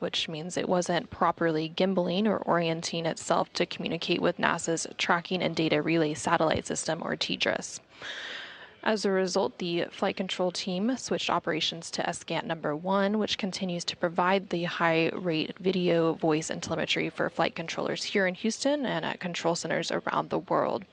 which means it wasn't properly gimbaling or orienting itself to communicate with NASA's Tracking and Data Relay Satellite System, or TDRS. As a result, the flight control team switched operations to SCANT number 1, which continues to provide the high-rate video, voice, and telemetry for flight controllers here in Houston and at control centers around the world.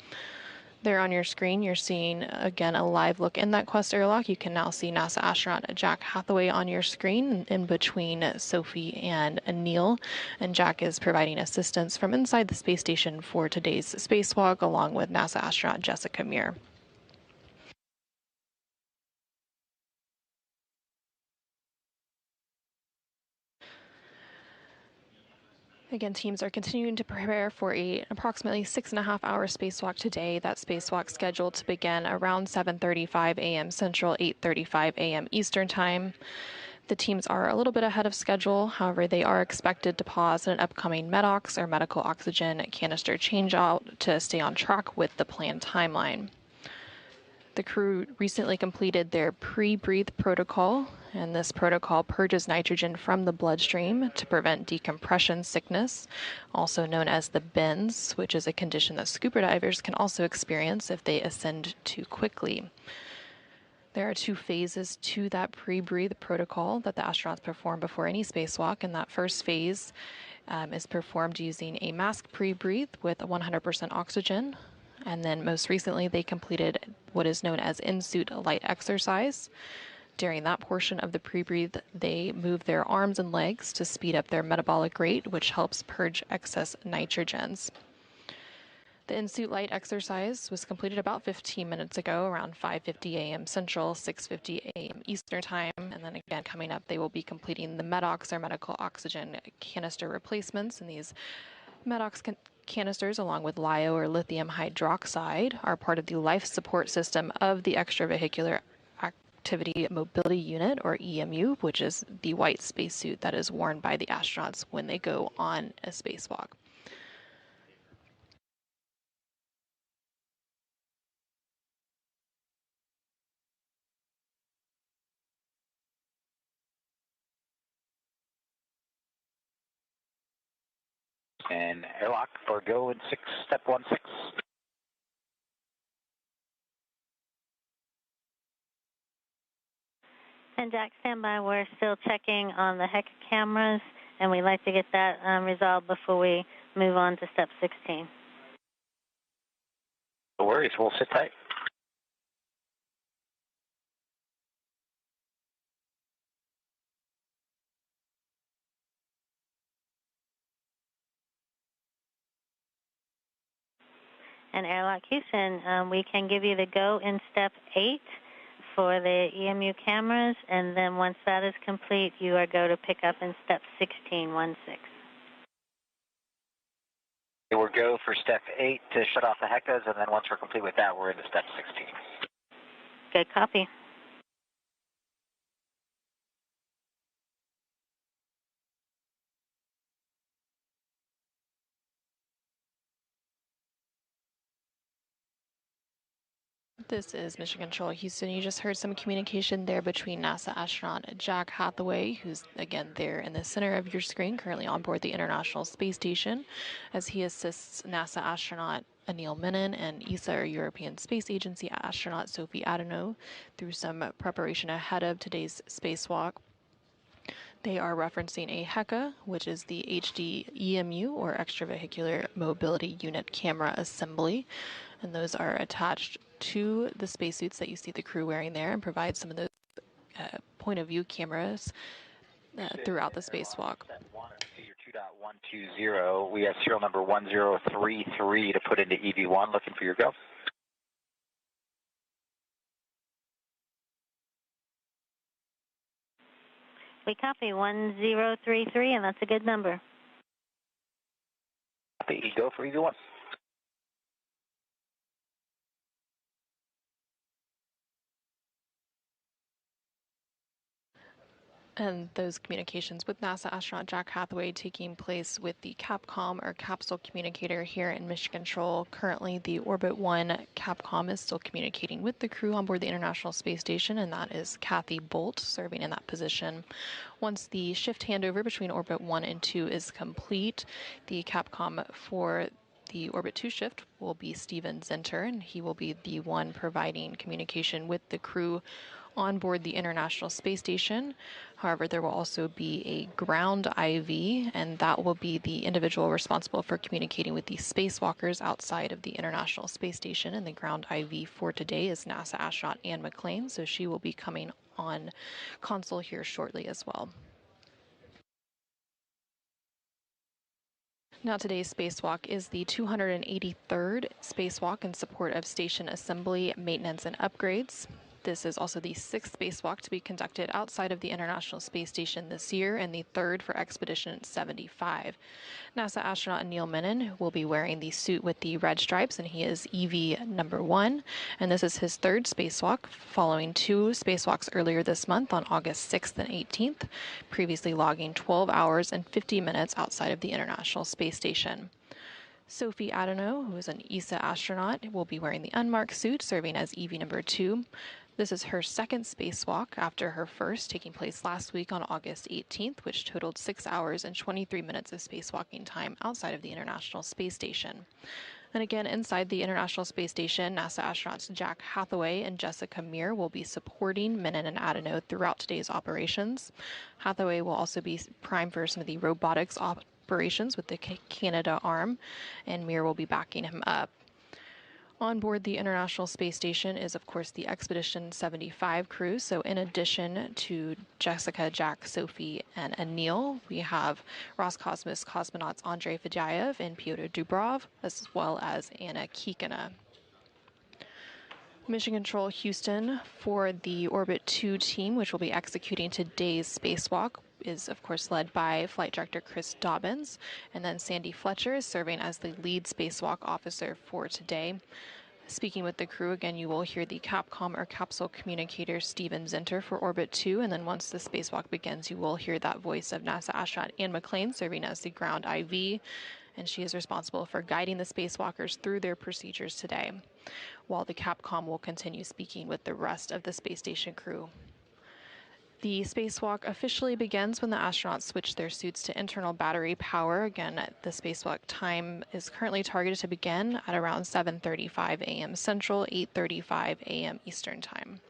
There on your screen, you're seeing, again, a live look in that Quest airlock. You can now see NASA astronaut Jack Hathaway on your screen in between Sophie and Anil. And Jack is providing assistance from inside the space station for today's spacewalk, along with NASA astronaut Jessica Meir. Again, teams are continuing to prepare for an approximately 6.5-hour spacewalk today. That spacewalk scheduled to begin around 7:35 a.m. Central, 8:35 a.m. Eastern Time. The teams are a little bit ahead of schedule. However, they are expected to pause an upcoming MEDOX, or medical oxygen canister changeout, to stay on track with the planned timeline. The crew recently completed their pre-breathe protocol, and this protocol purges nitrogen from the bloodstream to prevent decompression sickness, also known as the bends, which is a condition that scuba divers can also experience if they ascend too quickly. There are 2 phases to that pre-breathe protocol that the astronauts perform before any spacewalk, and that first phase is performed using a mask pre-breathe with 100% oxygen. And then most recently, they completed what is known as in-suit light exercise. During that portion of the pre-breathe, they move their arms and legs to speed up their metabolic rate, which helps purge excess nitrogens. The in-suit light exercise was completed about 15 minutes ago, around 5:50 a.m. Central, 6:50 a.m. Eastern Time. And then again, coming up, they will be completing the MEDOX, or medical oxygen canister replacements. And these MEDOX canisters, along with LiO, or lithium hydroxide, are part of the life support system of the extravehicular activity mobility unit, or EMU, which is the white spacesuit that is worn by the astronauts when they go on a spacewalk. And airlock for go in 6, step 16. And Jack, stand by. We're still checking on the HECA cameras, and we'd like to get that resolved before we move on to step 16. No worries. We'll sit tight. And Airlock Houston, we can give you the go in step 8 for the EMU cameras, and then once that is complete, you are go to pick up in step 16. We'll go for step 8 to shut off the HECAs, and then once we're complete with that, we're into step 16. Good copy. This is Mission Control Houston. You just heard some communication there between NASA astronaut Jack Hathaway, who's again there in the center of your screen, currently on board the International Space Station, as he assists NASA astronaut Anil Menon and ESA, or European Space Agency astronaut Sophie Adenot, through some preparation ahead of today's spacewalk. They are referencing a HECA, which is the HD EMU, or Extravehicular Mobility Unit camera assembly, and those are attached to the spacesuits that you see the crew wearing there, and provide some of those point-of-view cameras throughout the spacewalk. Your 2.120, we have serial number 1033 to put into EV1. Looking for your go. We copy 1033, and that's a good number. Copy, go for EV1. And those communications with NASA astronaut Jack Hathaway taking place with the Capcom or capsule communicator here in Mission Control. Currently, the Orbit 1 Capcom is still communicating with the crew on board the International Space Station, and that is Kathy Bolt serving in that position. Once the shift handover between Orbit 1 and 2 is complete, the Capcom for the Orbit 2 shift will be Steven Zinter, and he will be the one providing communication with the crew on board the International Space Station. However, there will also be a ground IV, and that will be the individual responsible for communicating with the spacewalkers outside of the International Space Station. And the ground IV for today is NASA astronaut Anne McLean, so she will be coming on console here shortly as well. Now, today's spacewalk is the 283rd spacewalk in support of station assembly, maintenance, and upgrades. This is also the sixth spacewalk to be conducted outside of the International Space Station this year, and the third for Expedition 75. NASA astronaut Anil Menon will be wearing the suit with the red stripes, and he is EV number 1. And this is his third spacewalk, following 2 spacewalks earlier this month on August 6th and 18th, previously logging 12 hours and 50 minutes outside of the International Space Station. Sophie Adenot, who is an ESA astronaut, will be wearing the unmarked suit, serving as EV number 2. This is her second spacewalk after her first, taking place last week on August 18th, which totaled 6 hours and 23 minutes of spacewalking time outside of the International Space Station. And again, inside the International Space Station, NASA astronauts Jack Hathaway and Jessica Meir will be supporting Menon and Adenot throughout today's operations. Hathaway will also be primed for some of the robotics operations with the Canada arm, and Meir will be backing him up. On board the International Space Station is, of course, the Expedition 75 crew. So in addition to Jessica, Jack, Sophie, and Anil, we have Roscosmos cosmonauts Andrei Fedyaev and Pyotr Dubrov, as well as Anna Kikina. Mission Control Houston for the Orbit 2 team, which will be executing today's spacewalk, is of course led by Flight Director Chris Dobbins, and then Sandy Fletcher is serving as the lead spacewalk officer for today. Speaking with the crew, again, you will hear the Capcom or capsule communicator Steven Zinter for Orbit 2, and then once the spacewalk begins, you will hear that voice of NASA astronaut Anne McLean serving as the ground IV, and she is responsible for guiding the spacewalkers through their procedures today, while the Capcom will continue speaking with the rest of the space station crew. The spacewalk officially begins when the astronauts switch their suits to internal battery power. Again, the spacewalk time is currently targeted to begin at around 7:35 a.m. Central, 8:35 a.m. Eastern Time.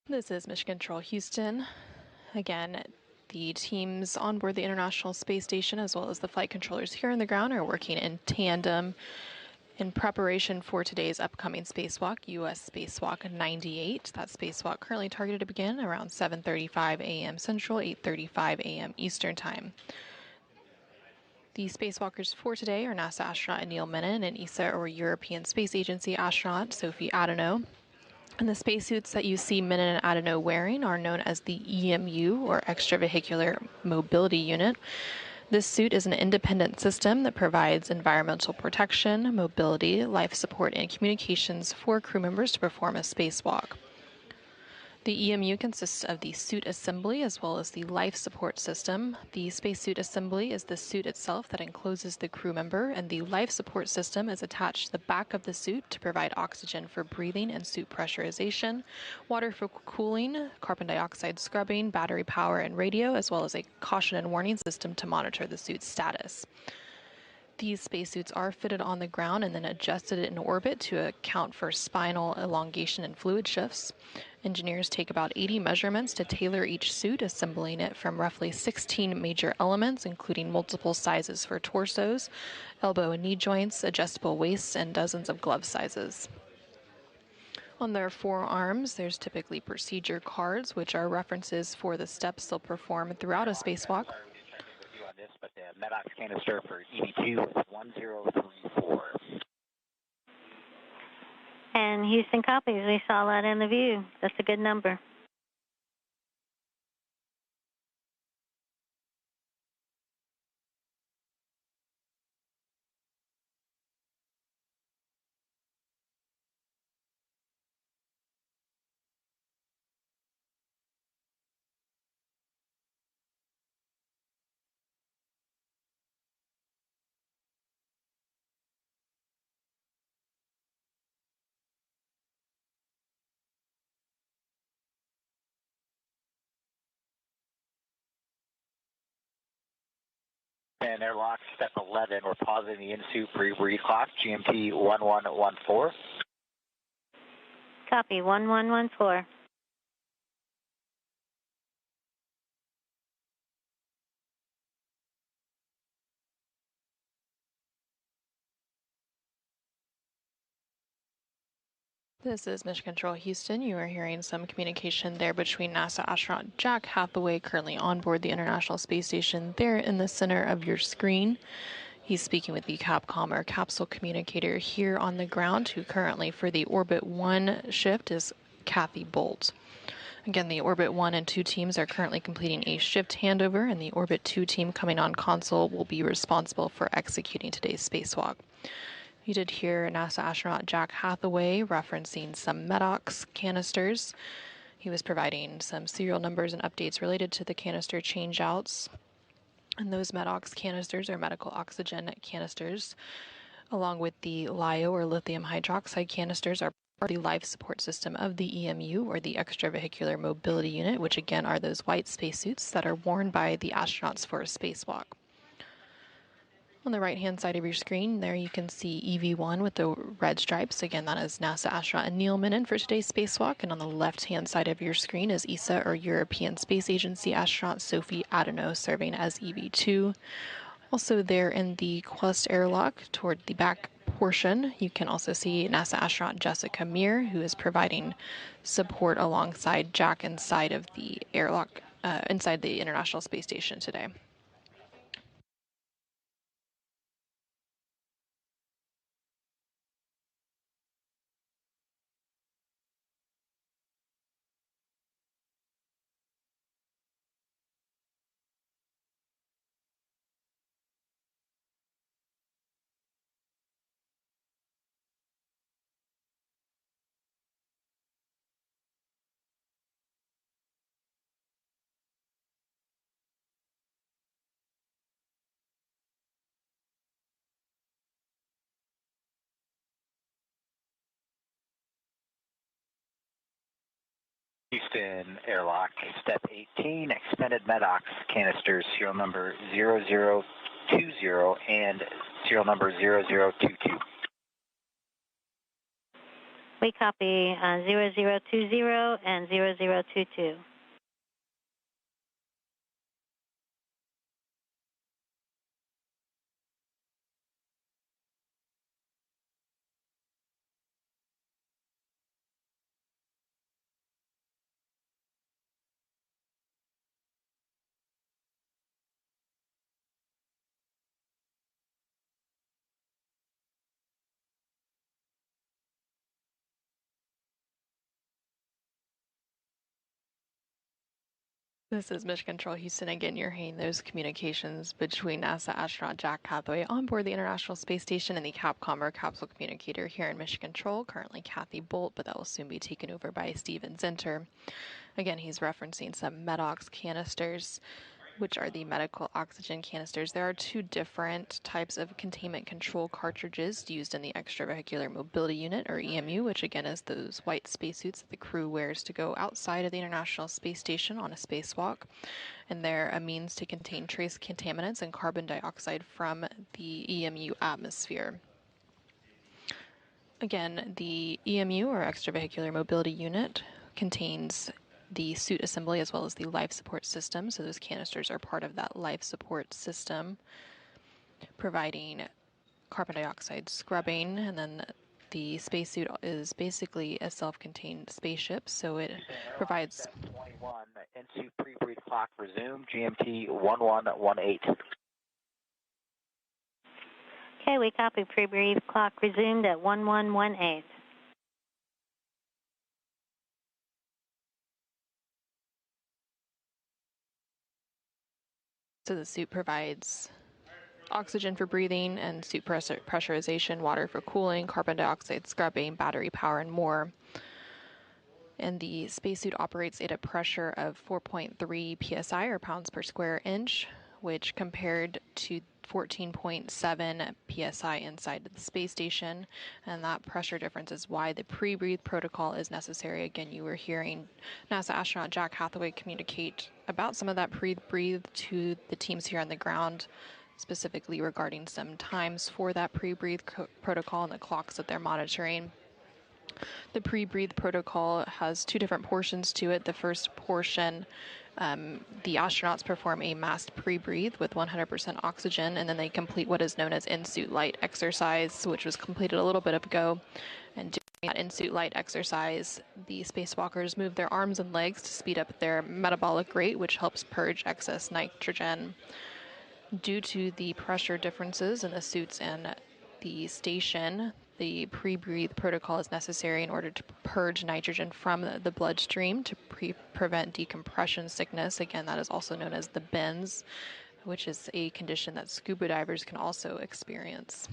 This is Mission Control Houston. Again, the teams on board the International Space Station, as well as the flight controllers here on the ground, are working in tandem in preparation for today's upcoming spacewalk, US Spacewalk 98. That spacewalk currently targeted to begin around 7:35 a.m. Central, 8:35 a.m. Eastern Time. The spacewalkers for today are NASA astronaut Anil Menon and ESA or European Space Agency astronaut Sophie Adenot. And the spacesuits that you see Menon and Adenot wearing are known as the EMU, or Extravehicular Mobility Unit. This suit is an independent system that provides environmental protection, mobility, life support, and communications for crew members to perform a spacewalk. The EMU consists of the suit assembly as well as the life support system. The spacesuit assembly is the suit itself that encloses the crew member, and the life support system is attached to the back of the suit to provide oxygen for breathing and suit pressurization, water for cooling, carbon dioxide scrubbing, battery power, and radio, as well as a caution and warning system to monitor the suit's status. These spacesuits are fitted on the ground and then adjusted in orbit to account for spinal elongation and fluid shifts. Engineers take about 80 measurements to tailor each suit, assembling it from roughly 16 major elements, including multiple sizes for torsos, elbow and knee joints, adjustable waists, and dozens of glove sizes. On their forearms, there's typically procedure cards, which are references for the steps they'll perform throughout a spacewalk. But the MEDOX canister for EV2 is 1034. And Houston copies. We saw that in the view. That's a good number. And airlock, step 11, we're pausing the in-suit pre-read clock, GMT 1114. Copy, 1114. This is Mission Control Houston. You are hearing some communication there between NASA astronaut Jack Hathaway, currently on board the International Space Station, there in the center of your screen. He's speaking with the Capcom, or capsule communicator, here on the ground, who currently for the Orbit 1 shift is Kathy Bolt. Again, the Orbit 1 and 2 teams are currently completing a shift handover, and the Orbit 2 team coming on console will be responsible for executing today's spacewalk. You did hear NASA astronaut Jack Hathaway referencing some MEDOX canisters. He was providing some serial numbers and updates related to the canister changeouts. And those MEDOX canisters, or medical oxygen canisters, along with the LiO, or lithium hydroxide canisters, are part of the life support system of the EMU, or the Extravehicular Mobility Unit, which again are those white spacesuits that are worn by the astronauts for a spacewalk. On the right-hand side of your screen, there you can see EV1 with the red stripes. Again, that is NASA astronaut Anil Menon for today's spacewalk. And on the left-hand side of your screen is ESA, or European Space Agency astronaut Sophie Adenot, serving as EV2. Also there in the Quest airlock toward the back portion, you can also see NASA astronaut Jessica Meir, who is providing support alongside Jack inside of the airlock, inside the International Space Station today. Houston airlock, step 18, expended MEDOX canisters, serial number 0020 and serial number 0022. We copy 0020 and 0022. This is Mission Control Houston again. You're hearing those communications between NASA astronaut Jack Hathaway on board the International Space Station and the Capcom or capsule communicator here in Mission Control. Currently Kathy Bolt, but that will soon be taken over by Steven Zinter. Again, he's referencing some Medox canisters, which are the medical oxygen canisters. There are two different types of containment control cartridges used in the extravehicular mobility unit, or EMU, which again is those white spacesuits that the crew wears to go outside of the International Space Station on a spacewalk. And they're a means to contain trace contaminants and carbon dioxide from the EMU atmosphere. Again, the EMU, or extravehicular mobility unit, contains the suit assembly as well as the life support system. So those canisters are part of that life support system, providing carbon dioxide scrubbing. And then the spacesuit is basically a self-contained spaceship, so it provides... 21, in-suit pre-breathe clock resume, GMT 1118. Okay, we copy. Pre-breathe clock resumed at 1118. So the suit provides oxygen for breathing and suit pressurization, water for cooling, carbon dioxide scrubbing, battery power, and more. And the spacesuit operates at a pressure of 4.3 psi, or pounds per square inch, which compared to 14.7 psi inside the space station. And that pressure difference is why the pre-breathe protocol is necessary. Again, you were hearing NASA astronaut Jack Hathaway communicate about some of that pre-breathe to the teams here on the ground, specifically regarding some times for that pre-breathe protocol and the clocks that they're monitoring. The pre-breathe protocol has two different portions to it. The first portion, the astronauts perform a masked pre-breathe with 100% oxygen, and then they complete what is known as in-suit light exercise, which was completed a little bit ago. And during that in-suit light exercise, the spacewalkers move their arms and legs to speed up their metabolic rate, which helps purge excess nitrogen. Due to the pressure differences in the suits and the station, the pre-breathe protocol is necessary in order to purge nitrogen from the bloodstream to prevent decompression sickness. Again, that is also known as the bends, which is a condition that scuba divers can also experience.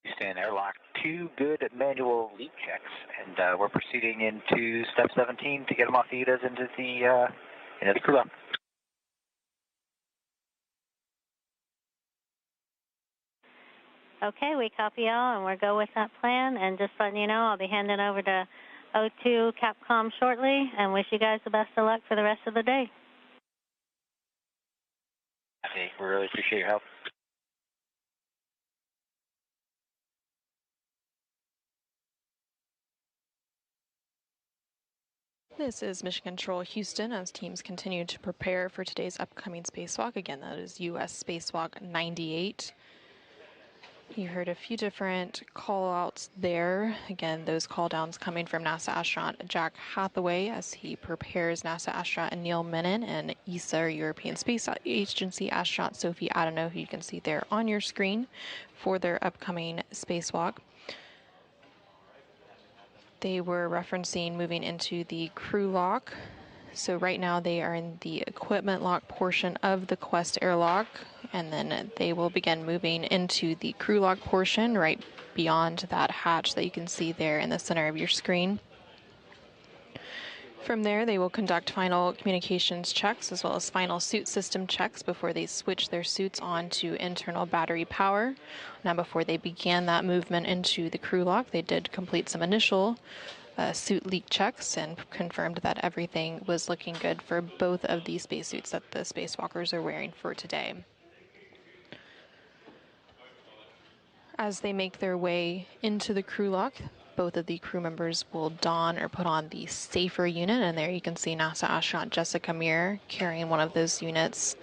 Houston, airlock 2, good manual leak checks, and we're proceeding into step 17 to get them off the ETAs into the crew lock. Okay, we copy y'all, and we'll go with that plan. And just letting you know, I'll be handing over to O2 Capcom shortly, and wish you guys the best of luck for the rest of the day. Okay, we really appreciate your help. This is Mission Control Houston as teams continue to prepare for today's upcoming spacewalk. Again, that is US Spacewalk 98. You heard a few different call-outs there. Again, those call-downs coming from NASA astronaut Jack Hathaway as he prepares NASA astronaut Anil Menon and ESA, or European Space Agency astronaut Sophie Adenot, who you can see there on your screen, for their upcoming spacewalk. They were referencing moving into the crew lock. So right now they are in the equipment lock portion of the Quest airlock, and then they will begin moving into the crew lock portion right beyond that hatch that you can see there in the center of your screen. From there, they will conduct final communications checks as well as final suit system checks before they switch their suits on to internal battery power. Now, before they began that movement into the crew lock, they did complete some initial suit leak checks and confirmed that everything was looking good for both of the spacesuits that the spacewalkers are wearing for today. As they make their way into the crew lock, both of the crew members will don or put on the safer unit, and there you can see NASA astronaut Jessica Meir carrying one of those units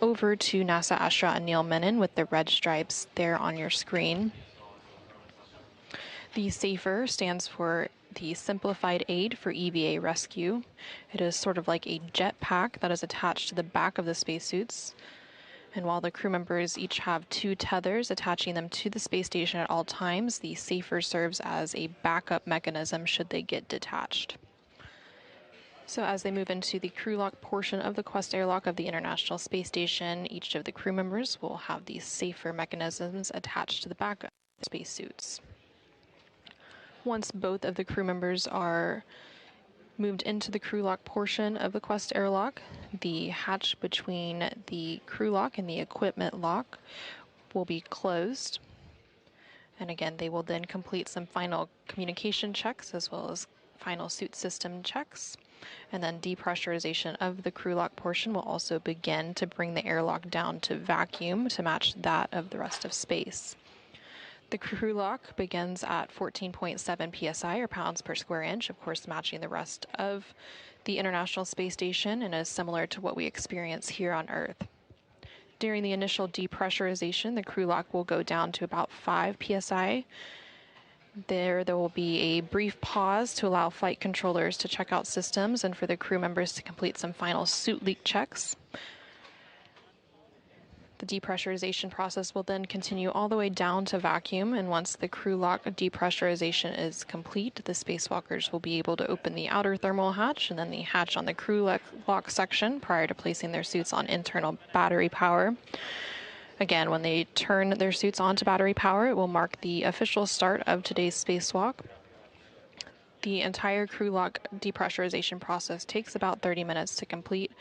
over to NASA astronaut Anil Menon with the red stripes there on your screen. The SAFER stands for the Simplified Aid for EVA Rescue. It is sort of like a jet pack that is attached to the back of the spacesuits. And while the crew members each have 2 tethers attaching them to the space station at all times, the SAFER serves as a backup mechanism should they get detached. So as they move into the crew lock portion of the Quest airlock of the International Space Station, each of the crew members will have these SAFER mechanisms attached to the back of the spacesuits. Once both of the crew members are moved into the crew lock portion of the Quest airlock, the hatch between the crew lock and the equipment lock will be closed. And again, they will then complete some final communication checks as well as final suit system checks. And then depressurization of the crew lock portion will also begin to bring the airlock down to vacuum to match that of the rest of space. The crew lock begins at 14.7 psi, or pounds per square inch, of course matching the rest of the International Space Station and is similar to what we experience here on Earth. During the initial depressurization, the crew lock will go down to about 5 psi. There will be a brief pause to allow flight controllers to check out systems and for the crew members to complete some final suit leak checks. The depressurization process will then continue all the way down to vacuum, and once the crew lock depressurization is complete, the spacewalkers will be able to open the outer thermal hatch and then the hatch on the crew lock section prior to placing their suits on internal battery power. Again, when they turn their suits onto battery power, it will mark the official start of today's spacewalk. The entire crew lock depressurization process takes about 30 minutes to complete.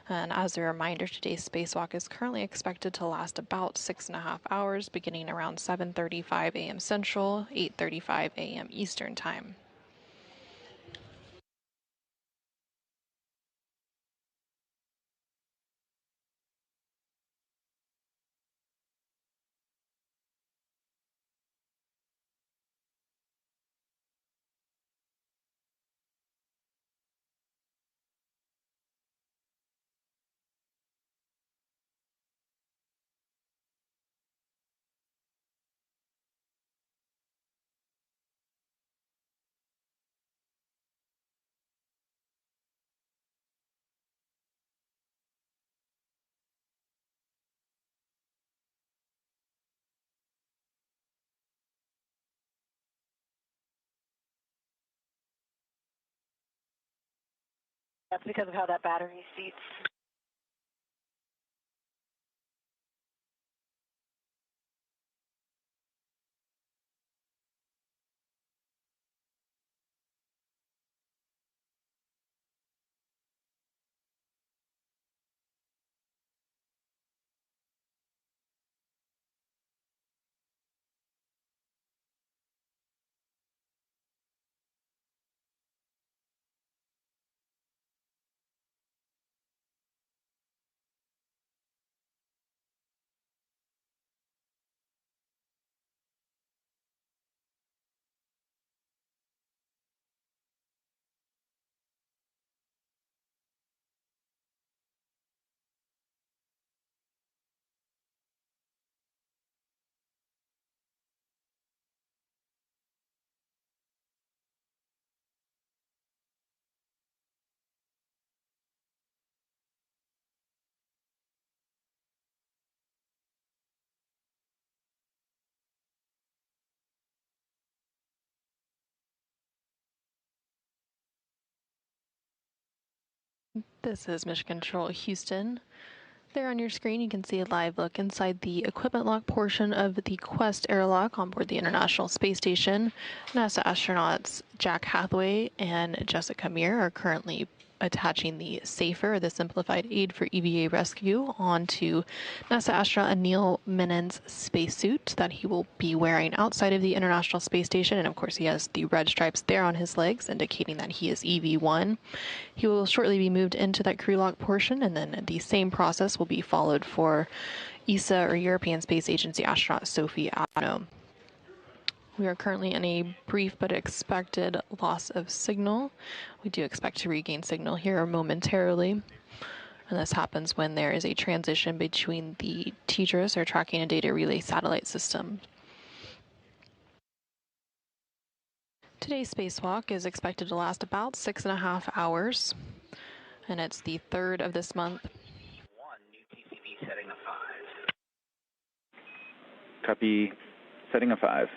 And as a reminder, today's spacewalk is currently expected to last about 6.5 hours, beginning around 7:35 a.m. Central, 8:35 a.m. Eastern Time. That's because of how that battery seats. This is Mission Control Houston. There on your screen, you can see a live look inside the equipment lock portion of the Quest airlock on board the International Space Station. NASA astronauts Jack Hathaway and Jessica Meir are currently attaching the SAFER, the Simplified Aid for EVA Rescue, onto NASA astronaut Anil Menon's spacesuit that he will be wearing outside of the International Space Station. And of course, he has the red stripes there on his legs, indicating that he is EV1. He will shortly be moved into that crew lock portion, and then the same process will be followed for ESA, or European Space Agency astronaut Sophie Adenot. We are currently in a brief but expected loss of signal. We do expect to regain signal here momentarily. And this happens when there is a transition between the TDRS, or Tracking and Data Relay Satellite System. Today's spacewalk is expected to last about 6.5 hours, and it's the 3rd of this month. One, new TCV setting of 5. Copy, setting of 5.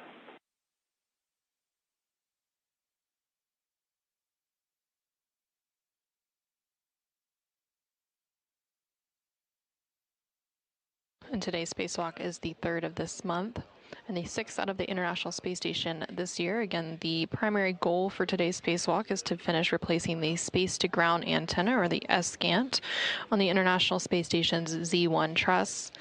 And today's spacewalk is the 3rd of this month, and the 6th out of the International Space Station this year. Again, the primary goal for today's spacewalk is to finish replacing the space-to-ground antenna, or the SGANT, on the International Space Station's Z1 truss.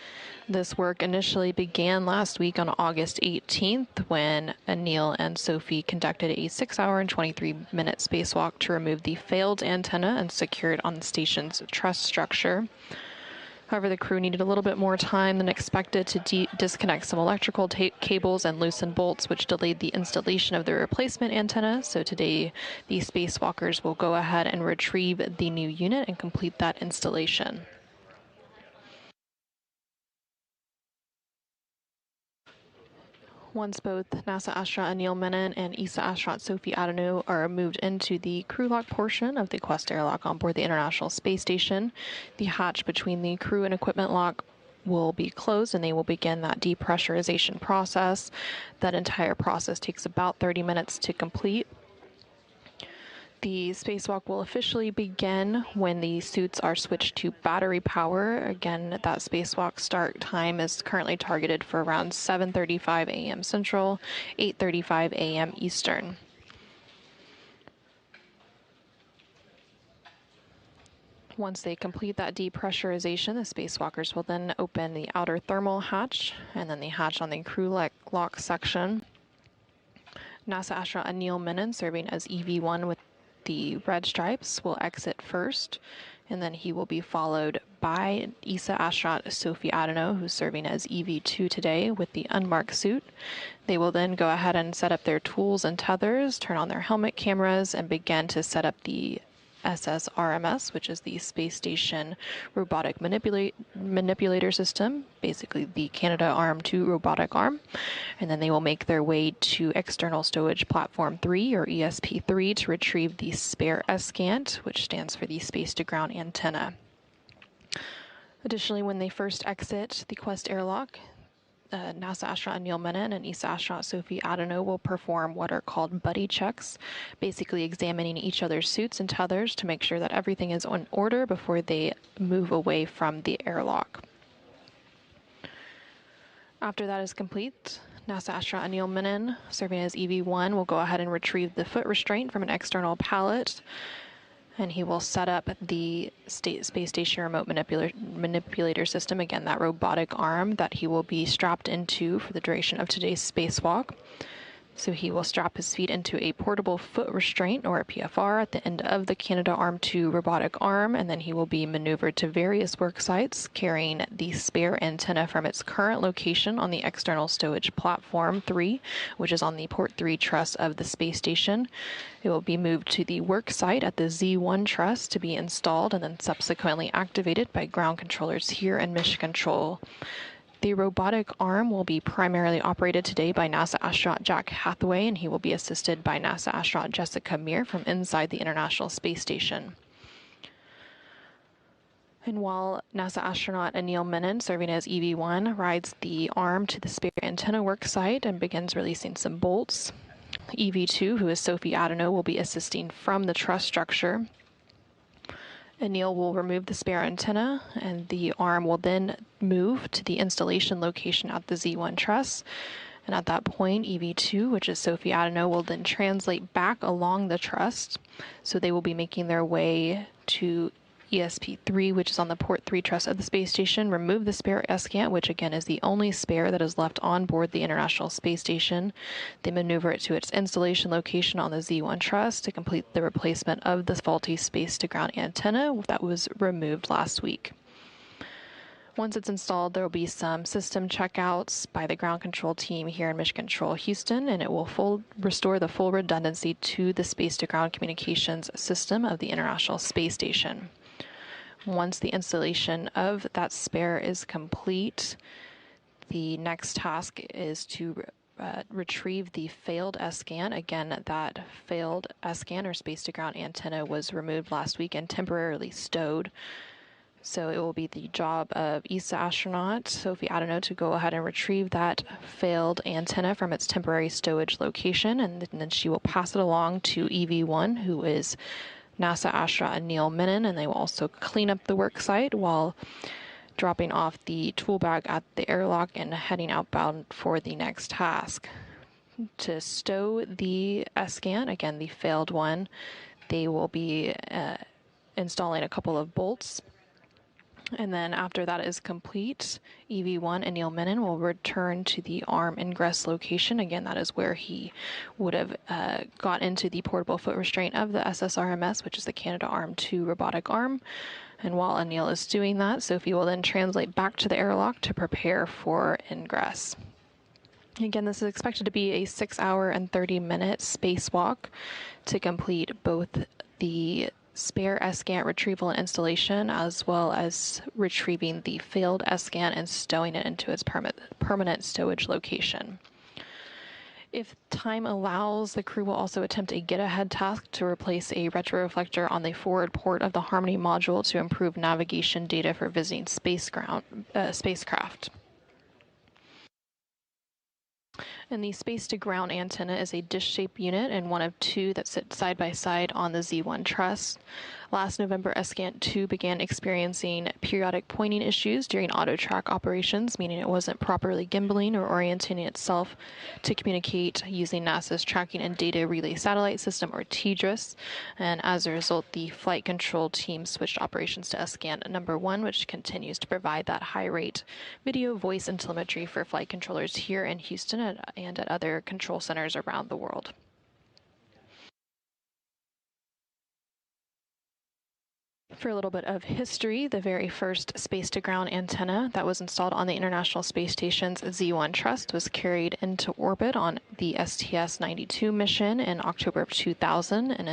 This work initially began last week on August 18th, when Anil and Sophie conducted a 6-hour and 23-minute spacewalk to remove the failed antenna and secure it on the station's truss structure. However, the crew needed a little bit more time than expected to disconnect some electrical cables and loosen bolts, which delayed the installation of the replacement antenna. So today, the spacewalkers will go ahead and retrieve the new unit and complete that installation. Once both NASA astronaut Anil Menon and ESA astronaut Sophie Adenot are moved into the crew lock portion of the Quest airlock on board the International Space Station, the hatch between the crew and equipment lock will be closed, and they will begin that depressurization process. That entire process takes about 30 minutes to complete. The spacewalk will officially begin when the suits are switched to battery power. Again, that spacewalk start time is currently targeted for around 7:35 a.m. Central, 8:35 a.m. Eastern. Once they complete that depressurization, the spacewalkers will then open the outer thermal hatch and then the hatch on the crew lock section. NASA astronaut Anil Menon, serving as EV1 with the red stripes, will exit first, and then he will be followed by ESA astronaut Sophie Adenot, who's serving as EV2 today with the unmarked suit. They will then go ahead and set up their tools and tethers, turn on their helmet cameras, and begin to set up the SSRMS, which is the Space Station Robotic Manipulator System, basically the Canadarm2 robotic arm. And then they will make their way to External Stowage Platform 3, or ESP3, to retrieve the spare SGANT, which stands for the Space-to-Ground Antenna. Additionally, when they first exit the Quest airlock, NASA astronaut Anil Menon and ESA astronaut Sophie Adenot will perform what are called buddy checks, basically examining each other's suits and tethers to make sure that everything is in order before they move away from the airlock. After that is complete, NASA astronaut Anil Menon, serving as EV1, will go ahead and retrieve the foot restraint from an external pallet, and he will set up the Space Station Remote Manipulator System, again, that robotic arm that he will be strapped into for the duration of today's spacewalk. So he will strap his feet into a portable foot restraint, or a PFR, at the end of the Canadarm2 robotic arm, and then he will be maneuvered to various work sites, carrying the spare antenna from its current location on the External Stowage Platform 3, which is on the Port 3 truss of the space station. It will be moved to the work site at the Z1 truss to be installed and then subsequently activated by ground controllers here in Mission Control. The robotic arm will be primarily operated today by NASA astronaut Jack Hathaway, and he will be assisted by NASA astronaut Jessica Meir from inside the International Space Station. And while NASA astronaut Anil Menon, serving as EV1, rides the arm to the spare antenna work site and begins releasing some bolts, EV2, who is Sophie Adenot, will be assisting from the truss structure. Anil will remove the spare antenna, and the arm will then move to the installation location at the Z1 truss. And at that point, EV2, which is Sophie Adenot, will then translate back along the truss. So they will be making their way to ESP3, which is on the port 3 truss of the space station, remove the spare ESCANT, which again is the only spare that is left on board the International Space Station. They maneuver it to its installation location on the Z1 truss to complete the replacement of the faulty space-to-ground antenna that was removed last week. Once it's installed, there will be some system checkouts by the ground control team here in Mission Control Houston, and it will restore the full redundancy to the space-to-ground communications system of the International Space Station. Once the installation of that spare is complete, the next task is to retrieve the failed ESCANT. Again, that failed ESCANT or space-to-ground antenna was removed last week and temporarily stowed. So it will be the job of ESA astronaut Sophie Adenot to go ahead and retrieve that failed antenna from its temporary stowage location, and then she will pass it along to EV1, who is NASA astronaut Anil Menon, and they will also clean up the work site while dropping off the tool bag at the airlock and heading outbound for the next task. To stow the ESCANT, again the failed one, they will be installing a couple of bolts. And then after that is complete, EV1 and Anil Menon will return to the arm ingress location. Again, that is where he would have got into the portable foot restraint of the SSRMS, which is the Canadarm2 robotic arm. And while Anil is doing that, Sophie will then translate back to the airlock to prepare for ingress. Again, this is expected to be a 6-hour and 30-minute spacewalk to complete both the spare ESCANT retrieval and installation, as well as retrieving the failed ESCANT and stowing it into its permanent stowage location. If time allows, the crew will also attempt a get-ahead task to replace a retroreflector on the forward port of the Harmony module to improve navigation data for visiting spacecraft. And the space-to-ground antenna is a dish-shaped unit and one of two that sit side by side on the Z1 truss. Last November, ESCANT-2 began experiencing periodic pointing issues during auto-track operations, meaning it wasn't properly gimbaling or orienting itself to communicate using NASA's Tracking and Data Relay Satellite System, or TDRS. And as a result, the flight control team switched operations to ESCANT number 1, which continues to provide that high-rate video, voice, and telemetry for flight controllers here in Houston and at other control centers around the world. For a little bit of history, the very first space-to-ground antenna that was installed on the International Space Station's Z1 truss was carried into orbit on the STS-92 mission in October of 2000 and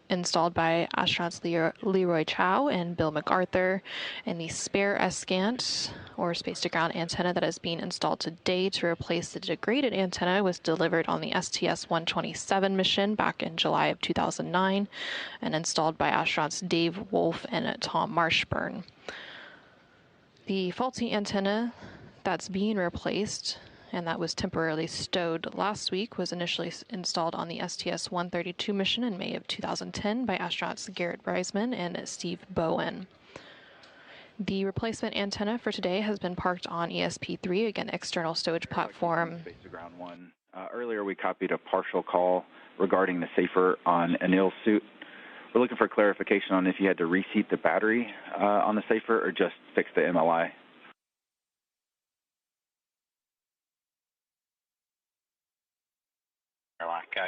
installed by astronauts Leroy Chow and Bill MacArthur. And the spare ESCANT, or space-to-ground antenna, that is being installed today to replace the degraded antenna was delivered on the STS-127 mission back in July of 2009 and installed by astronauts Dave Wolf and Tom Marshburn. The faulty antenna that's being replaced and that was temporarily stowed last week was initially installed on the STS-132 mission in May of 2010 by astronauts Garrett Reisman and Steve Bowen. The replacement antenna for today has been parked on ESP3, again, external stowage platform. Space to ground 1. Earlier we copied a partial call regarding the safer on Anil's suit. We're looking for clarification on if you had to reseat the battery on the safer or just fix the MLI.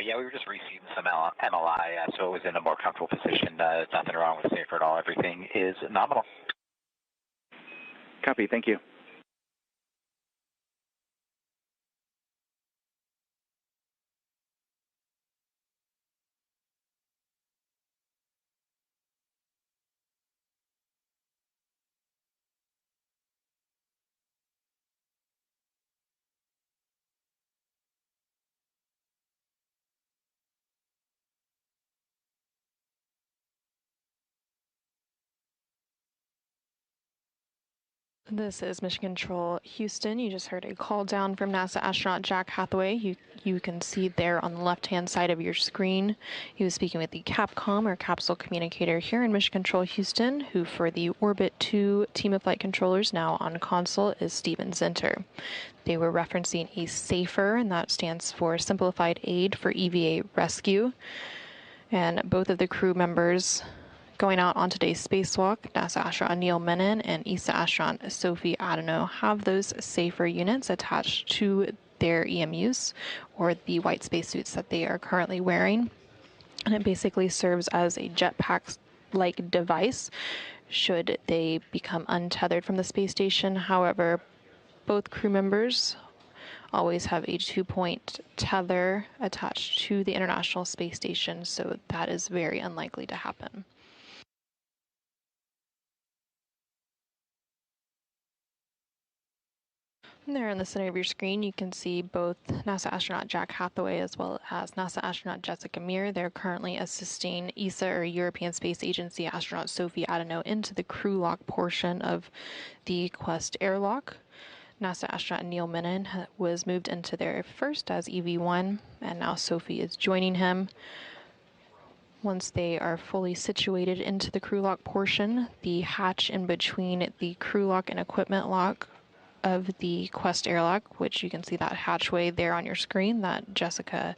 Yeah, we were just reseating some MLI, so it was in a more comfortable position. Nothing wrong with the safer at all. Everything is nominal. Copy, thank you. This is Mission Control Houston. You just heard a call down from NASA astronaut Jack Hathaway. You can see there on the left-hand side of your screen. He was speaking with the Capcom, or capsule communicator, here in Mission Control Houston, who for the Orbit 2 team of flight controllers now on console is Steven Zinter. They were referencing a SAFER, and that stands for Simplified Aid for EVA Rescue. And both of the crew members going out on today's spacewalk, NASA astronaut Anil Menon and ESA astronaut Sophie Adenot, have those SAFER units attached to their EMUs, or the white spacesuits that they are currently wearing. And it basically serves as a jetpack-like device should they become untethered from the space station. However, both crew members always have a 2-point tether attached to the International Space Station, so that is very unlikely to happen. And there in the center of your screen, you can see both NASA astronaut Jack Hathaway as well as NASA astronaut Jessica Meir. They're currently assisting ESA, or European Space Agency, astronaut Sophie Adenot into the crew lock portion of the Quest airlock. NASA astronaut Neil Menon was moved into there first as EV1, and now Sophie is joining him. Once they are fully situated into the crew lock portion, the hatch in between the crew lock and equipment lock of the Quest airlock, which you can see that hatchway there on your screen that Jessica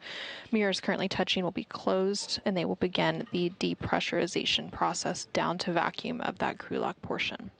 Meir is currently touching, will be closed, and they will begin the depressurization process down to vacuum of that crew lock portion.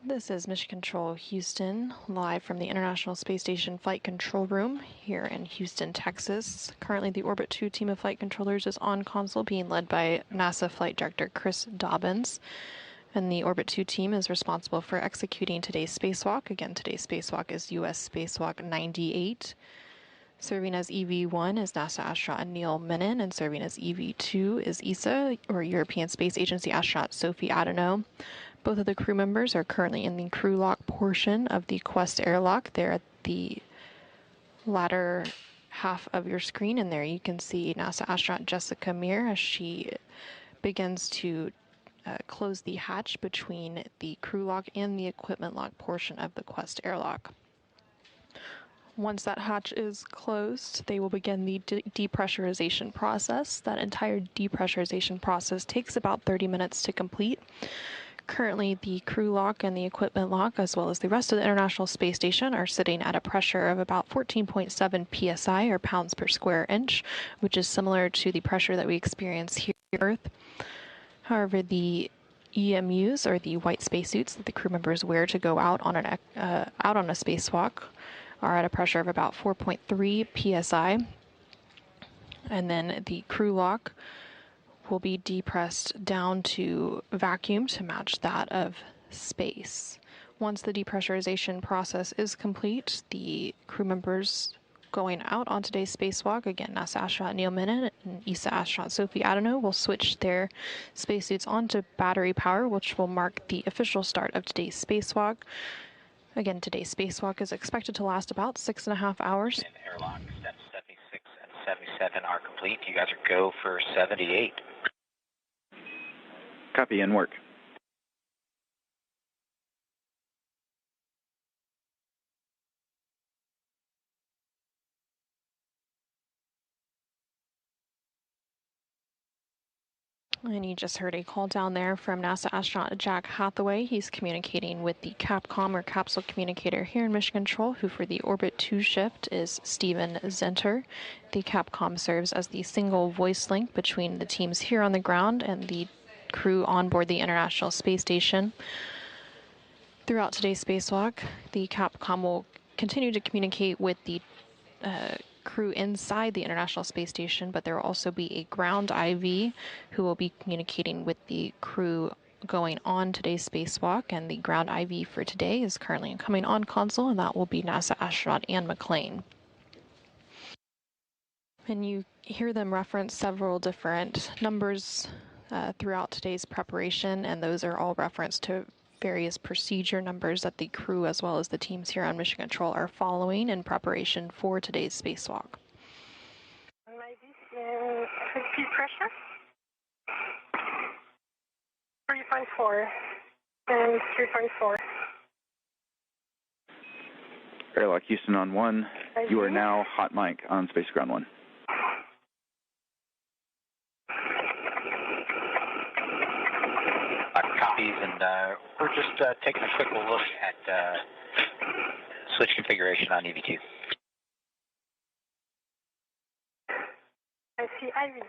This is Mission Control Houston, live from the International Space Station Flight Control Room here in Houston, Texas. Currently, the Orbit 2 team of flight controllers is on console, being led by NASA Flight Director Chris Dobbins. And the Orbit 2 team is responsible for executing today's spacewalk. Again, today's spacewalk is US Spacewalk 98. Serving as EV1 is NASA astronaut Anil Menon, and serving as EV2 is ESA, or European Space Agency astronaut Sophie Adenot. Both of the crew members are currently in the crew lock portion of the Quest airlock. They're at the latter half of your screen, and there you can see NASA astronaut Jessica Meir as she begins to close the hatch between the crew lock and the equipment lock portion of the Quest airlock. Once that hatch is closed, they will begin the depressurization process. That entire depressurization process takes about 30 minutes to complete. Currently, the crew lock and the equipment lock, as well as the rest of the International Space Station, are sitting at a pressure of about 14.7 psi, or pounds per square inch, which is similar to the pressure that we experience here on Earth. However, the EMUs, or the white spacesuits that the crew members wear to go out on a spacewalk, are at a pressure of about 4.3 psi. And then the crew lock will be depressed down to vacuum to match that of space. Once the depressurization process is complete, the crew members going out on today's spacewalk, again, NASA astronaut Neil Menon and ESA astronaut Sophie Adenot, will switch their spacesuits onto battery power, which will mark the official start of today's spacewalk. Again, today's spacewalk is expected to last about 6.5 hours. Airlock steps 76 and 77 are complete. You guys are go for 78. Copy and work. And you just heard a call down there from NASA astronaut Jack Hathaway. He's communicating with the Capcom, or capsule communicator, here in Mission Control, who for the Orbit 2 shift is Steven Zenter. The Capcom serves as the single voice link between the teams here on the ground and the crew on board the International Space Station. Throughout today's spacewalk, the Capcom will continue to communicate with the crew inside the International Space Station, but there will also be a ground IV who will be communicating with the crew going on today's spacewalk, and the ground IV for today is currently coming on console, and that will be NASA astronaut Ann McClain. And you hear them reference several different numbers throughout today's preparation, and those are all referenced to various procedure numbers that the crew, as well as the teams here on Mission Control, are following in preparation for today's spacewalk. Speed pressure 3.4 and 3.4. Airlock Houston on 1. You are now hot mic on Space Ground 1. Copies, and we're just taking a quick look at switch configuration on EV2. I see Ivy.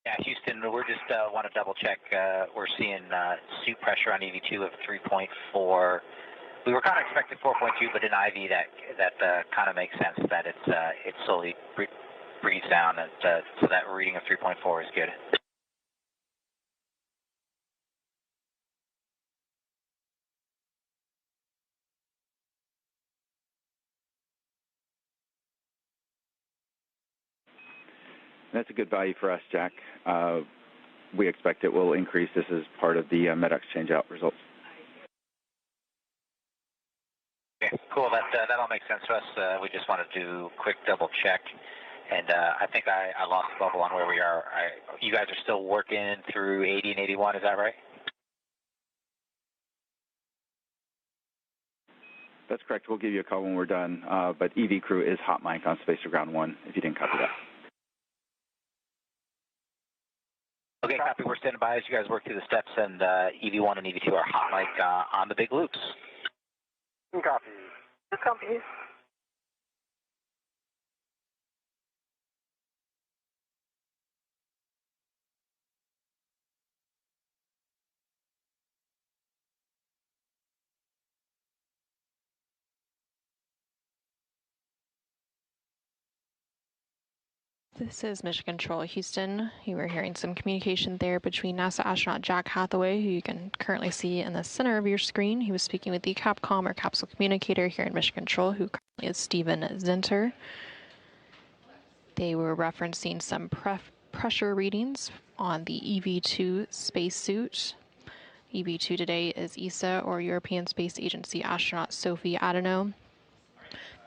Yeah, Houston, we're just want to double check. We're seeing suit pressure on EV2 of 3.4. We were kind of expecting 4.2, but in IV that kind of makes sense that it slowly breathes down, and so that reading of 3.4 is good. That's a good value for us, Jack. We expect it will increase. This is part of the MEDEX change-out results. Okay, cool. That all makes sense to us. We just wanted to do a quick double check. And I think I lost the bubble on where we are. You guys are still working through 80 and 81, is that right? That's correct. We'll give you a call when we're done. But EV crew is hot mic on Space Ground 1, if you didn't copy that. Okay, copy. We're standing by as you guys work through the steps, and EV1 and EV2 are hot mic on the big loops. Copy. Copy. This is Mission Control Houston. You were hearing some communication there between NASA astronaut Jack Hathaway, who you can currently see in the center of your screen. He was speaking with the Capcom or capsule communicator here in Mission Control, who currently is Steven Zinter. They were referencing some pressure readings on the EV-2 spacesuit. EV-2 today is ESA, or European Space Agency astronaut Sophie Adenot.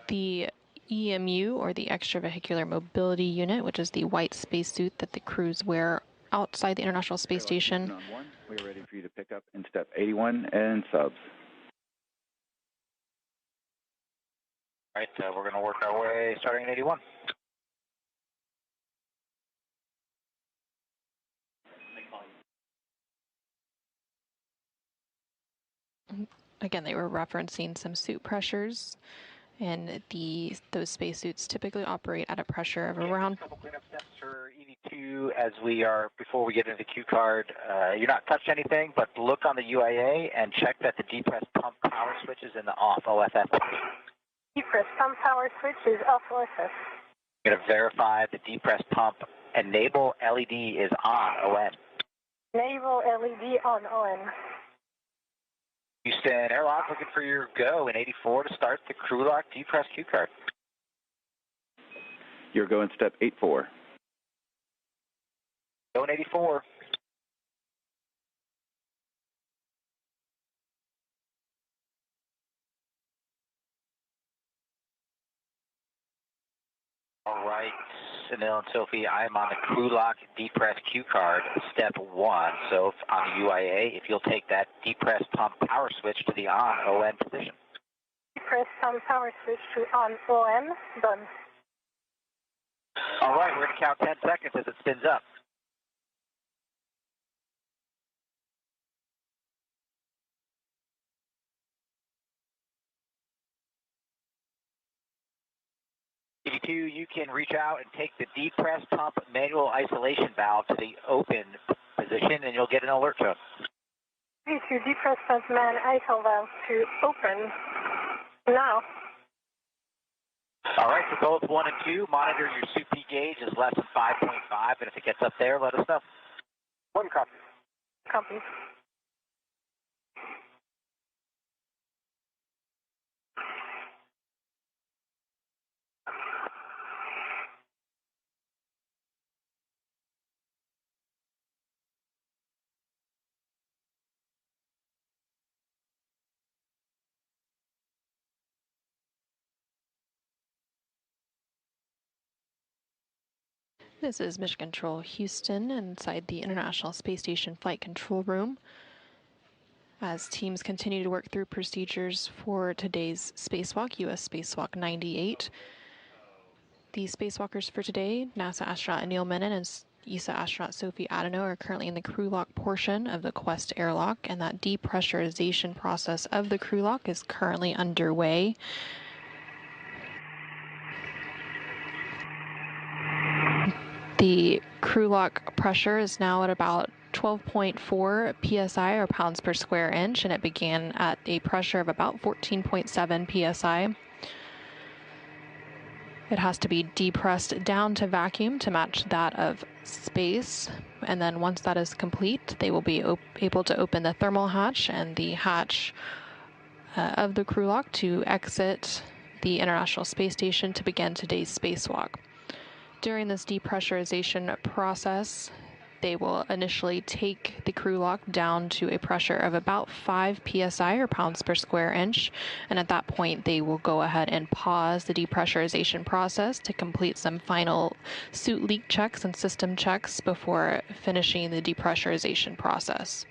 The EMU, or the Extravehicular Mobility Unit, which is the white spacesuit that the crews wear outside the International Space Station. We are ready for you to pick up in step 81 and subs. All right, we're going to work our way starting at 81. Again, they were referencing some suit pressures, and those spacesuits typically operate at a pressure of around. A couple cleanup steps for EV2 as we are, before we get into the Q card. You're not touched anything, but look on the UIA and check that the depressed pump power switch is in the off OFS. Depressed pump power switch is off OFS. You're going to verify the depressed pump enable LED is on ON. Enable LED on ON. Houston Airlock looking for your go in 84 to start the crew lock depressed Q card. You're going step 84. Go in 84. All right, Anil and Sophie, I'm on the crew lock depressed Q card, step 1. So on the UIA, if you'll take that depressed pump power switch to the on ON position. Depressed pump power switch to on ON, done. All right, we're going to count 10 seconds as it spins up. EV2, you can reach out and take the depressed pump manual isolation valve to the open position, and you'll get an alert tone. EV2 depressed pump man ISO valve to open now. All right, for both 1 and 2, monitor your SUP gauge is less than 5.5, and if it gets up there, let us know. 1 copy. Copy. This is Mission Control Houston inside the International Space Station Flight Control Room as teams continue to work through procedures for today's spacewalk, US Spacewalk 98. The spacewalkers for today, NASA astronaut Anil Menon and ESA astronaut Sophie Adenot, are currently in the crew lock portion of the Quest airlock, and that depressurization process of the crew lock is currently underway. The crew lock pressure is now at about 12.4 psi, or pounds per square inch, and it began at a pressure of about 14.7 psi. It has to be depressed down to vacuum to match that of space, and then once that is complete, they will be able to open the thermal hatch and the hatch of the crew lock to exit the International Space Station to begin today's spacewalk. During this depressurization process, they will initially take the crew lock down to a pressure of about 5 psi, or pounds per square inch, and at that point they will go ahead and pause the depressurization process to complete some final suit leak checks and system checks before finishing the depressurization process.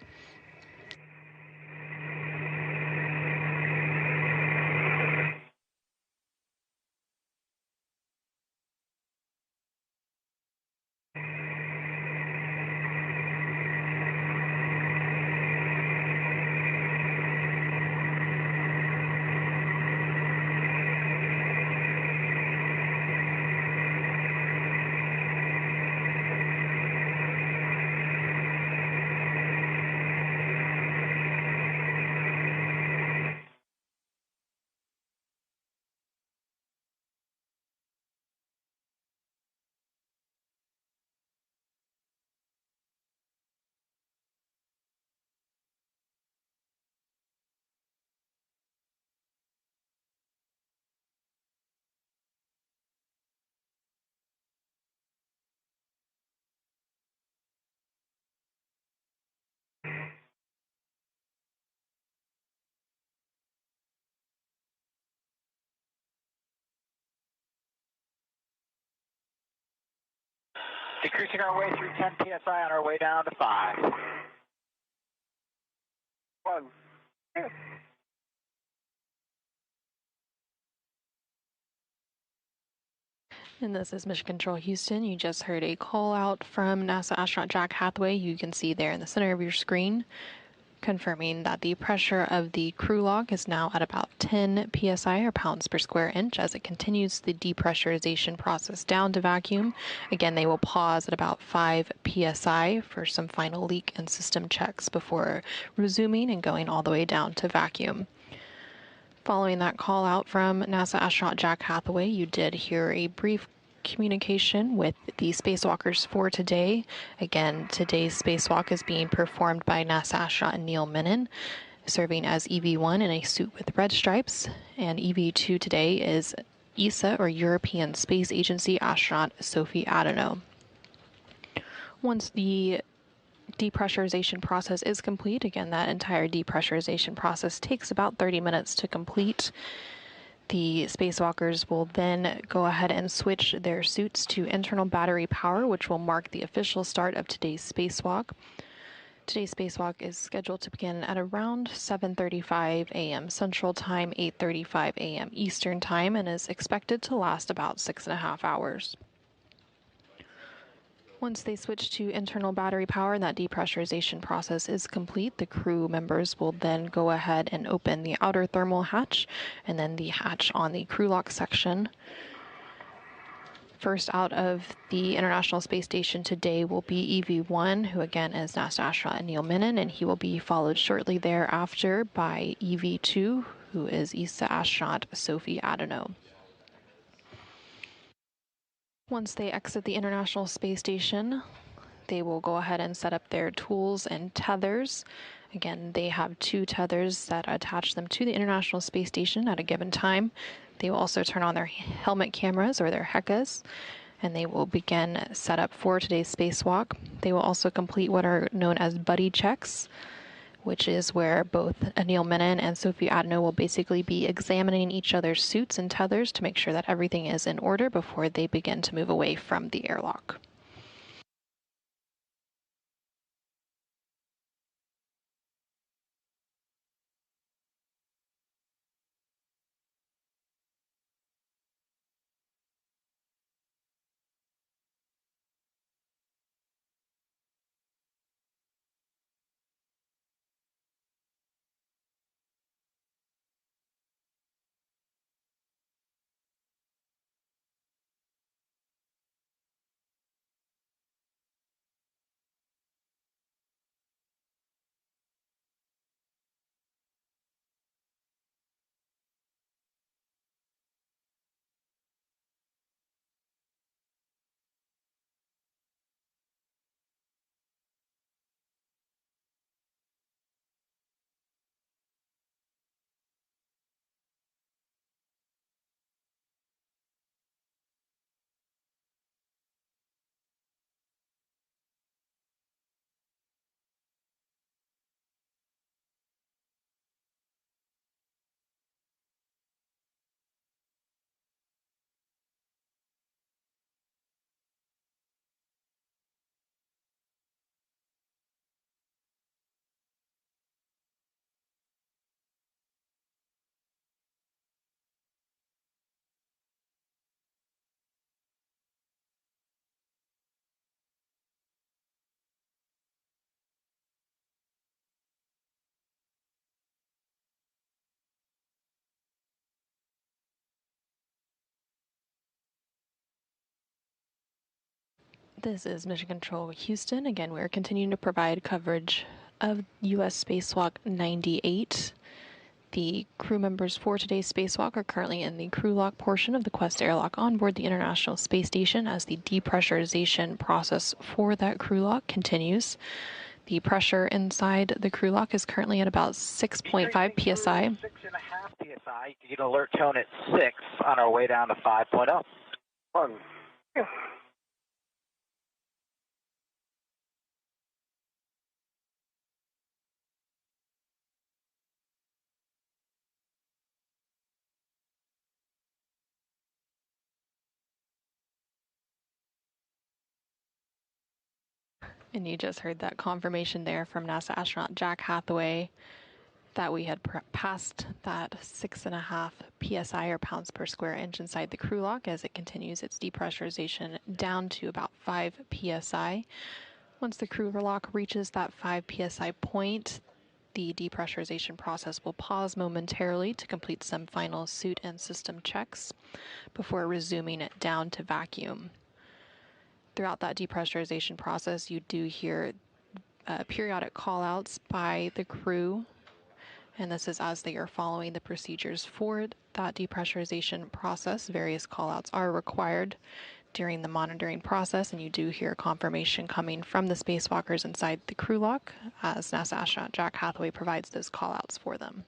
Decreasing our way through 10 psi on our way down to 5. 1, 2. And this is Mission Control Houston. You just heard a call out from NASA astronaut Jack Hathaway. You can see there in the center of your screen, confirming that the pressure of the crew log is now at about 10 psi or pounds per square inch as it continues the depressurization process down to vacuum. Again, they will pause at about 5 psi for some final leak and system checks before resuming and going all the way down to vacuum. Following that call out from NASA astronaut Jack Hathaway, you did hear a brief communication with the spacewalkers for today. Again, today's spacewalk is being performed by NASA astronaut Anil Menon, serving as EV1 in a suit with red stripes, and EV2 today is ESA, or European Space Agency astronaut Sophie Adenot. Once the depressurization process is complete, again, that entire depressurization process takes about 30 minutes to complete. The spacewalkers will then go ahead and switch their suits to internal battery power, which will mark the official start of today's spacewalk. Today's spacewalk is scheduled to begin at around 7:35 a.m. Central Time, 8:35 a.m. Eastern Time, and is expected to last about 6.5 hours. Once they switch to internal battery power and that depressurization process is complete, the crew members will then go ahead and open the outer thermal hatch and then the hatch on the crew lock section. First out of the International Space Station today will be EV1, who again is NASA astronaut Anil Menon, and he will be followed shortly thereafter by EV2, who is ESA astronaut Sophie Adenot. Once they exit the International Space Station, they will go ahead and set up their tools and tethers. Again, they have 2 tethers that attach them to the International Space Station at a given time. They will also turn on their helmet cameras, or their HECAs, and they will begin setup for today's spacewalk. They will also complete what are known as buddy checks, which is where both Anil Menon and Sophie Adenot will basically be examining each other's suits and tethers to make sure that everything is in order before they begin to move away from the airlock. This is Mission Control Houston. Again, we're continuing to provide coverage of US Spacewalk 98. The crew members for today's spacewalk are currently in the crew lock portion of the Quest airlock on board the International Space Station as the depressurization process for that crew lock continues. The pressure inside the crew lock is currently at about 6.5 psi. 6.5 psi. You get an alert tone at 6 on our way down to 5.0. 1, 2. And you just heard that confirmation there from NASA astronaut Jack Hathaway that we had passed that 6.5 psi or pounds per square inch inside the crew lock as it continues its depressurization down to about 5 psi. Once the crew lock reaches that 5 psi point, the depressurization process will pause momentarily to complete some final suit and system checks before resuming it down to vacuum. Throughout that depressurization process, you do hear periodic call-outs by the crew, and this is as they are following the procedures for that depressurization process. Various call-outs are required during the monitoring process, and you do hear confirmation coming from the spacewalkers inside the crew lock as NASA astronaut Jack Hathaway provides those call-outs for them.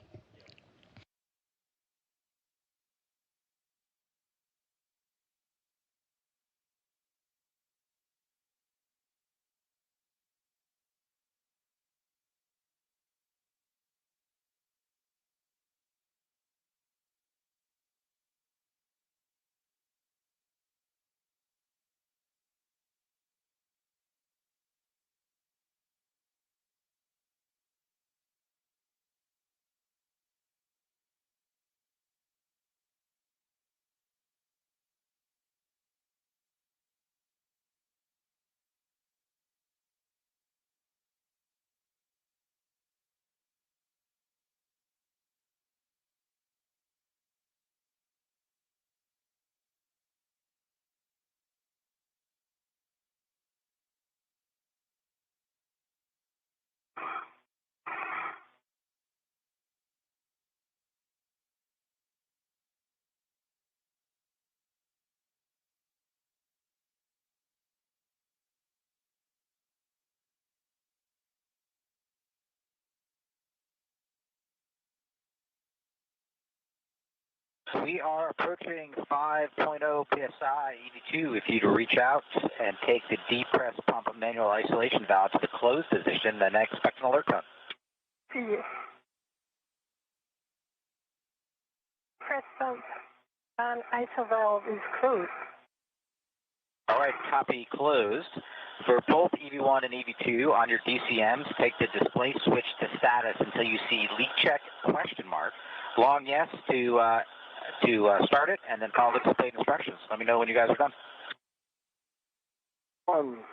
We are approaching 5.0 psi EV2. If you'd reach out and take the depress pump manual isolation valve to the closed position, then expect an alert tone. Yes. Press pump and ISO valve is closed. All right, copy closed. For both EV1 and EV2 on your DCMs, take the display switch to status until you see leak check ? Long yes to start it, and then follow the display instructions. Let me know when you guys are done.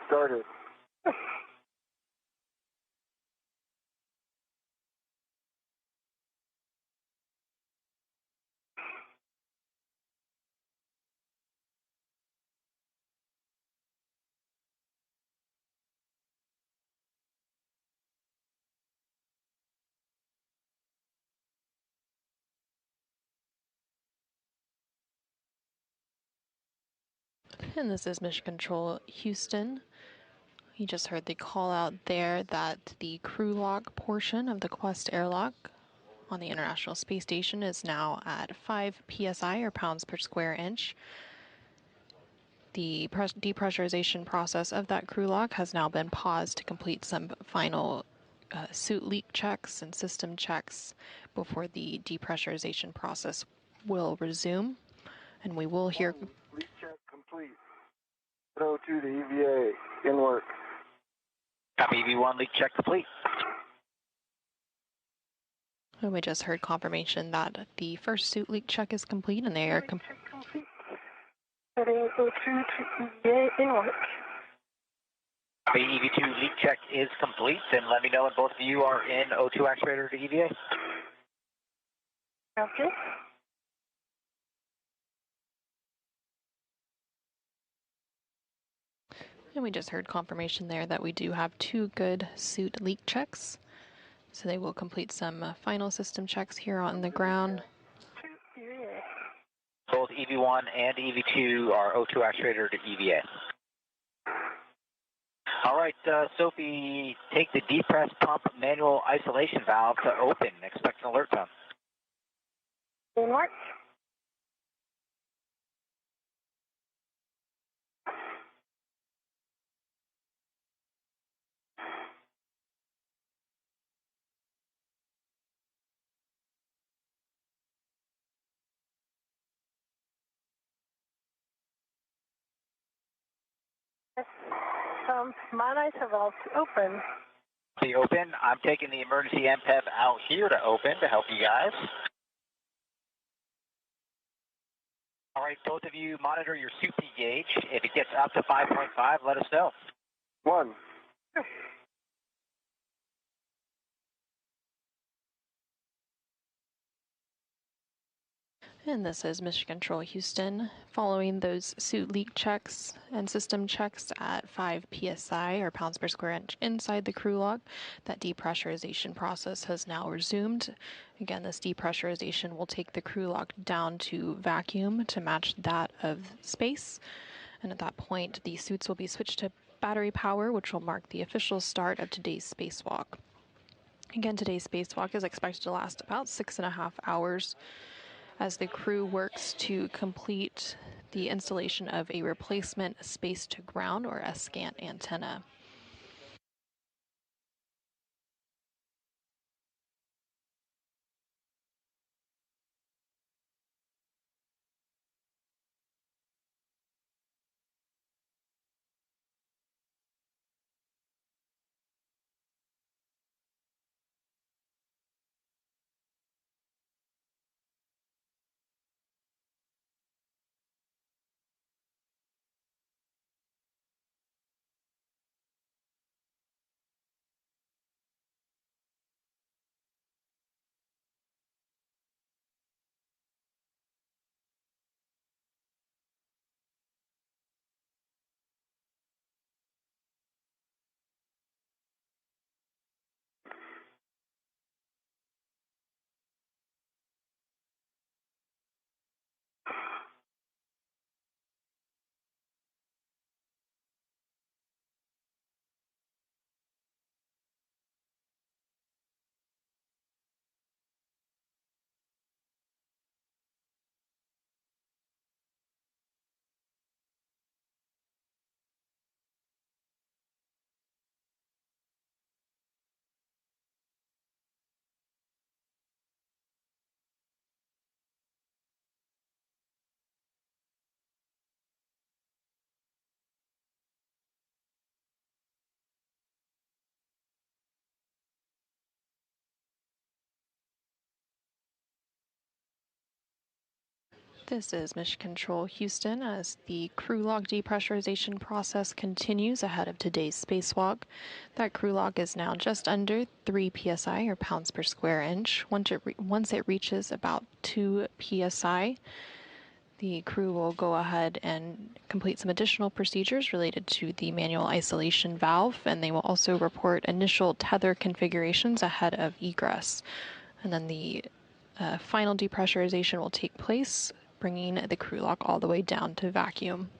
Started. And this is Mission Control Houston. You just heard the call out there that the crew lock portion of the Quest airlock on the International Space Station is now at 5 psi or pounds per square inch. The depressurization process of that crew lock has now been paused to complete some final suit leak checks and system checks before the depressurization process will resume. And we will hear... Leak check complete. 02 to EVA, in work. Copy EV1, leak check complete. And we just heard confirmation that the first suit leak check is complete and they are... Heading 02 to EVA in work. Copy EV2 leak check is complete, and let me know when both of you are in O2 actuator to EVA. Okay. And we just heard confirmation there that we do have 2 good suit leak checks. So they will complete some final system checks here on the ground. Both EV1 and EV2 are O2 actuator to EVA. All right, Sophie, take the depress pump manual isolation valve to open. Expect an alert tone. In work. Yes. pump man ISO valve to open. The open. I'm taking the emergency MPEV out here to open to help you guys. All right, both of you monitor your Sophie gauge. If it gets up to 5.5, let us know. 1. And this is Mission Control Houston. Following those suit leak checks and system checks at 5 psi or pounds per square inch inside the crew lock, that depressurization process has now resumed. Again, this depressurization will take the crew lock down to vacuum to match that of space. And at that point, the suits will be switched to battery power, which will mark the official start of today's spacewalk. Again, today's spacewalk is expected to last about 6.5 hours. As the crew works to complete the installation of a replacement space-to-ground or S-SCANT antenna. This is Mission Control Houston as the crew lock depressurization process continues ahead of today's spacewalk. That crew lock is now just under 3 psi or pounds per square inch. Once it reaches about 2 psi, the crew will go ahead and complete some additional procedures related to the manual isolation valve, and they will also report initial tether configurations ahead of egress. And then the final depressurization will take place, bringing the crew lock all the way down to vacuum.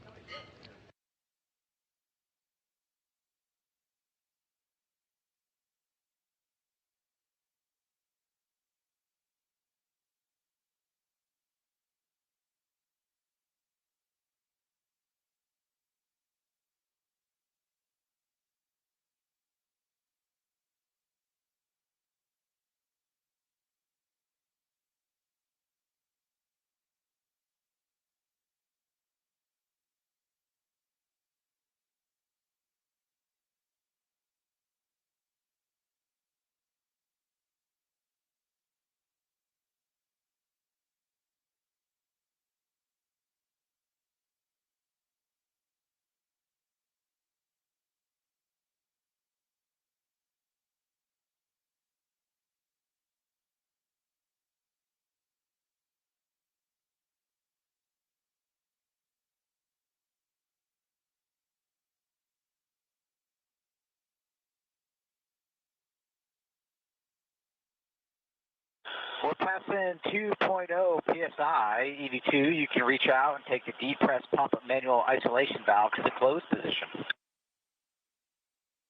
We're passing 2.0 psi, EV2. You can reach out and take the depress pump manual isolation valve to the closed position.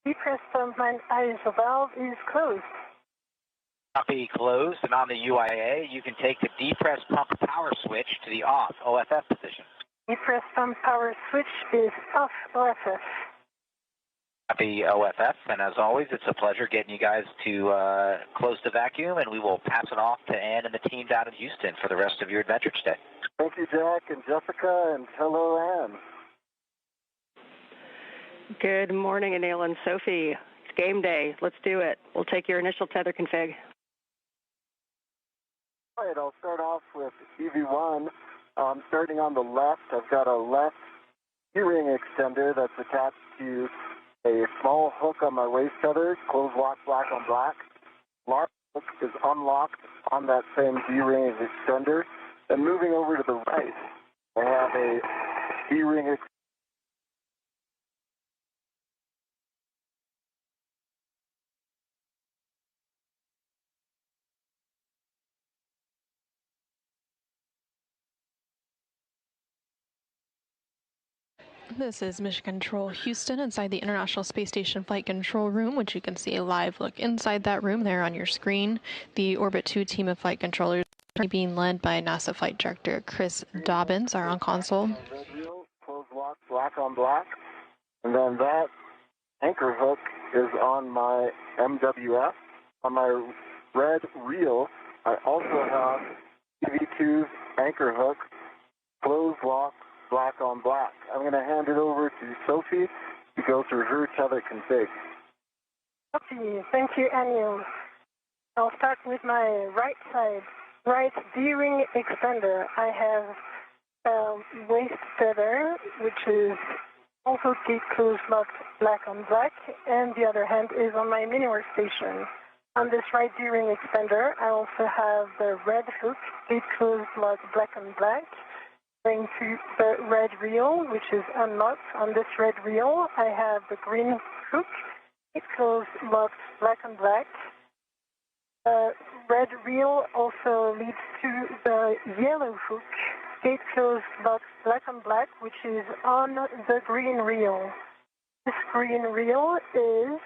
Depress pump man ISO valve is closed. Copy closed, and on the UIA, you can take the depress pump power switch to the off OFF position. Depress pump power switch is off OFF. Copy OFF, and as always, it's a pleasure getting you guys to close the vacuum, and we will pass it off to Ann and the team down in Houston for the rest of your adventure today. Thank you, Jack and Jessica, and hello, Ann. Good morning, Anil and Sophie. It's game day. Let's do it. We'll take your initial tether config. All right, I'll start off with EV1. Starting on the left, I've got a left keyring extender that's attached to a small hook on my waist tether, close lock, black on black. Large hook is unlocked on that same D-ring extender. And moving over to the right, I have a D-ring extender. This is Mission Control Houston inside the International Space Station Flight Control Room, which you can see a live look inside that room there on your screen. The Orbit 2 team of flight controllers being led by NASA Flight Director Chris Dobbins are on console. Red reel, close lock, black on black. And then that anchor hook is on my MWF. On my red reel, I also have EV2's anchor hook, close lock, black on black. I'm going to hand it over to Sophie to go through her tether config. Okay, thank you, Anil. I'll start with my right side, right D-ring extender. I have a waist tether, which is also gate closed locked black on black, and the other hand is on my mini workstation. On this right D-ring extender, I also have the red hook, gate closed locked black on black. Going to the red reel, which is unlocked. On this red reel, I have the green hook, gate closed locked black on black. Red reel also leads to the yellow hook, gate closed locked black on black, which is on the green reel. This green reel is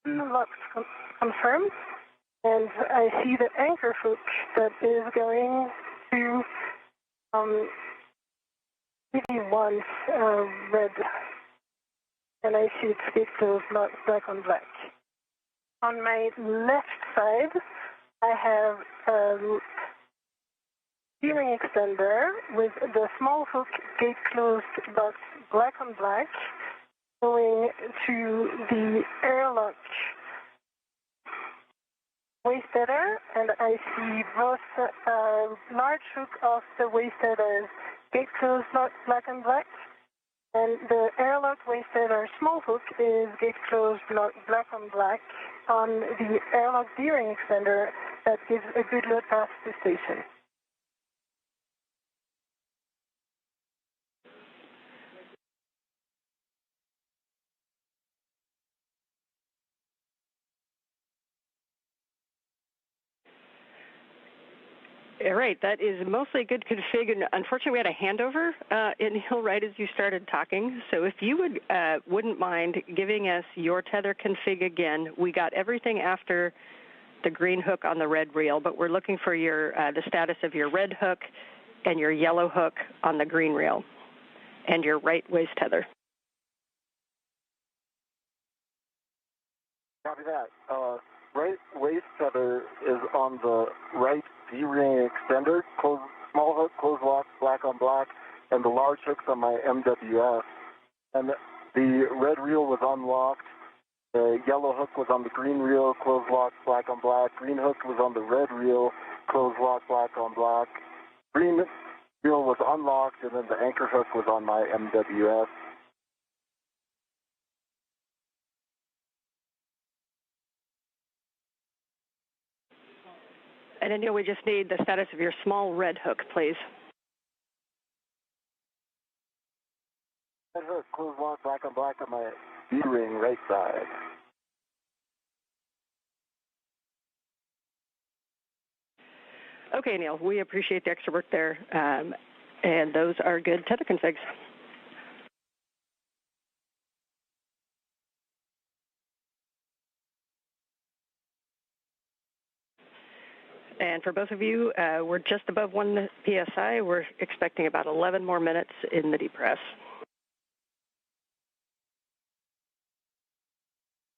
locked confirmed, and I see the anchor hook that is going to EV1's red, and I see it's gate closed locked black on black. On my left side, I have a steering extender with the small hook gate closed locked black on black going to the airlock waist tether, and I see both large hook of the waist tether gate closed locked black and black, and the airlock waist tether small hook is gate closed locked black on black on the airlock D-ring extender that gives a good load path to station. All right, that is mostly a good config. And unfortunately, we had a handover in Hill right as you started talking. So if you wouldn't mind giving us your tether config again. We got everything after the green hook on the red reel, but we're looking for your the status of your red hook and your yellow hook on the green reel and your right waist tether. Copy that. Right waist tether is on the right D-ring extender, small hook, close lock, black on black, and the large hook's on my MWF. And the red reel was unlocked. The yellow hook was on the green reel, close lock, black on black. Green hook was on the red reel, close lock, black on black. Green reel was unlocked, and then the anchor hook was on my MWF. And Anil, we just need the status of your small red hook, please. Red hook, close lock, black on my D-ring right side. Okay, Neil, we appreciate the extra work there, and those are good tether configs. And for both of you, we're just above 1 PSI. We're expecting about 11 more minutes in the depress.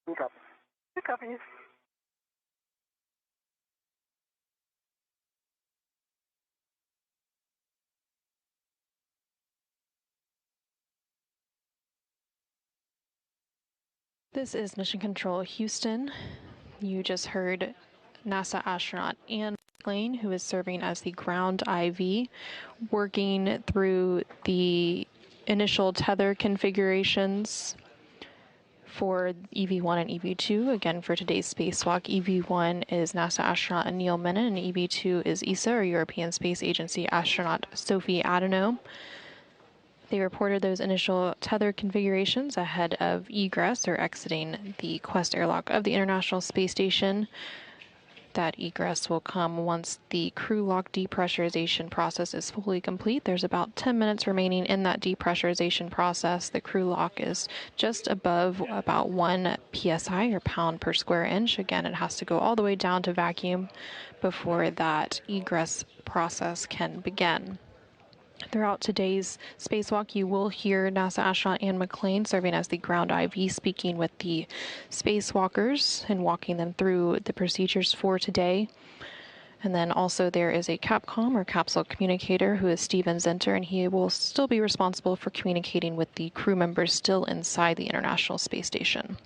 Good copy. Good copies. This is Mission Control Houston. You just heard NASA astronaut Anil, who is serving as the ground IV, working through the initial tether configurations for EV1 and EV2. Again, for today's spacewalk, EV1 is NASA astronaut Anil Menon, and EV2 is ESA, or European Space Agency astronaut Sophie Adenot. They reported those initial tether configurations ahead of egress, or exiting the Quest airlock of the International Space Station. That egress will come once the crew lock depressurization process is fully complete. There's about 10 minutes remaining in that depressurization process. The crew lock is just above about 1 psi, or pound per square inch. Again, it has to go all the way down to vacuum before that egress process can begin. Throughout today's spacewalk, you will hear NASA astronaut Anne McClain, serving as the ground IV, speaking with the spacewalkers and walking them through the procedures for today. And then also there is a CAPCOM, or capsule communicator, who is Steven Zenter, and he will still be responsible for communicating with the crew members still inside the International Space Station.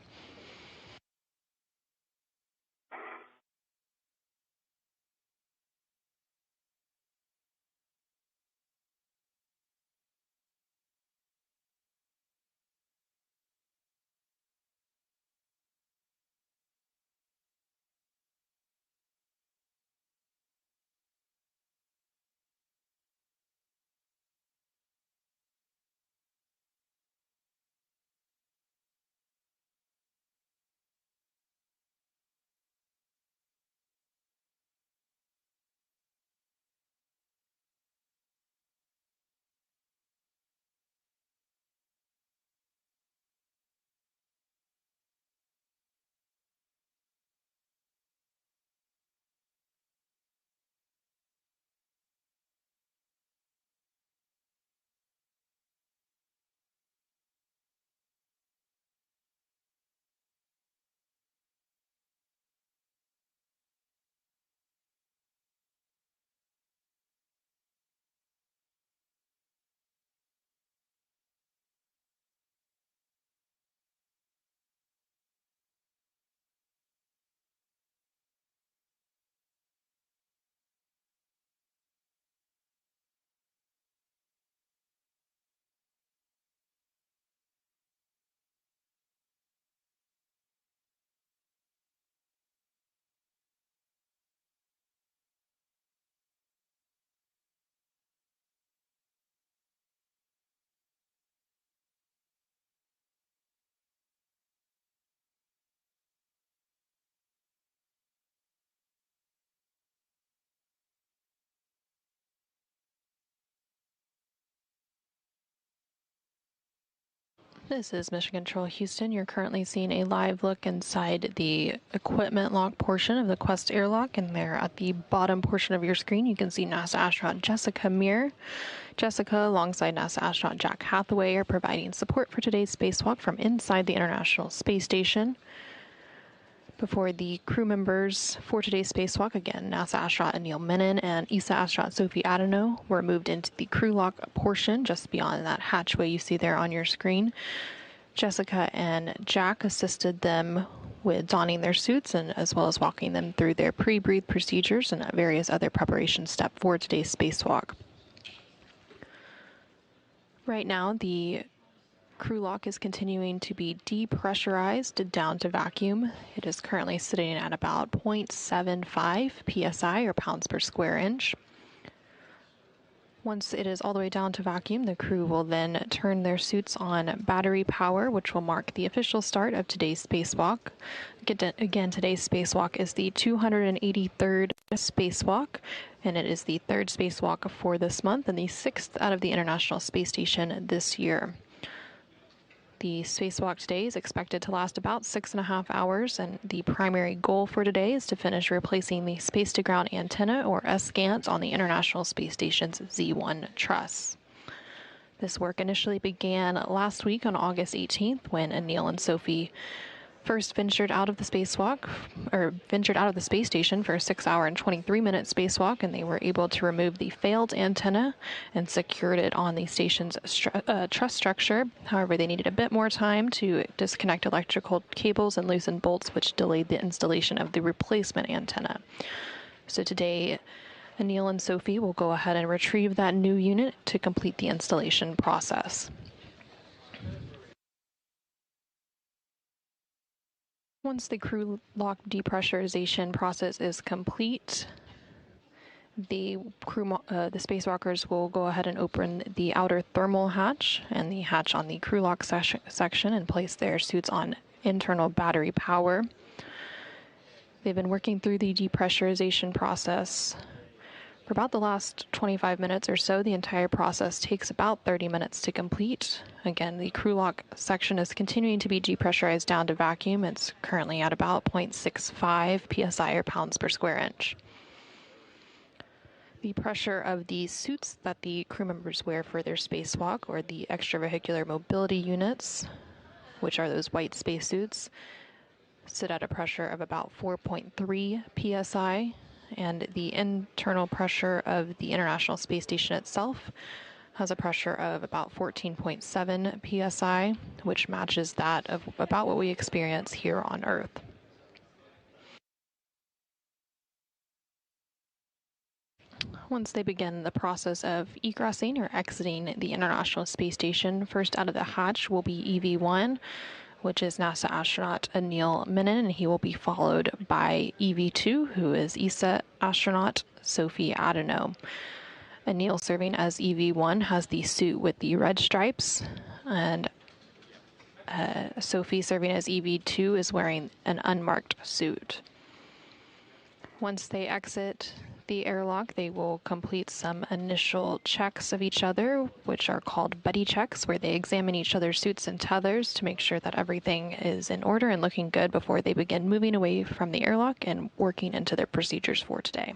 This is Mission Control Houston. You're currently seeing a live look inside the equipment lock portion of the Quest airlock, and there at the bottom portion of your screen you can see NASA astronaut Jessica Meir. Jessica, alongside NASA astronaut Jack Hathaway, are providing support for today's spacewalk from inside the International Space Station. Before the crew members for today's spacewalk, again, NASA astronaut Anil Menon and ESA astronaut Sophie Adenot were moved into the crew lock portion just beyond that hatchway you see there on your screen. Jessica and Jack assisted them with donning their suits, and as well as walking them through their pre-breathe procedures and various other preparation steps for today's spacewalk. Right now, the crew lock is continuing to be depressurized down to vacuum. It is currently sitting at about 0.75 psi, or pounds per square inch. Once it is all the way down to vacuum, the crew will then turn their suits on battery power, which will mark the official start of today's spacewalk. Again, today's spacewalk is the 283rd spacewalk, and it is the third spacewalk for this month and the sixth out of the International Space Station this year. The spacewalk today is expected to last about 6.5 hours, and the primary goal for today is to finish replacing the space-to-ground antenna, or SGANT, on the International Space Station's Z1 truss. This work initially began last week on August 18th, when Anil and Sophie first ventured out of the space station for a 6-hour and 23-minute spacewalk, and they were able to remove the failed antenna and secured it on the station's truss structure. However, they needed a bit more time to disconnect electrical cables and loosen bolts, which delayed the installation of the replacement antenna. So today, Anil and Sophie will go ahead and retrieve that new unit to complete the installation process. Once the crew lock depressurization process is complete, the spacewalkers will go ahead and open the outer thermal hatch and the hatch on the crew lock section and place their suits on internal battery power. They've been working through the depressurization process for about the last 25 minutes or so. The entire process takes about 30 minutes to complete. Again, the crew lock section is continuing to be depressurized down to vacuum. It's currently at about 0.65 psi or pounds per square inch. The pressure of the suits that the crew members wear for their spacewalk, or the extravehicular mobility units, which are those white spacesuits, sit at a pressure of about 4.3 psi. And the internal pressure of the International Space Station itself has a pressure of about 14.7 psi, which matches that of about what we experience here on Earth. Once they begin the process of egressing or exiting the International Space Station, first out of the hatch will be EV-1, which is NASA astronaut Anil Menon, and he will be followed by EV-2, who is ESA astronaut Sophie Adenot. Anil, serving as EV-1, has the suit with the red stripes, and Sophie, serving as EV-2, is wearing an unmarked suit. Once they exit the airlock, they will complete some initial checks of each other, which are called buddy checks, where they examine each other's suits and tethers to make sure that everything is in order and looking good before they begin moving away from the airlock and working into their procedures for today.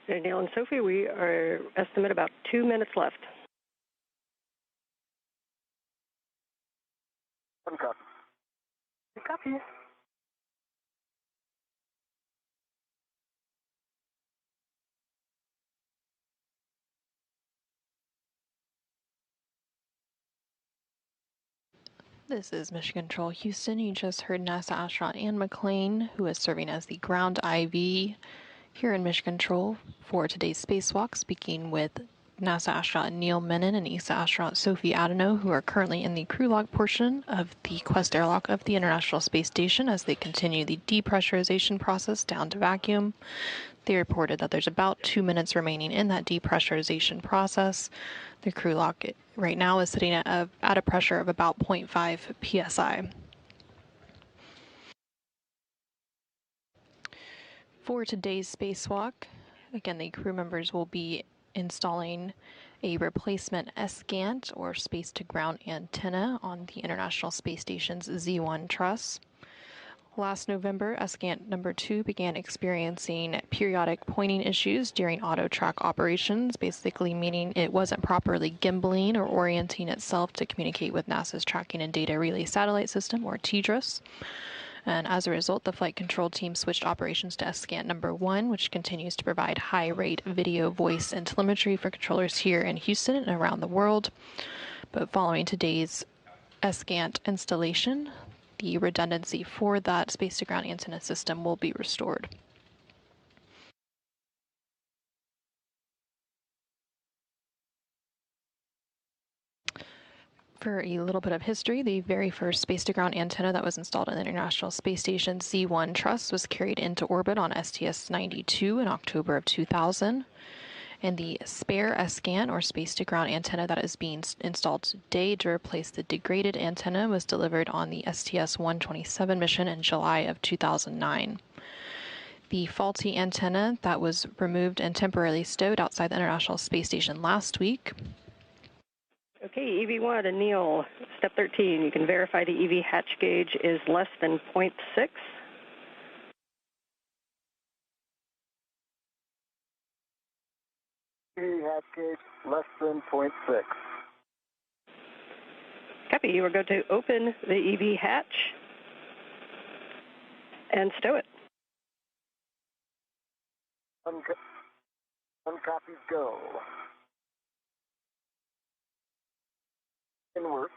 Anil and Sophie, we are estimate about 2 minutes left. One copy. Copy. This is Mission Control Houston. You just heard NASA astronaut Ann McClain, who is serving as the ground IV here in Mission Control for today's spacewalk, speaking with NASA astronaut Neil Menon and ESA astronaut Sophie Adenot, who are currently in the crew lock portion of the Quest airlock of the International Space Station as they continue the depressurization process down to vacuum. They reported that there's about 2 minutes remaining in that depressurization process. The crew lock right now is sitting at a pressure of about 0.5 psi. For today's spacewalk, again, the crew members will be installing a replacement S-GANT, or space-to-ground antenna, on the International Space Station's Z1 truss. Last November, Escant number 2 began experiencing periodic pointing issues during auto track operations, basically meaning it wasn't properly gimbaling or orienting itself to communicate with NASA's Tracking and Data Relay Satellite System, or TDRS. And as a result, the flight control team switched operations to Escant number 1, which continues to provide high-rate video, voice, and telemetry for controllers here in Houston and around the world. But following today's Escant installation, the redundancy for that space-to-ground antenna system will be restored. For a little bit of history, the very first space-to-ground antenna that was installed on the International Space Station C1 truss was carried into orbit on STS-92 in October of 2000. And the spare Escant, or space-to-ground antenna that is being installed today to replace the degraded antenna, was delivered on the STS-127 mission in July of 2009. The faulty antenna that was removed and temporarily stowed outside the International Space Station last week. Okay, EV1, Anil, step 13. You can verify the EV hatch gauge is less than 0.6. Hatch gauge less than 0.6. Copy. You are going to open the EV hatch and stow it. Uncopied go. In work.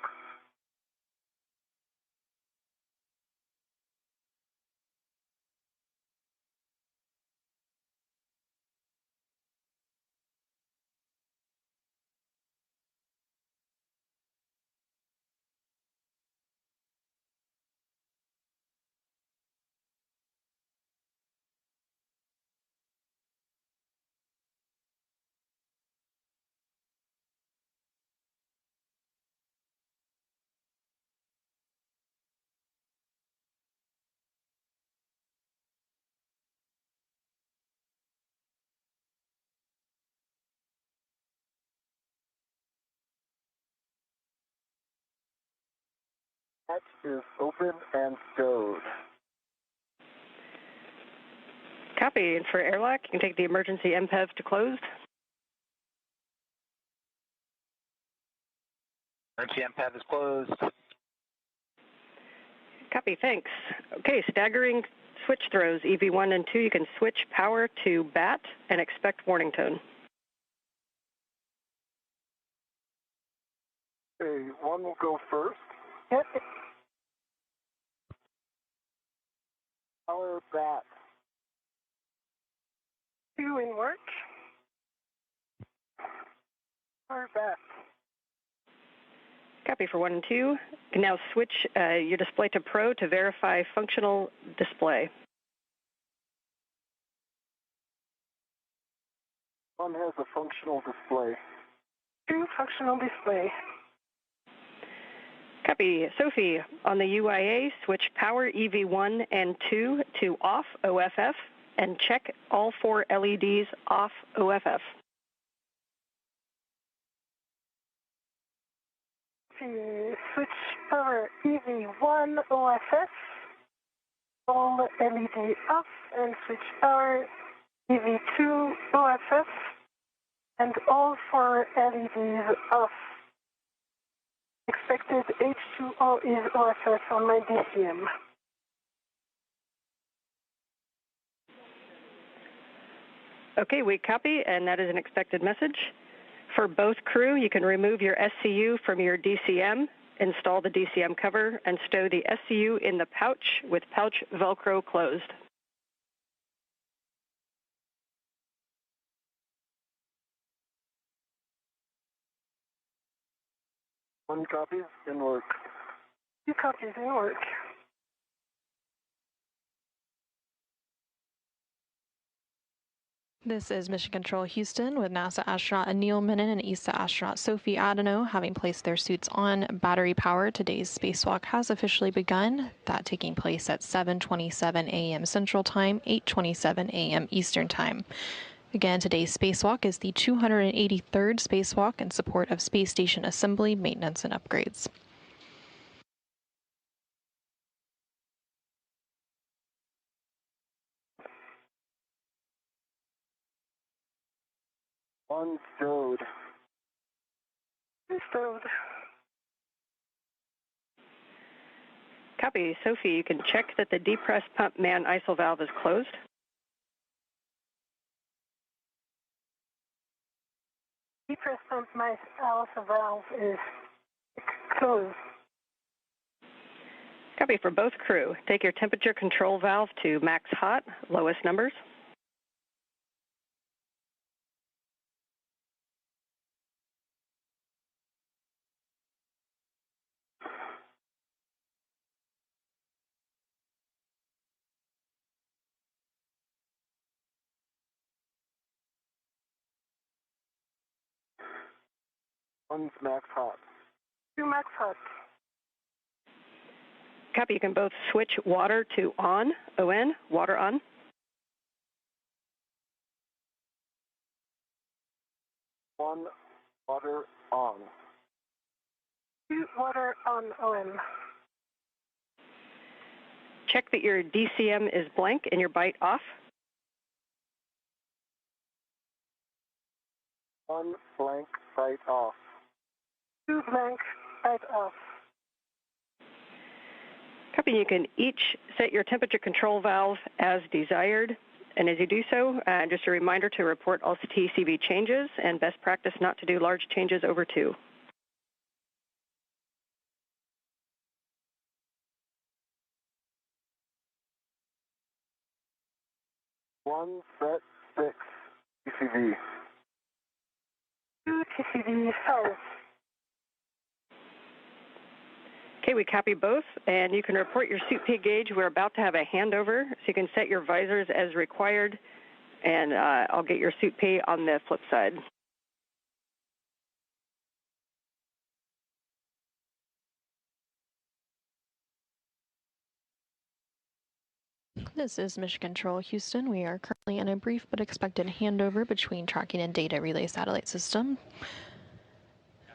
Hatch is open and stowed. Copy. And for airlock, you can take the emergency MPEV to closed. Emergency MPAD is closed. Copy. Thanks. Okay, staggering switch throws, EV1 and 2. You can switch power to BAT and expect warning tone. Okay, one will go first. Power BAT. 2 in work. Power BAT. Copy for 1 and 2. You can now switch your display to Pro to verify functional display. One has a functional display. 2 functional display. Copy. Sophie, on the UIA, switch power EV1 and 2 to off OFF and check all 4 LEDs off OFF. Switch power EV1 OFF, all LED off, and switch power EV2 OFF, and all 4 LEDs off. Expected H2O is OFF on my DCM. Okay, we copy, and that is an expected message. For both crew, you can remove your SCU from your DCM, install the DCM cover, and stow the SCU in the pouch with pouch Velcro closed. One copy in work. 2 copies in work. This is Mission Control Houston with NASA astronaut Anil, Menon, and ESA astronaut Sophie Adenot having placed their suits on battery power. Today's spacewalk has officially begun, that taking place at 7:27 a.m. Central Time, 8:27 a.m. Eastern Time. Again, today's spacewalk is the 283rd spacewalk in support of space station assembly, maintenance, and upgrades. One stowed. Stowed. Copy. Sophie, you can check that the depress pump man ISIL valve is closed. Depress pump my alpha valve is closed. Copy for both crew. Take your temperature control valve to max hot, lowest numbers. One's max hot. 2 max hot. Copy. You can both switch water to on, O-N, water on. One water on. 2 water on OM. Check that your DCM is blank and your bite off. One blank sight off. 2 blank sight off. Copy. You can each set your temperature control valve as desired. And as you do so, just a reminder to report all TCV changes and best practice not to do large changes over 2. One set 6 TCV. 2 TCV 5. Okay, we copy both, and you can report your suit P gauge. We're about to have a handover, so you can set your visors as required, and I'll get your suit P on the flip side. This is Mission Control Houston. We are currently in a brief but expected handover between tracking and data relay satellite system.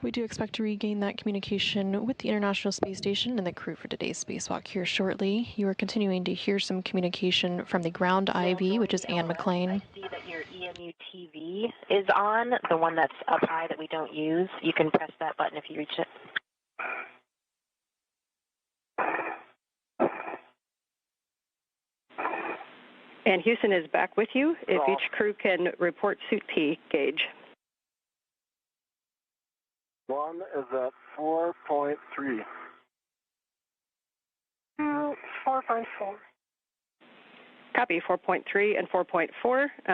We do expect to regain that communication with the International Space Station and the crew for today's spacewalk here shortly. You are continuing to hear some communication from the ground IV, which is Ann McLean. I see that your EMU TV is on, the one that's up high that we don't use. You can press that button if you reach it. And Houston is back with you if each crew can report suit P gauge. One is at 4.3. 2 4.4. Copy 4.3 and 4.4.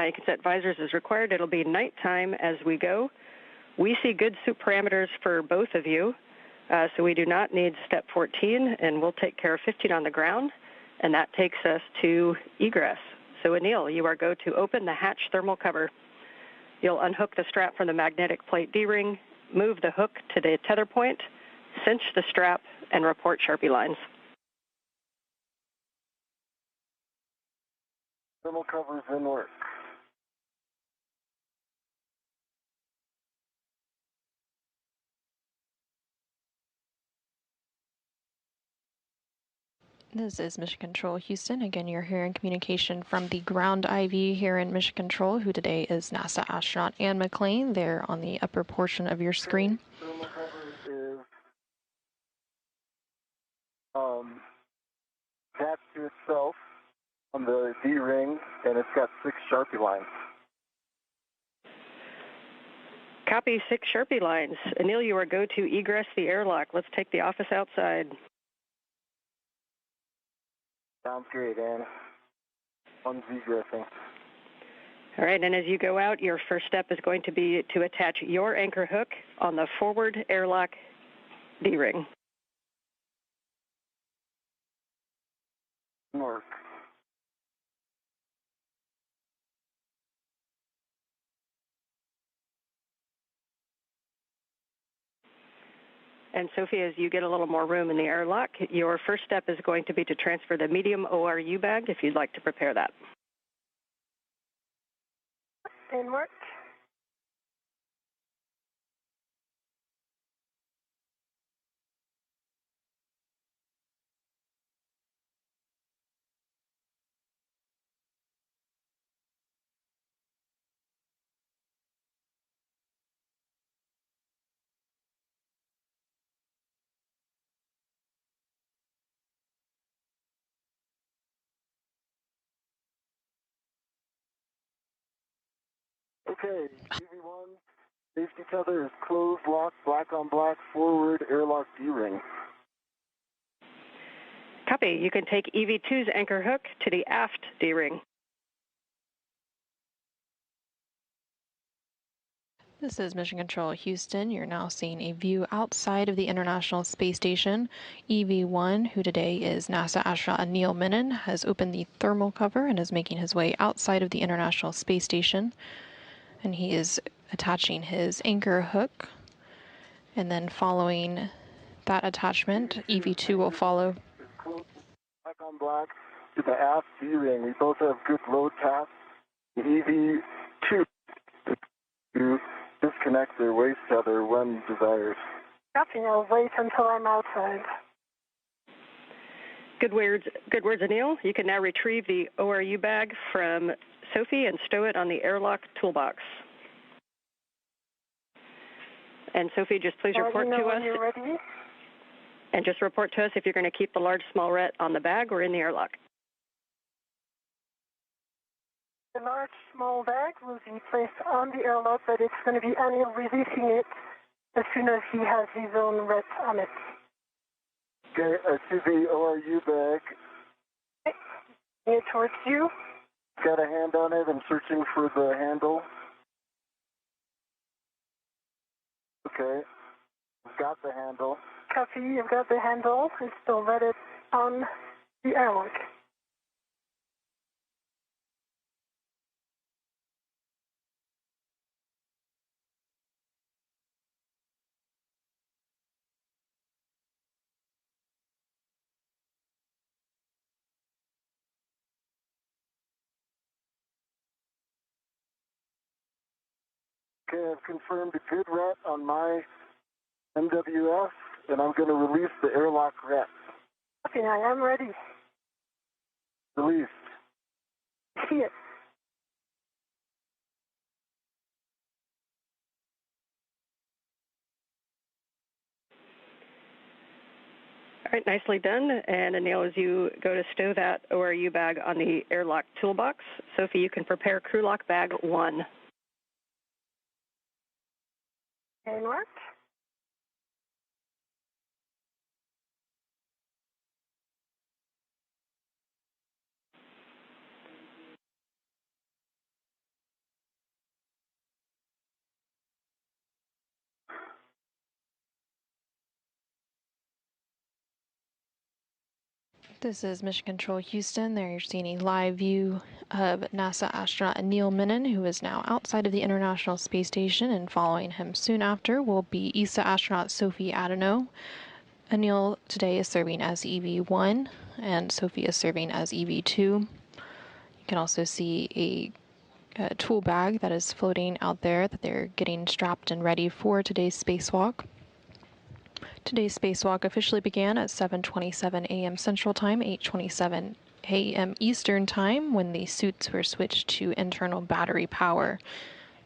You can set visors as required. It'll be nighttime as we go. We see good suit parameters for both of you, so we do not need step 14, and we'll take care of 15 on the ground, and that takes us to egress. So Anil, you are go to open the hatch thermal cover. You'll unhook the strap from the magnetic plate D-ring, move the hook to the tether point, cinch the strap, and report Sharpie lines. Thermal covers in work. This is Mission Control Houston. Again, you're hearing communication from the ground IV here in Mission Control, who today is NASA astronaut Ann McLean. There on the upper portion of your screen. Thermal cover is attached to itself on the D-ring, and it's got 6 Sharpie lines. Copy 6 Sharpie lines. Anil, you are go to egress the airlock. Let's take the office outside. Sounds great, Ann. One's egressing. All right, and as you go out, your first step is going to be to attach your anchor hook on the forward airlock D-ring. Work. And Sophie, as you get a little more room in the airlock, your first step is going to be to transfer the medium ORU bag if you'd like to prepare that. In work. Okay, EV1, safety tether is closed, lock, black on black, forward, airlock D-ring. Copy. You can take EV2's anchor hook to the aft D-ring. This is Mission Control Houston. You're now seeing a view outside of the International Space Station. EV1, who today is NASA astronaut Anil Menon, has opened the thermal cover and is making his way outside of the International Space Station. And he is attaching his anchor hook. And then following that attachment, EV2 will follow. Black on black to the aft D-ring. We both have good load paths. The EV2 to disconnect their waist tether when desired. Copy. I'll wait until I'm outside. Good words, Anil. You can now retrieve the ORU bag from Sophie and stow it on the airlock toolbox. And Sophie, just please report to us. When you're ready. And just report to us if you're going to keep the large small ret on the bag or in the airlock. The large small bag will be placed on the airlock, but it's going to be Anil releasing it as soon as he has his own ret on it. Okay, I see the ORU bag. Okay. It towards you. Got a hand on it. I'm searching for the handle. Okay. I've got the handle. Copy. You've got the handle. It's still let it on the airlock. Okay, I've confirmed a good ret on my MWF, and I'm going to release the airlock ret. Okay, I am ready. Released. See it. All right, nicely done. And Anil, as you go to stow that ORU bag on the airlock toolbox, Sophie, you can prepare crew lock bag 1. And what? This is Mission Control Houston. There you're seeing a live view of NASA astronaut Anil Menon, who is now outside of the International Space Station, and following him soon after will be ESA astronaut Sophie Adenot. Anil today is serving as EV1, and Sophie is serving as EV2. You can also see a tool bag that is floating out there that they're getting strapped and ready for today's spacewalk. Today's spacewalk officially began at 7:27 a.m. Central Time, 8:27 a.m. Eastern Time, when the suits were switched to internal battery power.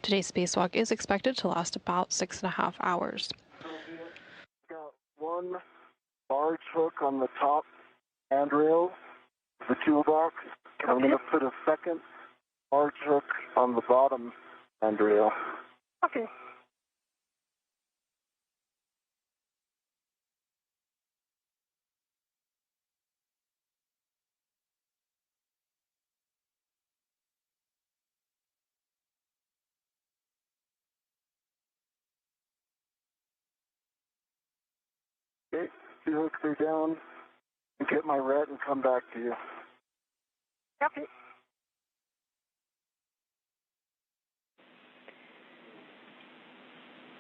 Today's spacewalk is expected to last about 6.5 hours. Got one large hook on the top handrail, the toolbox. I'm going to put a second large hook on the bottom handrail. Okay. Okay, 2 hooks are down. And get my ret and come back to you. Copy.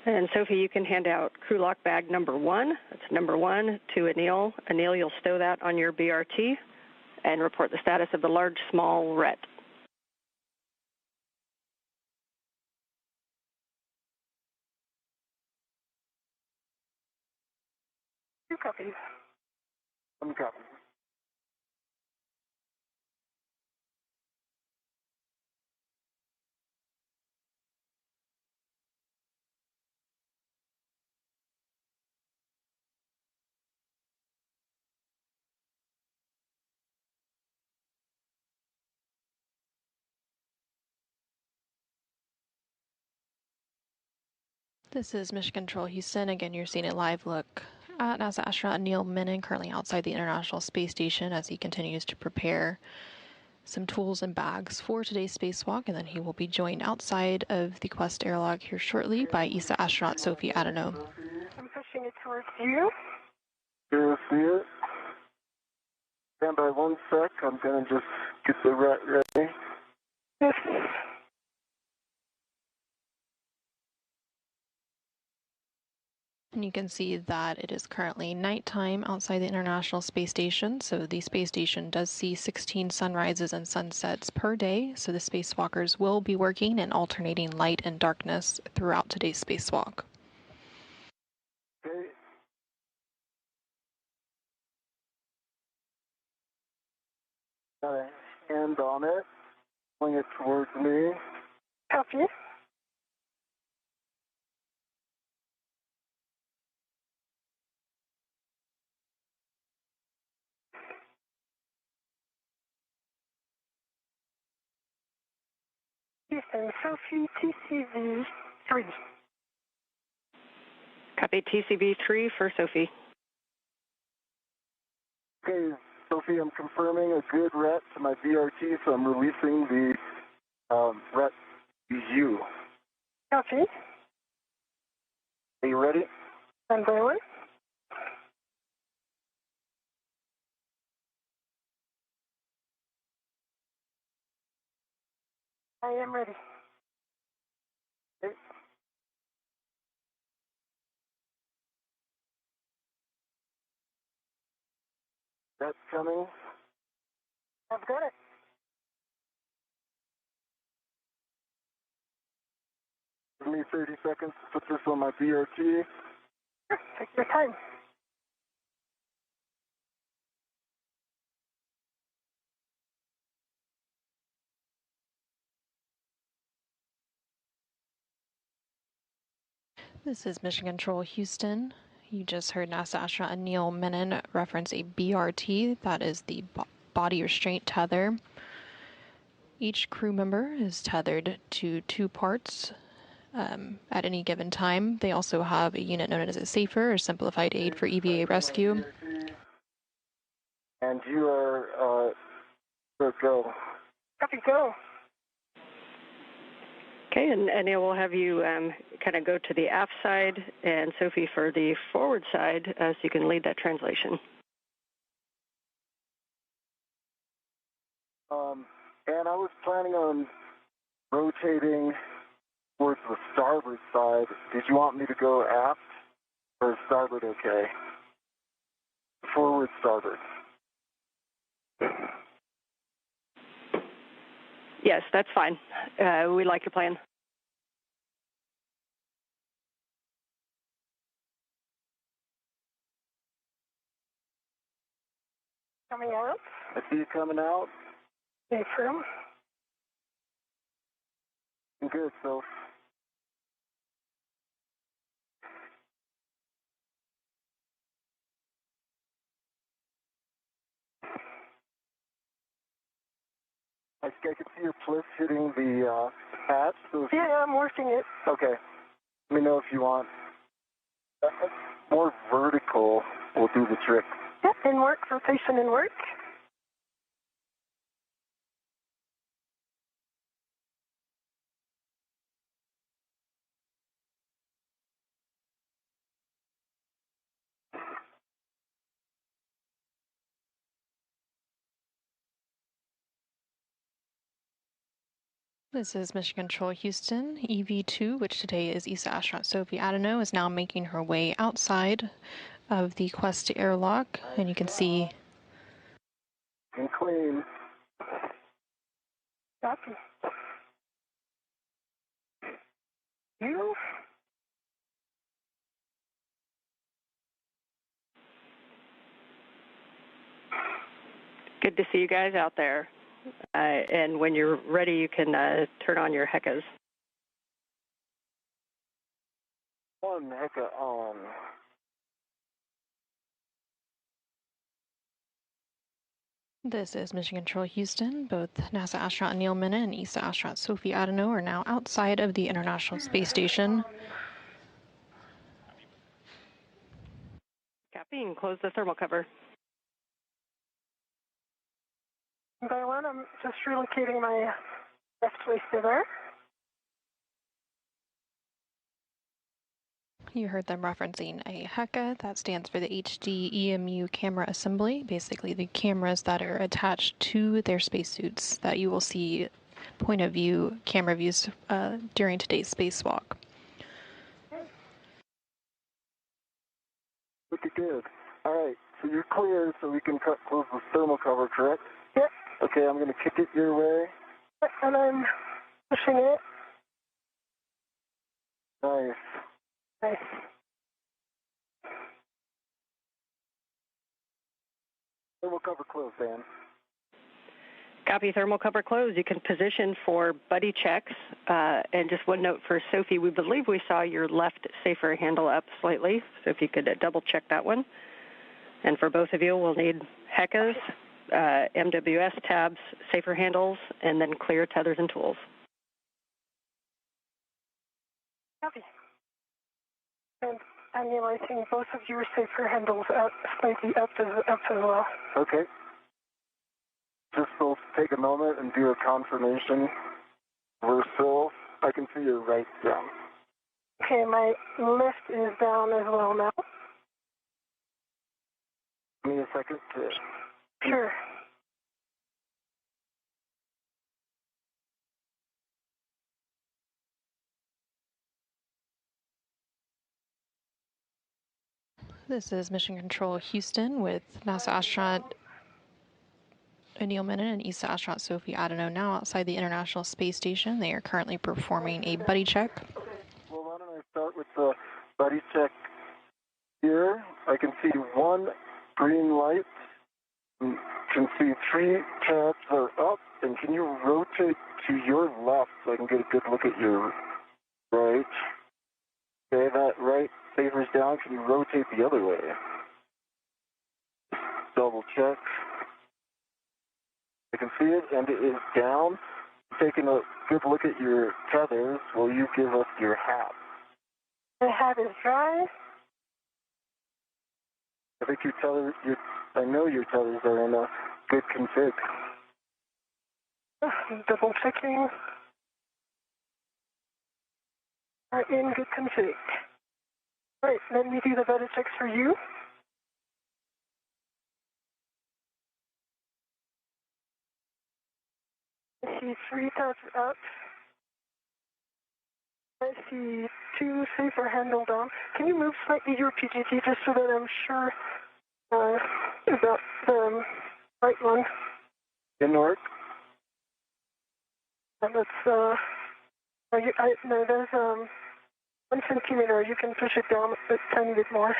And Sophie, you can hand out crew lock bag number 1. That's number 1 to Anil. Anil, you'll stow that on your BRT and report the status of the large small ret. 2 copies. 1 copy. This is Mission Control Houston. Again, you're seeing a live look at NASA astronaut Anil Menon, currently outside the International Space Station as he continues to prepare some tools and bags for today's spacewalk, and then he will be joined outside of the Quest airlock here shortly by ESA astronaut Sophie Adenot. I'm pushing it towards you. You see it? Stand by 1 sec. I'm going to just get the rat ready. Yes. And you can see that it is currently nighttime outside the International Space Station. So the space station does see 16 sunrises and sunsets per day. So the spacewalkers will be working in alternating light and darkness throughout today's spacewalk. Okay. Got a hand on it. Pulling it towards me. Copy. Houston, Sophie, TCV 3. Copy TCB 3 for Sophie. Okay, Sophie, I'm confirming a good ret to my VRT, so I'm releasing the ret U. Copy. Are you ready? And by 1. I am ready. Okay. That's coming. I've got it. Give me 30 seconds to put this on my VRT. Take your time. This is Mission Control Houston. You just heard NASA astronaut Anil Menon reference a BRT, that is the body restraint tether. Each crew member is tethered to 2 parts at any given time. They also have a unit known as a SAFER, or Simplified Aid for EVA Rescue. And you are, let's go. Copy, go. Okay, and Anil will have you kind of go to the aft side, and Sophie for the forward side, so you can lead that translation. And I was planning on rotating towards the starboard side. Did you want me to go aft or starboard okay? Forward, starboard. Yes, that's fine. We like your plan. Coming out. I see you coming out. Stay firm. Good, so. I can see your pliff hitting the hatch. So Yeah, I'm working it. okay. Let me know if you want. More vertical will do the trick. Yep, in work, rotation in work. This is Mission Control Houston. EV2, which today is ESA astronaut Sophie Adenot, is now making her way outside of the Quest airlock, and you can see And clean. Copy. You? Good to see you guys out there. And when you're ready, you can turn on your HECAs. One hecka on. this is Mission Control Houston. Both NASA astronaut Anil Menon and ESA astronaut Sophie Adenot are now outside of the International Space Station. Copy and close the thermal cover. By one, I'm just relocating my left waist tether. You heard them referencing a HECA, that stands for the HD EMU camera assembly, basically the cameras that are attached to their spacesuits that you will see point of view camera views during today's spacewalk. Okay, good. All right, so you're clear, so we can close the thermal cover, correct? Yep. Okay, I'm going to kick it your way. And I'm pushing it. Nice. Nice. Thermal cover closed, Dan. Copy, thermal cover closed. You can position for buddy checks. And just one note for Sophie, we believe we saw your left safer handle up slightly, so if you could double check that one. And for both of you, we'll need HECAs, MWS tabs, safer handles, and then clear tethers and tools. Copy. And Anil, I think both of your safer handles out slightly up as well. Okay. Just so take a moment and do a confirmation. We're still, I can see your right down. Okay, my left is down as well now. Give me a second to... Sure. This is Mission Control Houston with NASA astronaut Anil Menon and ESA astronaut Sophie Adenot now outside the International Space Station. They are currently performing a buddy check. Well, why don't I start with the buddy check here. I can see one green light. You can see 3 tabs are up. And can you rotate to your left so I can get a good look at your right? Okay, that right favors down. Can you rotate the other way? Double check. I can see it, and it is down. Taking a good look at your tethers, will you give us your hat? The hat is dry. I think your tethers, I know your tethers are in a good config. Double checking. Are in good config. Right, let me do the buddy checks for you. I see 3 tabs up. I see 2 safer handle down. Can you move slightly your PGT just so that I'm sure about the right one? Didn't work? And that's, no, there's 1 centimeter. You can push it down a tiny bit more.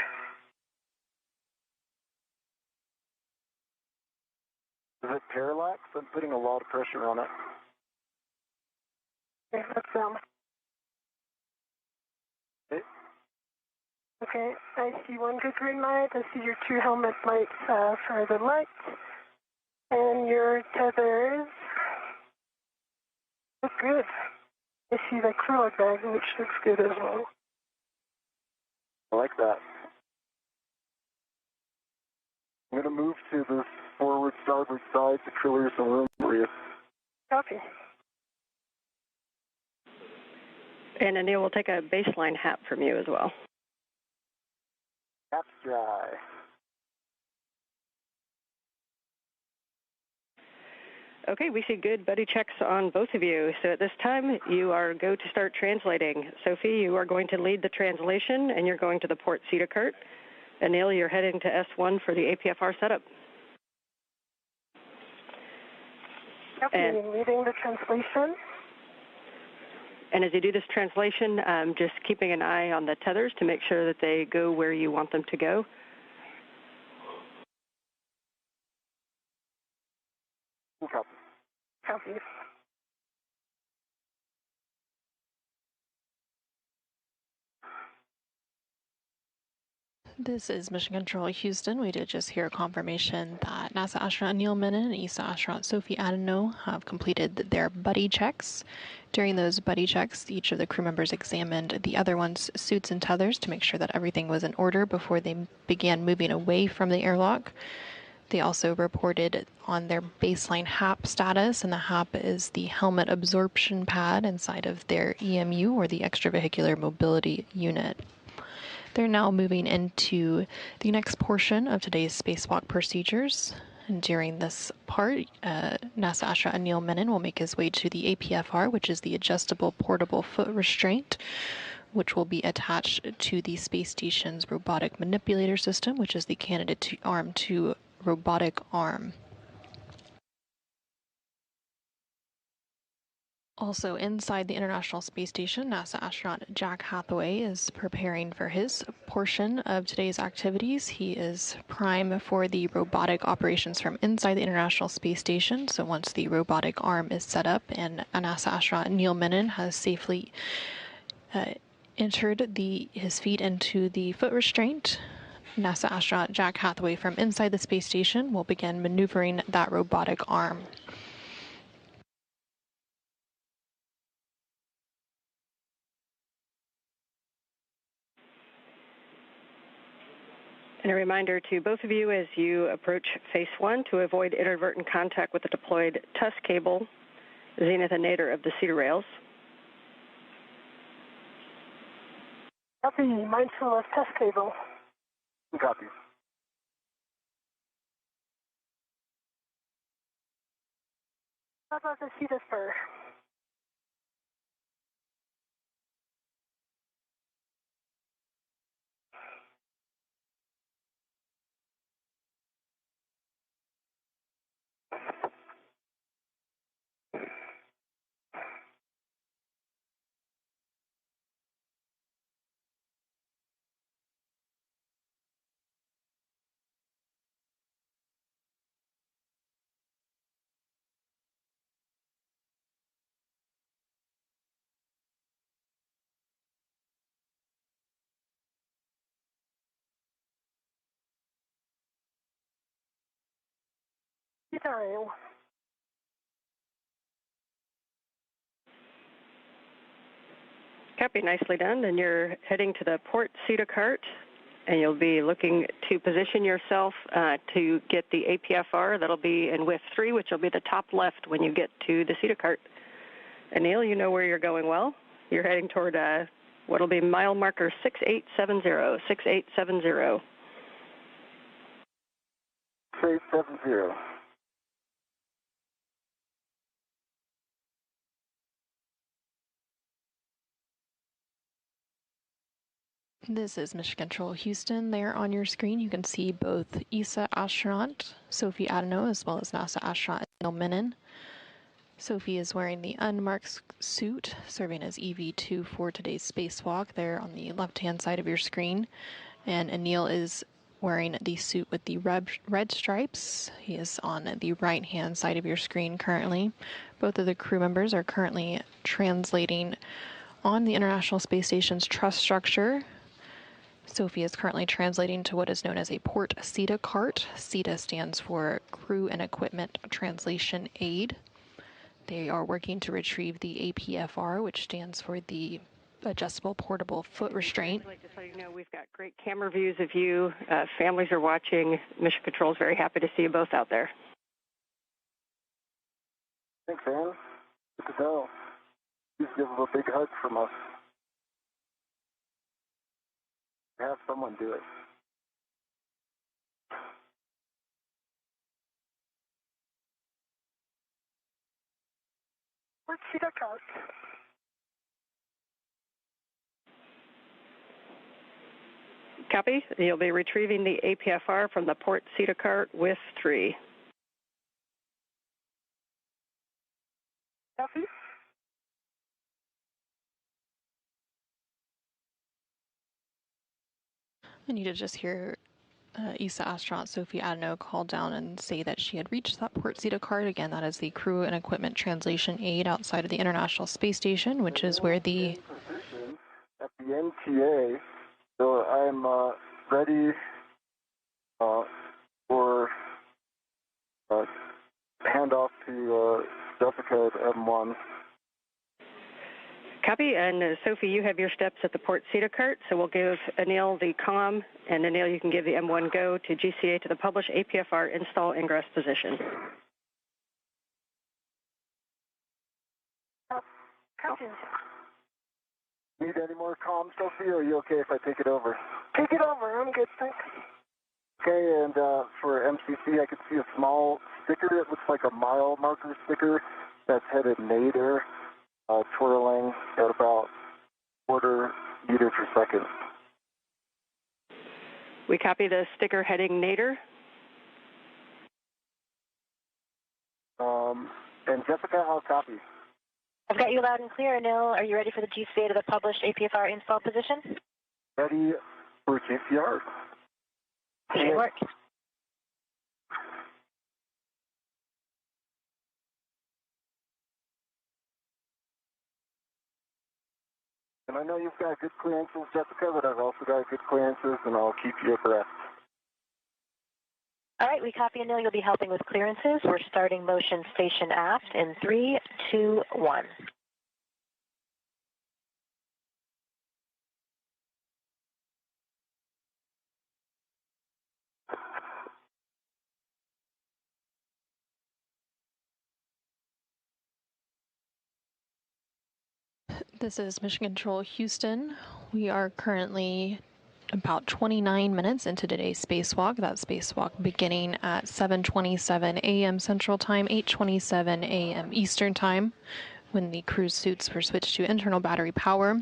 Is it parallax? I'm putting a lot of pressure on it. Okay, that's down. Okay. Okay, I see 1 good green light. I see your 2 helmet lights for the lights. And your tethers look good. I see the acrylic bag, which looks good as well. I like that. I'm going to move to the forward starboard side to clear some room for you. Copy. And Anil will take a baseline hat from you as well. Hat's dry. Okay, we see good buddy checks on both of you. So at this time, you are go to start translating. Sophie, you are going to lead the translation, and you're going to the port CETA cart. Anil, you're heading to S1 for the APFR setup. Okay, leading the translation. And as you do this translation, just keeping an eye on the tethers to make sure that they go where you want them to go. Copy. Copy. This is Mission Control Houston. We did just hear confirmation that NASA astronaut Anil Menon and ESA astronaut Sophie Adenot have completed their buddy checks. During those buddy checks, each of the crew members examined the other one's suits and tethers to make sure that everything was in order before they began moving away from the airlock. They also reported on their baseline HAP status, and the HAP is the helmet absorption pad inside of their EMU, or the extravehicular mobility unit. They're now moving into the next portion of today's spacewalk procedures. And during this part, NASA astronaut Anil Menon will make his way to the APFR, which is the adjustable portable foot restraint, which will be attached to the space station's robotic manipulator system, which is the candidate arm to robotic arm. Also inside the International Space Station, NASA astronaut Jack Hathaway is preparing for his portion of today's activities. He is prime for the robotic operations from inside the International Space Station. So once the robotic arm is set up and NASA astronaut Neil Menon has safely entered his feet into the foot restraint, NASA astronaut Jack Hathaway from inside the space station will begin maneuvering that robotic arm. And a reminder to both of you as you approach Phase 1 to avoid inadvertent contact with the deployed TUS cable, zenith and nadir of the cedar rails. Copy, mindful of test cable. Copy. How about the cedar spur? Time. Copy, nicely done. And you're heading to the port CETA cart, and you'll be looking to position yourself to get the APFR. That'll be in WIF 3, which will be the top left when you get to the CETA cart. Anil, you know where you're going well. You're heading toward what'll be mile marker 6870, 6870. 6870. This is Mission Control Houston. There on your screen, you can see both ESA astronaut Sophie Adenot as well as NASA astronaut Anil Menon. Sophie is wearing the unmarked suit, serving as EV2 for today's spacewalk there on the left-hand side of your screen. And Anil is wearing the suit with the red stripes. He is on the right-hand side of your screen currently. Both of the crew members are currently translating on the International Space Station's truss structure. Sophie is currently translating to what is known as a port CETA cart. CETA stands for Crew and Equipment Translation Aid. They are working to retrieve the APFR, which stands for the Adjustable Portable Foot Restraint. I'd like to let you know we've got great camera views of you. Families are watching. Mission Control is very happy to see you both out there. Thanks, Ann. Good to know. Please give them a big hug from us. Have someone do it. Where's CETA cart? Copy. You'll be retrieving the APFR from the port CETA cart with 3. Copy. And you did just hear ESA astronaut Sophie Adenot call down and say that she had reached that port CETA cart. Again, that is the Crew and Equipment Translation Aid outside of the International Space Station, which is where the... At the NTA, so I'm ready for handoff to Jessica at M1. Copy. And Sophie, you have your steps at the port CETA cart, so we'll give Anil the COM, and Anil, you can give the M1 go to GCA to the published APFR install ingress position. Copy. Need any more comms, Sophie, or are you okay if I take it over? Take it over. I'm good, thanks. Okay, and for MCC, I could see a small sticker. It looks like a mile marker sticker that's headed nadir, twirling at about quarter meter per second. We copy the sticker heading nadir. And Jessica, I'll copy. I've got you loud and clear, Anil. Are you ready for the GCA to the published APFR install position? Ready for GCR. Good work. And I know you've got good clearances, Jessica, but I've also got good clearances, and I'll keep you abreast. All right, we copy, Anil. You'll be helping with clearances. We're starting motion station aft in 3, 2, 1. This is Mission Control Houston. We are currently about 29 minutes into today's spacewalk. That spacewalk beginning at 7:27 a.m. Central Time, 8:27 a.m. Eastern Time, when the cruise suits were switched to internal battery power.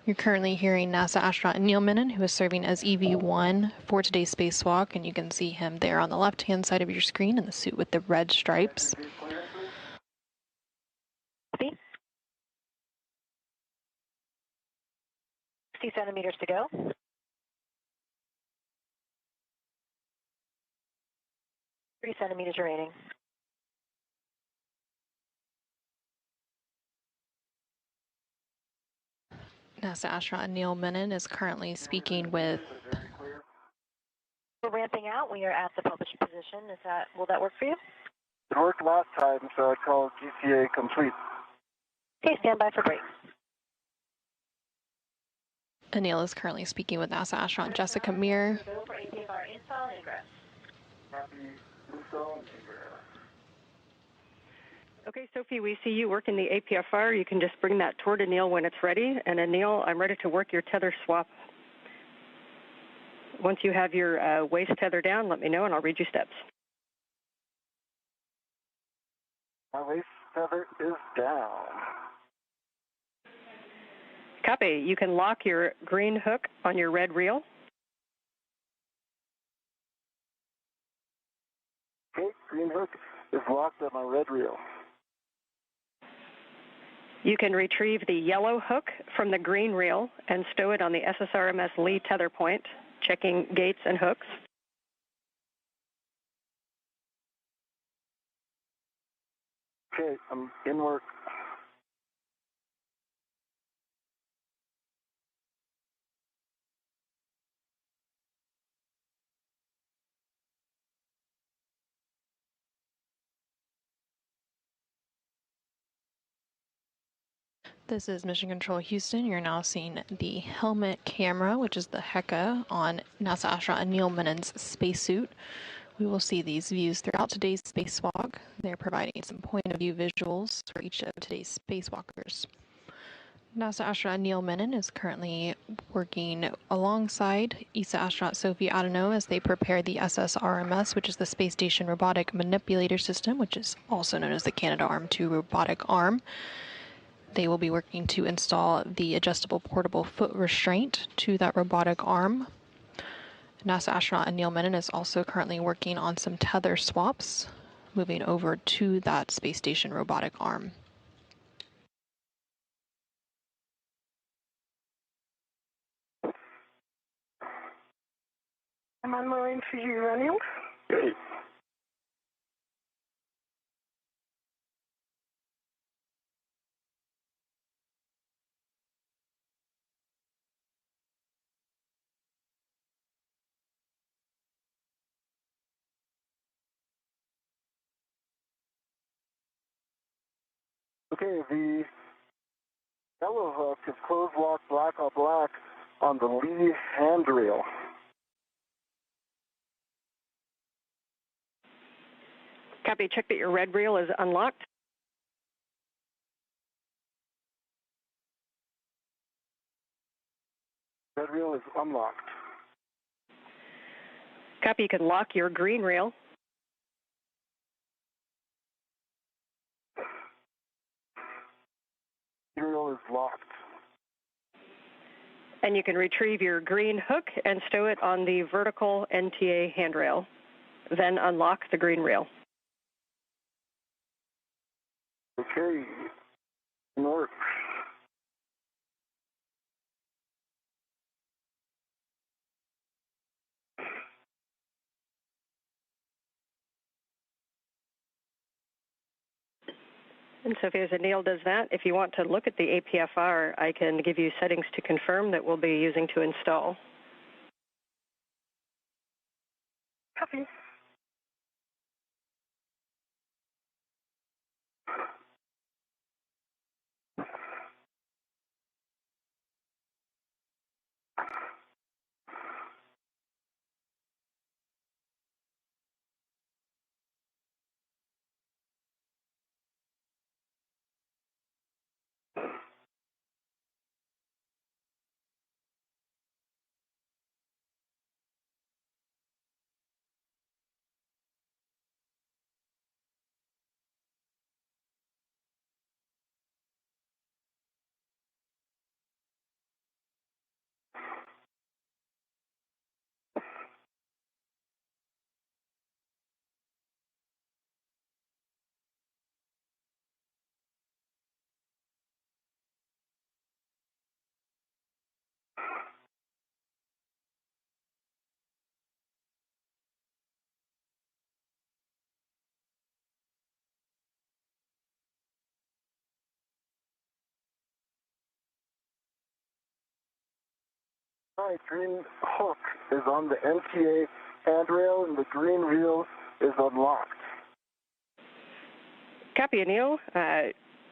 You're currently hearing NASA astronaut Anil Menon, who is serving as EV1 for today's spacewalk, and you can see him there on the left-hand side of your screen in the suit with the red stripes. Copy. 60 centimeters to go. Three centimeters remaining. NASA astronaut Anil Menon is currently speaking with... We're ramping out. We are at the published position. Will that work for you? It worked last time, so I call GCA complete. Okay, stand by for brakes. Anil is currently speaking with NASA astronaut Jessica Meir. Go for APFR install and ingress. Happy install and ingress. Okay, Sophie, we see you working the APFR. You can just bring that toward Anil when it's ready. And Anil, I'm ready to work your tether swap. Once you have your waist tether down, let me know and I'll read you steps. My waist tether is down. Copy. You can lock your green hook on your red reel. Okay, green hook is locked on my red reel. You can retrieve the yellow hook from the green reel and stow it on the SSRMS Lee tether point, checking gates and hooks. Okay, I'm in work. This is Mission Control Houston. You're now seeing the helmet camera, which is the HECA, on NASA astronaut Anil Menon's spacesuit. We will see these views throughout today's spacewalk. They're providing some point-of-view visuals for each of today's spacewalkers. NASA astronaut Anil Menon is currently working alongside ESA astronaut Sophie Adenot as they prepare the SSRMS, which is the Space Station Robotic Manipulator System, which is also known as the Canadarm2 robotic arm. They will be working to install the adjustable portable foot restraint to that robotic arm. NASA astronaut Anil Menon is also currently working on some tether swaps, moving over to that space station robotic arm. I'm on my way for you, Anil. Okay. Okay, the yellow hook is closed lock black on black on the lee handrail. Copy. Check that your red reel is unlocked. Red reel is unlocked. Copy. You can lock your green reel. Green reel is locked. And you can retrieve your green hook and stow it on the vertical NTA handrail. Then unlock the green reel. Okay, it works. And Sophie, as Anil does that, if you want to look at the APFR, I can give you settings to confirm that we'll be using to install. Copy. All right, green hook is on the NTA handrail and the green reel is unlocked. Copy, Anil.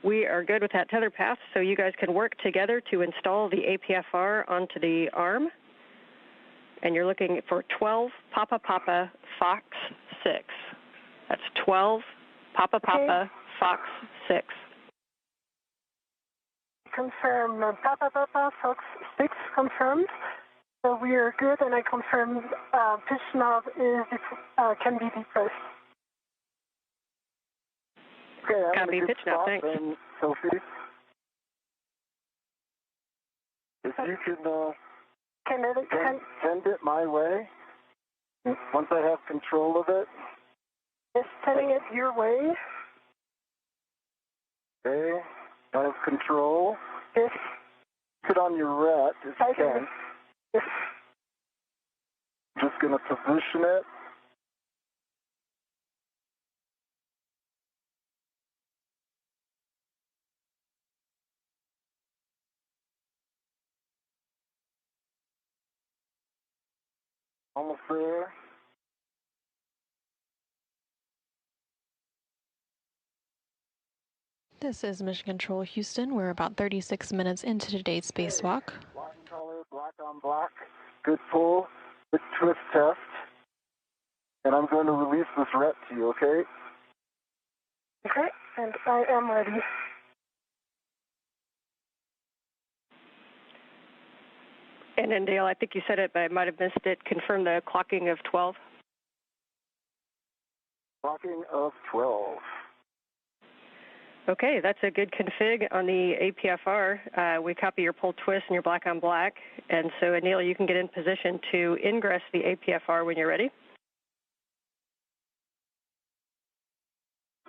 We are good with that tether path, so you guys can work together to install the APFR onto the arm. And you're looking for 12 Papa Papa Fox 6. That's 12 Papa Papa Fox 6. Confirm Papa Papa Fox 6 confirmed. So we are good, and I confirm pitch knob can be depressed. Okay, I'm Copy, in a good pitch knob, spot thanks. then, Sophie. If you can send it my way, once I have control of it. Is sending it your way? Okay, I have control. Yes. Sit on your ret if you can. Yes. Just going to position it. Almost there. This is Mission Control Houston. We're about 36 minutes into today's spacewalk. Black color, black on black. Good pull. Good twist test. And I'm going to release this ret to you, okay? Okay, and I am ready. And then, Dale, I think you said it, but I might have missed it. Confirm the clocking of 12. Clocking of 12. Okay, that's a good config on the APFR. We copy your pull twist and your black on black. And so, Anil, you can get in position to ingress the APFR when you're ready.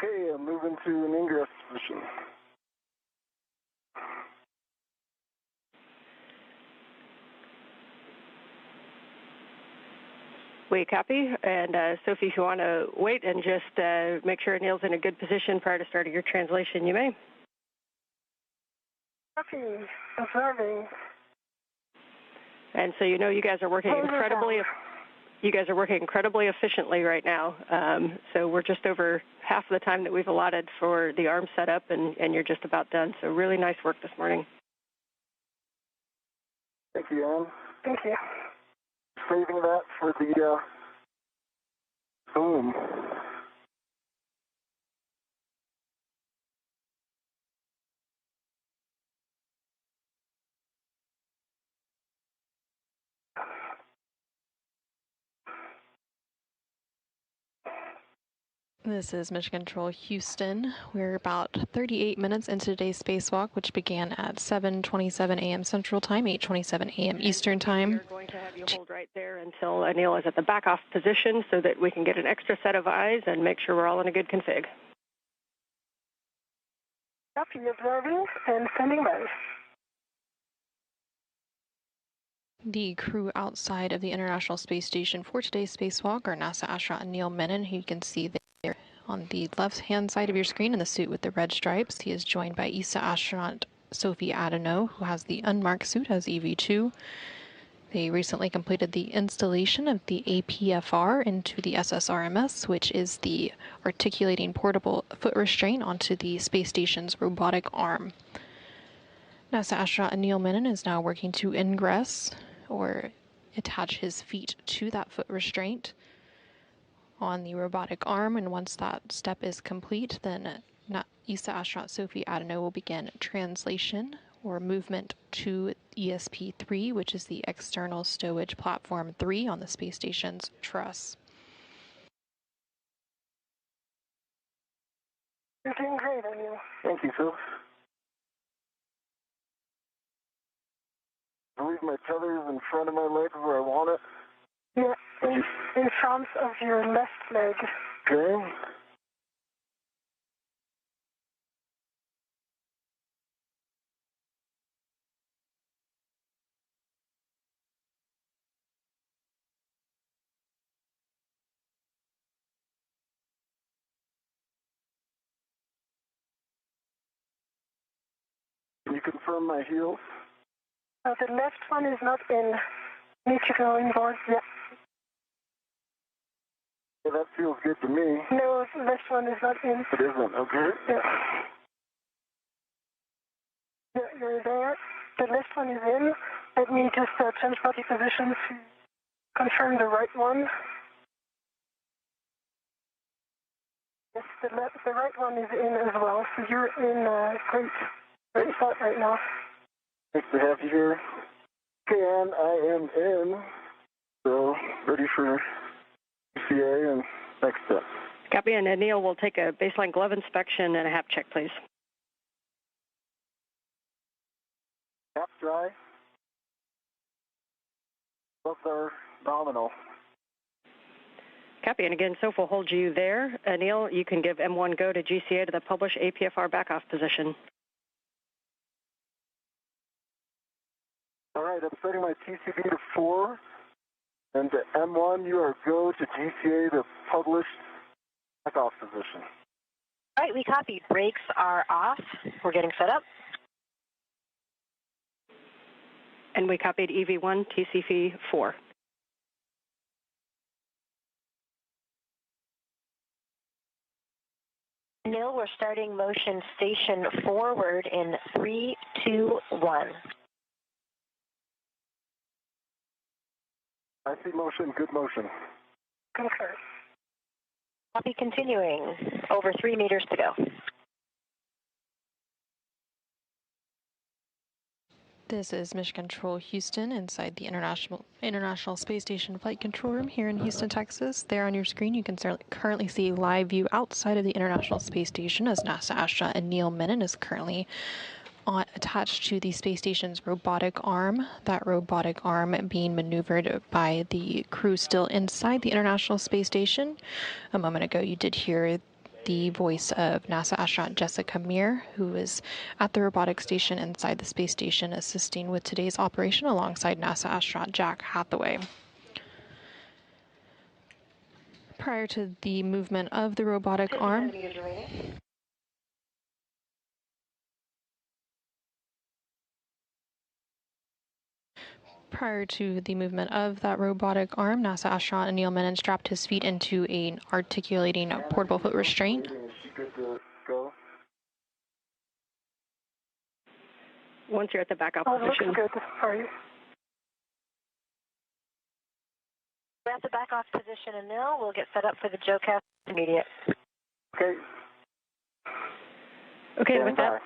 Okay, I'm moving to an ingress position. We copy. And Sophie, if you want to wait and just make sure Anil's in a good position prior to starting your translation, you may. Copy. Observing. And so you know you guys are working incredibly You guys are working incredibly efficiently right now. So we're just over half of the time that we've allotted for the arm setup, and you're just about done. So really nice work this morning. Thank you, Ann. Thank you. Saving that for the boom. This is Mission Control Houston. We're about 38 minutes into today's spacewalk, which began at 7:27 a.m. Central Time, 8:27 a.m. Eastern Time. We're going to have you hold right there until Anil is at the back-off position so that we can get an extra set of eyes and make sure we're all in a good config. Copy, observing and standing by. The crew outside of the International Space Station for today's spacewalk are NASA astronaut Anil Menon, who you can see there on the left-hand side of your screen in the suit with the red stripes. He is joined by ESA astronaut Sophie Adenot, who has the unmarked suit as EV2. They recently completed the installation of the APFR into the SSRMS, which is the articulating portable foot restraint onto the space station's robotic arm. NASA astronaut Anil Menon is now working to ingress or attach his feet to that foot restraint on the robotic arm, and once that step is complete, then ESA astronaut Sophie Adenot will begin translation or movement to ESP-3, which is the external stowage platform 3 on the space station's truss. You're doing great, Anil. Thank you, Phil. I believe my tether is in front of my leg where I want it. Yeah, in front of your left leg. Okay. Can you confirm my heels? The left one is not in. Need to go inboard, yeah. Yeah, that feels good to me. No, the left one is not in. It isn't, okay. Yeah. You're there. The left one is in. Let me just change body position to confirm the right one. Yes, the right one is in as well. So you're in great spot right now. Nice to have you here. Okay, Ann, I am in. So, ready for ECA and next step. Copy, and Anil will take a baseline glove inspection and a HAP check, please. Cap dry. Gloves are nominal. Copy, and again, Soph will hold you there. Anil, you can give M1 go to GCA to the published APFR backoff position. All right, I'm setting my TCB to 4. And to M1, you are go to GCA to published backoff position. All right, we copy. Brakes are off. We're getting set up. And we copied EV1, TCV 4. Anil, we're starting motion station forward in 3, 2, 1. I see motion, good motion. Confirm. Copy, continuing. Over 3 meters to go. This is Mission Control Houston inside the International Space Station Flight Control Room here in Houston, Texas. There on your screen, you can currently see a live view outside of the International Space Station as NASA astronaut Anil Menon is currently attached to the space station's robotic arm. That robotic arm being maneuvered by the crew still inside the International Space Station. A moment ago, you did hear the voice of NASA astronaut Jessica Meir, who is at the robotic station inside the space station assisting with today's operation alongside NASA astronaut Jack Hathaway. Prior to the movement of the robotic arm, Prior to the movement of that robotic arm, NASA astronaut Anil Menon strapped his feet into an articulating portable foot restraint. Is she good to go? Once you're at the backup Oh, position. looks good. Sorry. We're at the back off position, Anil. We'll get set up for the JoeCast immediate. Okay. Okay, Stand by.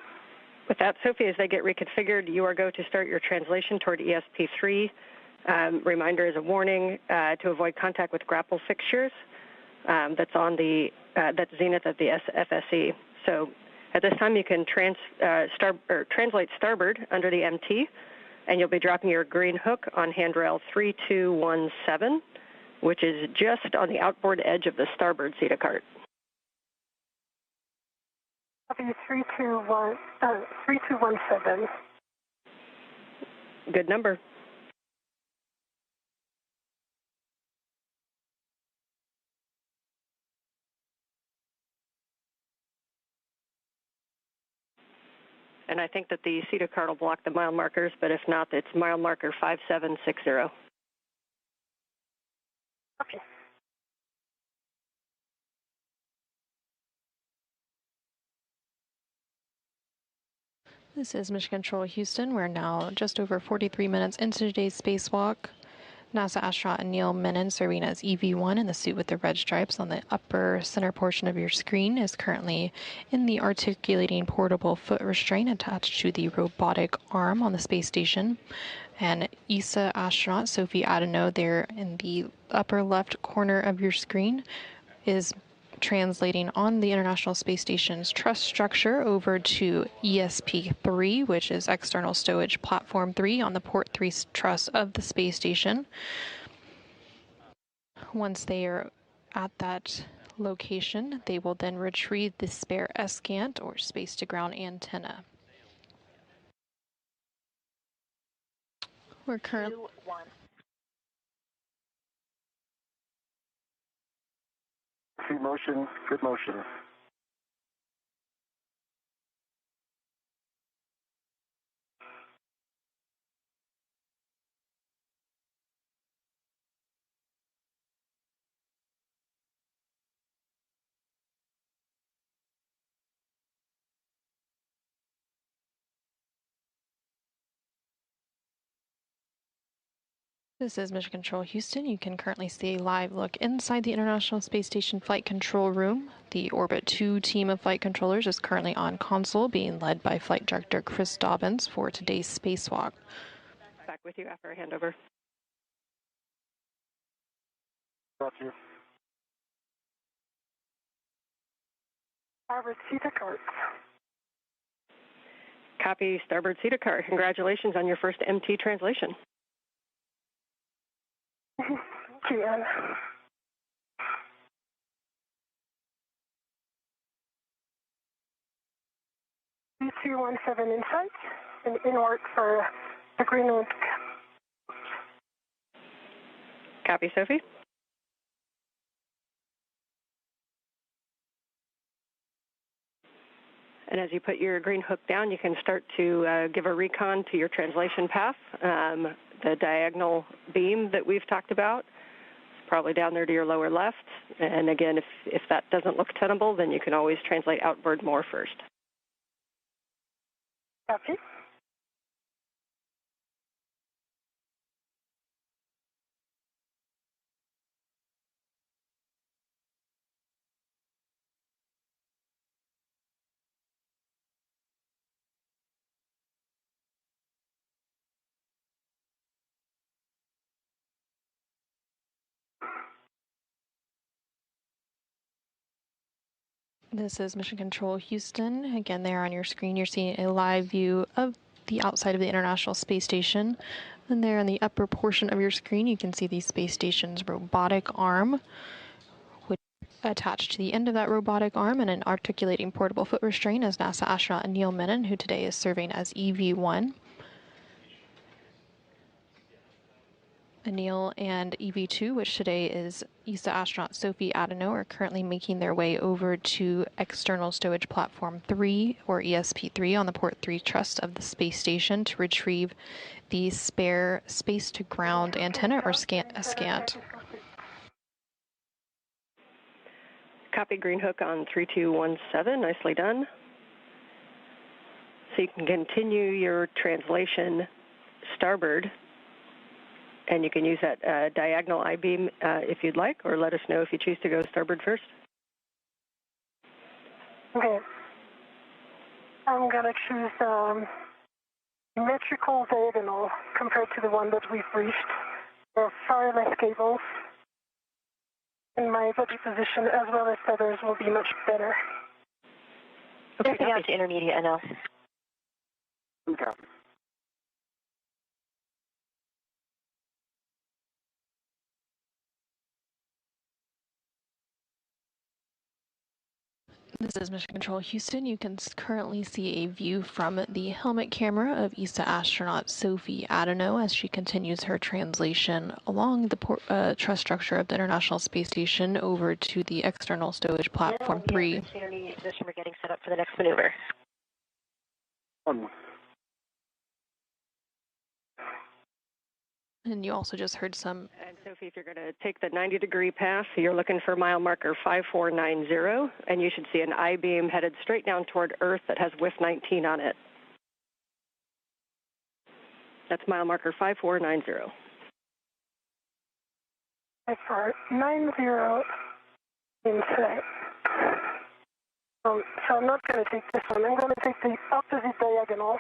with that, Sophie, as they get reconfigured, you are go to start your translation toward ESP3. Reminder as a warning to avoid contact with grapple fixtures. That's on the that's zenith of the FSE. So at this time, you can translate starboard under the MT, and you'll be dropping your green hook on handrail 3217, which is just on the outboard edge of the starboard CETA cart. Copy 3217. Good number. And I think that the CETA card will block the mile markers, but if not, it's mile marker 5760. Okay. This is Mission Control Houston. We're now just over 43 minutes into today's spacewalk. NASA astronaut Anil Menon, serving as EV1 in the suit with the red stripes on the upper center portion of your screen, is currently in the articulating portable foot restraint attached to the robotic arm on the space station. And ESA astronaut Sophie Adenot, there in the upper left corner of your screen, is translating on the International Space Station's truss structure over to ESP3, which is External Stowage Platform 3 on the Port 3 truss of the space station. Once they are at that location, they will then retrieve the spare SCANT, or space-to-ground antenna. We're currently... See motion, good motion. This is Mission Control Houston. You can currently see a live look inside the International Space Station Flight Control Room. The Orbit 2 team of flight controllers is currently on console, being led by Flight Director Chris Dobbins for today's spacewalk. Back with you after a handover. Got you. Starboard CETA cart. Copy starboard CETA cart. Congratulations on your first MT translation. Thank you, Anna. 3217 in sight and inward for the Greenland. Copy, Sophie. And as you put your green hook down, you can start to give a recon to your translation path. The diagonal beam that we've talked about is probably down there to your lower left. And again, if that doesn't look tenable, then you can always translate outward more first. Copy. This is Mission Control Houston. Again, there on your screen, you're seeing a live view of the outside of the International Space Station. And there in the upper portion of your screen, you can see the space station's robotic arm, which is attached to the end of that robotic arm, and an articulating portable foot restraint is NASA astronaut Anil Menon, who today is serving as EV1. Anil and EV2, which today is ESA astronaut Sophie Adenot, are currently making their way over to External Stowage Platform 3, or ESP3, on the Port 3 truss of the space station to retrieve the spare space-to-ground antenna, or SCANT. Copy, green hook on 3217, nicely done. So you can continue your translation starboard, and you can use that diagonal I-beam if you'd like, or let us know if you choose to go starboard first. Okay. I'm going to choose symmetrical diagonal compared to the one that we've reached. There are far less cables, and my body position as well as feathers will be much better. Okay, moving out to intermediate, Anil. Okay. This is Mission Control Houston. You can currently see a view from the helmet camera of ESA astronaut Sophie Adenot as she continues her translation along the truss structure of the International Space Station over to the External Stowage Platform 3. Intermediate position, we're getting set up for the next maneuver. And you also just heard some... And Sophie, if you're going to take the 90-degree path, you're looking for mile marker 5490, and you should see an I-beam headed straight down toward Earth that has WIF 19 on it. That's mile marker 5490. 5490 in sight. So I'm not going to take this one. I'm going to take the opposite diagonal.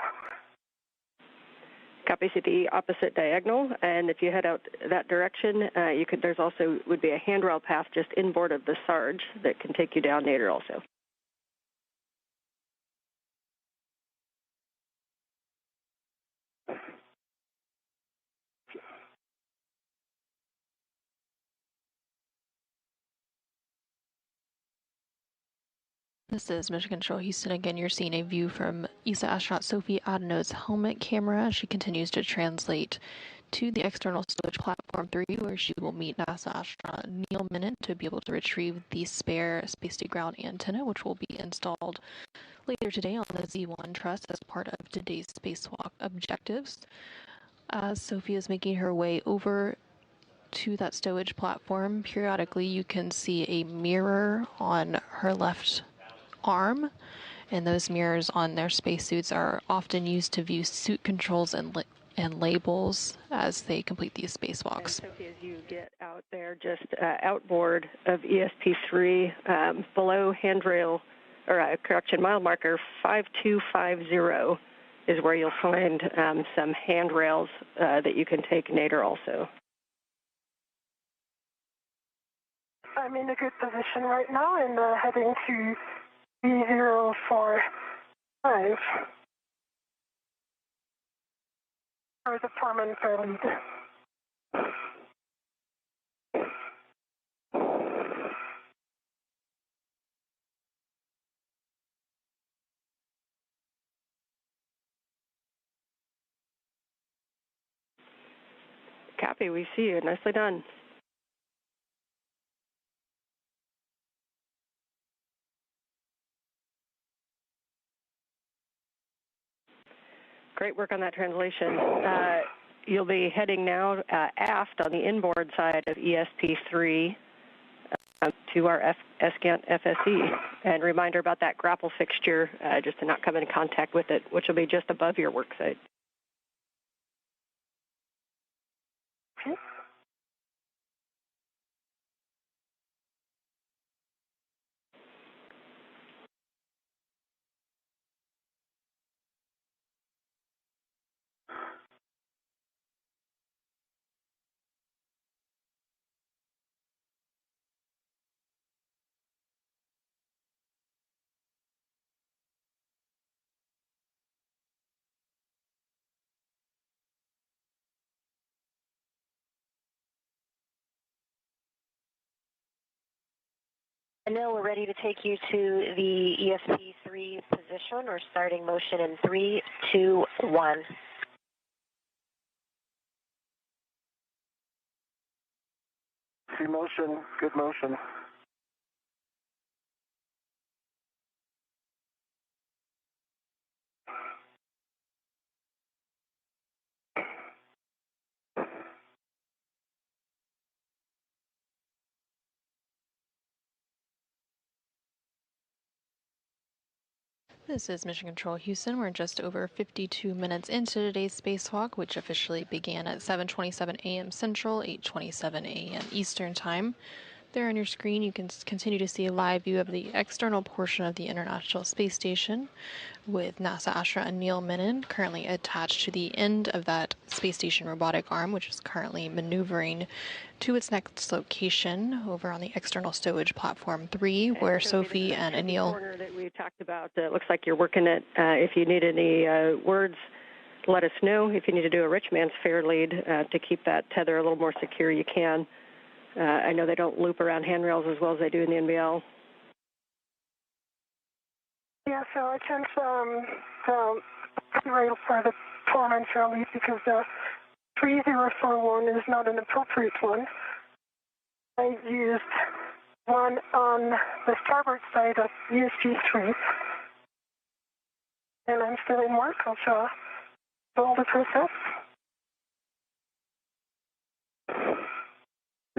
Copy, see the opposite diagonal, and if you head out that direction, there's also would be a handrail path just inboard of the Sarge that can take you down later also. This is Mission Control Houston. Again, you're seeing a view from ESA astronaut Sophie Adenot's helmet camera as she continues to translate to the External Stowage Platform 3, where she will meet NASA astronaut Menon to be able to retrieve the spare space-to-ground antenna, which will be installed later today on the Z1 truss as part of today's spacewalk objectives. As Sophie is making her way over to that stowage platform, periodically you can see a mirror on her left arm, and those mirrors on their spacesuits are often used to view suit controls and labels as they complete these spacewalks. And Sophie, as you get out there, just outboard of ESP3, below handrail, or correction, mile marker 5250 is where you'll find some handrails that you can take nadir also. I'm in a good position right now and heading to B045 for the foreman for lead. Copy, we see you. Nicely done. Great work on that translation. You'll be heading now aft on the inboard side of ESP3 to our SCANT FSE. And reminder about that grapple fixture, just to not come in contact with it, which will be just above your work site. Anil, we're ready to take you to the ESP3 position. We're starting motion in 3, 2, 1. see motion, good motion. This is Mission Control Houston. We're just over 52 minutes into today's spacewalk, which officially began at 7:27 a.m. Central, 8:27 a.m. Eastern Time. There on your screen, you can continue to see a live view of the external portion of the International Space Station with NASA astronaut Anil Menon currently attached to the end of that space station robotic arm, which is currently maneuvering to its next location over on the external stowage platform 3, where Sophie and Anil... corner that we talked about, it looks like you're working it. If you need any words, let us know. If you need to do a rich man's fair lead to keep that tether a little more secure, you can. I know they don't loop around handrails as well as they do in the NBL. Yeah, so I can't the rail for the foreman fair lead because the 3041 is not an appropriate one. I used one on the starboard side of ESP3, and I'm still in work. I'll show all the process.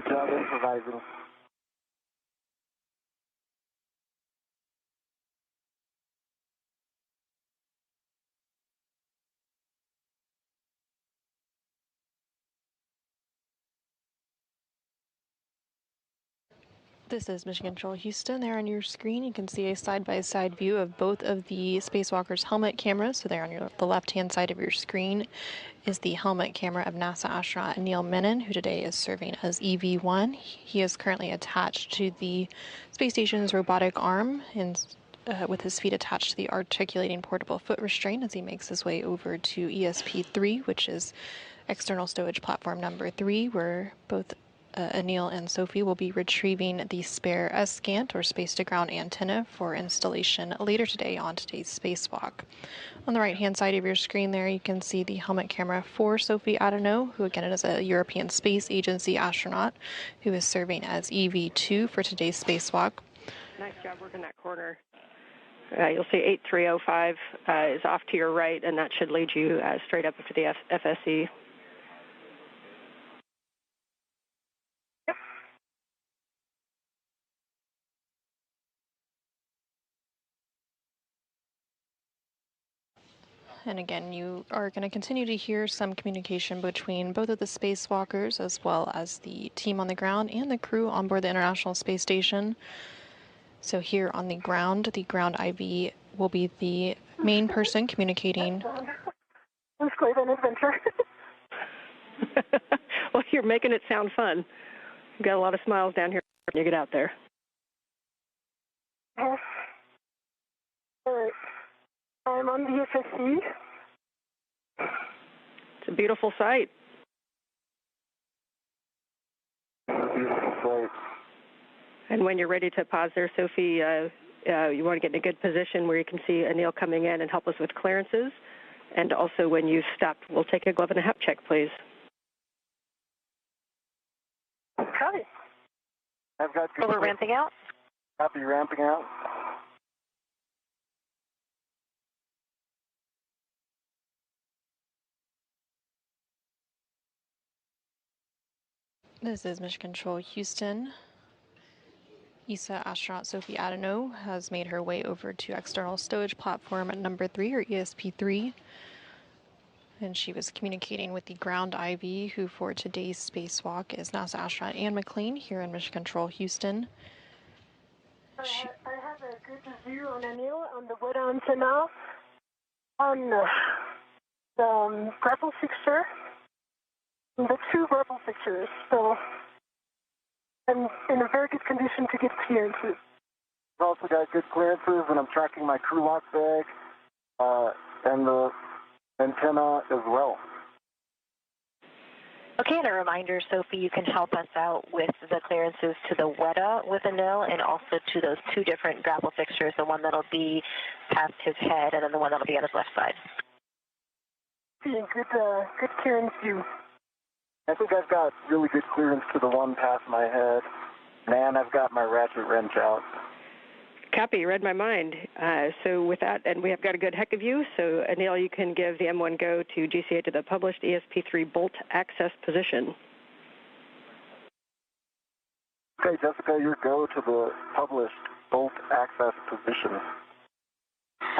Good job improvising. This is Mission Control Houston. There on your screen, you can see a side-by-side view of both of the spacewalkers' helmet cameras. So there on the left-hand side of your screen is the helmet camera of NASA astronaut Anil Menon, who today is serving as EV1. He is currently attached to the space station's robotic arm and with his feet attached to the articulating portable foot restraint as he makes his way over to ESP3, which is external stowage platform number 3, where both Anil and Sophie will be retrieving the spare S-Scant or space-to-ground antenna for installation later today on today's spacewalk. On the right-hand side of your screen there, you can see the helmet camera for Sophie Adenot, who again is a European Space Agency astronaut who is serving as EV2 for today's spacewalk. Nice job working that corner. You'll see 8305 is off to your right, and that should lead you straight up to the FSE. And again, you are going to continue to hear some communication between both of the spacewalkers as well as the team on the ground and the crew on board the International Space Station. So here on the ground IV will be the main person communicating. It's quite an adventure. Well, you're making it sound fun. You've got a lot of smiles down here when you get out there. Yes. All right. I'm on the FSE. It's a beautiful sight. Beautiful sight. And when you're ready to pause there, Sophie, you want to get in a good position where you can see Anil coming in and help us with clearances. And also when you've stopped, we'll take a glove and a hap check, please. Okay. I've got good. So we're ramping out? Happy ramping out. This is Mission Control Houston. ESA astronaut Sophie Adenot has made her way over to external stowage platform at number 3, or ESP3. And she was communicating with the ground IV, who for today's spacewalk is NASA astronaut Ann McLean here in Mission Control Houston. I have a good view on Anil on the weather antenna on the grapple fixture. The 2 grapple fixtures, so I'm in a very good condition to get clearances. I've also got good clearances, and I'm tracking my crew lock bag and the antenna as well. Okay, and a reminder, Sophie, you can help us out with the clearances to the WETA with Anil and also to those 2 different grapple fixtures, the one that'll be past his head and then the one that'll be on his left side. Good clearance view. I think I've got really good clearance to the one past my head, and I've got my ratchet wrench out. Copy, you read my mind. So with that, and we have got a good heck of you, so Anil, you can give the M1 go to GCA to the published ESP3 bolt access position. Okay, Jessica, your go to the published bolt access position.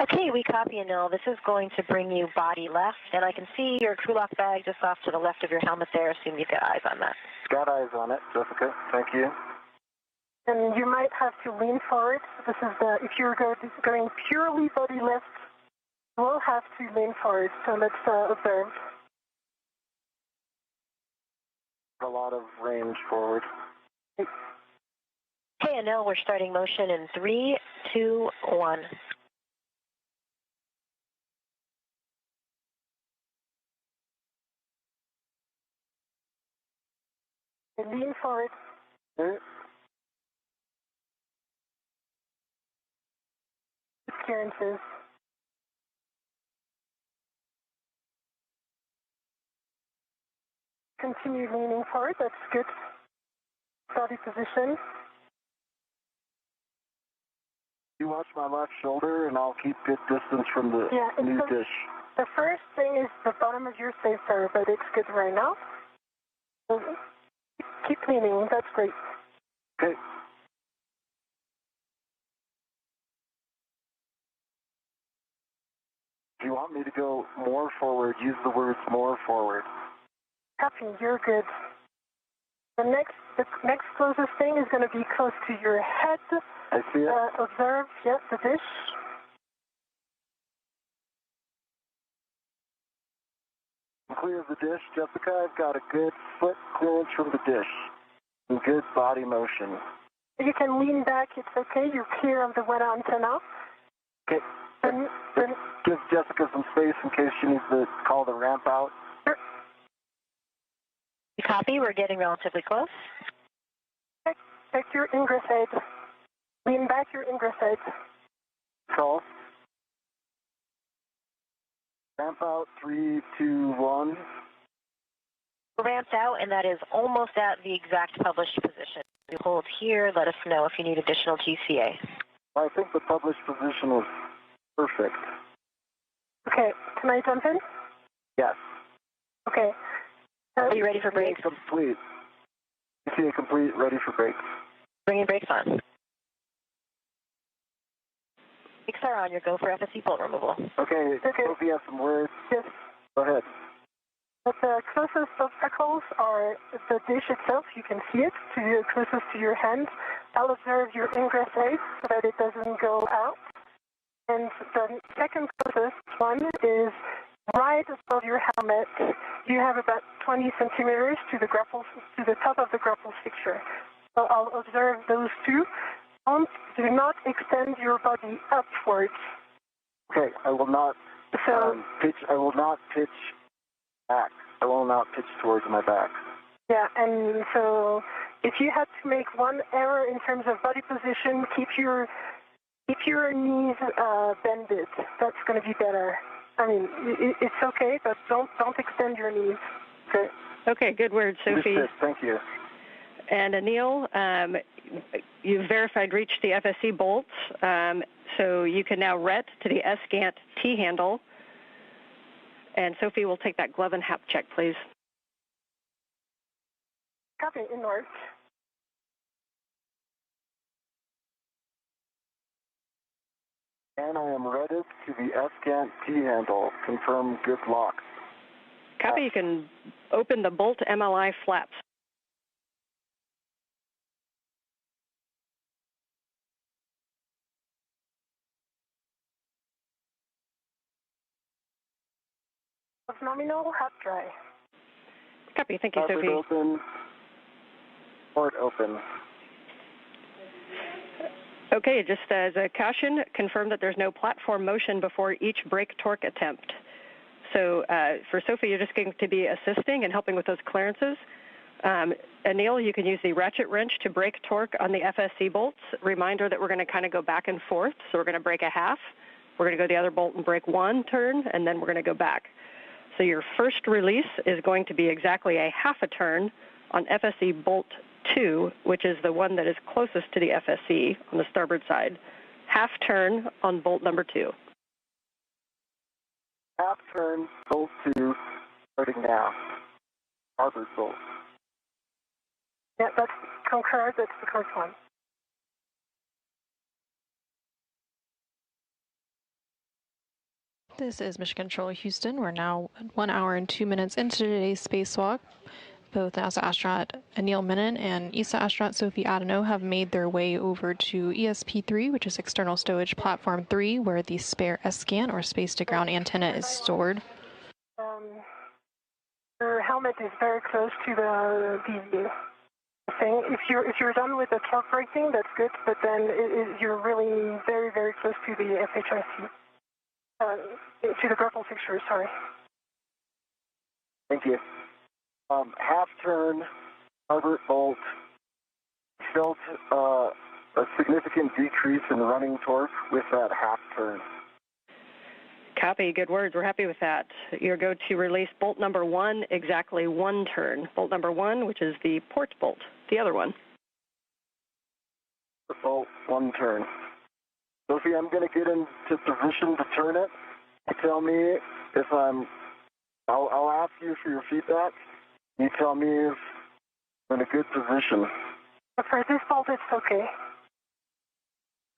Okay, we copy, Anil. This is going to bring you body left, and I can see your crew lock bag just off to the left of your helmet there. Assume you've got eyes on that. Got eyes on it, Jessica. Thank you. And you might have to lean forward. This is if you're going purely body left, you will have to lean forward. So let's observe. A lot of range forward. Okay, Anil, we're starting motion in 3, 2, 1. Lean forward. Okay. Clearances. Continue leaning forward. That's good. Body position. You watch my left shoulder, and I'll keep good distance from the new dish. The first thing is the bottom of your spacer, but it's good right now. So keep leaning. That's great. Okay. If you want me to go more forward, use the words more forward. Copy. You're good. The next closest thing is going to be close to your head. I see it. Observe, yes, the dish. Clear of the dish, Jessica. I've got a good foot clearance from the dish and good body motion. You can lean back. It's okay. You're clear of the wet antenna. Okay. Then Give Jessica some space in case she needs to call the ramp out. Sure. Copy. We're getting relatively close. Check your ingress aid. Lean back your ingress aid. Call. Ramp out, 3, 2, 1. Ramped out, and that is almost at the exact published position. You hold here. Let us know if you need additional GCA. I think the published position was perfect. Okay. Can I jump in? Yes. Okay. Are you ready for brakes? Complete. GCA complete, ready for brakes. Bringing brakes on. Brakes are on. Your go for FSC bolt removal. Okay. Sophie has some words. Yes. Go ahead. But the closest obstacles are the dish itself. You can see it closest to your hand. I'll observe your ingress aid so that it doesn't go out. And the second closest one is right above your helmet. You have about 20 centimeters to the top of the grapple fixture. So I'll observe those two. Do not extend your body upwards. Okay, I will not pitch. I will not pitch back. I will not pitch towards my back. Yeah, and so if you had to make one error in terms of body position, keep your knees bended. That's going to be better. I mean, it's okay, but don't extend your knees. Okay. Okay, good word, Sophie. Thank you. And Anil, you've verified reached the FSC bolts, so you can now ret to the S-Gant T-handle. And Sophie will take that glove and hap check, please. Copy, inward. And I am ready to the S-Gant T-handle. Confirm good lock. Copy, you can open the bolt MLI flaps. Nominal, hot dry. Copy, thank you, Sophie. Open. Port open. Okay, just as a caution, confirm that there's no platform motion before each brake torque attempt. So for Sophie, you're just going to be assisting and helping with those clearances. Anil, you can use the ratchet wrench to brake torque on the FSC bolts. Reminder that we're going to kind of go back and forth. So we're going to brake a half. We're going to go the other bolt and brake one turn, and then we're going to go back. So your first release is going to be exactly a half a turn on FSE bolt 2, which is the one that is closest to the FSE on the starboard side. Half turn on bolt number 2. Half turn, bolt 2, starting now. Starboard bolt. Yeah, that's concurred. That's the correct one. This is Mission Control Houston. We're now 1 hour and 2 minutes into today's spacewalk. Both NASA astronaut Anil Menon and ESA astronaut Sophie Adenot have made their way over to ESP-3, which is External Stowage Platform 3, where the spare S-scan or space-to-ground antenna is stored. Your helmet is very close to the thing. If you're done with the torque braking, that's good, but then you're really very, very close to the FHIC. To the grapple fixture, sorry. Thank you. Half turn, starboard bolt. Felt a significant decrease in running torque with that half turn. Copy. Good words. We're happy with that. You're going to release bolt number 1, exactly 1 turn. Bolt number 1, which is the port bolt, the other one. Bolt, 1 turn. Sophie, I'm going to get into position to turn it. You tell me if I'll ask you for your feedback. You tell me if I'm in a good position. For this bolt, it's okay.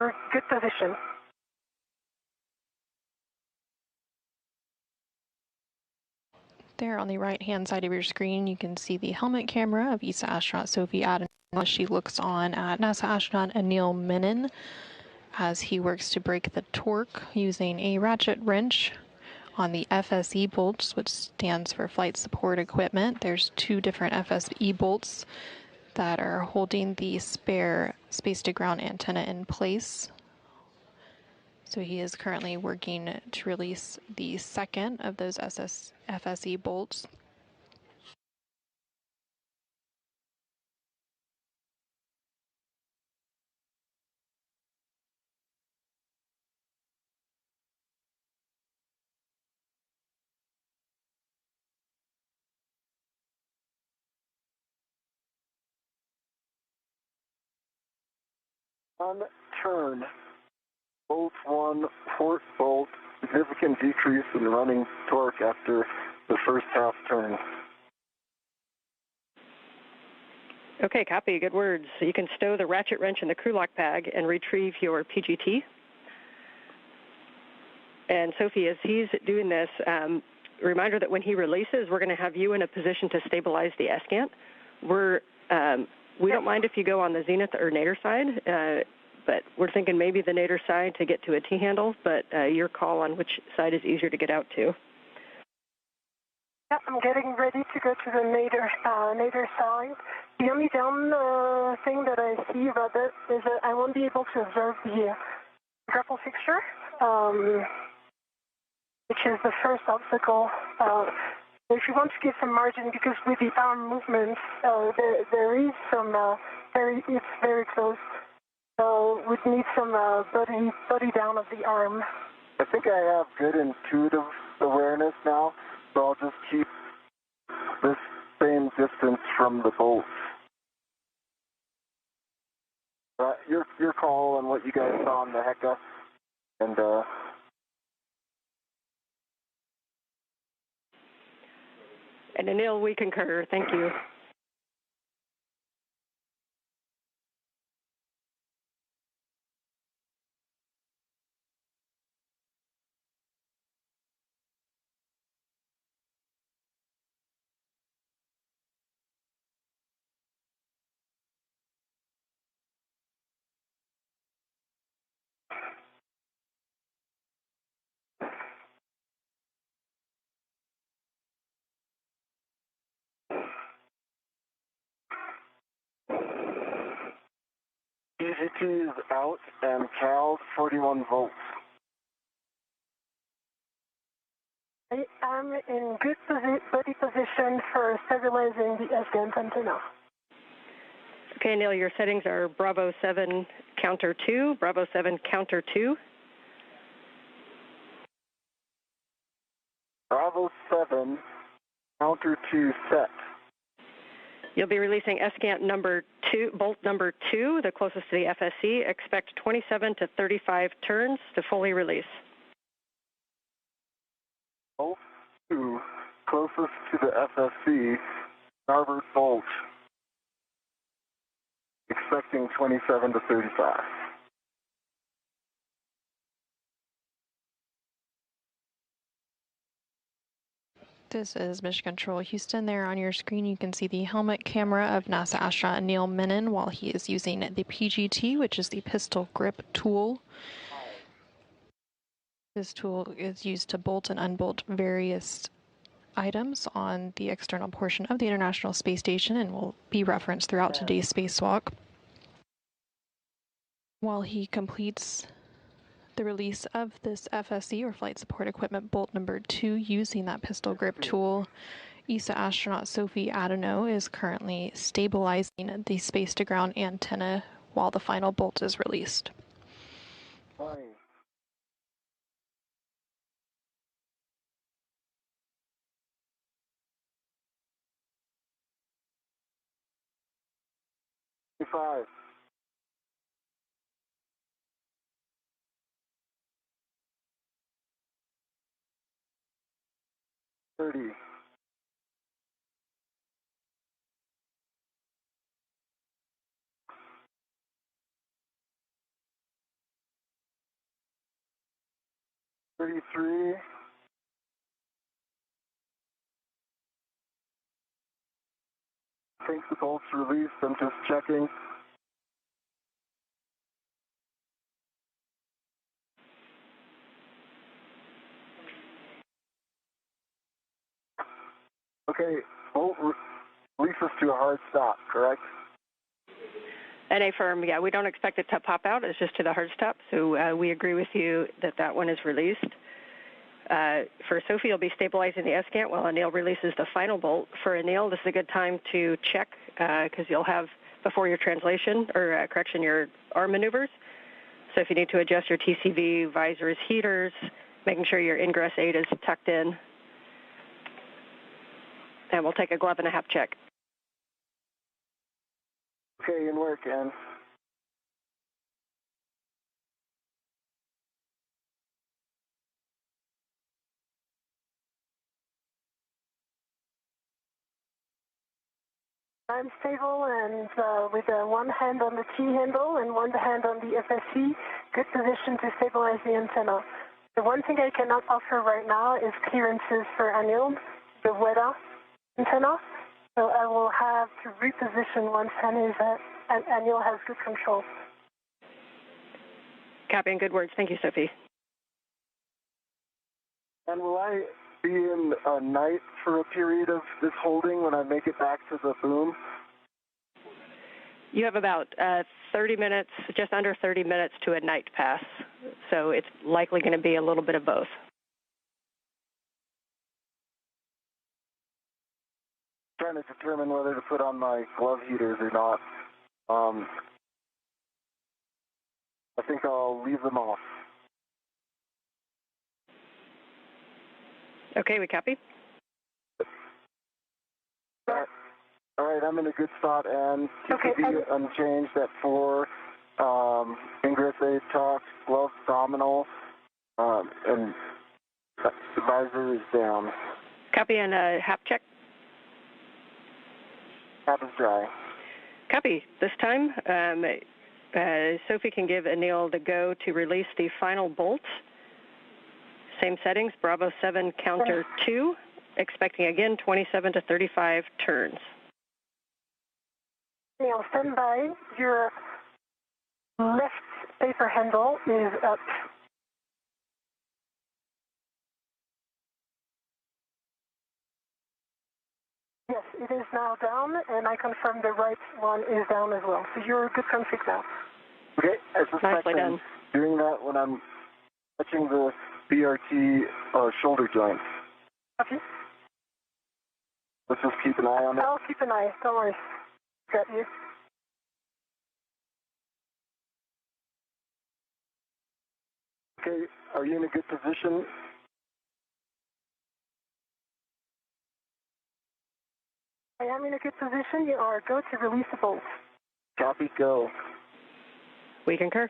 We're in good position. There on the right-hand side of your screen, you can see the helmet camera of ESA astronaut Sophie Adenot as she looks on at NASA astronaut Anil Menon as he works to break the torque using a ratchet wrench on the FSE bolts, which stands for Flight Support Equipment. There's 2 different FSE bolts that are holding the spare space-to-ground antenna in place. So he is currently working to release the second of those FSE bolts. On turn, bolt 1, port bolt, significant decrease in running torque after the first half turn. Okay, copy. Good words. So you can stow the ratchet wrench in the crew lock bag and retrieve your PGT. And Sophie, as he's doing this, reminder that when he releases, we're going to have you in a position to stabilize the S-scan. We don't mind if you go on the zenith or nadir side, but we're thinking maybe the nadir side to get to a T-handle, but your call on which side is easier to get out to. Yeah, I'm getting ready to go to the nadir side. The only down thing that I see about that is that I won't be able to observe the grapple fixture, which is the first obstacle. If you want to give some margin, because with the arm movements, there is some, it's very close. So we'd need some body down of the arm. I think I have good intuitive awareness now, so I'll just keep this same distance from the bolts. Your call on what you guys saw on the Hecka, and Anil, we concur. Thank you. PGT is out and Cal 41 volts. I am in good body position for stabilizing the S-band antenna. Okay, Neil, your settings are Bravo 7 counter 2, Bravo 7 counter 2. Bravo Bravo 7, counter 2 set. You'll be releasing escant number 2, bolt number 2, the closest to the FSC. Expect 27 to 35 turns to fully release. Bolt 2, closest to the FSC, starboard bolt. Expecting 27 to 35. This is Mission Control Houston. There on your screen you can see the helmet camera of NASA astronaut Anil Menon while he is using the PGT, which is the pistol grip tool. This tool is used to bolt and unbolt various items on the external portion of the International Space Station and will be referenced throughout today's spacewalk. While he completes the release of this FSC, or Flight Support Equipment bolt number 2, using that pistol grip tool, ESA astronaut Sophie Adenot is currently stabilizing the space-to-ground antenna while the final bolt is released. 20. 25. 30. 33. 'I think the bolt's released. I'm just checking. Okay, bolt releases to a hard stop, correct? NA firm, yeah, we don't expect it to pop out. It's just to the hard stop. So we agree with you that that one is released. For Sophie, you'll be stabilizing the escant while Anil releases the final bolt. For Anil, this is a good time to check because you'll have, before your translation, or correction, your arm maneuvers. So if you need to adjust your TCV, visors, heaters, making sure your ingress 8 is tucked in. And we'll take a glove and a half check. Okay, in work, Ann. I'm stable and with one hand on the T handle and one hand on the FSC, good position to stabilize the antenna. The one thing I cannot offer right now is clearances for Anil, the WEDA antenna. So I will have to reposition once Anil has good control. Copy and good words. Thank you, Sophie. And will I be in night for a period of this holding when I make it back to the boom? You have about 30 minutes, just under 30 minutes to a night pass. So it's likely going to be a little bit of both. Trying to determine whether to put on my glove heaters or not. I think I'll leave them off. Okay, we copy. All right, I'm in a good spot, and TCV unchanged at 4, ingress 8 tuck, gloves nominal, and the visor is down. Copy and HAP check. HAP is dry. Copy. This time, Sophie can give Anil the go to release the final bolt. Same settings, Bravo 7, counter 2, expecting again 27 to 35 turns. Anil, stand by. Your left paper handle is up. Yes, it is now down, and I confirm the right one is down as well. So you're a good config now. Okay, I suspect Nicely done. I'm doing that when I'm touching the BRT shoulder joint. Okay. Let's just keep an eye on it. I'll keep an eye. Don't worry. Got you. Okay, are you in a good position? I am in a good position. You are go to release the bolt. Copy, go. We concur.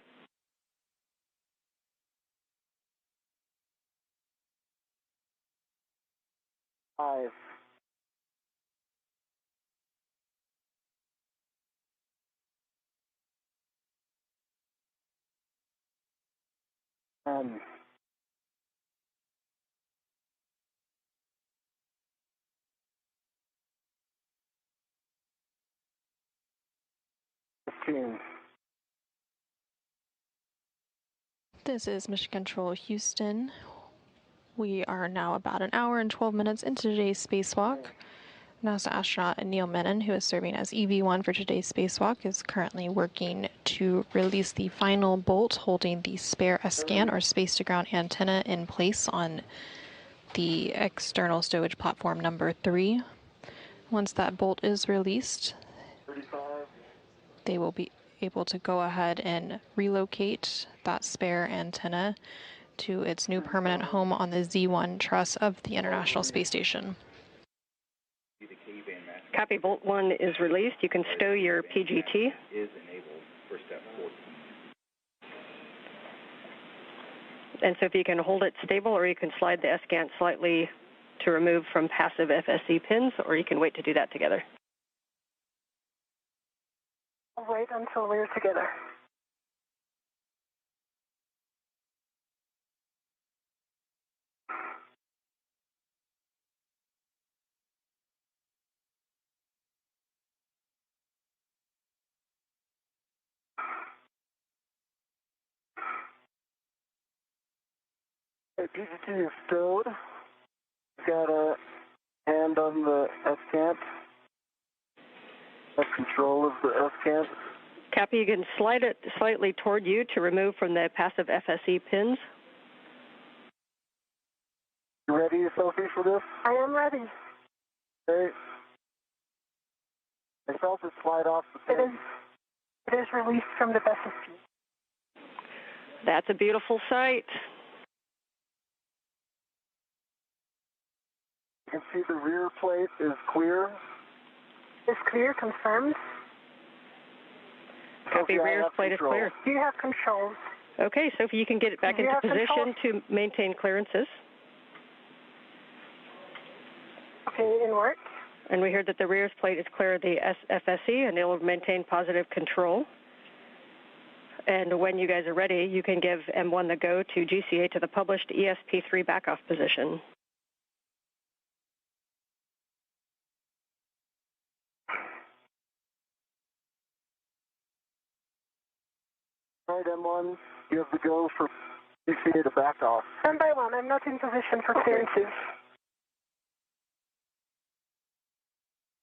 5, 10, 15. This is Mission Control Houston. We are now about an hour and 12 minutes into today's spacewalk. NASA astronaut Anil Menon, who is serving as EV1 for today's spacewalk, is currently working to release the final bolt holding the spare S-scan or space-to-ground antenna in place on the external stowage platform number 3. Once that bolt is released, 35. they will be able to go ahead and relocate that spare antenna to its new permanent home on the Z1 truss of the International Space Station. Copy, Bolt 1 is released. You can stow your PGT. Is enabled for step 14. And so if you can hold it stable, or you can slide the S-scan slightly to remove from passive FSE pins, or you can wait to do that together. I'll wait until we're together. Hey, PGT is stowed. Got a hand on the S-cant. Have control of the S-cant. Copy, you can slide it slightly toward you to remove from the passive FSE pins. You ready, Sophie, for this? I am ready. Okay. I felt it slide off the pin. It is released from the SSP. That's a beautiful sight. You can see the rear plate is clear. Is clear, confirmed. Copy, Sophie, rear plate is clear. You have controls. Okay, Sophie, you can get it back You into have position to maintain clearances. Okay, in work. And we heard that the rear plate is clear of the FSE, and it will maintain positive control. And when you guys are ready, you can give M1 the go to GCA to the published ESP3 backoff position. All right, M1, you have the go for GCA to back off. 1 by 1, I'm not in position for clearances.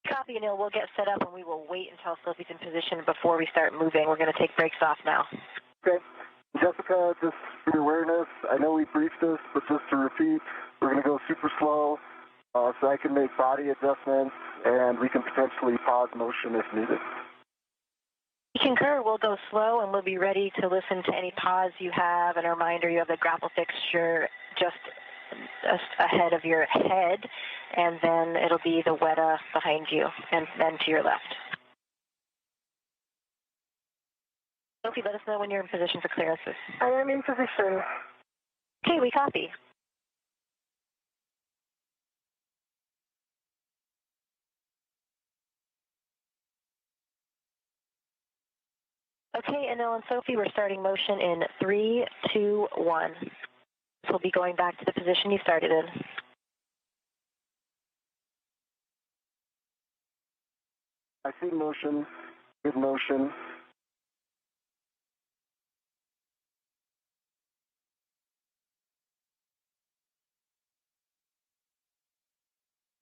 Copy, Anil. We'll get set up and we will wait until Sophie's in position before we start moving. We're going to take brakes off now. Okay. Jessica, just for your awareness, I know we briefed this, but just to repeat, we're going to go super slow so I can make body adjustments and we can potentially pause motion if needed. We concur. We'll go slow and we'll be ready to listen to any pause you have. And a reminder, you have the grapple fixture just ahead of your head, and then it'll be the WETA behind you and then to your left. Sophie, let us know when you're in position for clearances. I am in position. Okay, we copy. Okay, Anil and Sophie, we're starting motion in 3, 2, 1. So we'll be going back to the position you started in. I see motion, good motion.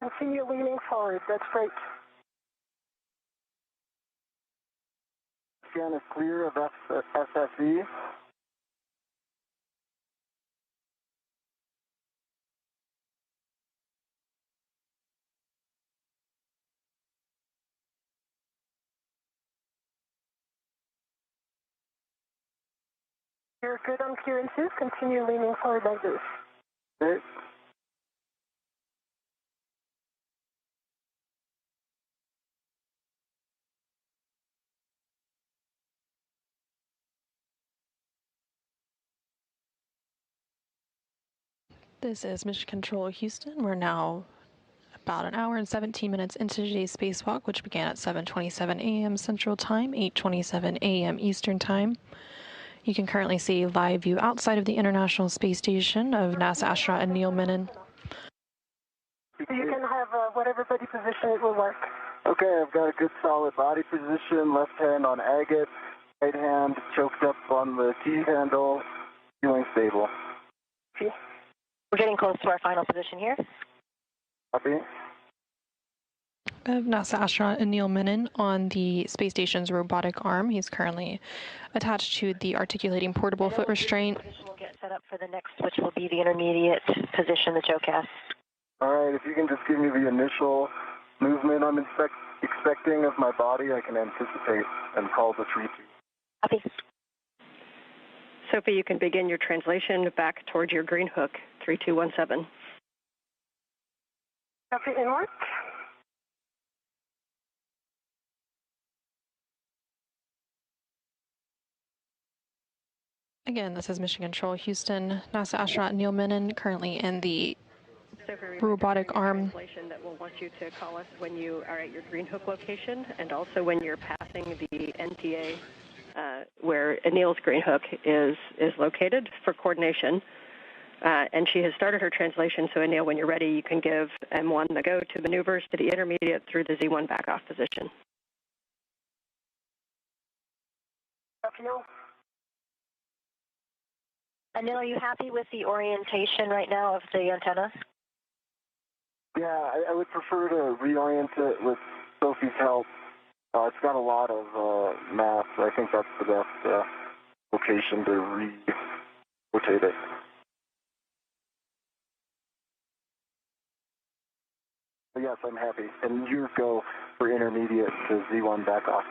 Continue leaning forward, that's great. Scan is clear of SSE. You're good on clearances, continue leaning forward like this. Okay. This is Mission Control Houston. We're now about an hour and 17 minutes into today's spacewalk, which began at 7:27 a.m. Central Time, 8:27 a.m. Eastern Time. You can currently see live view outside of the International Space Station of NASA astronaut Anil Menon. You can have whatever body position it will work. Okay, I've got a good solid body position, left hand on agate, right hand choked up on the T handle, feeling stable. Okay. We're getting close to our final position here. Copy. Of NASA astronaut Anil Menon on the space station's robotic arm. He's currently attached to the articulating portable foot restraint. We'll get set up for the next, which will be the intermediate position, the JOCAS. All right, if you can just give me the initial movement I'm expecting of my body, I can anticipate and call the 3-2. Copy. Sophie, you can begin your translation back towards your green hook, 3217. Copy, in work. Again, this is Mission Control Houston. NASA astronaut Anil Menon currently in the robotic arm. That will want you to call us when you are at your green hook location, and also when you're passing the NTA, where Anil's green hook is located for coordination. And she has started her translation, so Anil, when you're ready, you can give M1 the go to maneuvers to the intermediate through the Z1 back-off position. Anil, are you happy with the orientation right now of the antenna? Yeah, I would prefer to reorient it with Sophie's help. It's got a lot of mass, so I think that's the best location to rotate it. But yes, I'm happy. And you go for intermediate to Z1 back off.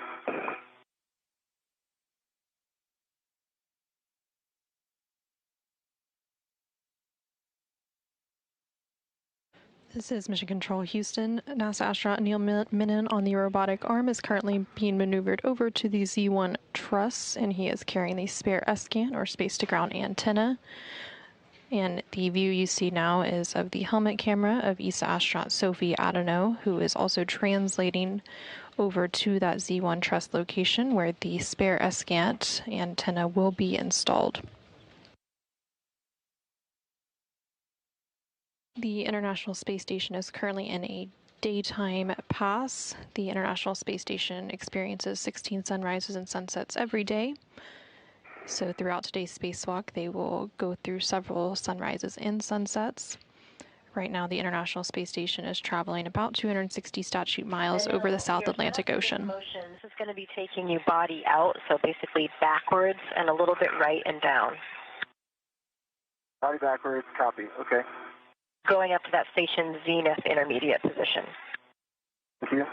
This is Mission Control Houston. NASA astronaut Anil Menon on the robotic arm is currently being maneuvered over to the Z1 truss, and he is carrying the spare S-scan or space-to-ground antenna. And the view you see now is of the helmet camera of ESA astronaut Sophie Adenot, who is also translating over to that Z1 truss location where the spare S-scan antenna will be installed. The International Space Station is currently in a daytime pass. The International Space Station experiences 16 sunrises and sunsets every day. So throughout today's spacewalk, they will go through several sunrises and sunsets. Right now, the International Space Station is traveling about 260 statute miles over the South Atlantic Ocean. This is going to be taking you body out, so basically backwards and a little bit right and down. Body backwards, copy. Okay. Going up to that station zenith intermediate position. Thank you.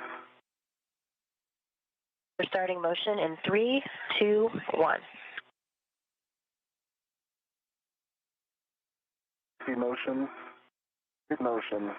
We're starting motion in 3, 2, 1. See motion. Good motion.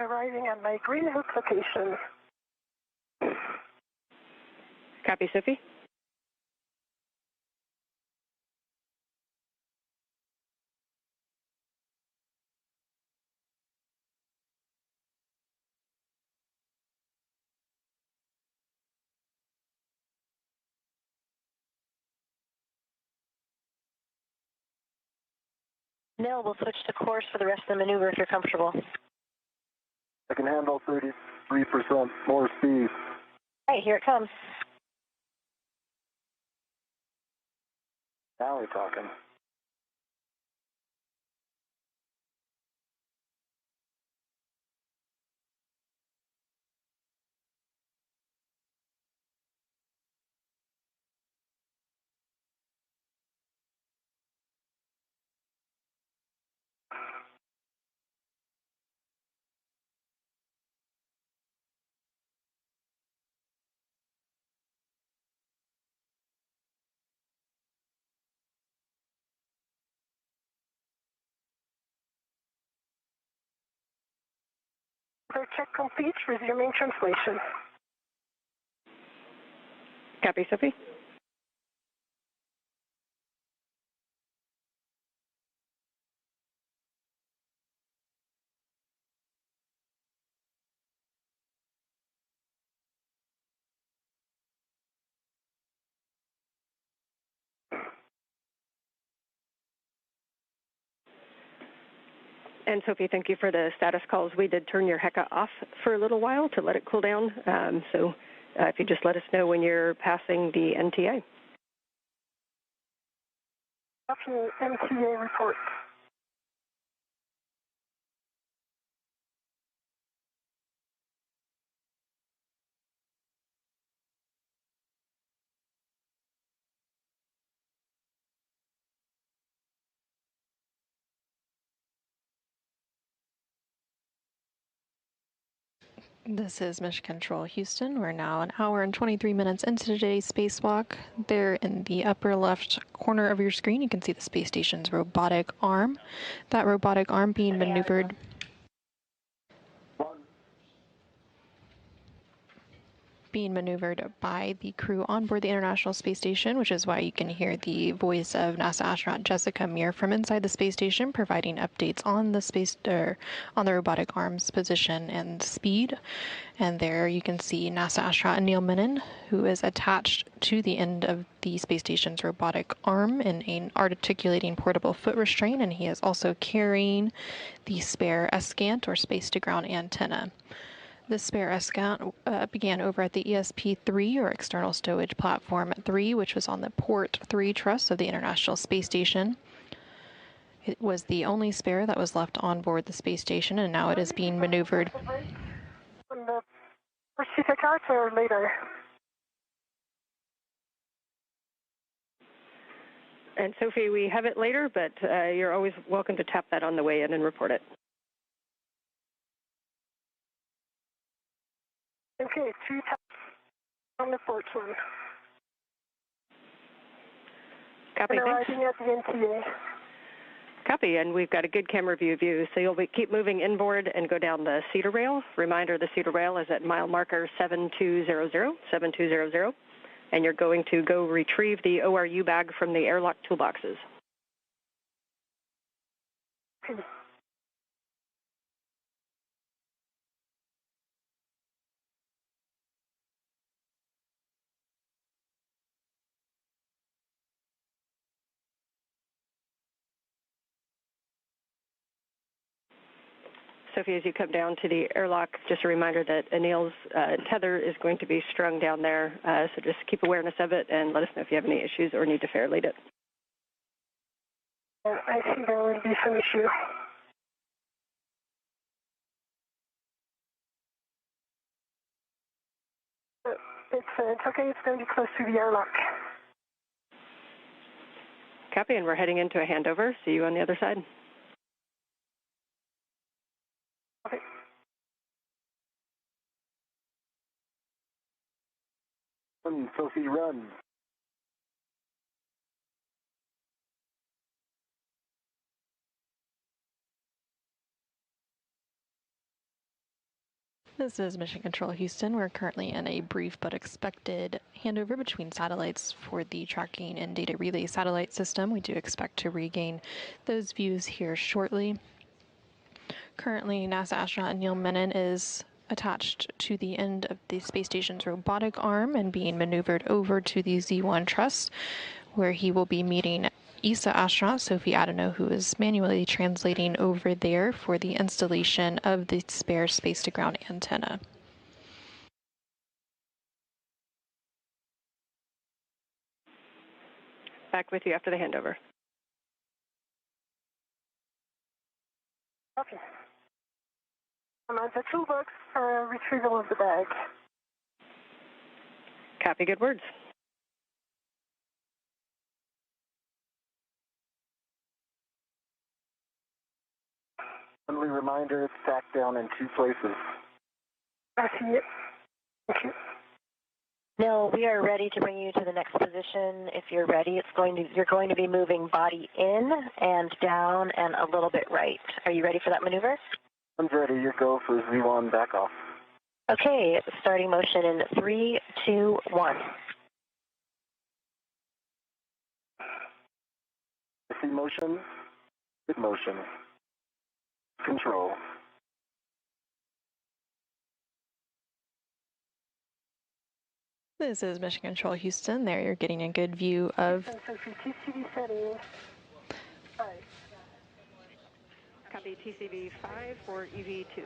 Arriving at my green hook location. Copy, Sophie. Nil, we'll switch to course for the rest of the maneuver if you're comfortable. I can handle 33% more speed. All right, here it comes. Now we're talking. Clear check complete. Resuming translation. Copy, Sophie. And Sophie, thank you for the status calls. We did turn your HECA off for a little while to let it cool down. So if you just let us know when you're passing the NTA. Okay, NTA report. This is Mission Control Houston. We're now an hour and 23 minutes into today's spacewalk. There in the upper left corner of your screen, you can see the space station's robotic arm. That robotic arm being maneuvered by the crew on board the International Space Station, which is why you can hear the voice of NASA astronaut Jessica Meir from inside the space station, providing updates on the robotic arm's position and speed. And there you can see NASA astronaut Anil Menon, who is attached to the end of the space station's robotic arm in an articulating portable foot restraint, and he is also carrying the spare ESCANT, or space-to-ground antenna. The spare ESCANT began over at the ESP-3, or External Stowage Platform 3, which was on the Port 3 truss of the International Space Station. It was the only spare that was left on board the space station, and now it is being maneuvered. Receive the cards or later? And Sophie, we have it later, but you're always welcome to tap that on the way in and report it. Okay, 2 taps on the port one. Copy, and thanks. arriving at the NTA. Copy, and we've got a good camera view of you, so you'll keep moving inboard and go down the cedar rail. Reminder, the cedar rail is at mile marker 7200, and you're going to go retrieve the ORU bag from the airlock toolboxes. Okay. Sophie, as you come down to the airlock, just a reminder that Anil's tether is going to be strung down there, so just keep awareness of it and let us know if you have any issues or need to fair lead it. I think there will be some issue. It's okay, it's going to be close to the airlock. Copy, and we're heading into a handover. See you on the other side. Okay. Sophie, run. This is Mission Control Houston. We're currently in a brief but expected handover between satellites for the tracking and data relay satellite system. We do expect to regain those views here shortly. Currently, NASA astronaut Anil Menon is attached to the end of the space station's robotic arm and being maneuvered over to the Z1 truss, where he will be meeting ESA astronaut Sophie Adenot, who is manually translating over there for the installation of the spare space-to-ground antenna. Back with you after the handover. Okay. I'm at the toolbox for retrieval of the bag. Copy, good words. Friendly reminder, it's stacked down in 2 places. I see it. Thank you. No, we are ready to bring you to the next position. If you're ready, you're going to be moving body in and down and a little bit right. Are you ready for that maneuver? I'm ready. You go for Z1 back off. Okay, starting motion in 3, 2, 1. I see motion. Good motion. Control. This is Mission Control Houston. There you're getting a good view of Sophie, TCV setting 5. Copy TCV 5 for EV2.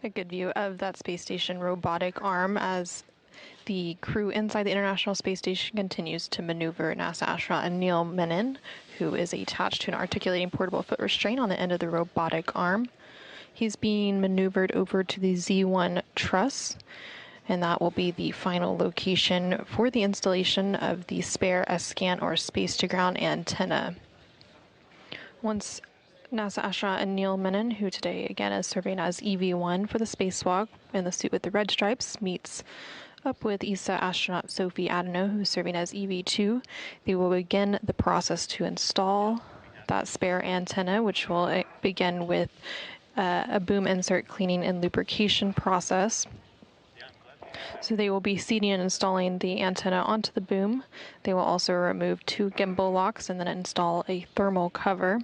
a good view of that space station robotic arm as the crew inside the International Space Station continues to maneuver NASA astronaut Anil Menon, who is attached to an articulating portable foot restraint on the end of the robotic arm. He's being maneuvered over to the Z1 truss, and that will be the final location for the installation of the spare S-scan or space-to-ground antenna. Once NASA astronaut Anil Menon, who today again is serving as EV1 for the spacewalk in the suit with the red stripes, meets up with ESA astronaut Sophie Adenot, who is serving as EV2, they will begin the process to install that spare antenna, which will begin with a boom insert cleaning and lubrication process. So they will be seating and installing the antenna onto the boom. They will also remove 2 gimbal locks and then install a thermal cover.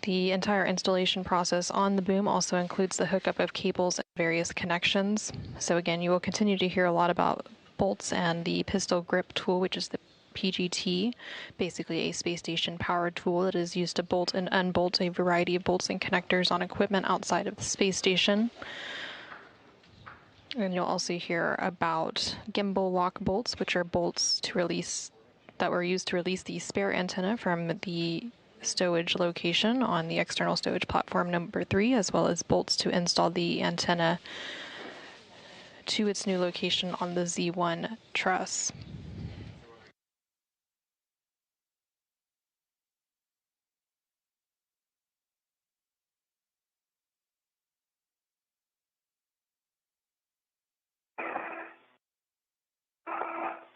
The entire installation process on the boom also includes the hookup of cables and various connections. So again, you will continue to hear a lot about bolts and the pistol grip tool, which is the PGT, basically a space station power tool that is used to bolt and unbolt a variety of bolts and connectors on equipment outside of the space station. And you'll also hear about gimbal lock bolts, which are bolts to release that were used to release the spare antenna from the stowage location on the external stowage platform number 3, as well as bolts to install the antenna to its new location on the Z1 truss.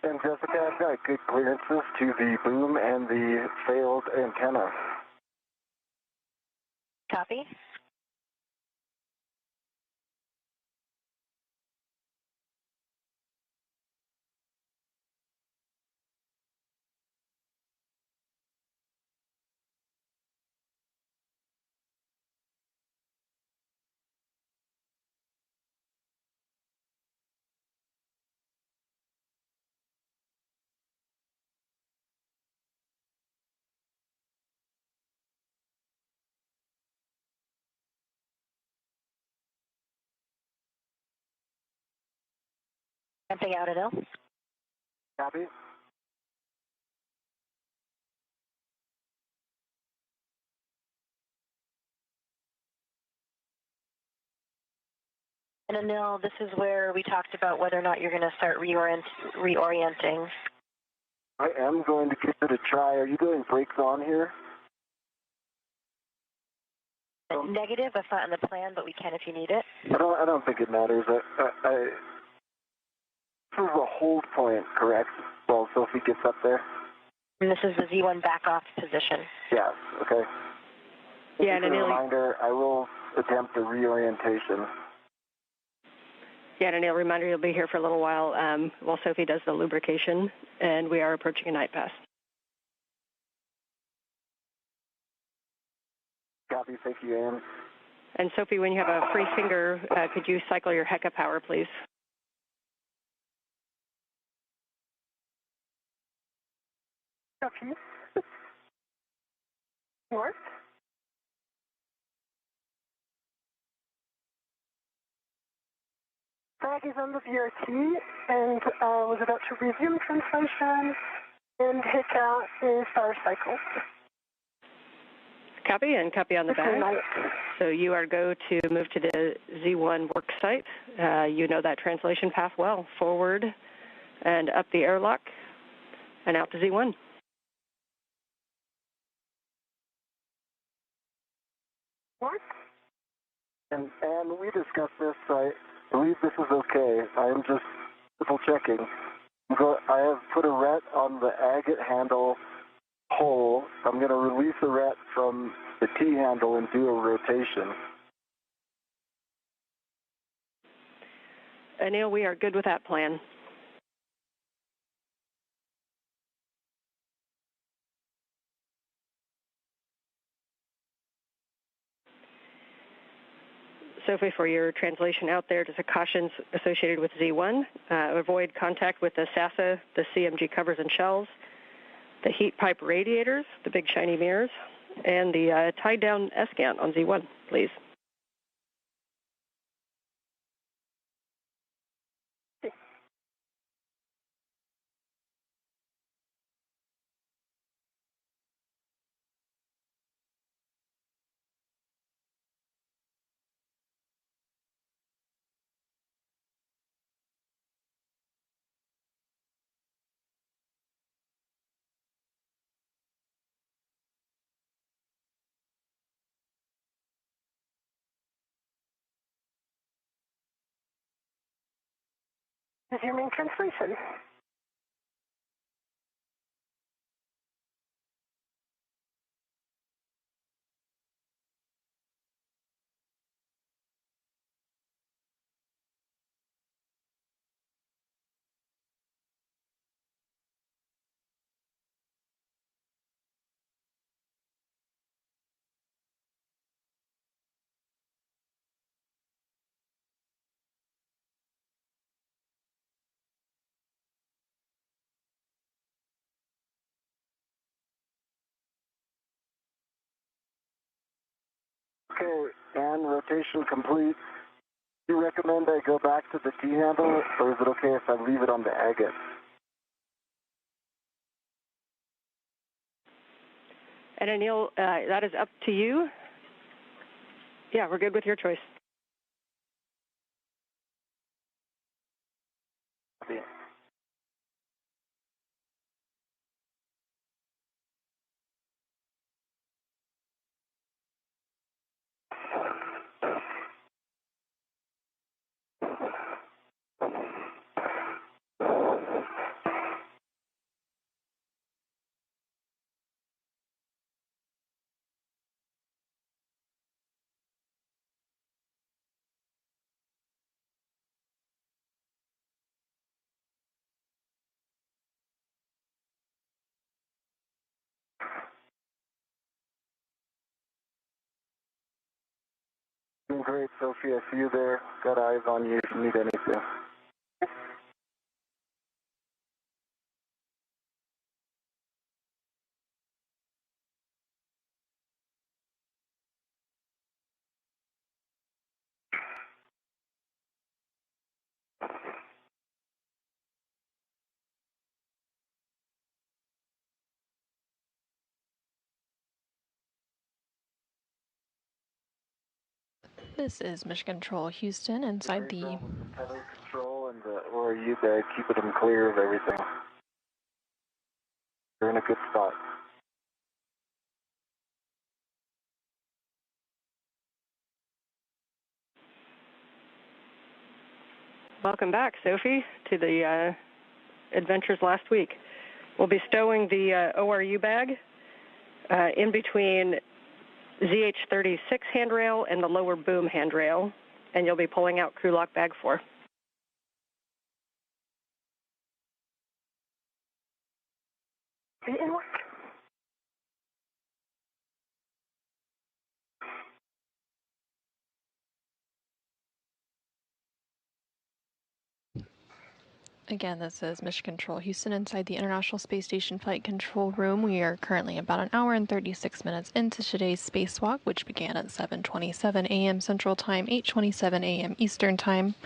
And Jessica, I've got good clearances to the boom and the failed antenna. Copy. Something out, Anil. Copy? And Anil, this is where we talked about whether or not you're going to start reorienting. I am going to give it a try. Are you doing brakes on here? Negative, that's not in the plan, but we can if you need it. I don't think it matters. This is a hold point, correct? Well, Sophie gets up there. And this is the Z1 back off position. Yes, okay. Yeah, and Just a Anil, reminder, I will attempt a reorientation. yeah, and Anil, reminder you'll be here for a little while Sophie does the lubrication, and we are approaching a night pass. Copy, thank you, Ann. And Sophie, when you have a free finger, could you cycle your HECA power, please? Copy. North. Flag is on the VRT and was about to resume translation, and HICA is power cycle. Copy, and copy on the back. So you are go to move to the Z1 work site. You know that translation path well. Forward and up the airlock and out to Z1. North. And we discussed this. I believe this is okay. I'm just triple checking. I have put a ret on the agate handle hole. I'm going to release a ret from the T-handle and do a rotation. Anil, we are good with that plan. Sophie, for your translation out there, just a cautions associated with Z1. Avoid contact with the SASA, the CMG covers and shells, the heat pipe radiators, the big shiny mirrors, and the tied down S-gant on Z1, please. Resuming translation. Okay, and rotation complete. Do you recommend I go back to the T-handle, or is it okay if I leave it on the agate? And Anil, that is up to you. Yeah, we're good with your choice. Yeah. Doing great, Sophie. I see you there. Got eyes on you if you need anything. This is Mission Control Houston inside the... Tether control, and or are you there keeping them clear of everything? You're in a good spot. Welcome back, Sophie, to the adventures last week. We'll be stowing the ORU bag in between ZH-36 handrail and the lower boom handrail, and you'll be pulling out crew lock bag 4. Again, this is Mission Control Houston inside the International Space Station Flight Control Room. We are currently about an hour and 36 minutes into today's spacewalk, which began at 7:27 a.m. Central Time, 8:27 a.m. Eastern Time.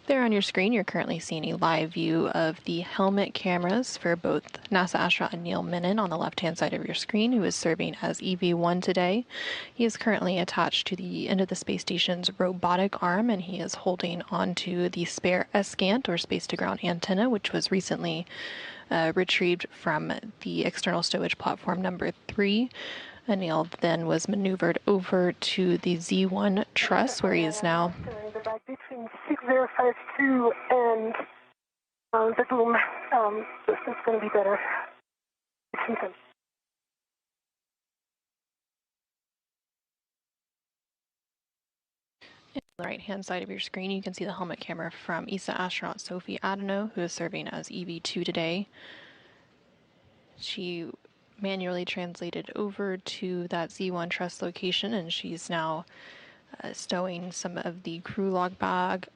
There on your screen, you're currently seeing a live view of the helmet cameras for both NASA astronaut Anil Menon on the left-hand side of your screen, who is serving as EV1 today. He is currently attached to the end of the space station's robotic arm, and he is holding onto the spare S-gant, or space-to-ground antenna, which was recently retrieved from the external stowage platform number 3. Anil then was maneuvered over to the Z1 truss, where he is now. The back between 6052 and the boom. This is going to be better. the right-hand side of your screen, you can see the helmet camera from ESA astronaut Sophie Adenot, who is serving as EV2 today. She manually translated over to that Z1 truss location, and she's now stowing some of the crew log bag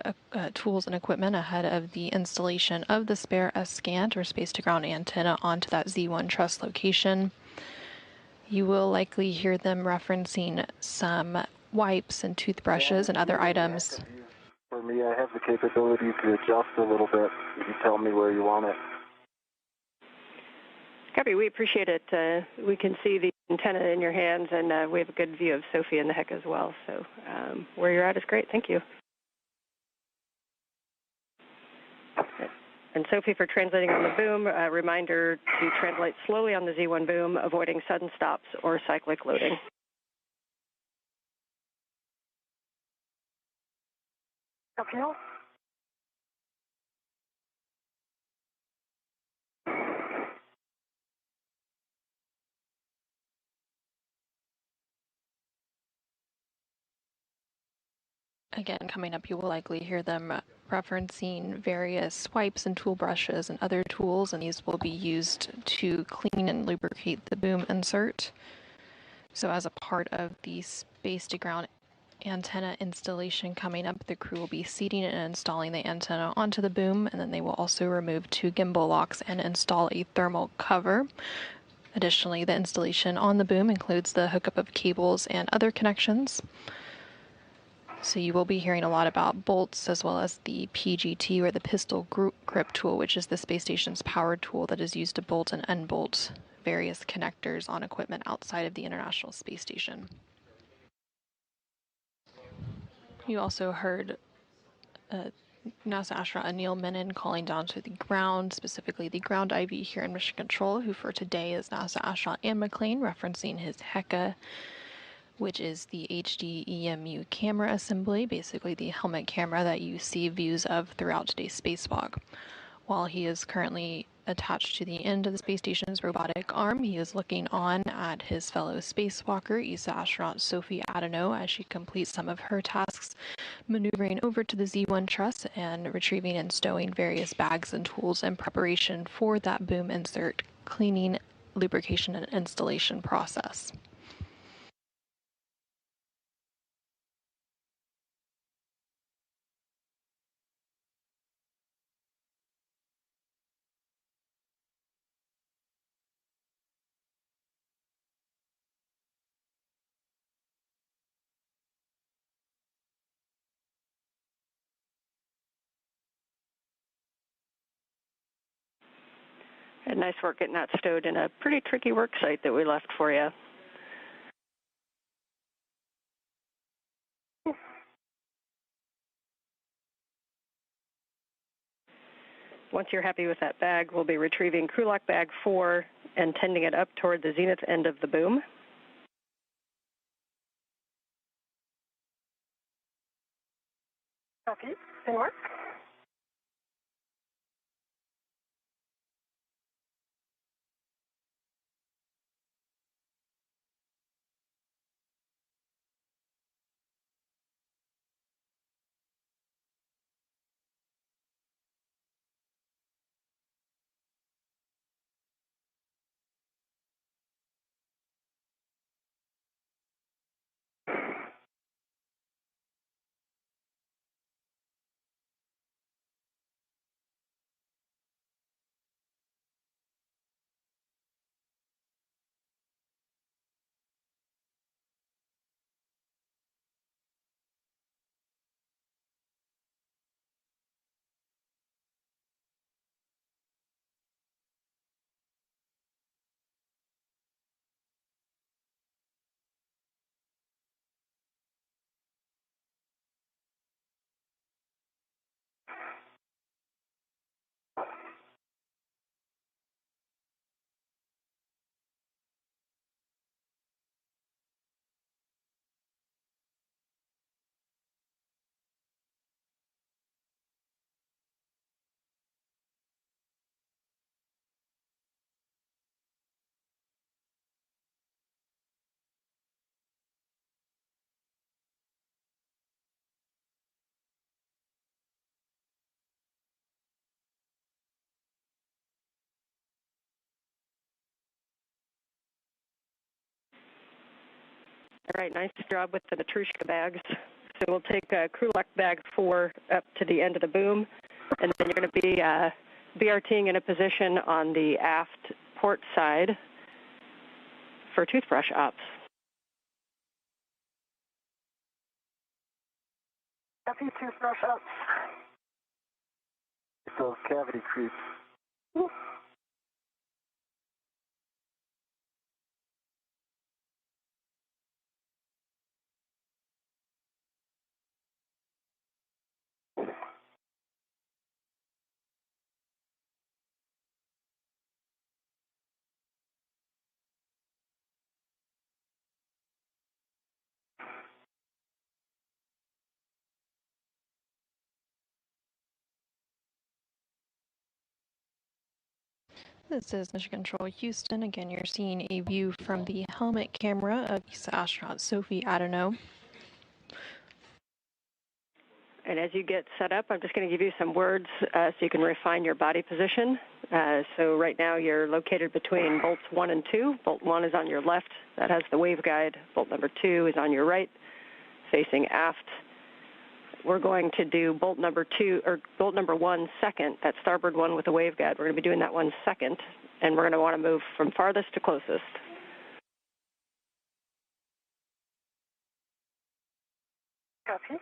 tools and equipment ahead of the installation of the spare S-Scant or space-to-ground antenna onto that Z1 truss location. You will likely hear them referencing some wipes and toothbrushes and other items. For me, I have the capability to adjust a little bit if you tell me where you want it. Copy. We appreciate it. We can see the antenna in your hands, and we have a good view of Sophie and the heck as well. So where you're at is great. Thank you. And Sophie, for translating on the boom, a reminder to translate slowly on the Z1 boom, avoiding sudden stops or cyclic loading. Okay. Again, coming up, you will likely hear them referencing various wipes and tool brushes and other tools, and these will be used to clean and lubricate the boom insert. So as a part of the space-to-ground antenna installation coming up, the crew will be seating and installing the antenna onto the boom, and then they will also remove 2 gimbal locks and install a thermal cover. Additionally, the installation on the boom includes the hookup of cables and other connections. So you will be hearing a lot about bolts as well as the PGT, or the pistol grip tool, which is the space station's power tool that is used to bolt and unbolt various connectors on equipment outside of the International Space Station. You also heard NASA astronaut Anil Menon calling down to the ground, specifically the ground IV here in Mission Control, who for today is NASA astronaut Ann McLean, referencing his HECA, which is the HD EMU camera assembly, basically the helmet camera that you see views of throughout today's spacewalk. While he is currently attached to the end of the space station's robotic arm, he is looking on at his fellow spacewalker, ESA astronaut Sophie Adenot, as she completes some of her tasks, maneuvering over to the Z1 truss and retrieving and stowing various bags and tools in preparation for that boom insert cleaning, lubrication, and installation process. And nice work getting that stowed in a pretty tricky work site that we left for you. Once you're happy with that bag, we'll be retrieving crew lock bag 4 and tending it up toward the zenith end of the boom. Copy. And work. All right, nice job with the Matrushka bags. So we'll take crew lock bag 4 up to the end of the boom, and then you're going to be BRTing in a position on the aft port side for toothbrush ops. Happy toothbrush up. Those cavity creeps. This is Mission Control Houston. Again, you're seeing a view from the helmet camera of ESA astronaut Sophie Adenot. And as you get set up, I'm just going to give you some words so you can refine your body position. So right now you're located between bolts 1 and 2. Bolt 1 is on your left. That has the waveguide. Bolt number 2 is on your right, facing aft. We're going to do bolt number 1 second, that starboard one with the waveguide. We're going to be doing that one second, and we're going to want to move from farthest to closest. Copy.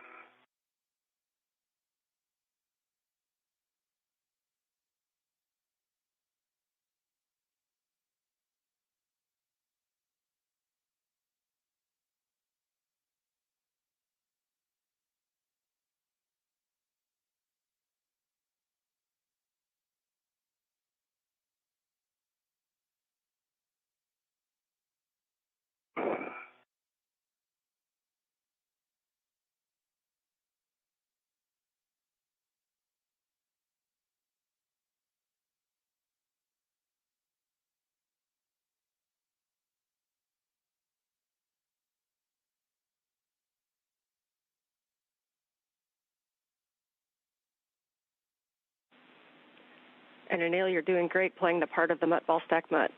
And Anil, you're doing great playing the part of the mutt ball stack mutt.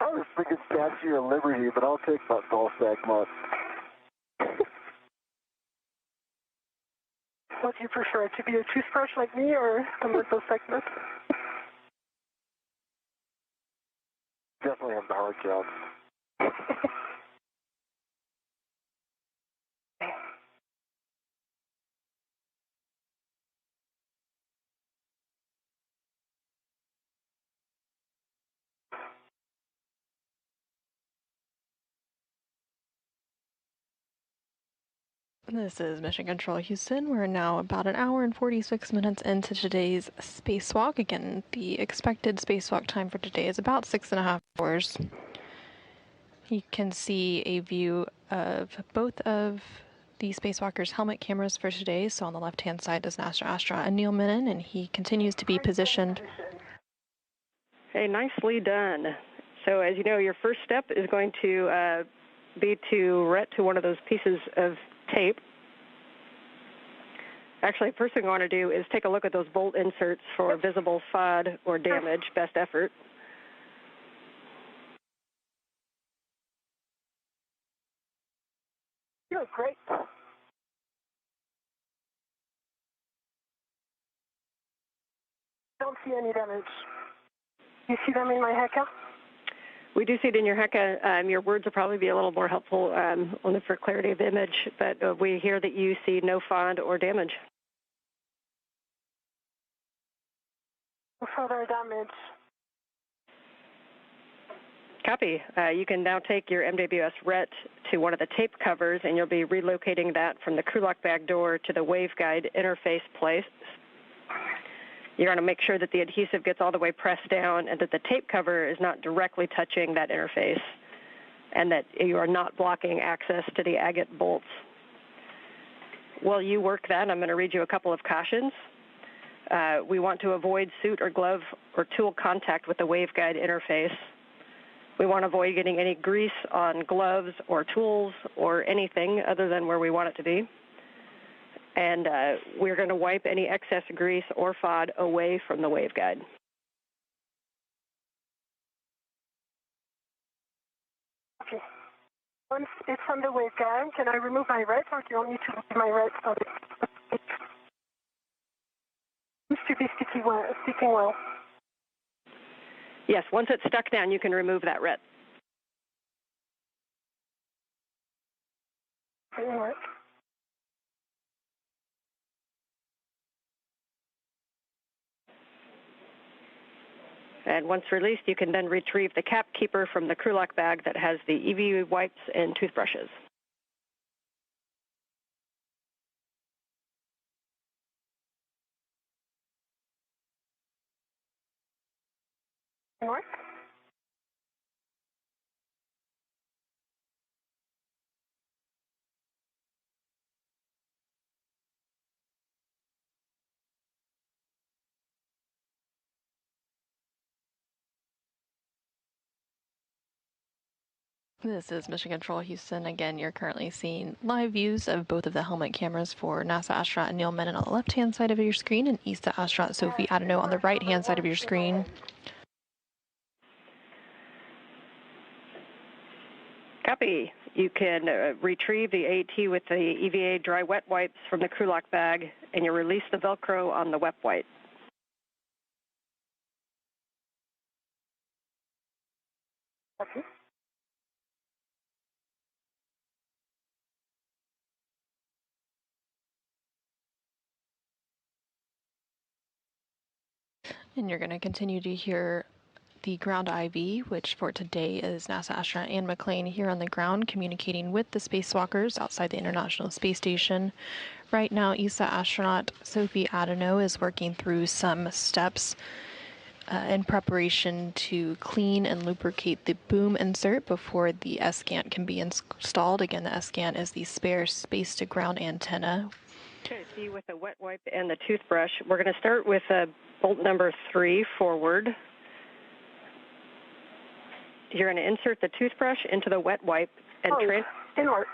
I was thinking Statue of Liberty, but I'll take that ball sack mutt. What do you prefer, to be a toothbrush like me or a mental segment? Definitely have the hard job. This is Mission Control Houston. We're now about an hour and 46 minutes into today's spacewalk. Again, the expected spacewalk time for today is about 6.5 hours. You can see a view of both of the spacewalkers' helmet cameras for today. So on the left-hand side is astronaut Anil Menon, and he continues to be positioned. Hey, nicely done. So as you know, your first step is going to be to ret to one of those pieces of tape. Actually, first thing I want to do is take a look at those bolt inserts for visible FOD or damage, best effort. You look great. Don't see any damage. You see them in my Heka? We do see it in your Heka. Your words will probably be a little more helpful only for clarity of image, but we hear that you see no FOD or damage. No further damage. Copy. You can now take your MWS RET to one of the tape covers, and you'll be relocating that from the crew lock bag door to the waveguide interface place. You're going to make sure that the adhesive gets all the way pressed down and that the tape cover is not directly touching that interface and that you are not blocking access to the agate bolts. While you work that, I'm going to read you a couple of cautions. We want to avoid suit or glove or tool contact with the waveguide interface. We want to avoid getting any grease on gloves or tools or anything other than where we want it to be. And we're going to wipe any excess grease or FOD away from the waveguide. Once it's on the waveguide, can I remove my red, or do you want me to leave my red on it? Seems to be sticking well. Yes, once it's stuck down, you can remove that red. Didn't work. And once released, you can then retrieve the cap keeper from the crew lock bag that has the EVA wipes and toothbrushes. Didn't work. This is Mission Control Houston. Again, you're currently seeing live views of both of the helmet cameras for NASA astronaut Anil Menon on the left-hand side of your screen and ESA astronaut Sophie Adenot on the right-hand side of your screen. Copy. You can retrieve the AT with the EVA dry wet wipes from the crew lock bag, and you release the Velcro on the wet wipe. Okay. And you're going to continue to hear the ground IV, which for today is NASA astronaut Anne McClain here on the ground communicating with the spacewalkers outside the International Space Station. Right now, ESA astronaut Sophie Adenot is working through some steps in preparation to clean and lubricate the boom insert before the S-GAN can be installed. Again, the S-GAN is the spare space-to-ground antenna. Okay, see with the wet wipe and the toothbrush, we're going to start with bolt number 3 forward. You're going to insert the toothbrush into the wet wipe and didn't work.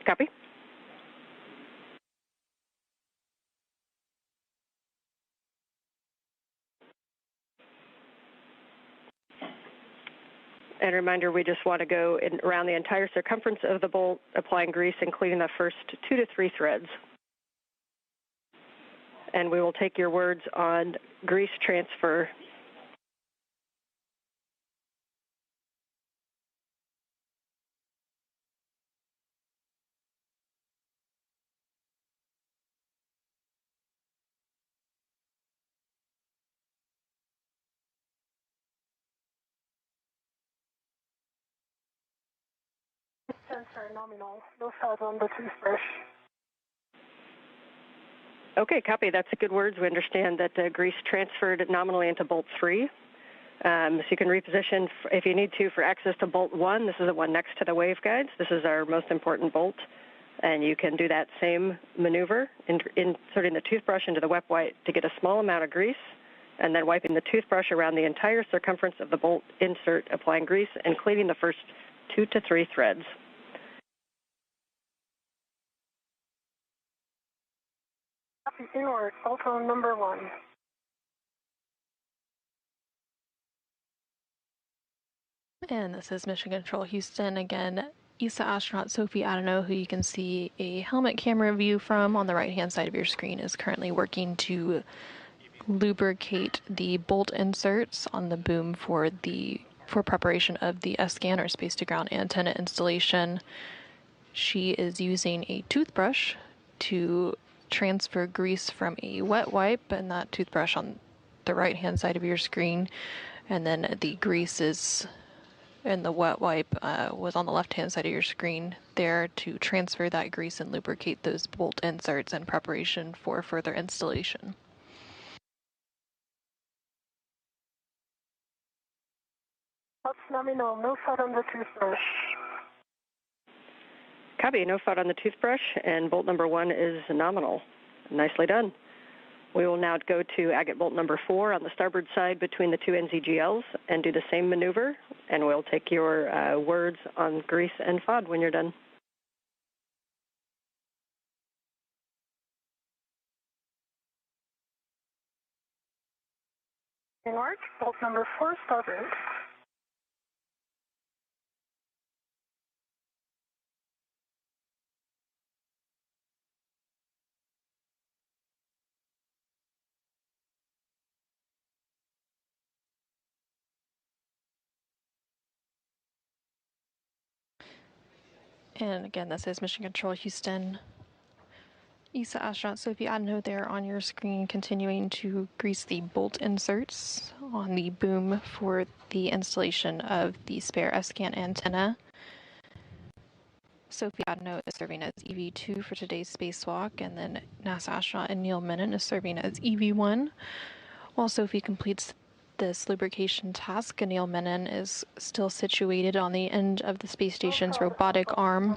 Copy. And a reminder, we just want to go around the entire circumference of the bolt, applying grease, including the first 2 to 3 threads. And we will take your words on grease transfer. Sensor nominal. No sound on the toothbrush. Okay, copy. That's good words. We understand that grease transferred nominally into bolt 3. So you can reposition, if you need to, for access to bolt 1. This is the one next to the waveguides. This is our most important bolt. And you can do that same maneuver, inserting the toothbrush into the wet wipe to get a small amount of grease, and then wiping the toothbrush around the entire circumference of the bolt insert, applying grease, and cleaning the first 2 to 3 threads. Copy. Inward. Photo number 1. And this is Mission Control Houston. Again, ESA astronaut Sophie Adenot, who you can see a helmet camera view from on the right-hand side of your screen, is currently working to lubricate the bolt inserts on the boom for preparation of the S-GAN or space-to-ground antenna installation. She is using a toothbrush to transfer grease from a wet wipe, and that toothbrush on the right-hand side of your screen, and then the grease is and the wet wipe was on the left-hand side of your screen there to transfer that grease and lubricate those bolt inserts in preparation for further installation. That's nominal. No sound on the toothbrush. Copy. No FUD on the toothbrush, and bolt number 1 is nominal. Nicely done. We will now go to agate bolt number 4 on the starboard side between the 2 NZGLs and do the same maneuver, and we'll take your words on grease and FOD when you're done. Inward. Bolt number 4 starboard. And again, this is Mission Control Houston. ESA astronaut Sophie Adenot there on your screen, continuing to grease the bolt inserts on the boom for the installation of the spare S-scan antenna. Sophie Adenot is serving as EV2 for today's spacewalk, and then NASA astronaut Anil Menon is serving as EV1. While Sophie completes this lubrication task, Anil Menon is still situated on the end of the space station's robotic arm.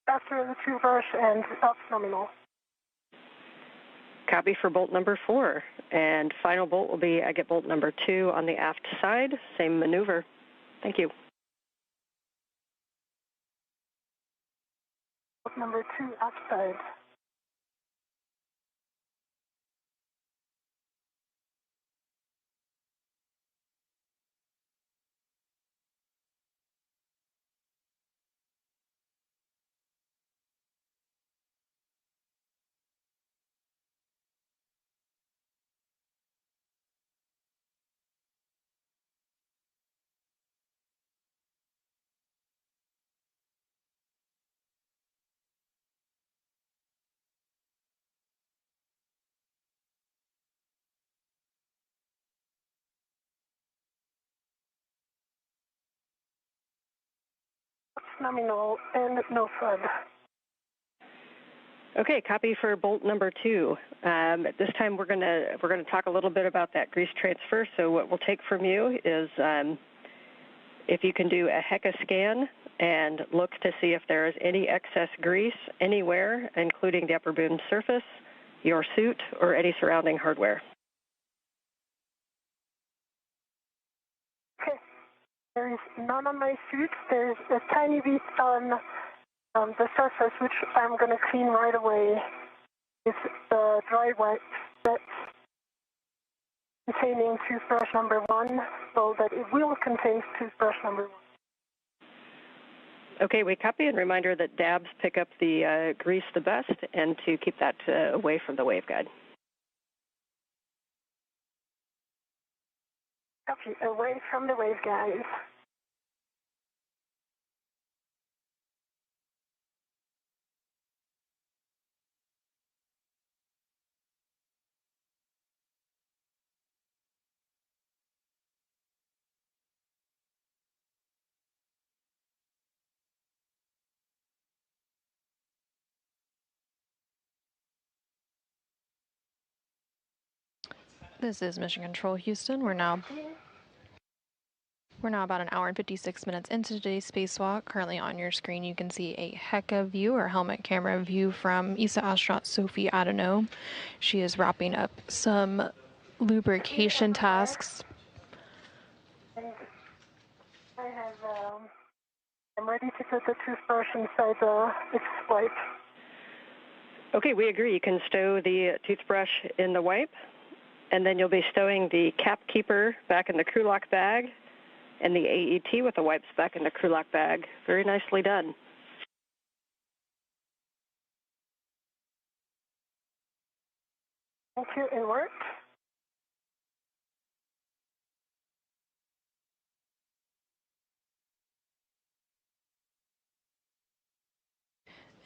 After the toothbrush and up nominal. Copy for bolt number 4. And final bolt will be agate bolt number 2 on the aft side. Same maneuver. Thank you. Bolt number 2 outside. Nominal and no thread. Okay, copy for bolt number 2. At this time, we're gonna talk a little bit about that grease transfer. So what we'll take from you is if you can do a HECA scan and look to see if there is any excess grease anywhere, including the upper boom surface, your suit, or any surrounding hardware. There is none on my suit. There's a tiny bit on the surface, which I'm going to clean right away. It's the dry wipe that's containing toothbrush number 1, so that it will contain toothbrush number 1. Okay, we copy and reminder that dabs pick up the grease the best and to keep that away from the waveguide. Copy, away from the waveguide. This is Mission Control Houston. We're now about an hour and 56 minutes into today's spacewalk. Currently on your screen, you can see a HECA view, or helmet camera view, from ESA astronaut Sophie Adenot. She is wrapping up some lubrication tasks. And I'm ready to put the toothbrush inside its wipe. Okay, we agree. You can stow the toothbrush in the wipe, and then you'll be stowing the cap keeper back in the crew lock bag, and the AET with the wipes back in the crew lock bag. Very nicely done. Thank you, it worked.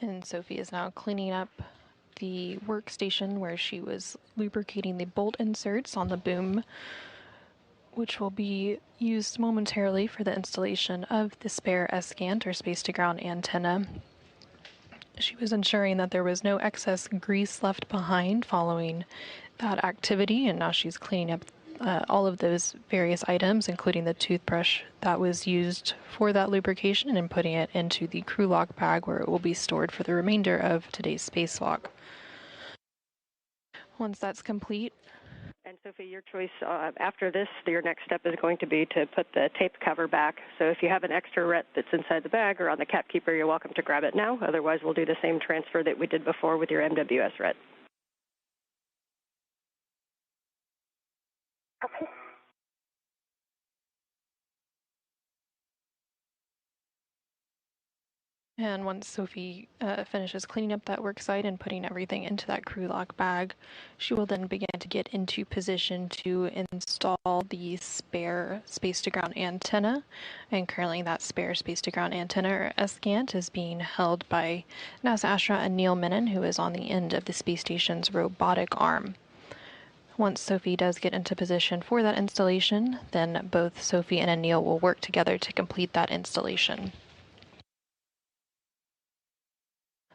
And Sophie is now cleaning up the workstation where she was lubricating the bolt inserts on the boom, which will be used momentarily for the installation of the spare S-scan, or space-to-ground antenna. She was ensuring that there was no excess grease left behind following that activity, and now she's cleaning up all of those various items, including the toothbrush that was used for that lubrication, and putting it into the crew lock bag where it will be stored for the remainder of today's spacewalk. Once that's complete. And Sophie, your choice after this, your next step is going to be to put the tape cover back. So if you have an extra ret that's inside the bag or on the cap keeper, you're welcome to grab it now. Otherwise, we'll do the same transfer that we did before with your MWS ret. Okay. And once Sophie finishes cleaning up that work site and putting everything into that crew lock bag, she will then begin to get into position to install the spare space-to-ground antenna. And currently that spare space-to-ground antenna, or SCANT, is being held by NASA astronaut Anil Menon, who is on the end of the space station's robotic arm. Once Sophie does get into position for that installation, then both Sophie and Anil will work together to complete that installation.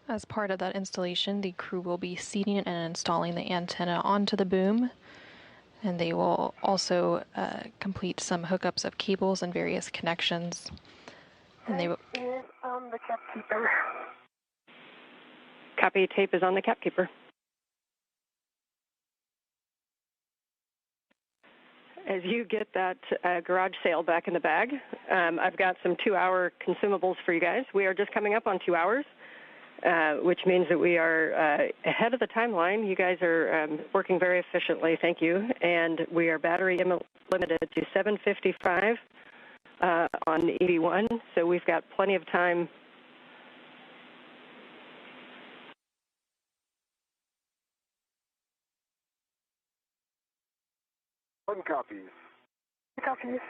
As part of that installation, the crew will be seating and installing the antenna onto the boom, and they will also complete some hookups of cables and various connections. And they will. Is on the cap keeper. Copy, tape is on the cap keeper. As you get that garage sale back in the bag, I've got some 2-hour consumables for you guys. We are just coming up on 2 hours. Which means that we are ahead of the timeline. You guys are working very efficiently, thank you. And we are battery limited to 755 on EV1, so we've got plenty of time. One copy. Copies.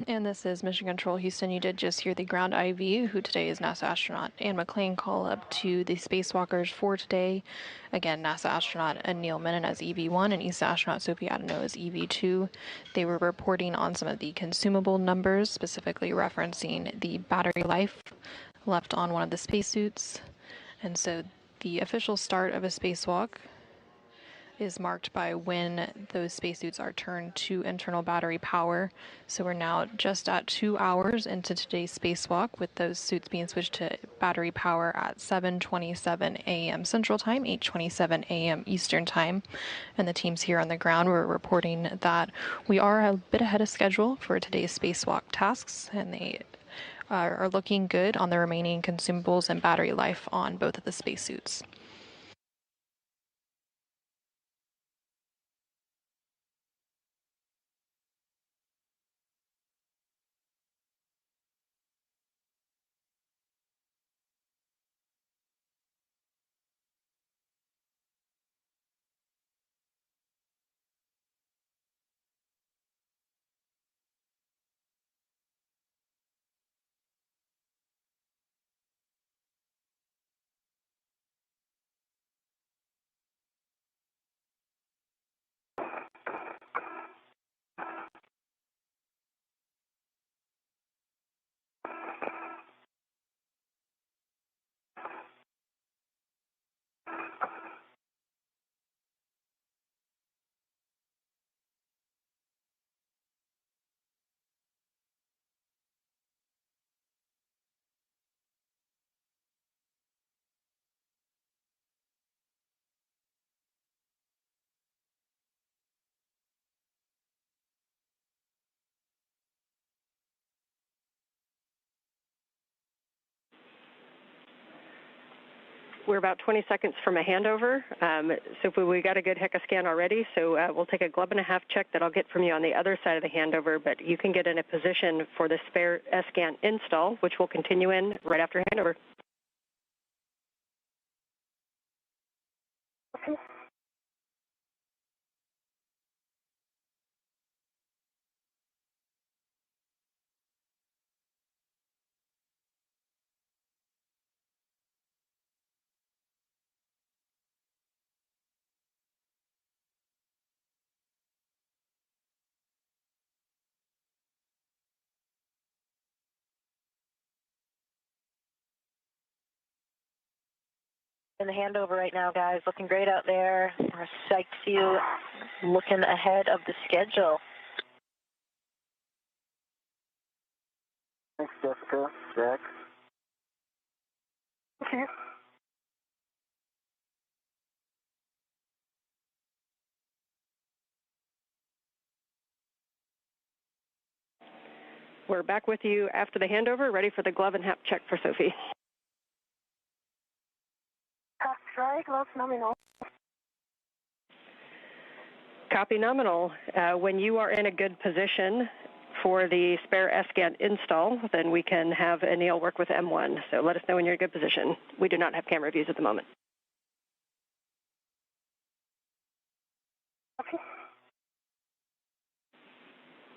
And this is Mission Control Houston. You did just hear the ground IV, who today is NASA astronaut Anne McClain, call up to the spacewalkers for today. Again, NASA astronaut Anil Menon as EV1 and ESA astronaut Sophie Adenot as EV2. They were reporting on some of the consumable numbers, specifically referencing the battery life left on one of the spacesuits. And so the official start of a spacewalk is marked by when those spacesuits are turned to internal battery power. So we're now just at 2 hours into today's spacewalk, with those suits being switched to battery power at 7:27 a.m. Central Time, 8:27 a.m. Eastern Time. And the teams here on the ground were reporting that we are a bit ahead of schedule for today's spacewalk tasks, and they are looking good on the remaining consumables and battery life on both of the spacesuits. We're about 20 seconds from a handover. So we got a good HECA scan already, so we'll take a glove-and-a-half check that I'll get from you on the other side of the handover, but you can get in a position for the spare scan install, which will continue in right after handover. Okay. In the handover right now, guys. Looking great out there. We're psyched to see you looking ahead of the schedule. Thanks, Jessica. Jack. Okay. We're back with you after the handover, ready for the glove and hap check for Sophie. Try glove nominal. Copy nominal. When you are in a good position for the spare S-scan install, then we can have Anil work with M1. So let us know when you're in a good position. We do not have camera views at the moment. Okay.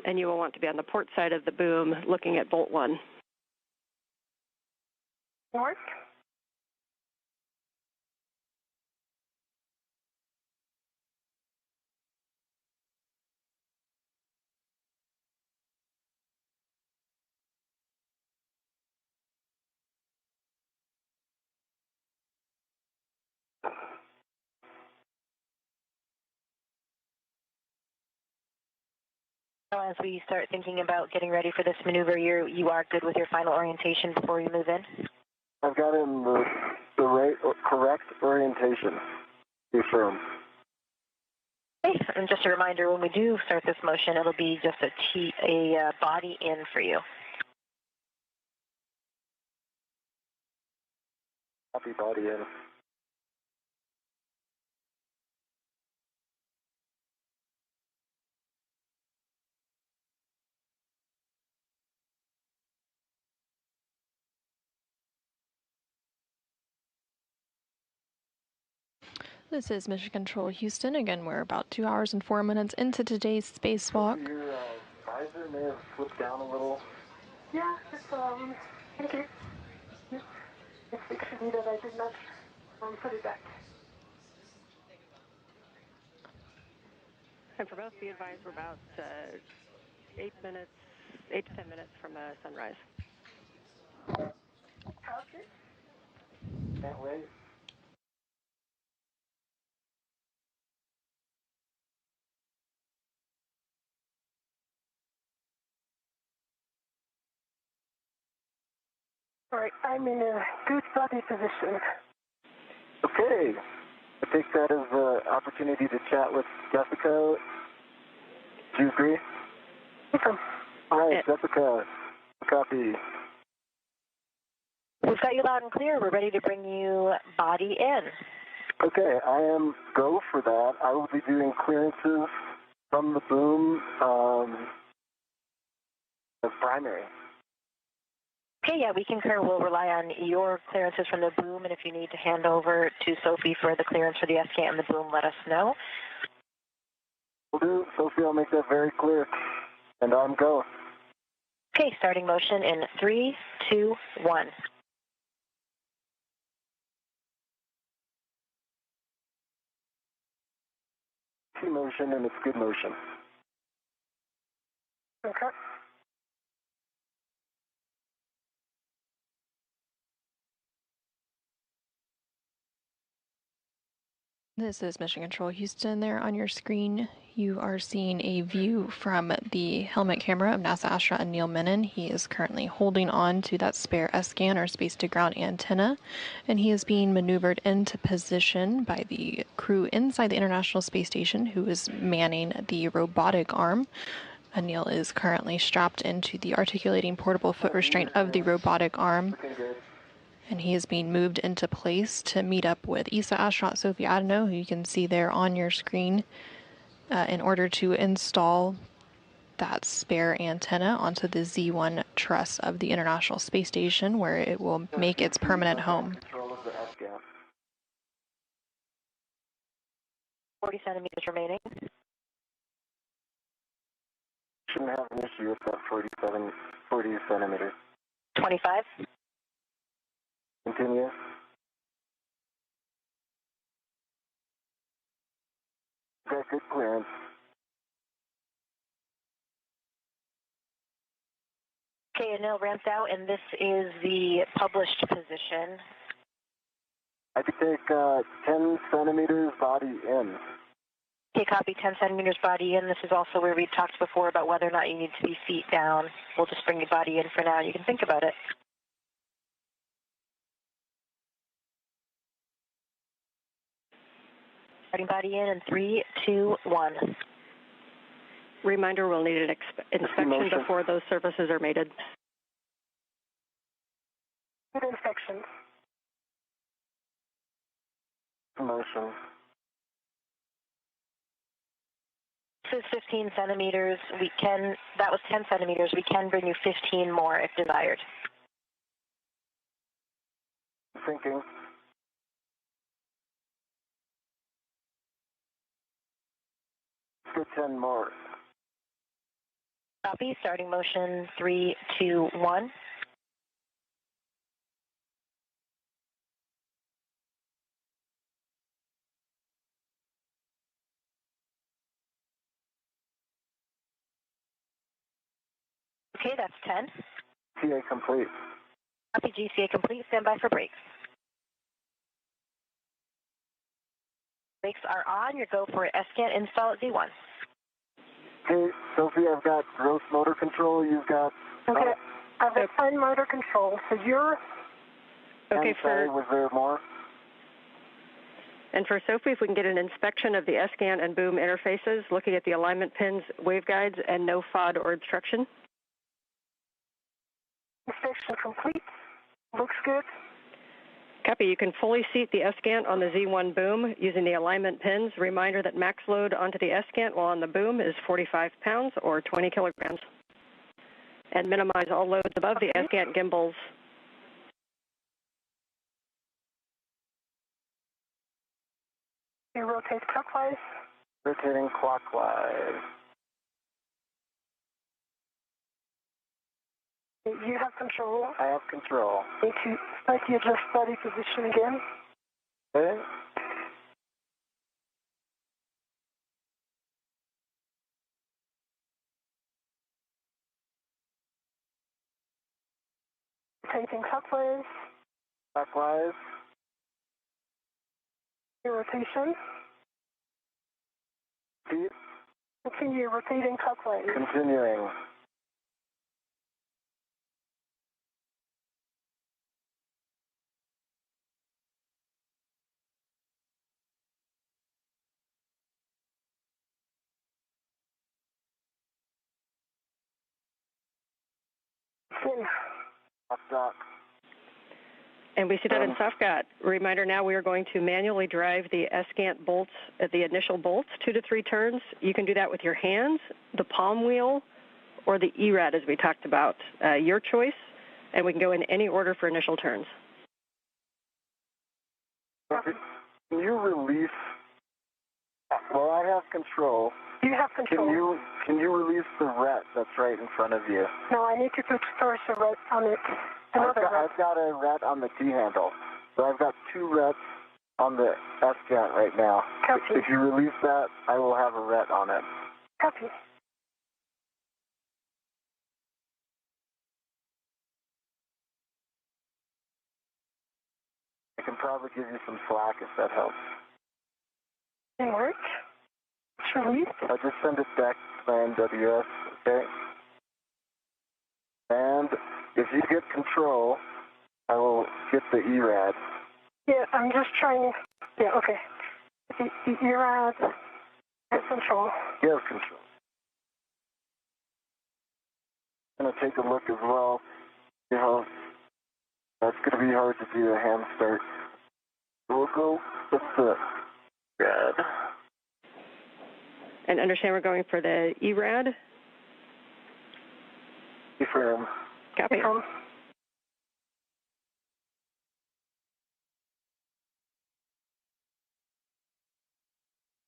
And you will want to be on the port side of the boom looking at bolt 1. Work. As we start thinking about getting ready for this maneuver, you are good with your final orientation before you move in? I've got in the right, correct orientation. Be firm. Okay, and just a reminder, when we do start this motion, it'll be just a body in for you. Copy body in. This is Mission Control Houston. Again, we're about 2 hours and 4 minutes into today's spacewalk. Your visor may have slipped down a little. Yeah, it's, thank you. It's actually that I did not put it back. And for both, be advised we're about 8 to 10 minutes from sunrise. Okay. Can't wait. All right, I'm in a good body position. Okay. I take that as an opportunity to chat with Jessica. Do you agree? Welcome. All right, Jessica. Copy. We've got you loud and clear. We're ready to bring you body in. Okay, I am go for that. I will be doing clearances from the boom as primary. Okay, yeah, we concur. We'll rely on your clearances from the boom, and if you need to hand over to Sophie for the clearance for the S-scan and the boom, let us know. Will do. Sophie, I'll make that very clear. And on go. Okay, starting motion in 3, 2, 1. Motion, and it's good motion. Okay. This is Mission Control Houston. There on your screen, you are seeing a view from the helmet camera of NASA astronaut Anil Menon. He is currently holding on to that spare S-scan or space-to-ground antenna, and he is being maneuvered into position by the crew inside the International Space Station, who is manning the robotic arm. Anil is currently strapped into the articulating portable foot restraint of the robotic arm, and he is being moved into place to meet up with ESA astronaut Sophie Adenot, who you can see there on your screen, in order to install that spare antenna onto the Z1 truss of the International Space Station, where it will make its permanent home. Control of the S-gas. 40 centimeters remaining. Shouldn't have an issue with that 40 centimeters. 25. Continue. Got good clearance. Okay, Anil ramped out, and this is the published position. I could take 10 centimeters body in. Okay, copy 10 centimeters body in. This is also where we talked before about whether or not you need to be feet down. We'll just bring your body in for now. You can think about it. Starting body in 3, 2, 1. Reminder, we'll need an inspection before those surfaces are mated. Good inspection. Motion. This is 15 centimeters. That was 10 centimeters. We can bring you 15 more if desired. Thinking. For 10 more. Copy. Starting motion 3, 2, 1. Okay, that's 10. CA complete. Copy. GCA complete. Stand by for brakes. Brakes are on. Your go for S-scan install at Z1. Okay, Sophie, I've got gross motor control. You've got... Okay, I've got fine motor control. So you're... Okay, was there more? And for Sophie, if we can get an inspection of the S-scan and boom interfaces, looking at the alignment pins, waveguides, and no FOD or obstruction. Inspection complete. Looks good. Copy. You can fully seat the S-scan on the Z1 boom using the alignment pins. Reminder that max load onto the S-scan while on the boom is 45 pounds or 20 kilograms. And minimize all loads above the S-scan gimbals. You rotate clockwise. Rotating clockwise. You have control. I have control. Need to slightly adjust body position again. Okay. Rotating clockwise. Clockwise. Rotation. Feet. Continue rotating clockwise. Continuing. Spin. Dock. And we see that in SOFGOT. Reminder now we are going to manually drive the S-scan bolts, the initial bolts, 2 to 3 turns. You can do that with your hands, the palm wheel, or the ERAD as we talked about. Your choice, and we can go in any order for initial turns. Can you release? Well, I have control. You have control. Can you release the ret that's right in front of you? No, I need to put first a ret on it. I've got a ret on the T-handle. So I've got 2 rets on the S-scan right now. Copy. If you release that, I will have a ret on it. Copy. I can probably give you some slack if that helps. Didn't work. It's released. I'll just send it back to my MWS, okay? And if you get control, I will get the ERAD. Yeah, I'm just trying. Yeah, okay. The ERAD has control. You have control. I'm going to take a look as well. You know, that's going to be hard to do a hand start. We'll go with the ERAD. And understand we're going for the ERAD? Confirm. Copy.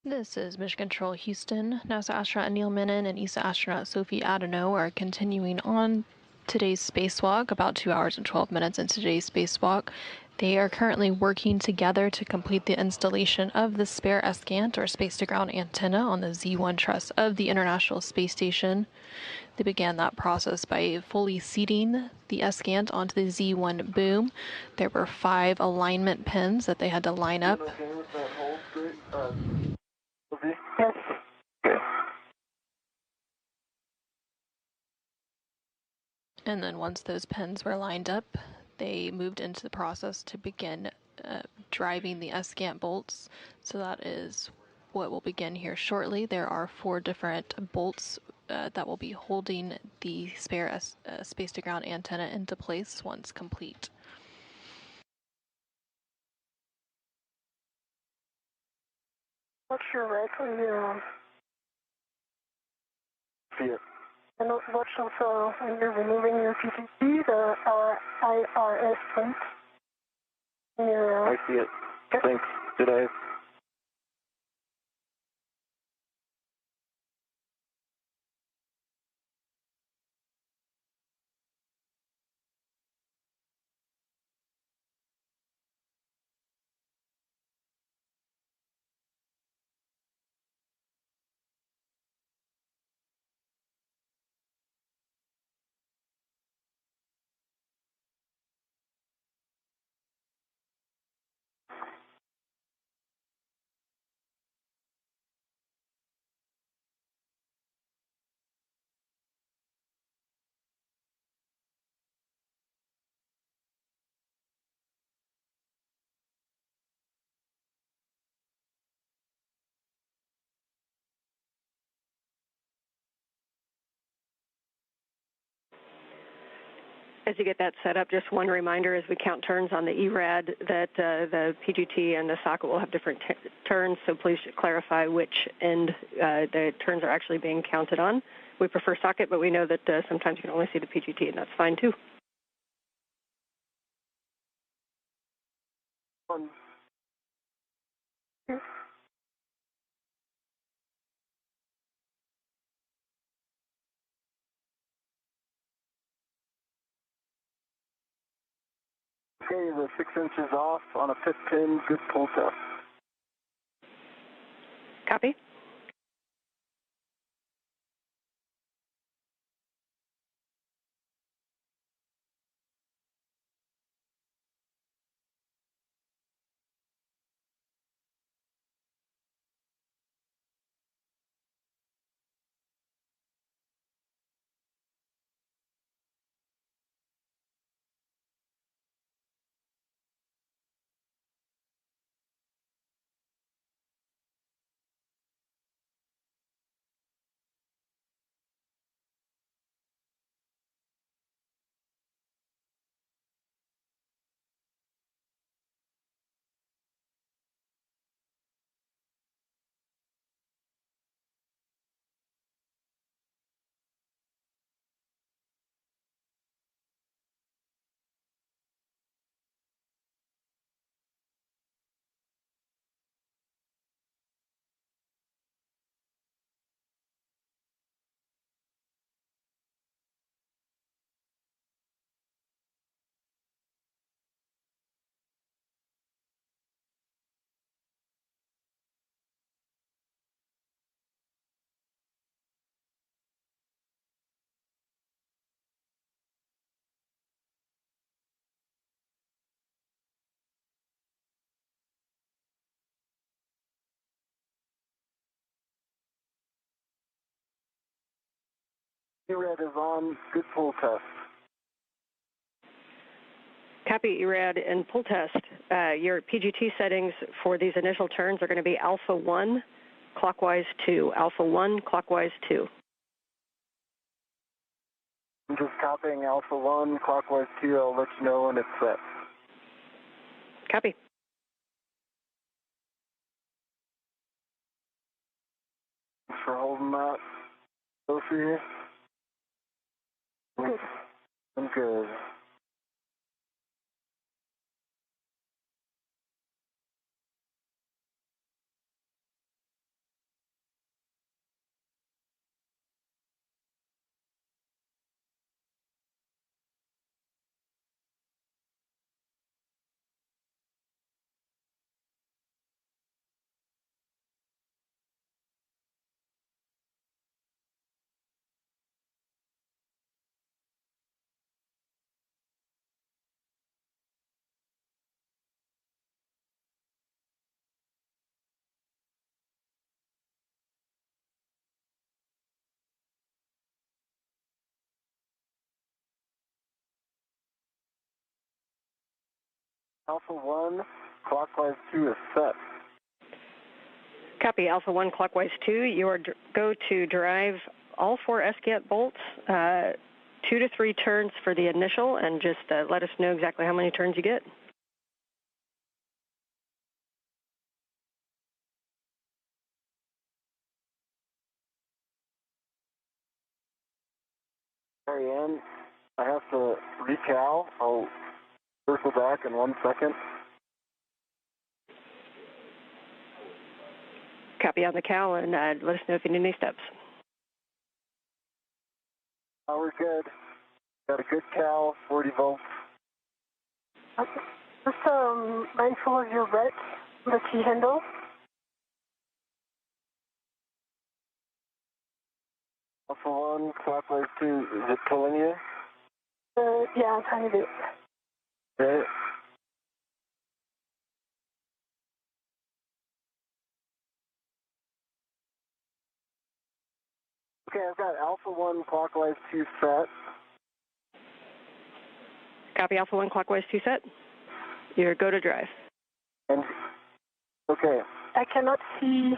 This is Mission Control Houston. NASA astronaut Anil Menon and ESA astronaut Sophie Adenot are continuing on today's spacewalk, about 2 hours and 12 minutes into today's spacewalk. They are currently working together to complete the installation of the spare S-GANT, or space-to-ground antenna, on the Z1 truss of the International Space Station. They began that process by fully seating the S-GANT onto the Z1 boom. There were 5 alignment pins that they had to line up. Yes. And then once those pins were lined up, they moved into the process to begin driving the S-GANT bolts. So that is what will begin here shortly. There are 4 different bolts that will be holding the spare space-to-ground antenna into place once complete. What's your right when you're See it. and watch also when you're removing your PTT, the IRS plate. I see it. Okay. Thanks. Today. As you get that set up, just one reminder as we count turns on the ERAD that the PGT and the socket will have different turns, so please clarify which end the turns are actually being counted on. We prefer socket, but we know that sometimes you can only see the PGT, and that's fine too. Okay, the 6 inches off on a 5th pin, good pull test. Copy. ERAD is on, good pull test. Copy, ERAD, and pull test. Your PGT settings for these initial turns are going to be alpha 1, clockwise 2, alpha 1, clockwise 2. I'm just copying alpha 1, clockwise 2. I'll let you know when it's set. Copy. Thanks for holding that. Sophie? I'm good. Alpha 1, clockwise 2 is set. Copy, Alpha 1 clockwise 2. You are go to drive all 4 SCAT bolts, 2 to 3 turns for the initial, and just let us know exactly how many turns you get. Marianne, I have to recal. I'll circle back in 1 second. Copy on the cal, and let us know if you need any steps. Oh, we're good. Got a good cal, 40 volts. Okay. Just mindful of your ret, the key handle. Alpha 1, clockwise 2. Is it pulling you? Yeah, a tiny bit. Okay. Okay, I've got Alpha 1 clockwise 2 set. Copy, Alpha 1 clockwise 2 set. You're go to drive. And okay. I cannot see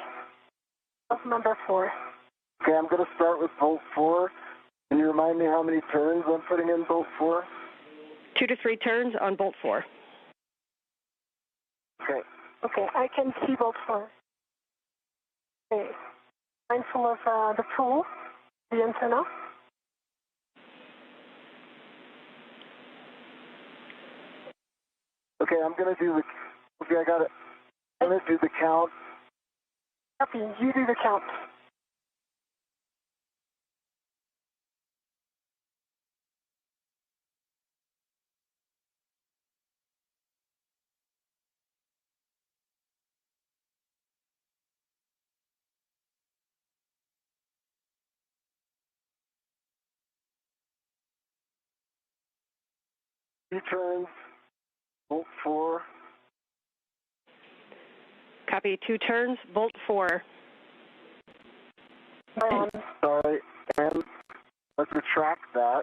number 4. Okay, I'm going to start with bolt 4. Can you remind me how many turns I'm putting in bolt 4? 2 to 3 turns on bolt 4. Okay. Okay, I can see bolt 4. Okay. Mindful of the pool, the antenna. Okay, I'm going to do the... Okay, I got it. I'm going to do the count. Copy, you do the count. Two turns, bolt 4. Copy, 2 turns, bolt 4. Sorry, and let's retract that.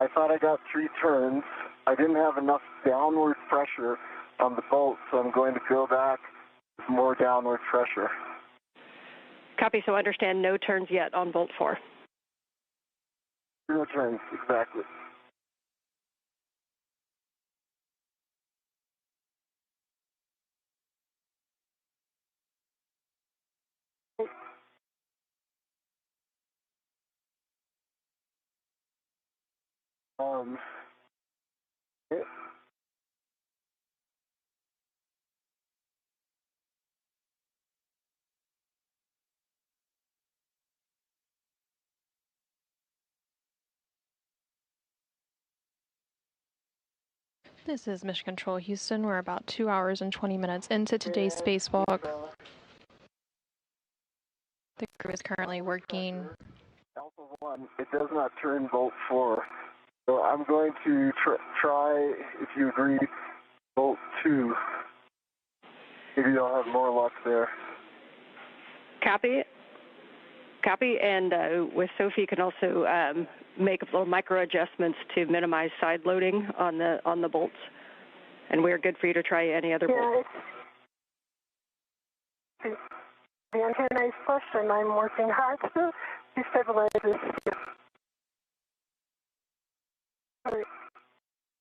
I thought I got 3 turns. I didn't have enough downward pressure on the bolt, so I'm going to go back with more downward pressure. Copy, so understand no turns yet on bolt 4. 0 turns, exactly. Okay. This is Mission Control Houston. We're about 2 hours and 20 minutes into today's spacewalk. The crew is currently working. Alpha 1, it does not turn bolt 4. So I'm going to try, if you agree, bolt 2. Maybe I'll have more luck there. Copy. Copy, and with Sophie, you can also make little micro adjustments to minimize side loading on the bolts. And we're good for you to try any other bolt. The antenna is pushed, and I'm working hard to stabilize this.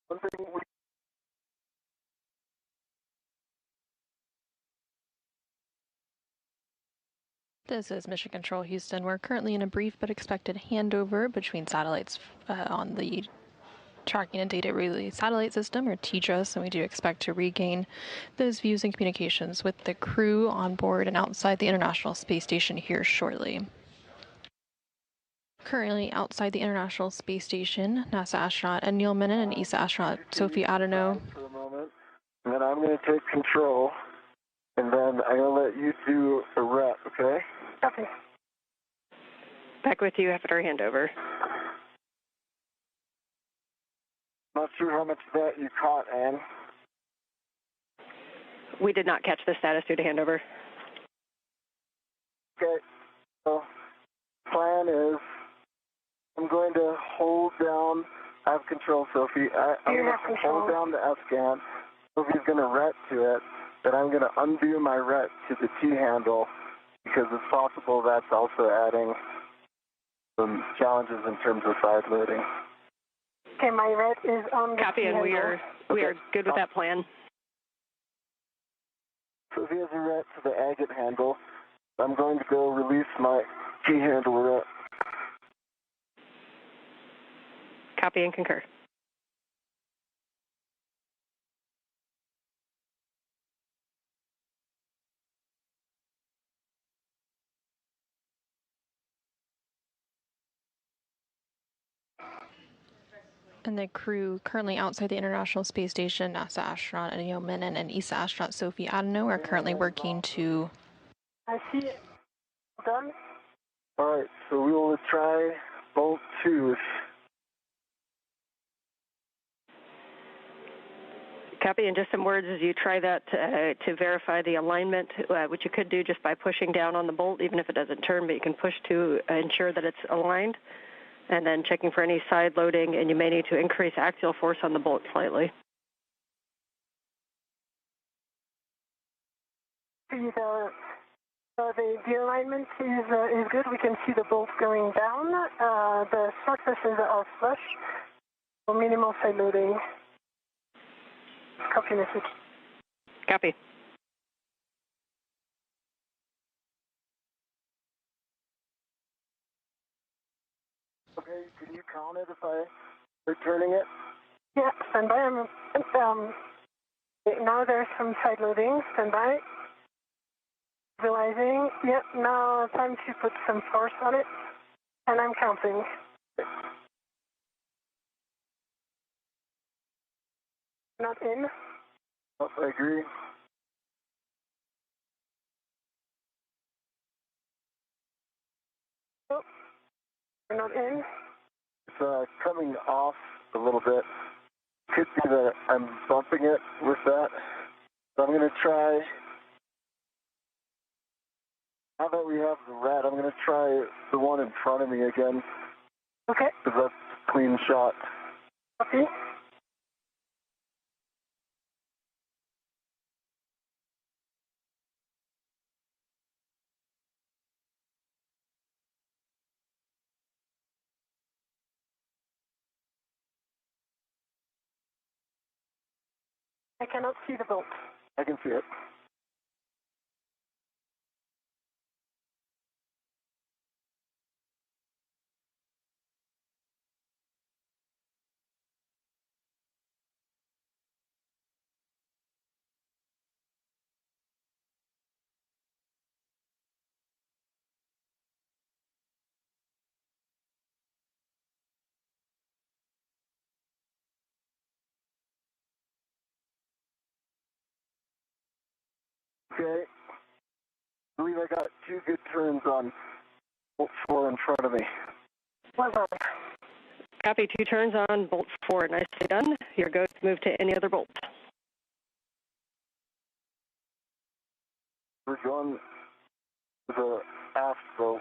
One thing we This is Mission Control Houston. We're currently in a brief but expected handover between satellites on the Tracking and Data Relay Satellite System, or TDRS, and we do expect to regain those views and communications with the crew on board and outside the International Space Station here shortly. Currently outside the International Space Station, NASA astronaut Anil Menon and ESA astronaut Sophie Adenot. For a moment, and then I'm going to take control, and then I'm going to let you do a rep, okay? Okay. Back with you after our handover. Not sure how much of that you caught, Ann. We did not catch the status due to handover. Okay, so plan is I'm going to hold down, I have control, Sophie. I'm going to hold down the S-scan. Sophie's going to ret to it, then I'm going to undo my ret to the T-handle, because it's possible that's also adding some challenges in terms of side loading. Okay, my red is on the Copy, and we are good with that plan. So if he has a ret to the agate handle, I'm going to go release my key handle ret. Copy and concur. And the crew currently outside the International Space Station, NASA astronaut Anil, Menon, and ESA astronaut Sophie Adenot are currently working to... I see it. Done. All right, so we will try bolt 2. Copy, and just some words as you try that to verify the alignment, which you could do just by pushing down on the bolt, even if it doesn't turn, but you can push to ensure that it's aligned, and then checking for any side loading, and you may need to increase axial force on the bolt slightly. The alignment is good. We can see the bolt going down. The surfaces are flush, so minimal side loading. Copy message. Copy. Okay, can you count it if I returning it? Yeah, stand by. Now there's some side loading. Stand by. Visualizing. Yep, now time to put some force on it. And I'm counting. Not in. Oh, I agree. Oh, we're not in. It's coming off a little bit. Could be that I'm bumping it with that. So I'm going to try. Now that we have the rat, I'm going to try the one in front of me again. Okay. Because that's a clean shot. Copy. I cannot see the bolt. I can see it. Okay. I believe I got 2 good turns on bolt 4 in front of me. Well done. Copy, 2 turns on bolt 4. Nicely done. You're good to move to any other bolt. We're going to the aft bolt.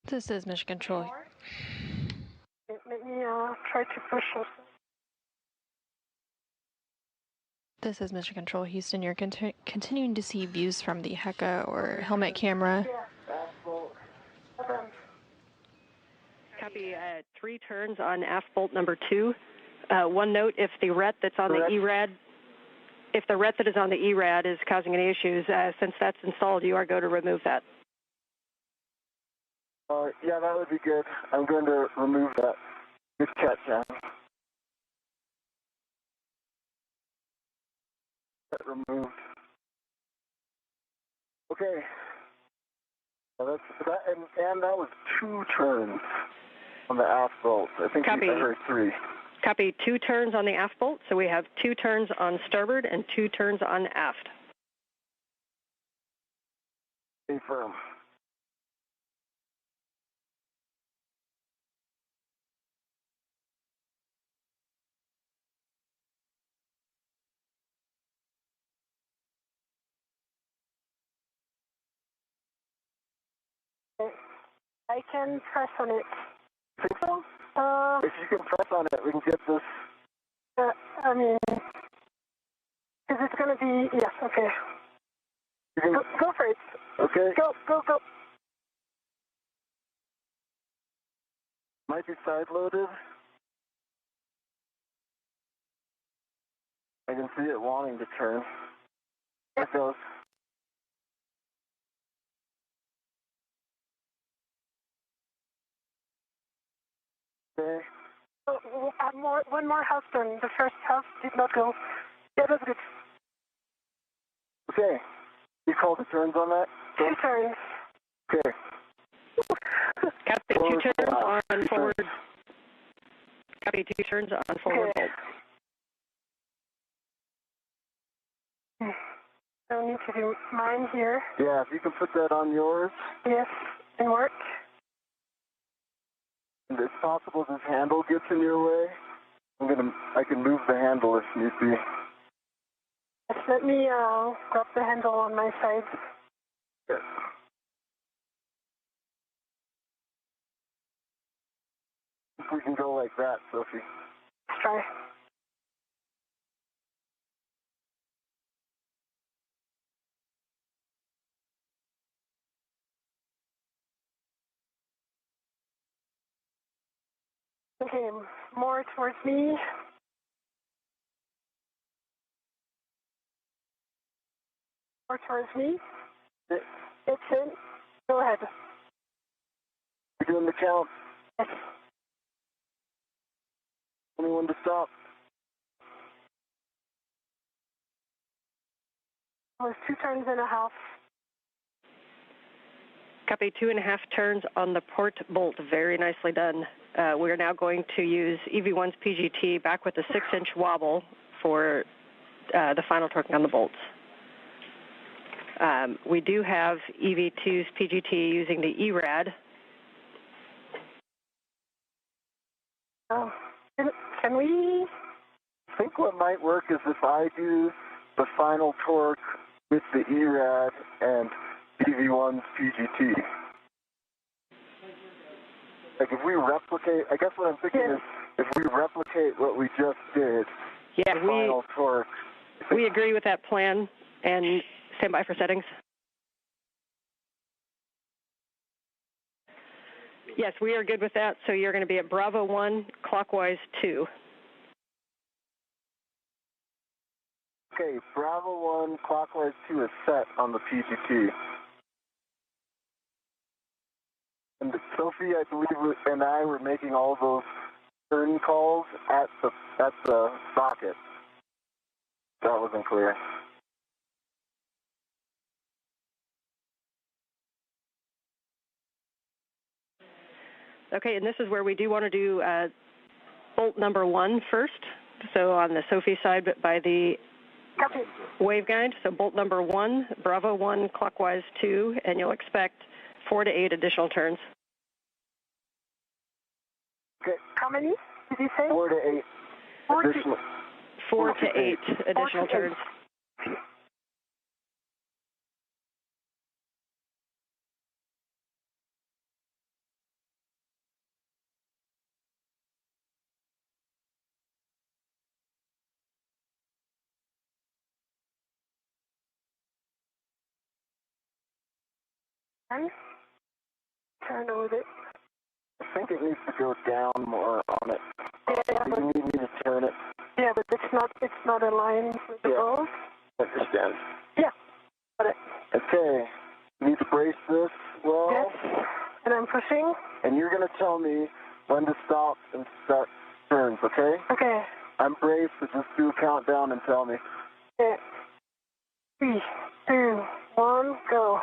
This is Mission Control. Let me try to push it. This is Mission Control Houston. You're continuing to see views from the HECA or helmet camera. Copy, 3 turns on aft bolt number 2. One note, if the ret that's on the ERAD, if the ret that is on the ERAD is causing any issues, since that's installed, you are going to remove that. Yeah, that would be good. I'm going to remove that. Good catch, John. That removed. Okay. Well, and that was 2 turns on the aft bolt. I think Copy. I heard 3. Copy, 2 turns on the aft bolt, so we have 2 turns on starboard and 2 turns on aft. Stay firm. I can press on it. Think so? If you can press on it, we can get this. I mean, is it going to be, yes, okay. Go for it. Okay. Go. Might be side-loaded. I can see it wanting to turn. There it goes. Okay. One more house turn. The first house did not go. Yeah, that's good. Okay. You call the turns on that? 2 turns. Okay. Copy 2 turns on forward. Copy 2 turns on forward bolt. I need to do mine here. Yeah, if you can put that on yours. Yes, and work. And it's possible this handle gets in your way. I can move the handle if need be. Yes, let me grab the handle on my side. Yes. If we can go like that, Sophie. Let's try. Okay, more towards me. More towards me. It's in. Go ahead. You're doing the count. Yes. 21 to stop. It was 2 turns and a half. Copy 2.5 turns on the port bolt. Very nicely done. We're now going to use EV1's PGT back with a 6-inch wobble for the final torquing on the bolts. We do have EV2's PGT using the ERAD. Can we? I think what might work is if I do the final torque with the ERAD and EV1's PGT. Like if we replicate, I guess what I'm thinking is if we replicate what we just did, yeah, the final torque. We agree with that plan and stand by for settings. Yes, we are good with that. So you're going to be at Bravo 1, clockwise 2. Okay, Bravo 1, clockwise 2 is set on the PGT. And Sophie, I believe, and I were making all those turn calls at the socket. That wasn't clear. Okay, and this is where we do want to do bolt number 1 first. So on the Sophie side, but by the waveguide. So bolt number 1, Bravo 1, clockwise 2, and you'll expect 4 to 8 additional turns. Okay. How many did you say? 4 to 8. 4 to 8 additional turns. Turn with it. I think it needs to go down more on it. Yeah, you need me to turn it. Yeah, but it's not aligned with the balls. I understand. Yeah, got it. Okay, you need to brace this well. Yes, and I'm pushing. And you're going to tell me when to stop and start turns, okay? Okay. I'm braced, so just do a countdown and tell me. Okay. 3, 2, 1, go.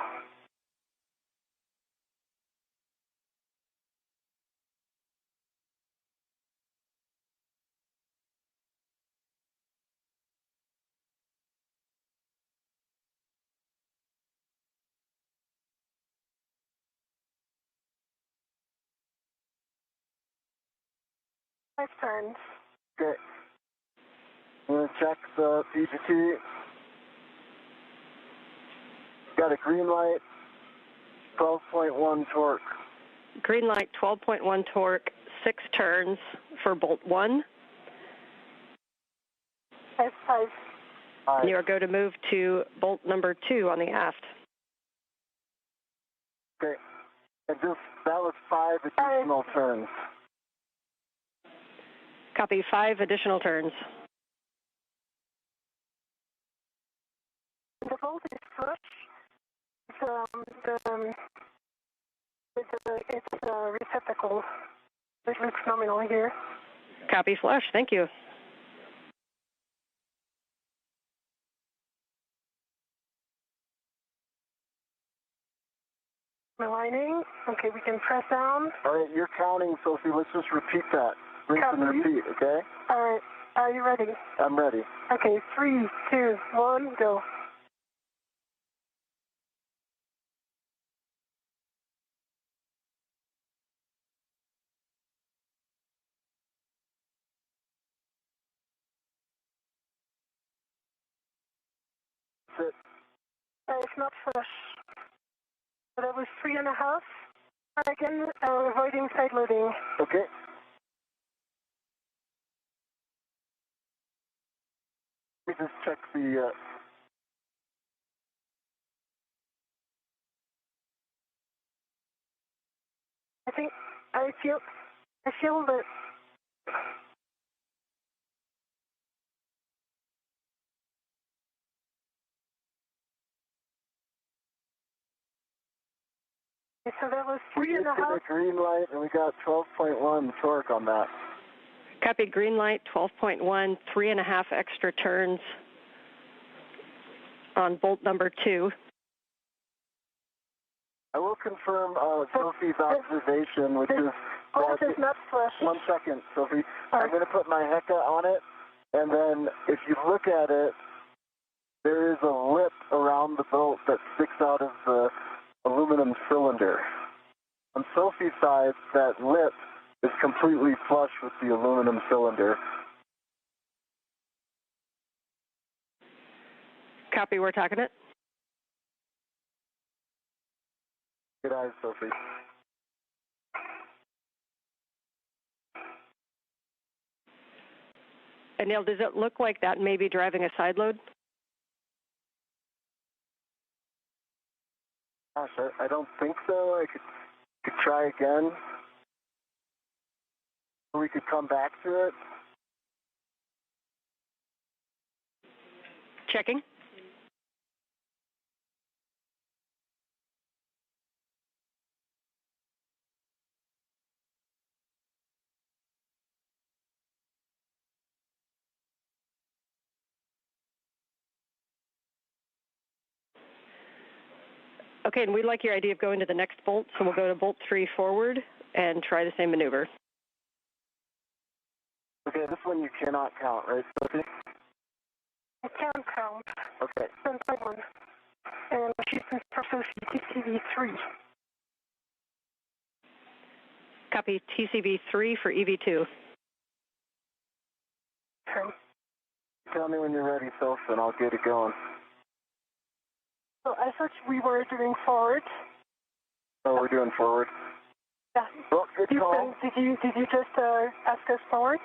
Five turns. Okay. I'm going to check the PGT. Got a green light. 12.1 torque. Green light, 12.1 torque, 6 turns for bolt 1. F5. And you are going to move to bolt number 2 on the aft. Okay. And that was 5 additional turns. Copy, 5 additional turns. The bolt is flush. It's receptacle. It looks nominal here. Copy, flush. Thank you. Aligning. Okay, we can press down. All right, you're counting, Sophie. Let's just repeat that. Rinse and repeat, okay? All right. Are you ready? I'm ready. Okay, 3, 2, 1, go. Sit. It's not flush. So that was 3.5. Again, avoiding side loading. Okay. Let me just check the... I feel that... So that was 3.5. The green light, and we got 12.1 torque on that. Copy, green light, 12.1, 3.5 extra turns on bolt number 2. I will confirm Sophie's observation, which is... Bolt is not flush. 1 second, Sophie. I'm going to put my Hecka on it, and then if you look at it, there is a lip around the bolt that sticks out of the aluminum cylinder. On Sophie's side, that lip is completely flush with the aluminum cylinder. Copy, we're talking it. Good eyes, Sophie. Anil, does it look like that may be driving a side load? Gosh, I don't think so. I could try again. Or we could come back to it. Checking. Okay, and we like your idea of going to the next bolt, so we'll go to bolt 3 forward and try the same maneuver. Okay, this one you cannot count, right, Sophie? I can count. Okay. 10.1. And she's for Sophie, TCV3. Copy, TCV3 for EV2. Okay. Tell me when you're ready, Soph, and I'll get it going. So I thought we were doing forward. Oh, we're doing forward? Yeah. Well, good call. Did you just ask us forward?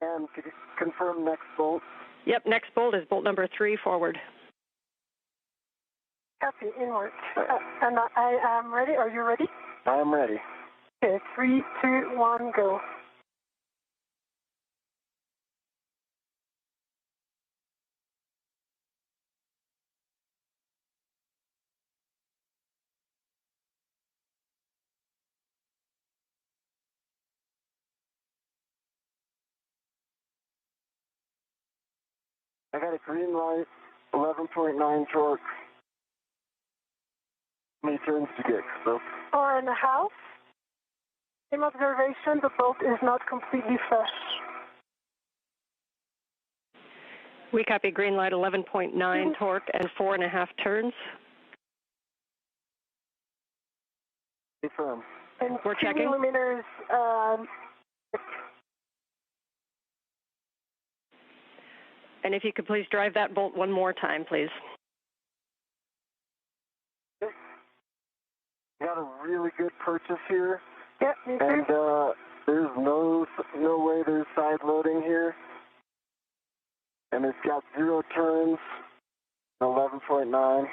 And could you confirm next bolt? Yep, next bolt is bolt number 3 forward. Copy, inward. And I am ready. Are you ready? I am ready. Okay, 3, 2, 1, go. I got a green light, 11.9 torque. How many turns to get, so? 4.5. Same observation, the bolt is not completely flush. We copy green light, 11.9 torque and 4.5 turns. Confirm. And We're 2 checking. millimeters. And if you could please drive that bolt one more time, please. Got a really good purchase here. Yep, me too. And there's no way there's side loading here. And it's got 0 turns, 11.9.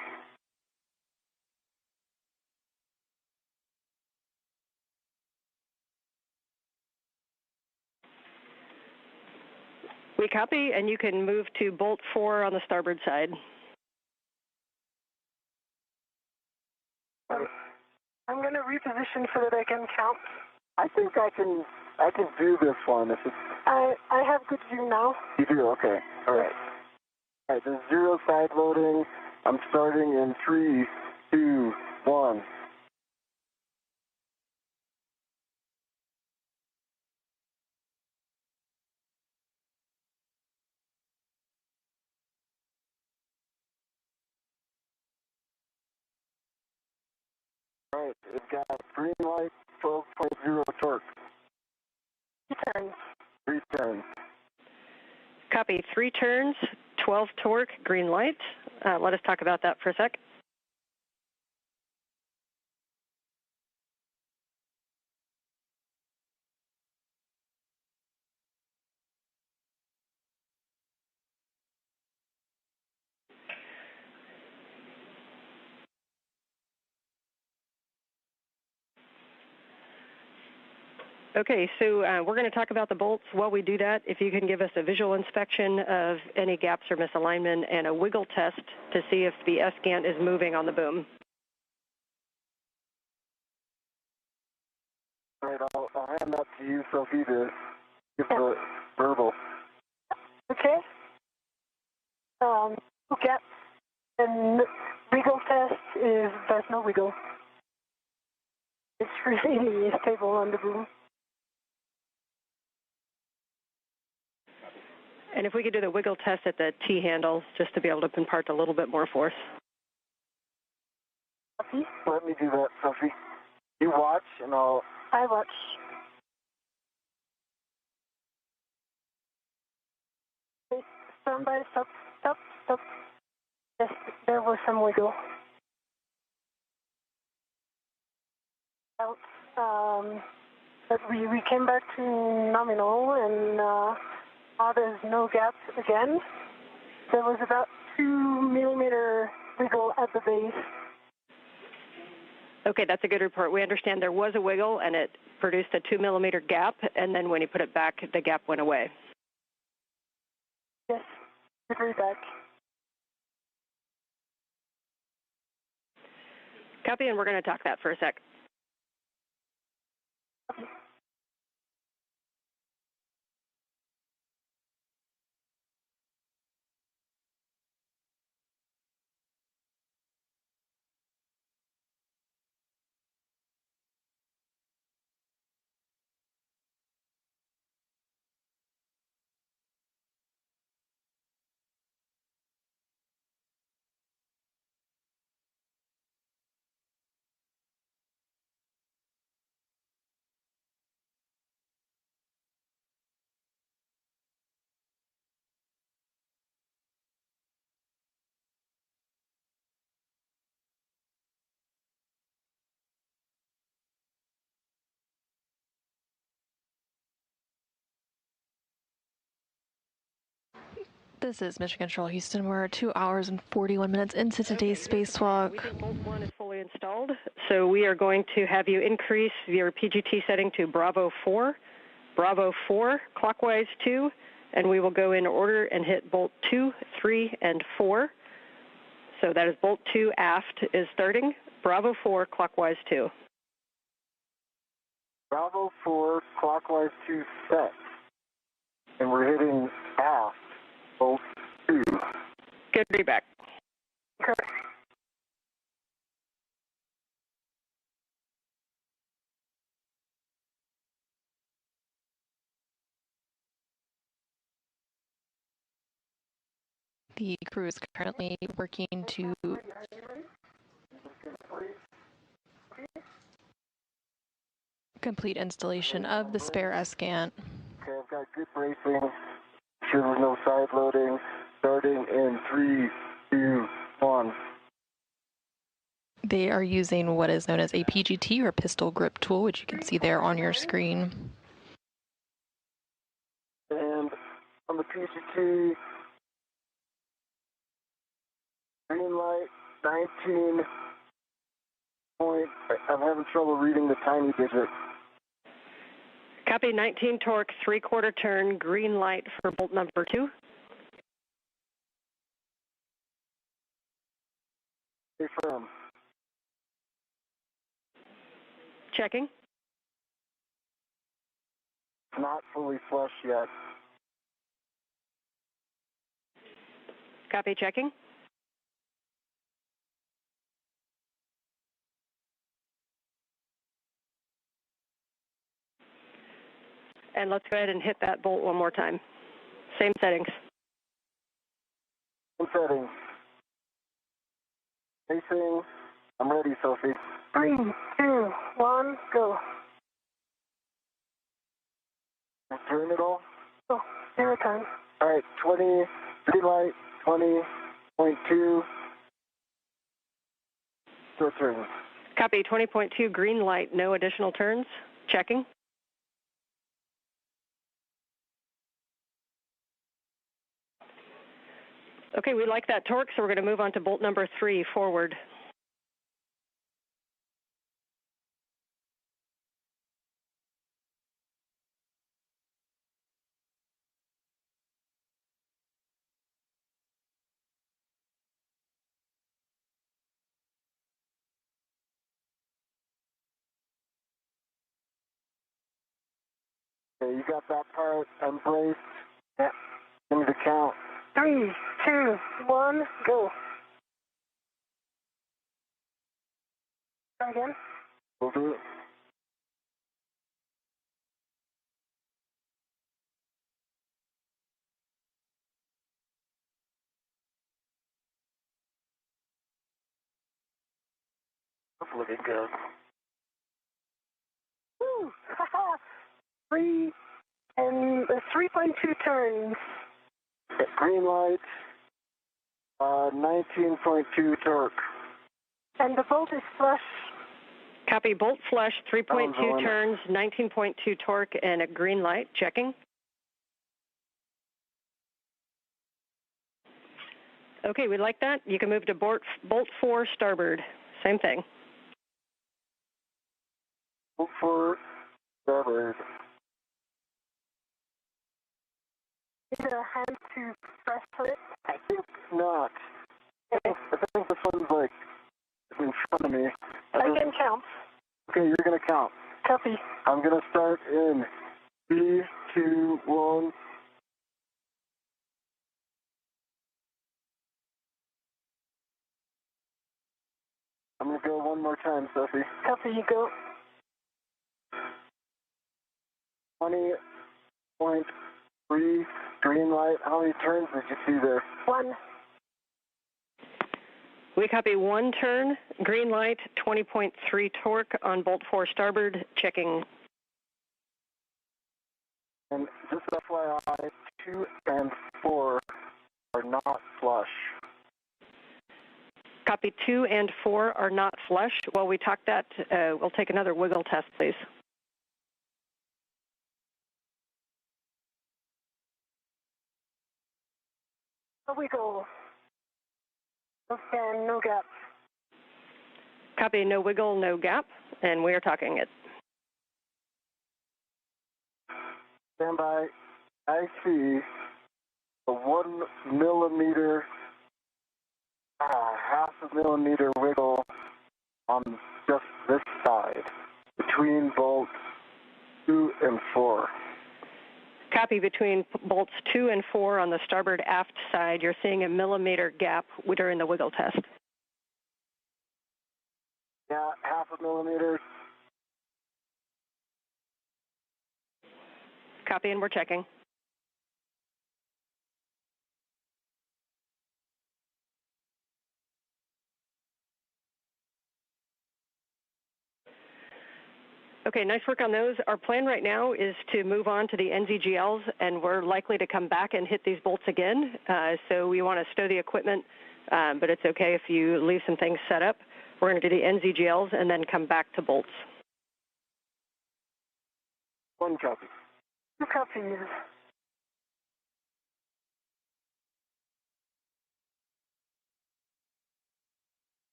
We copy, and you can move to bolt 4 on the starboard side. I'm going to reposition so that I can count. I think I can do this one if it's... I have good view now. You do? Okay. All right. All right, there's 0 side loading. I'm starting in 3, 2, 1. All right, it's got green light, 12.0 torque. 3 turns. 3 turns. Copy. 3 turns, 12 torque, green light. Let us talk about that for a sec. Okay, so we're going to talk about the bolts. While we do that, if you can give us a visual inspection of any gaps or misalignment and a wiggle test to see if the S-gant is moving on the boom. All right, I'll hand that to you, Sophie, to give the verbal. Okay. Gap and wiggle test is there's no wiggle. It's really stable on the boom. And if we could do the wiggle test at the T-handle, just to be able to impart a little bit more force. Sophie? Let me do that, Sophie. You watch, and I'll... I watch. Okay, stand by, stop, stop, stop. Yes, there was some wiggle. Out. But we came back to nominal, and now there's no gap again. There was about 2 millimeter wiggle at the base. Okay, that's a good report. We understand there was a wiggle, and it produced a 2 millimeter gap, and then when you put it back, the gap went away. Yes, degree back. Copy, and we're going to talk that for a sec. This is Mission Control Houston. We're 2 hours and 41 minutes into today's spacewalk. We think Bolt 1 is fully installed, so we are going to have you increase your PGT setting to Bravo 4, clockwise 2, and we will go in order and hit Bolt 2, 3, and 4. So that is Bolt 2 aft is starting, Bravo 4, clockwise 2. Bravo 4, clockwise 2 set. And we're hitting aft, Bolt 2. Good feedback. Okay. The crew is currently working to complete installation of the spare S-gant. Okay, I've got good bracing. Sure there's no side loading. Starting in 3, 2, 1. They are using what is known as a PGT, or pistol grip tool, which you can see there on your screen. And on the PGT, green light, 19 point. I'm having trouble reading the tiny digit. Copy, 19 torque, 3/4 turn, green light for bolt number 2. Stay firm. Checking. Not fully flush yet. Copy, checking. And let's go ahead and hit that bolt one more time. Same settings. Same settings. Facing. I'm ready, Sophie. 3, 2, 1, go. Turn it all. Oh, 0 time. All right, 20, green light, 20.2. Short turn. Copy, 20.2, green light, no additional turns. Checking. Okay, we like that torque, so we're going to move on to bolt number 3, forward. Okay, you got that part embraced. Yep. Give me the count. 3, 2, 1, go. Try again. We'll do it. That's looking good. Woo! Haha! 3 and 3.2 turns. Green light, 19.2 torque. And the bolt is flush. Copy, bolt flush, 3.2 Going. turns, 19.2 torque, and a green light. Checking. Okay, we like that. You can move to bolt 4, starboard. Same thing. Bolt 4, starboard. Is there a hand to press it? I think not. I think this one's like in front of me. I can count. Okay, you're gonna count. Copy. I'm gonna start in 3, 2, 1. I'm gonna go one more time, Sophie. Copy, you go. 20.3, green light. How many turns did you see there? 1. We copy 1 turn, green light, 20.3 torque on bolt 4, starboard. Checking. And just FYI, 2 and 4 are not flush. Copy, 2 and 4 are not flush. While we talk that, we'll take another wiggle test, please. Here we go. Okay, no gap. Copy, no wiggle, no gap, and we are talking it. Stand by. I see a 1 millimeter, half a millimeter wiggle on just this side between bolts 2 and 4. Copy, between bolts 2 and 4 on the starboard aft side, you're seeing a millimeter gap during the wiggle test. Yeah, half a millimeter. Copy, and we're checking. Okay, nice work on those. Our plan right now is to move on to the NZGLs, and we're likely to come back and hit these bolts again. So we want to stow the equipment, but it's okay if you leave some things set up. We're going to do the NZGLs and then come back to bolts. 1 copy. 2 copies.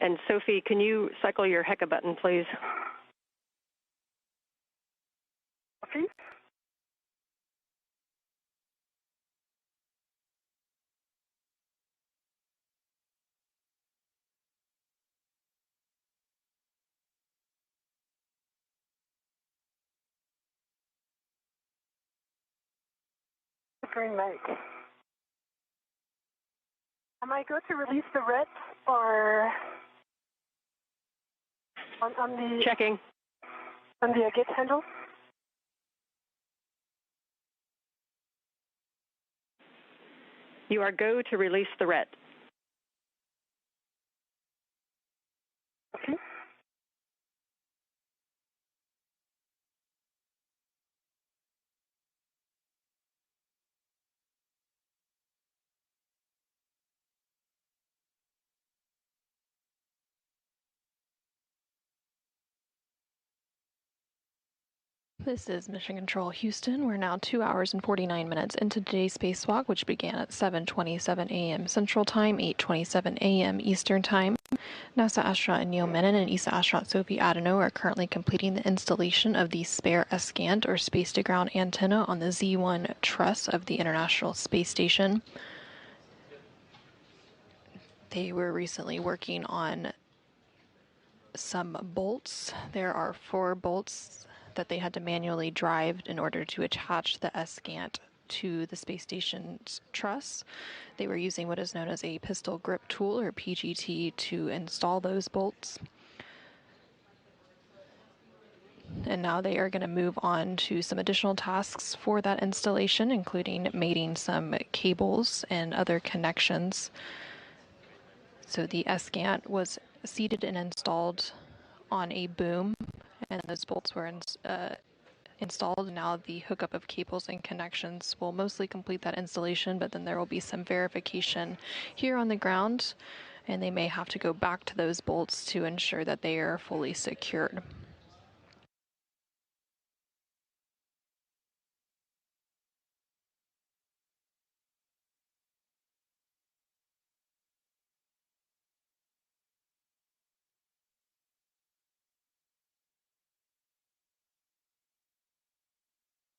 And Sophie, can you cycle your HECA button, please? Okay. Green light. Am I going to release the red or on the Checking. On the gate handle? You are go to release the red. Okay. This is Mission Control Houston. We're now 2 hours and 49 minutes into today's spacewalk, which began at 7:27 a.m. Central Time, 8:27 a.m. Eastern Time. NASA astronaut Anil Menon and ESA astronaut Sophie Adenot are currently completing the installation of the spare ESCANT, or space-to-ground antenna, on the Z1 truss of the International Space Station. They were recently working on some bolts. There are 4 bolts that they had to manually drive in order to attach the ESCANT to the space station's truss. They were using what is known as a pistol grip tool, or PGT, to install those bolts. And now they are going to move on to some additional tasks for that installation, including mating some cables and other connections. So the ESCANT was seated and installed on a boom, and those bolts were installed. Now the hookup of cables and connections will mostly complete that installation, but then there will be some verification here on the ground, and they may have to go back to those bolts to ensure that they are fully secured.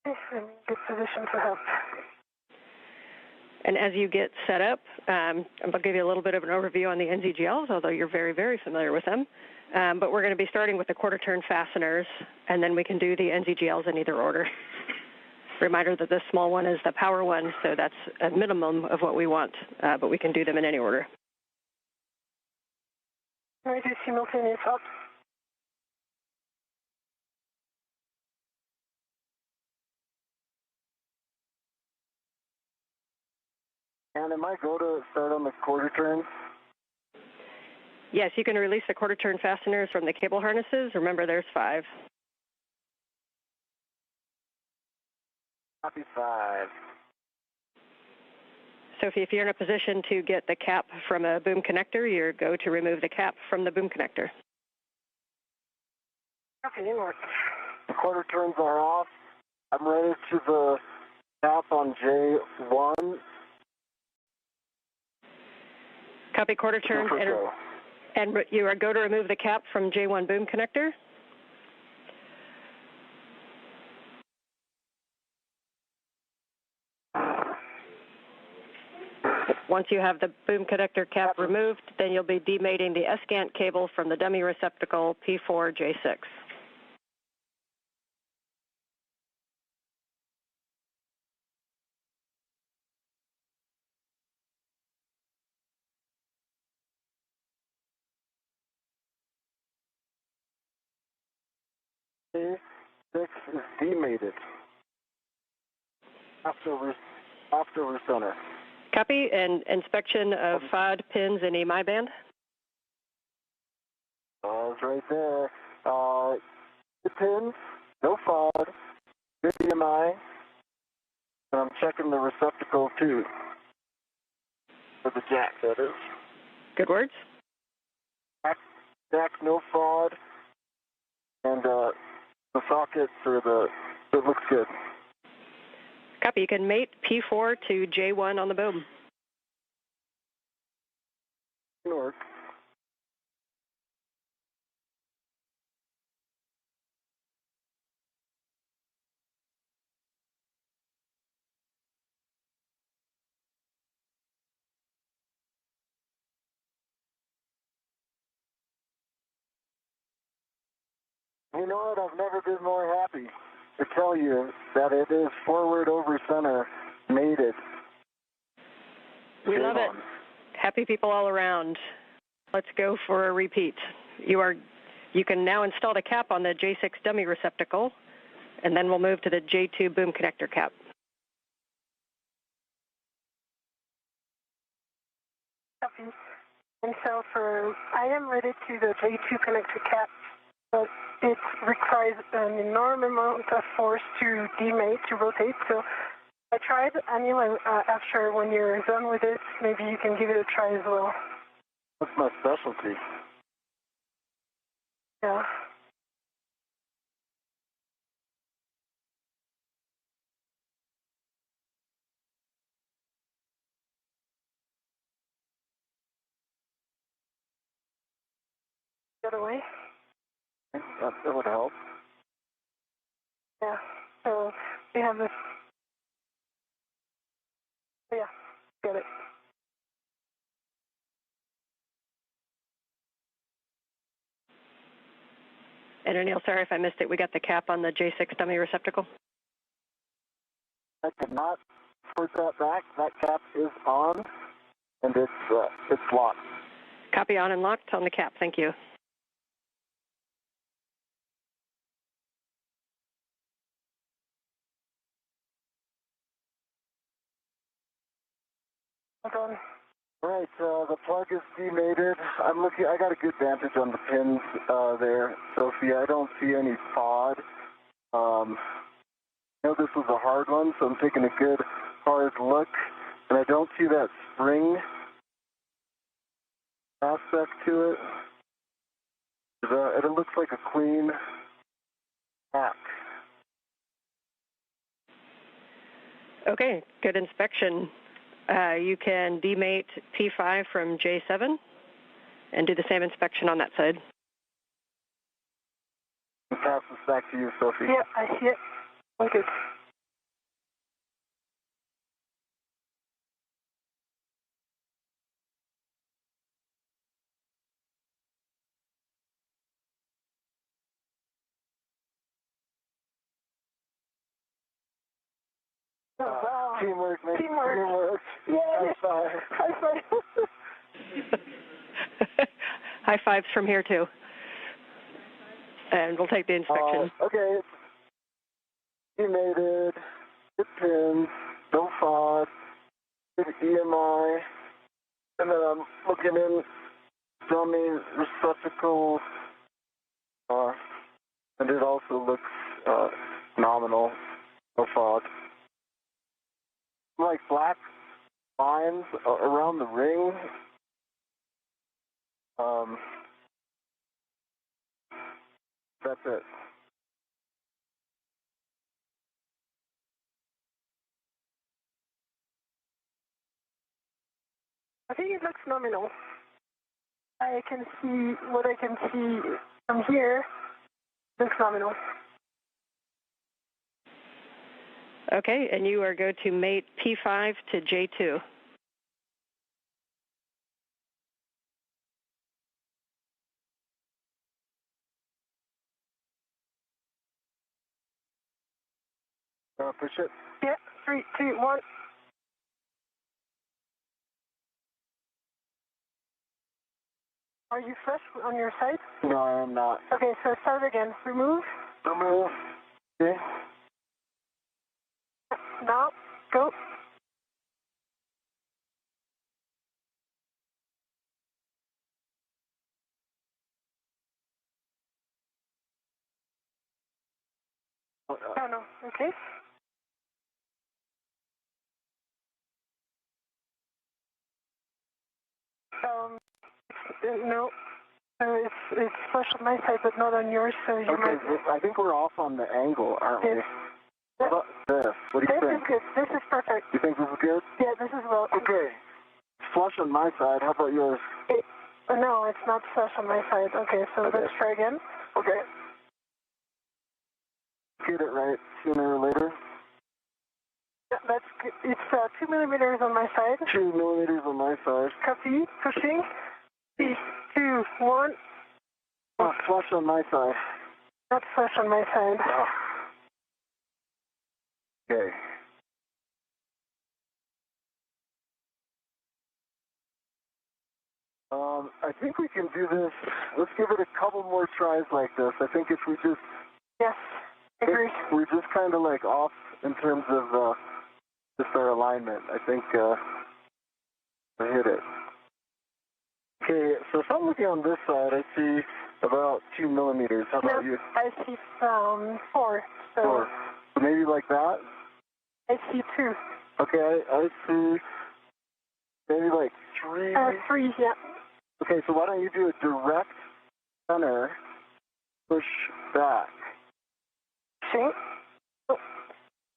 I'm in good position to help. And as you get set up, I'll give you a little bit of an overview on the NZGLs, although you're very, very familiar with them. But we're going to be starting with the quarter-turn fasteners, and then we can do the NZGLs in either order. Reminder that this small one is the power one, so that's a minimum of what we want, but we can do them in any order. Can we do simultaneous up? And am I go to start on the quarter turns? Yes, you can release the quarter-turn fasteners from the cable harnesses. Remember, there's 5. Copy 5. Sophie, if you're in a position to get the cap from a boom connector, you're go to remove the cap from the boom connector. Okay, in work. The quarter turns are off. I'm ready to the cap on J1. Copy quarter turns, and you are go to remove the cap from J1 boom connector. Once you have the boom connector cap removed, then you'll be demating the ESCANT cable from the dummy receptacle P4J6. J6 is demated after center. Copy, and inspection of FOD pins and EMI band. It's right there. The pins, no FOD, good EMI, and I'm checking the receptacle too. For the jack, that is. Good words. Jack, no FOD, and the sockets it looks good. Copy, you can mate P4 to J1 on the boom. Work. You know what? I've never been more happy to tell you that it is forward over center, mated. We love it. Happy people all around. Let's go for a repeat. You can now install the cap on the J6 dummy receptacle, and then we'll move to the J2 boom connector cap. Copy. And so I am ready to the J2 connector cap, but it requires an enormous amount of force to demate, to rotate. So I tried. Anil, after when you're done with it, maybe you can give it a try as well. That's my specialty. Yeah. Get away. That would help. Yeah. So we have this. Yeah. Get it. And Anil, sorry if I missed it. We got the cap on the J6 dummy receptacle. I cannot force that back. That cap is on, and it's locked. Copy on and locked on the cap. Thank you. Hold on. All right, the plug is demated. I got a good vantage on the pins there, Sophie. I don't see any FOD. I know this was a hard one, so I'm taking a good hard look, and I don't see that spring aspect to it. It looks like a clean pack. Okay, good inspection. You can demate P5 from J7 and do the same inspection on that side. I'll pass this back to you, Sophie. Yeah, I see it. Okay. Wow. Teamwork, mate. Teamwork. Yeah. High five. High five. High fives from here, too. And we'll take the inspection. Okay. Demated, good pins, no FOD, good EMI, and then I'm looking in dummy receptacle, and it also looks nominal, no FOD. Like black lines around the ring. That's it. I think it looks nominal. I can see what I can see from here. Looks nominal. Okay, and you are going to mate P5 to J2. Push it. Yeah, 3, 2, 1. Are you fresh on your side? No, I am not. Okay, so start again. Remove. Remove. Okay. Now, go. Oh, no. Okay. No. It's flush on my side, but not on yours, so you might... I think we're off on the angle, aren't we? How about this? What do you think? This is good. This is perfect. You think this is good? Yeah, this is well. Okay. Flush on my side. How about yours? No, it's not flush on my side. Okay, so let's try again. Okay. Get it right sooner or later. Yeah, that's good. It's 2 millimeters on my side. 2 millimeters on my side. Copy. Pushing. 3, 2, 1. Flush on my side. Not flush on my side. Oh. Okay. I think we can do this. Let's give it a couple more tries like this. I think if we just... Yes, agree. We're just kind of like off in terms of just our alignment. I think I hit it. Okay, so if I'm looking on this side, I see about 2 millimeters. How about you? I see 4. So 4. So maybe like that? I see 2. Okay, I see maybe like 3. 3, yeah. Okay, so why don't you do a direct center, push back. See?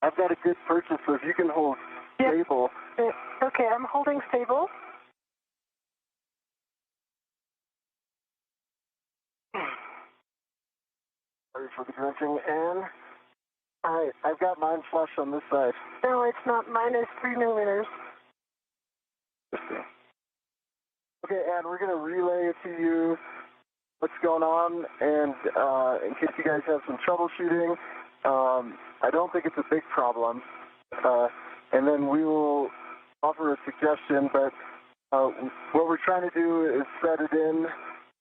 I've got a good purchase, so if you can hold stable. Okay, I'm holding stable. Sorry for the crunching, and all right, I've got mine flush on this side. No, it's not. Mine is 3 millimeters. Okay, and we're going to relay it to you what's going on, and in case you guys have some troubleshooting, I don't think it's a big problem, and then we will offer a suggestion, but what we're trying to do is set it in,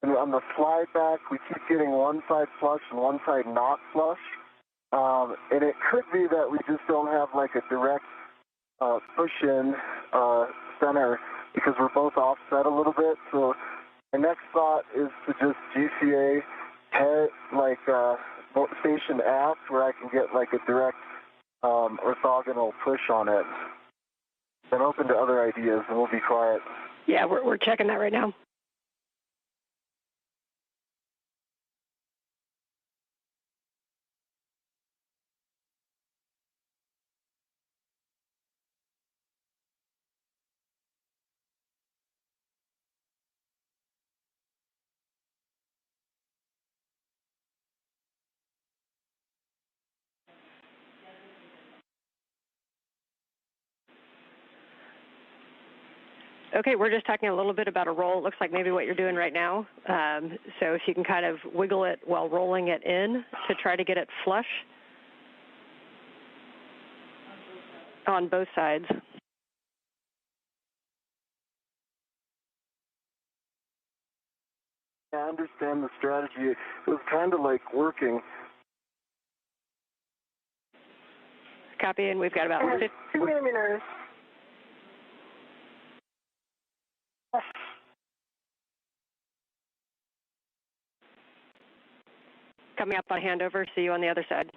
and on the slide back, we keep getting one side flush and one side not flush, and it could be that we just don't have like a direct push-in center, because we're both offset a little bit. So my next thought is to just GCA head like station aft, where I can get like a direct orthogonal push on it. I'm open to other ideas, and we'll be quiet. Yeah, we're checking that right now. Okay, we're just talking a little bit about a roll. It looks like maybe what you're doing right now. So if you can kind of wiggle it while rolling it in to try to get it flush on both sides. I understand the strategy. It was kind of like working. Copy, and we've got about 2 millimeters. coming up on handover. See you on the other side.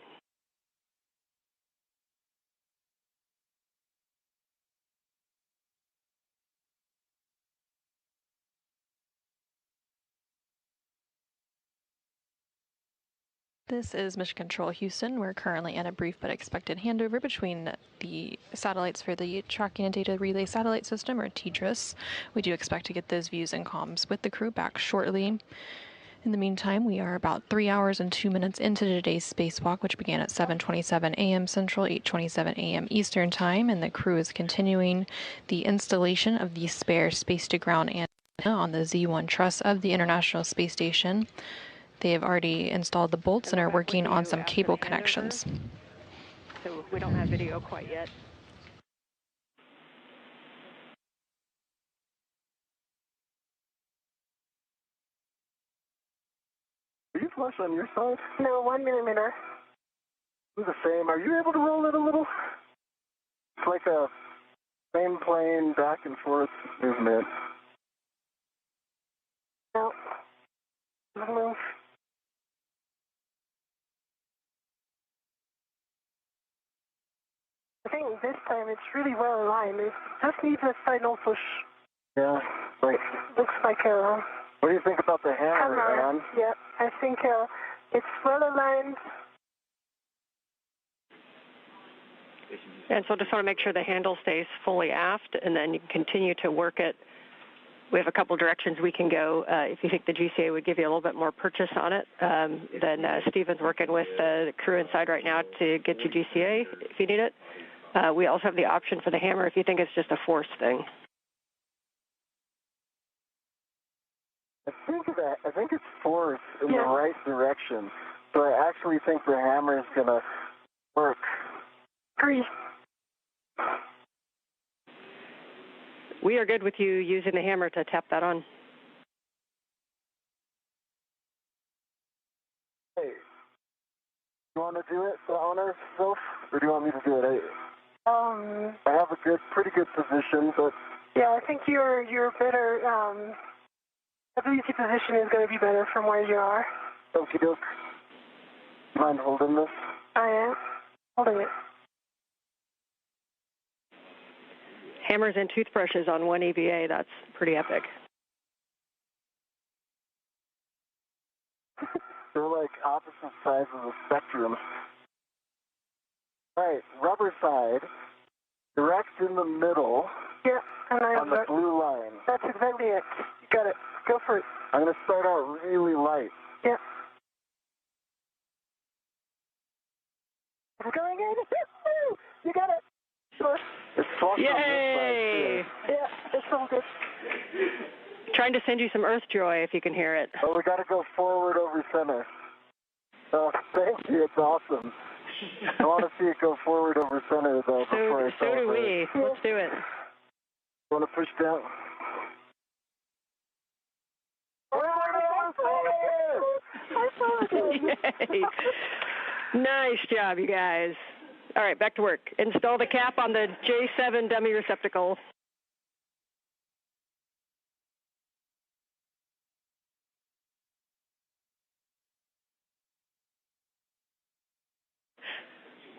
This is Mission Control Houston. We're currently in a brief but expected handover between the satellites for the Tracking and Data Relay Satellite System, or TDRS. We do expect to get those views and comms with the crew back shortly. In the meantime, we are about 3 hours and 2 minutes into today's spacewalk, which began at 7:27 a.m. Central, 8:27 a.m. Eastern Time, and the crew is continuing the installation of the spare space-to-ground antenna on the Z1 truss of the International Space Station. They have already installed the bolts and are working on some cable connections. So we don't have video quite yet. Are you flush on your side? No, 1 millimeter. I'm the same. Are you able to roll it a little? It's like a same plane back and forth movement. No. Move. I think this time it's really well aligned. It just needs a final push. Yeah, like... Looks like a... What do you think about the hammer, Ann? Yeah, I think it's well aligned. And so just want to make sure the handle stays fully aft, and then you can continue to work it. We have a couple directions we can go. If you think the GCA would give you a little bit more purchase on it, then Stephen's working with the crew inside right now to get you GCA if you need it. We also have the option for the hammer if you think it's just a force thing. I think it's force in the right direction. So I actually think the hammer is going to work. Agree. We are good with you using the hammer to tap that on. Hey, you want to do it, the honor, Soph? Or do you want me to do it? I have a pretty good position, but... Yeah, I think you're better, I believe your position is going to be better from where you are. Okie doke. Mind holding this? I am. Holding it. Hammers and toothbrushes on one EVA, that's pretty epic. They're like opposite sides of the spectrum. All right, rubber side, direct in the middle. Yeah, and on the blue line. That's exactly it. You got it. Go for it. I'm going to start out really light. Yeah. It's going in. You got it. It's flush on this side, Yay! too. Yeah, it's all good. Trying to send you some Earth joy if you can hear it. Oh, we got to go forward over center. Oh, thank you. It's awesome. I want to see it go forward over center, though, before I so do we. Let's do it. Want to push down? Yay. Nice job, you guys. All right, back to work. Install the cap on the J7 dummy receptacle.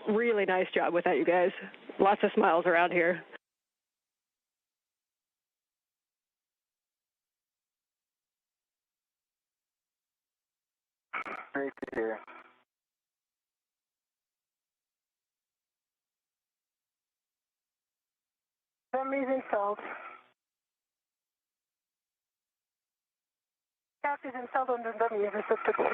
Really nice job with that, you guys. Lots of smiles around here. Great to hear. Dummy is installed. Cap is installed on the dummy receptacle.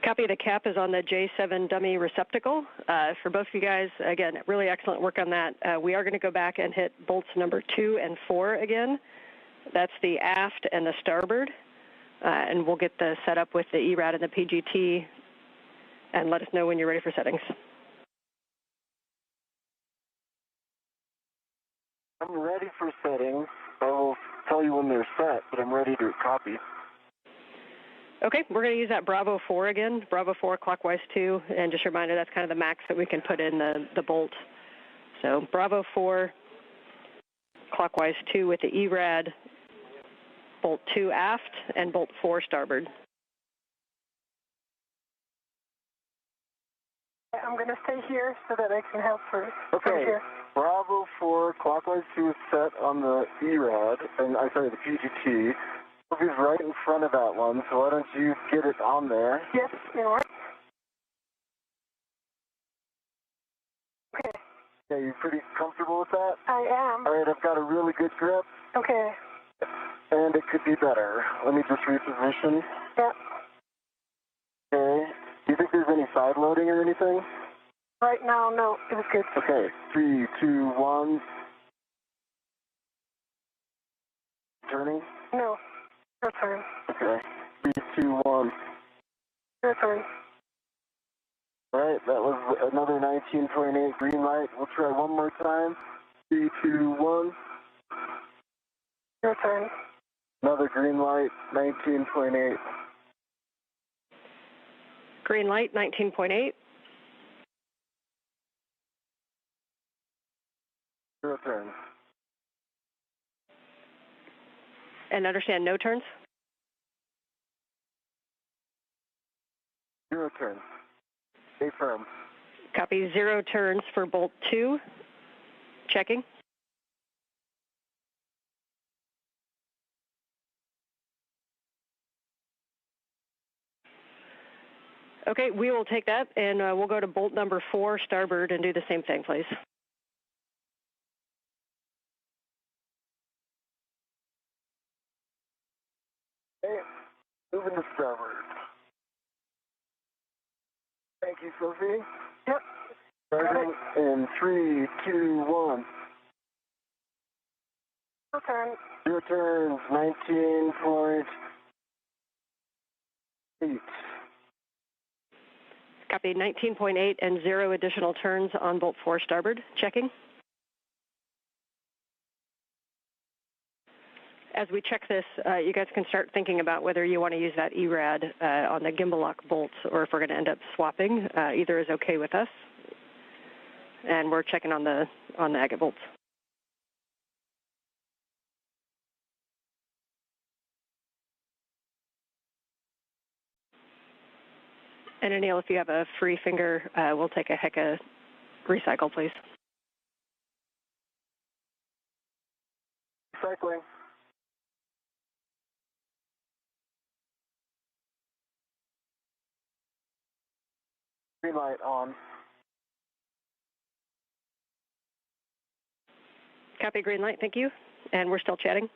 Copy. The cap is on the J7 dummy receptacle. For both of you guys, again, really excellent work on that. We are going to go back and hit bolts number 2 and 4 again. That's the aft and the starboard. And we'll get the setup with the ERAD and the PGT and let us know when you're ready for settings. I'm ready for settings. I will tell you when they're set, but I'm ready to copy. Okay, we're going to use that Bravo 4 again, Bravo 4 clockwise 2, and just a reminder that's kind of the max that we can put in the bolt. So Bravo 4 clockwise 2 with the ERAD, bolt 2 aft, and bolt 4 starboard. I'm going to stay here so that I can help her. Okay, Bravo 4 clockwise 2 is set on the ERAD, and I'm sorry, the PGT. Sophie's right in front of that one, so why don't you get it on there? Yes, you know what? Okay. Yeah, you pretty comfortable with that? I am. All right, I've got a really good grip. Okay. And it could be better. Let me just reposition. Yeah. Okay. Do you think there's any side loading or anything? Right now, no. It was good. Okay. 3, 2, 1. Turning? No. Your turn. Okay. 3, 2, 1. Your turn. All right, that was another 19.8 green light. We'll try one more time. 3, 2, 1. Your turn. Another green light, 19.8. Green light, 19.8. Your turn. And understand no turns? Your turn. Stay firm. Copy, 0 turns for bolt 2. Checking. Okay, we will take that, and we'll go to bolt number 4, starboard, and do the same thing, please. Okay, moving to starboard. Thank you, Sophie. Yep. Starting in 3, 2, 1. Okay. Your turns 19.8. Copy, 19.8 and 0 additional turns on bolt 4, starboard. Checking. As we check this, you guys can start thinking about whether you want to use that ERAD on the gimbal lock bolts, or if we're going to end up swapping. Either is okay with us. And we're checking on the agate bolts. And Anil, if you have a free finger, we'll take a HECA recycle, please. Cycling. Green light on. Copy, green light, thank you. And we're still chatting.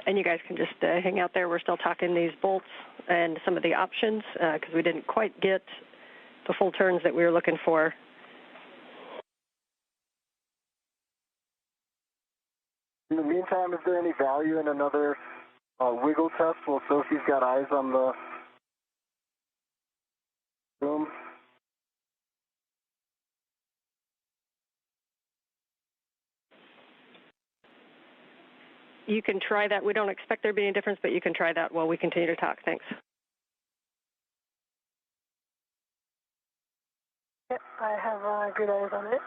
And you guys can just hang out there. We're still talking these bolts and some of the options because we didn't quite get the full turns that we were looking for. In the meantime, is there any value in another wiggle test while Sophie's got eyes on the boom? You can try that. We don't expect there to be any difference, but you can try that while we continue to talk. Thanks. Yep, I have good eyes on it.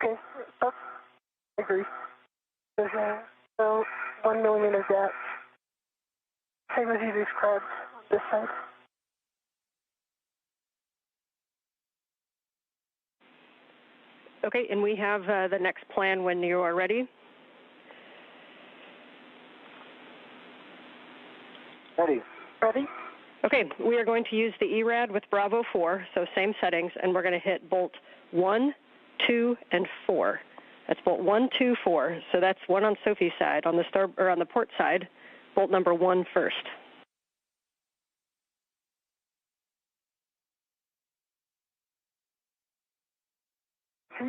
Okay, I agree. There's a 1 millimeter gap. Same as you described on this side. Okay, and we have the next plan when you are ready. Ready. Ready? Okay, we are going to use the ERAD with Bravo 4, so same settings, and we're going to hit bolt 1, 2, and 4. That's bolt 1, 2, 4. So that's one on Sophie's side. On the port side, bolt number 1 first.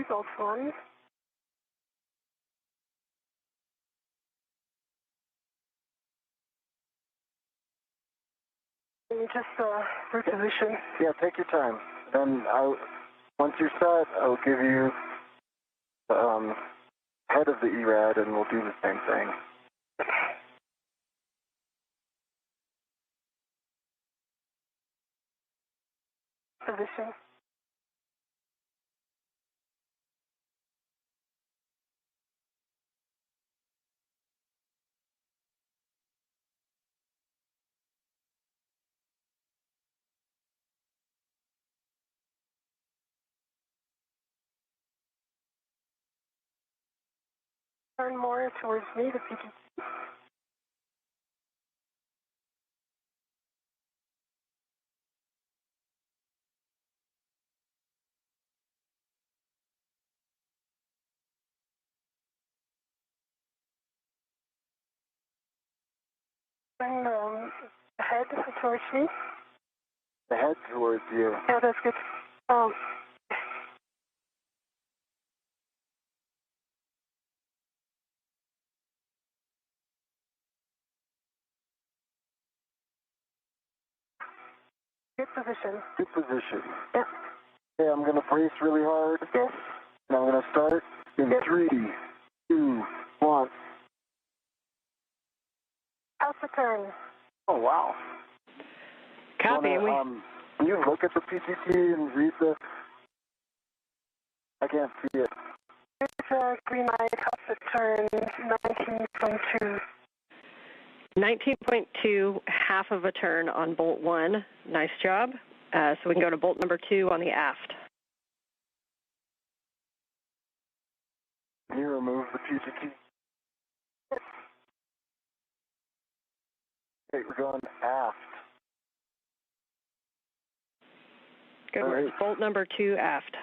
Bolt 1. Can you just reposition? Yeah, take your time. Then once you're set, I'll give you the head of the ERAD, and we'll do the same thing. Position. Turn more towards me if you can. Turn the head towards me. The head towards you. Yeah, that's good. position. Good position. Yep. Okay, I'm going to brace really hard. Yes. And I'm going to start in 3, 2, 1. How's the turn? Oh, wow. Copy. Can you look at the PTT and read the... I can't see it. It's a green light. How's the turn? 19.2. 19.2, half of a turn on bolt 1. Nice job. So we can go to bolt number 2 on the aft. Can you remove the PTT? Okay, we're going aft. Good All work. right. Bolt number 2 aft.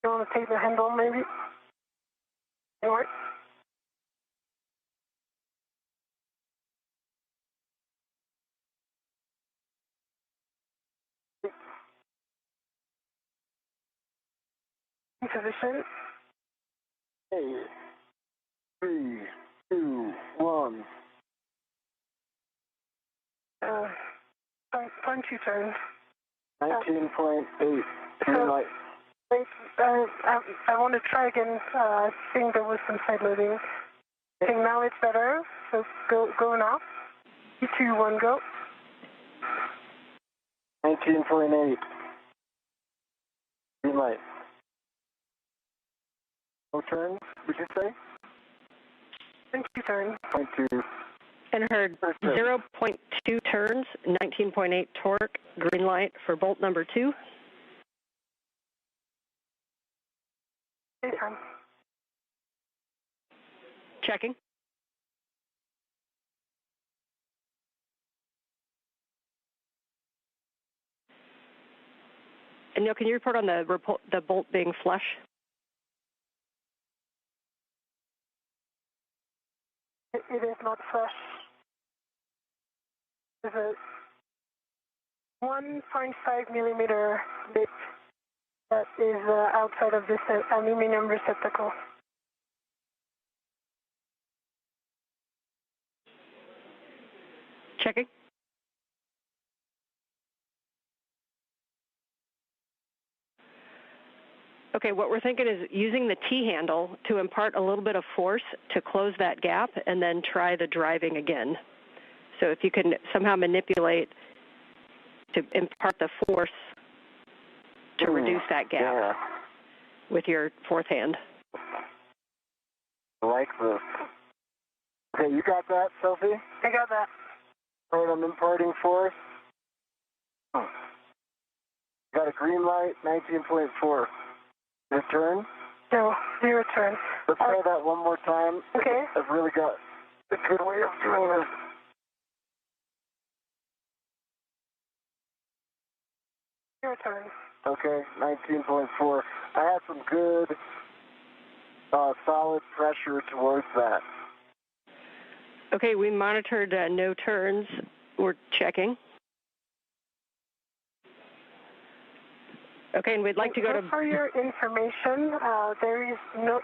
You want to take the handle, maybe? Or position. Okay. 3, 2, 1. Punch you turn. 19.8. Green light. Wait, I want to try again. I think there was some side loading. I think now it's better. So go now. 3, 2, 1, go. 19.8. Green light. No turns, would you say? Punch you turn. 0.2. And heard 0.2 turns, 19.8 torque, green light for bolt number 2. Anytime. Checking. And Neil, can you report on the bolt being flush? It is not flush. There's a 1.5 millimeter bit that is outside of this aluminum receptacle. Checking. Okay, what we're thinking is using the T-handle to impart a little bit of force to close that gap and then try the driving again. So if you can somehow manipulate to impart the force to reduce that gap with your fourth hand. I like this. Okay, you got that, Sophie? I got that. All right, I'm imparting force. Got a green light, 19.4. Your turn? No, 0 turn. Let's try that one more time. Okay. I've really got a good way of doing this. Your turn. Okay, 19.4. I had some good, solid pressure towards that. Okay, we monitored no turns. We're checking. Okay, and we'd like to go to... For your information, there is no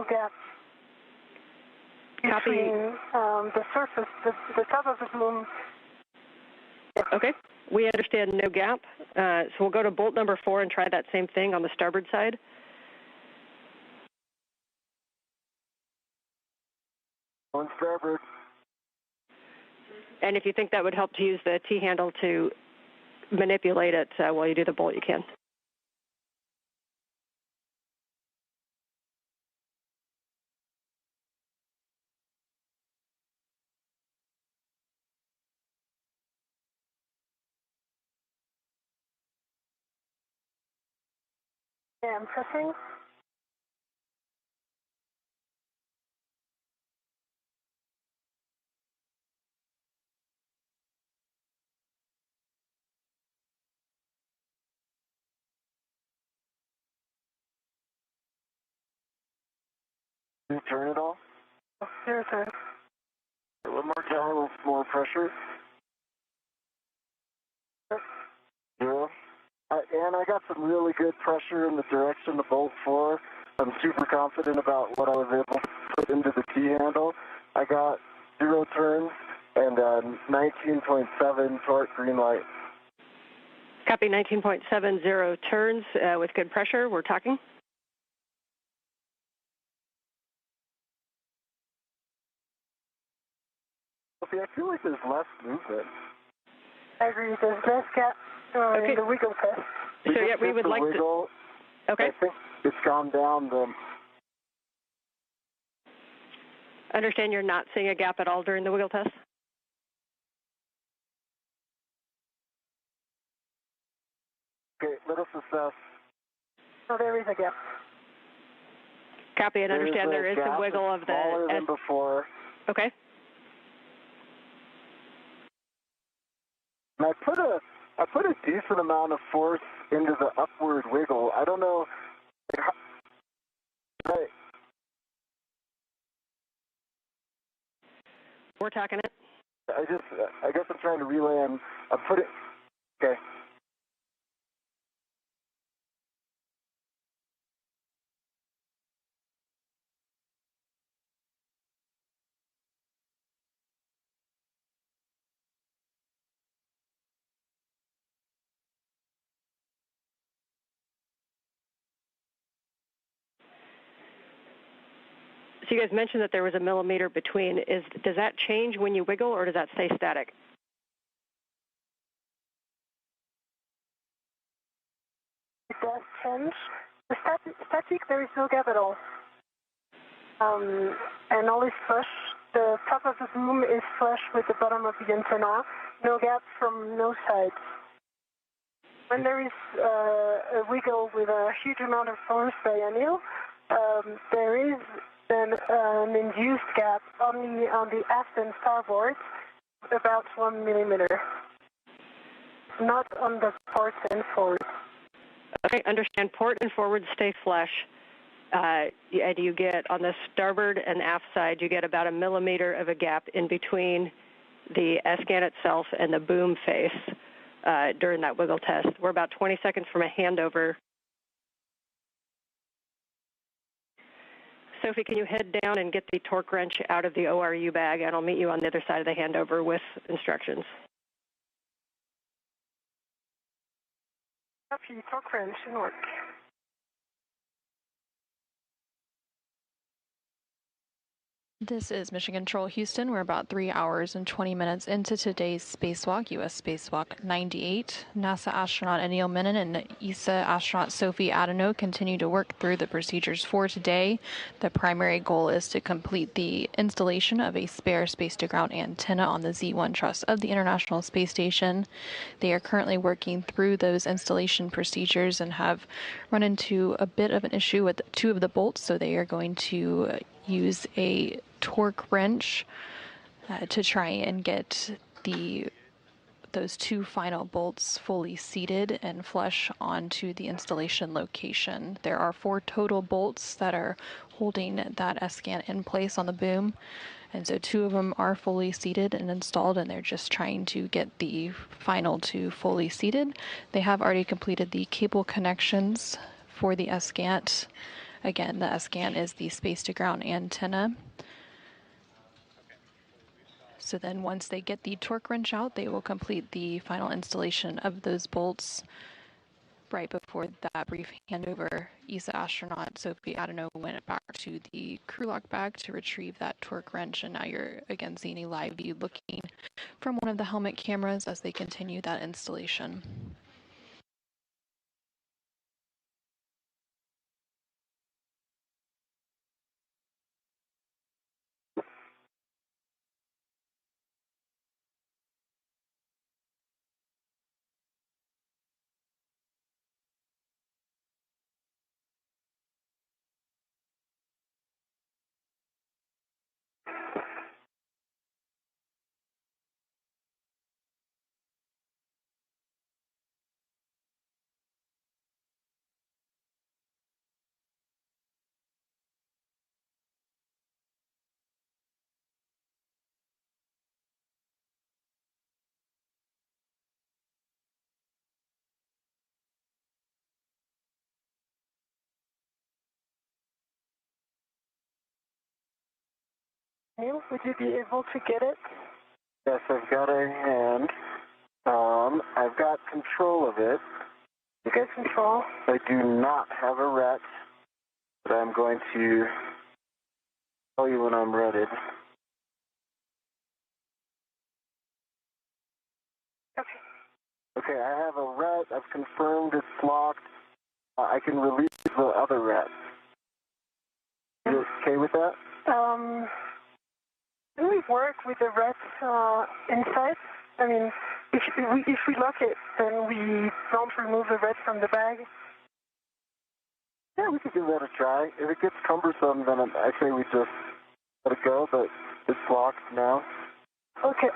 gap between the surface, the top of the boom. Okay, we understand no gap. So we'll go to bolt number 4 and try that same thing on the starboard side. On starboard. And if you think that would help to use the T-handle to manipulate it while you do the bolt, you can. Yeah, I'm pressing. Can you turn it off? 0 turn. A little more down, a little more pressure. 0. And I got some really good pressure in the direction of bolt 4. I'm super confident about what I was able to put into the T-handle. I got 0 turns And 19.7 torque, green light. Copy 19.70 turns with good pressure. We're talking. Sophie, I feel like there's less movement. I agree. There's less gap in the wiggle test. So yeah, we would like wiggle, to. Okay. I think it's gone down the. Understand you're not seeing a gap at all during the wiggle test? Okay, let us assess. So there is a gap. Copy and understand there is some wiggle of the. Smaller than before. Okay. And I put a decent amount of force into the upward wiggle. I don't know. Right. We're talking it. I guess I'm trying to relay. I put it. Okay. So you guys mentioned that there was a millimeter between. Does that change when you wiggle, or does that stay static? It does change. The static, there is no gap at all. And all is flush. The top of the boom is flush with the bottom of the antenna. No gap from no sides. When there is a wiggle with a huge amount of force by Anil, there is an induced gap only on the aft and starboard, about 1 millimeter. Not on the port and forward. Okay, understand. Port and forward stay flush. And you get, on the starboard and aft side, you get about a millimeter of a gap in between the S-GAN itself and the boom face during that wiggle test. We're about 20 seconds from a handover. Sophie, can you head down and get the torque wrench out of the ORU bag, and I'll meet you on the other side of the handover with instructions. Copy, torque wrench in work. This is Mission Control Houston. We're about 3 hours and 20 minutes into today's spacewalk, US Spacewalk 98. NASA astronaut Anil Menon and ESA astronaut Sophie Adenot continue to work through the procedures for today. The primary goal is to complete the installation of a spare space-to-ground antenna on the Z1 truss of the International Space Station. They are currently working through those installation procedures and have run into a bit of an issue with 2 of the bolts, so they are going to use a torque wrench to try and get those 2 final bolts fully seated and flush onto the installation location. There are 4 total bolts that are holding that S-GAN in place on the boom, and so 2 of them are fully seated and installed, and they're just trying to get the final 2 fully seated. They have already completed the cable connections for the S-GAN. Again, the S-GAN is the space-to-ground antenna. So then once they get the torque wrench out, they will complete the final installation of those bolts. Right before that brief handover, ESA astronaut Sophie Adenot went back to the crew lock bag to retrieve that torque wrench, and now you're again seeing a live view looking from one of the helmet cameras as they continue that installation. Neil, would you be able to get it? Yes, I've got a hand. I've got control of it. You get control? I do not have a ret, but I'm going to tell you when I'm ready. Okay, I have a ret. I've confirmed it's locked. I can release the other ret. You okay with that? Do we work with the ret inside? I mean, if we lock it, then we don't remove the ret from the bag? Yeah, we could give that a try. If it gets cumbersome, then I say we just let it go, but it's locked now. Okay.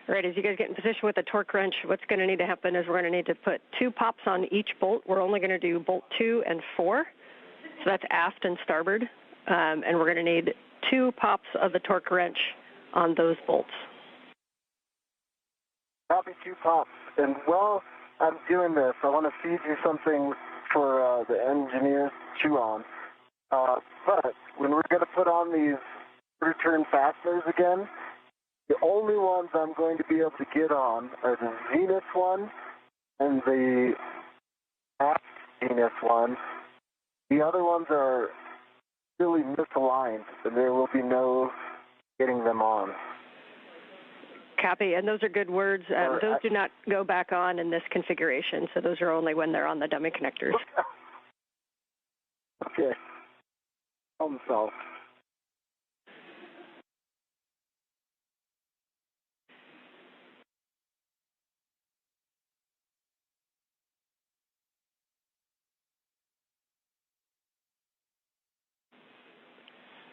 All right, as you guys get in position with the torque wrench, what's going to need to happen is we're going to need to put 2 pops on each bolt. We're only going to do bolt 2 and 4, so that's aft and starboard, and we're going to need 2 pops of the torque wrench on those bolts. Copy 2 pops. And while I'm doing this, I want to feed you something for the engineers to chew on. But when we're going to put on these return fasteners again, the only ones I'm going to be able to get on are the Zenith one and the aft Zenith one. The other ones are really misaligned, and there will be no getting them on. Copy, and those are good words. Those do not go back on in this configuration, so those are only when they're on the dummy connectors. Okay. Problem solved.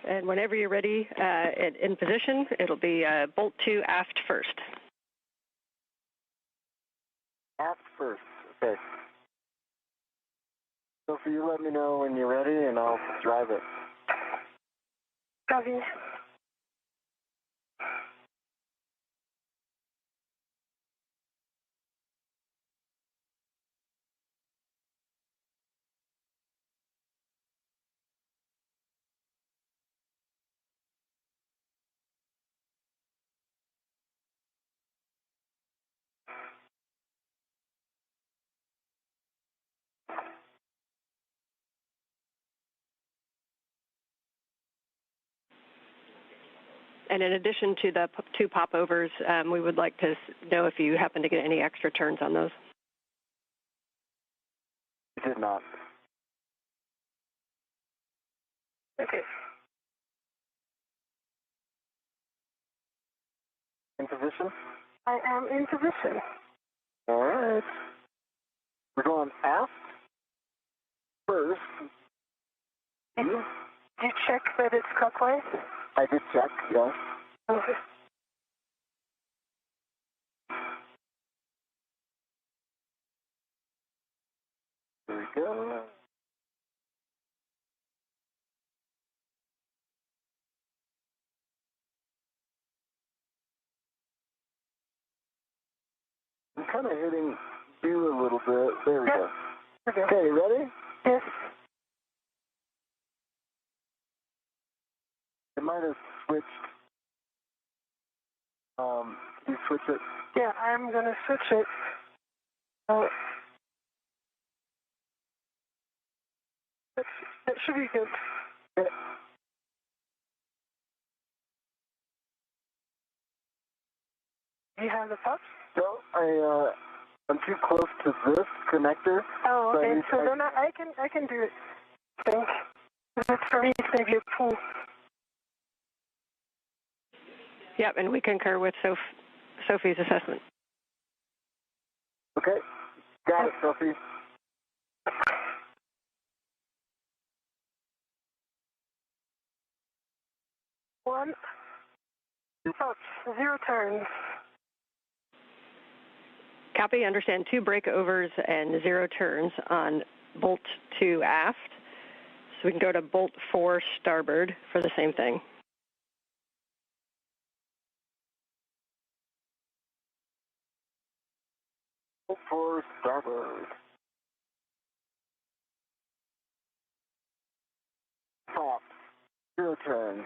And whenever you're ready in position, it'll be bolt 2 aft first. Aft first, okay. Sophie, you let me know when you're ready and I'll drive it. Copy. And in addition to the 2 popovers, we would like to know if you happen to get any extra turns on those. I did not. Okay. In position? I am in position. All right. We're going aft first. Did you check that it's clockwise? I did check, yes. Okay. There we go. I'm kind of hitting you a little bit. There we go. Okay, ready? Yes. It might have switched. Can you switch it? Yeah, I'm going to switch it. That should be good. Yeah. Do you have the pops? So I'm too close to this connector. Oh, okay. So I then I can do it. I think. But for me, it's maybe a pull. Yep, and we concur with Sophie's assessment. Okay. Got it, Sophie. One. Pops. 0 turns. Copy, understand 2 breakovers and 0 turns on bolt 2 aft. So we can go to bolt 4 starboard for the same thing. Bolt 4 starboard. turn.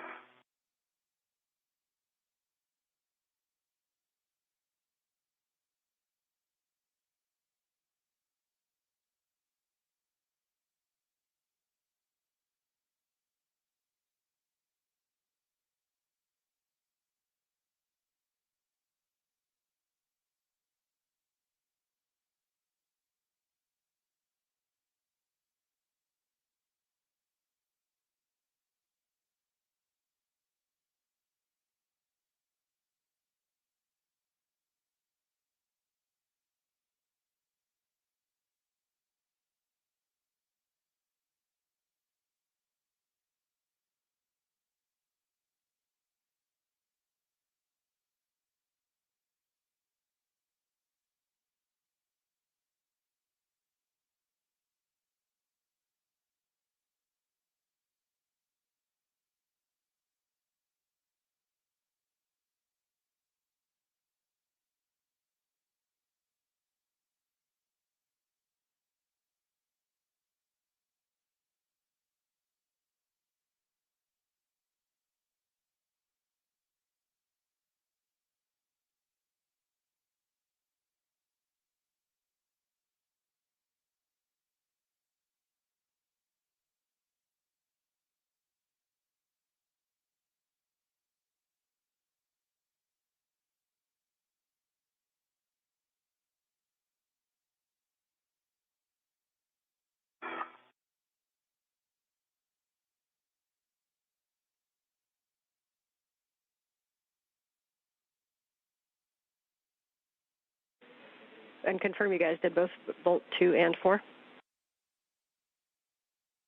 And confirm you guys did both bolt 2 and 4?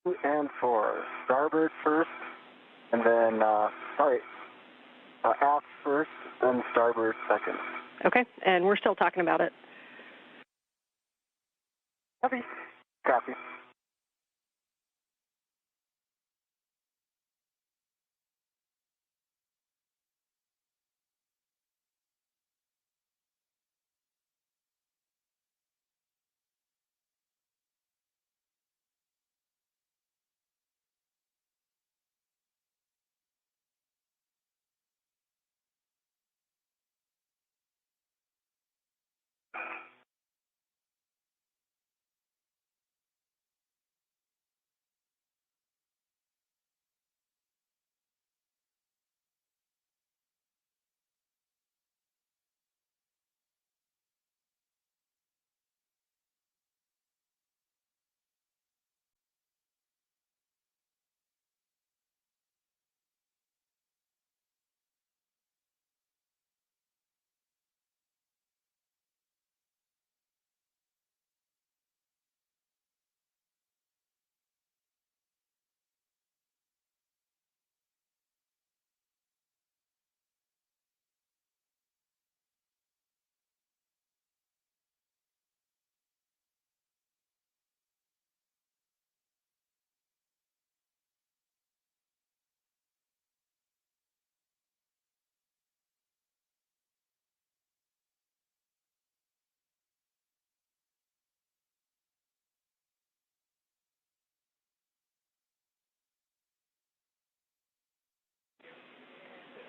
2 and 4. Starboard first, and then, aft first, then starboard second. Okay, and we're still talking about it. Copy. Copy.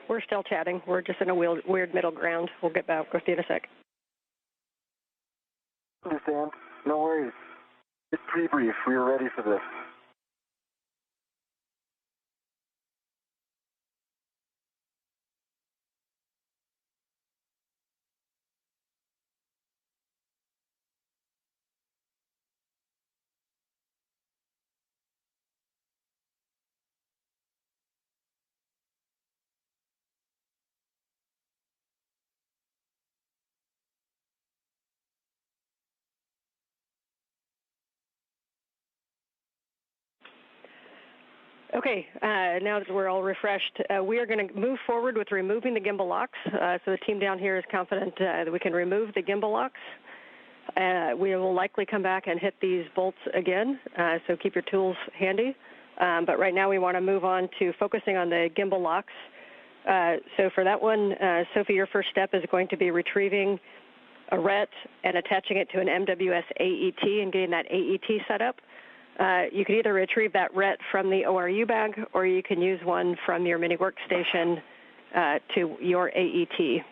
We're still chatting. We're just in a weird middle ground. We'll get back with you in a sec. Understand? No worries. It's pre-brief. We were ready for this. Okay, now that we're all refreshed, we are going to move forward with removing the gimbal locks. So the team down here is confident that we can remove the gimbal locks. We will likely come back and hit these bolts again, so keep your tools handy. But right now we want to move on to focusing on the gimbal locks. So for that one, Sophie, your first step is going to be retrieving a RET and attaching it to an MWS AET and getting that AET set up. You can either retrieve that RET from the ORU bag, or you can use one from your mini workstation to your AET.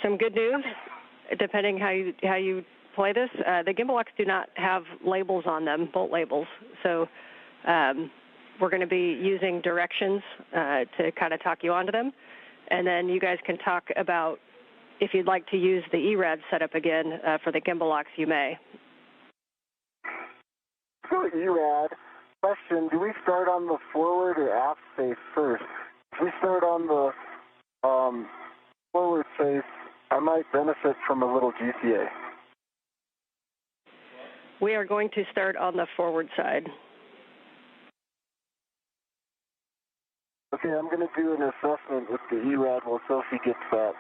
Some good news, depending how you play this, the gimbal locks do not have labels on them, bolt labels. So we're going to be using directions to kind of talk you onto them. And then you guys can talk about if you'd like to use the ERAD setup again for the gimbal locks, you may. So ERAD, question, do we start on the forward or aft face first? If we start on the forward face, I might benefit from a little GCA. We are going to start on the forward side. Okay, I'm going to do an assessment with the ERAD while Sophie gets that.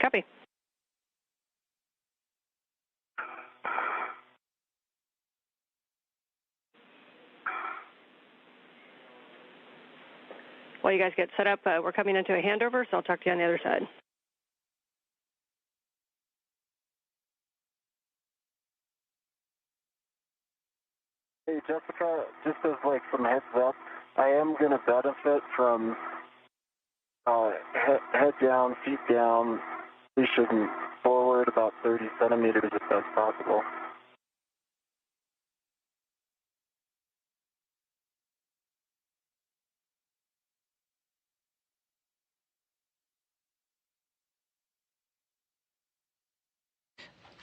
Copy. While you guys get set up, we're coming into a handover, so I'll talk to you on the other side. Hey, Jessica, just as like some heads up, I am going to benefit from head down, feet down, pushing forward about 30 centimeters if that's possible.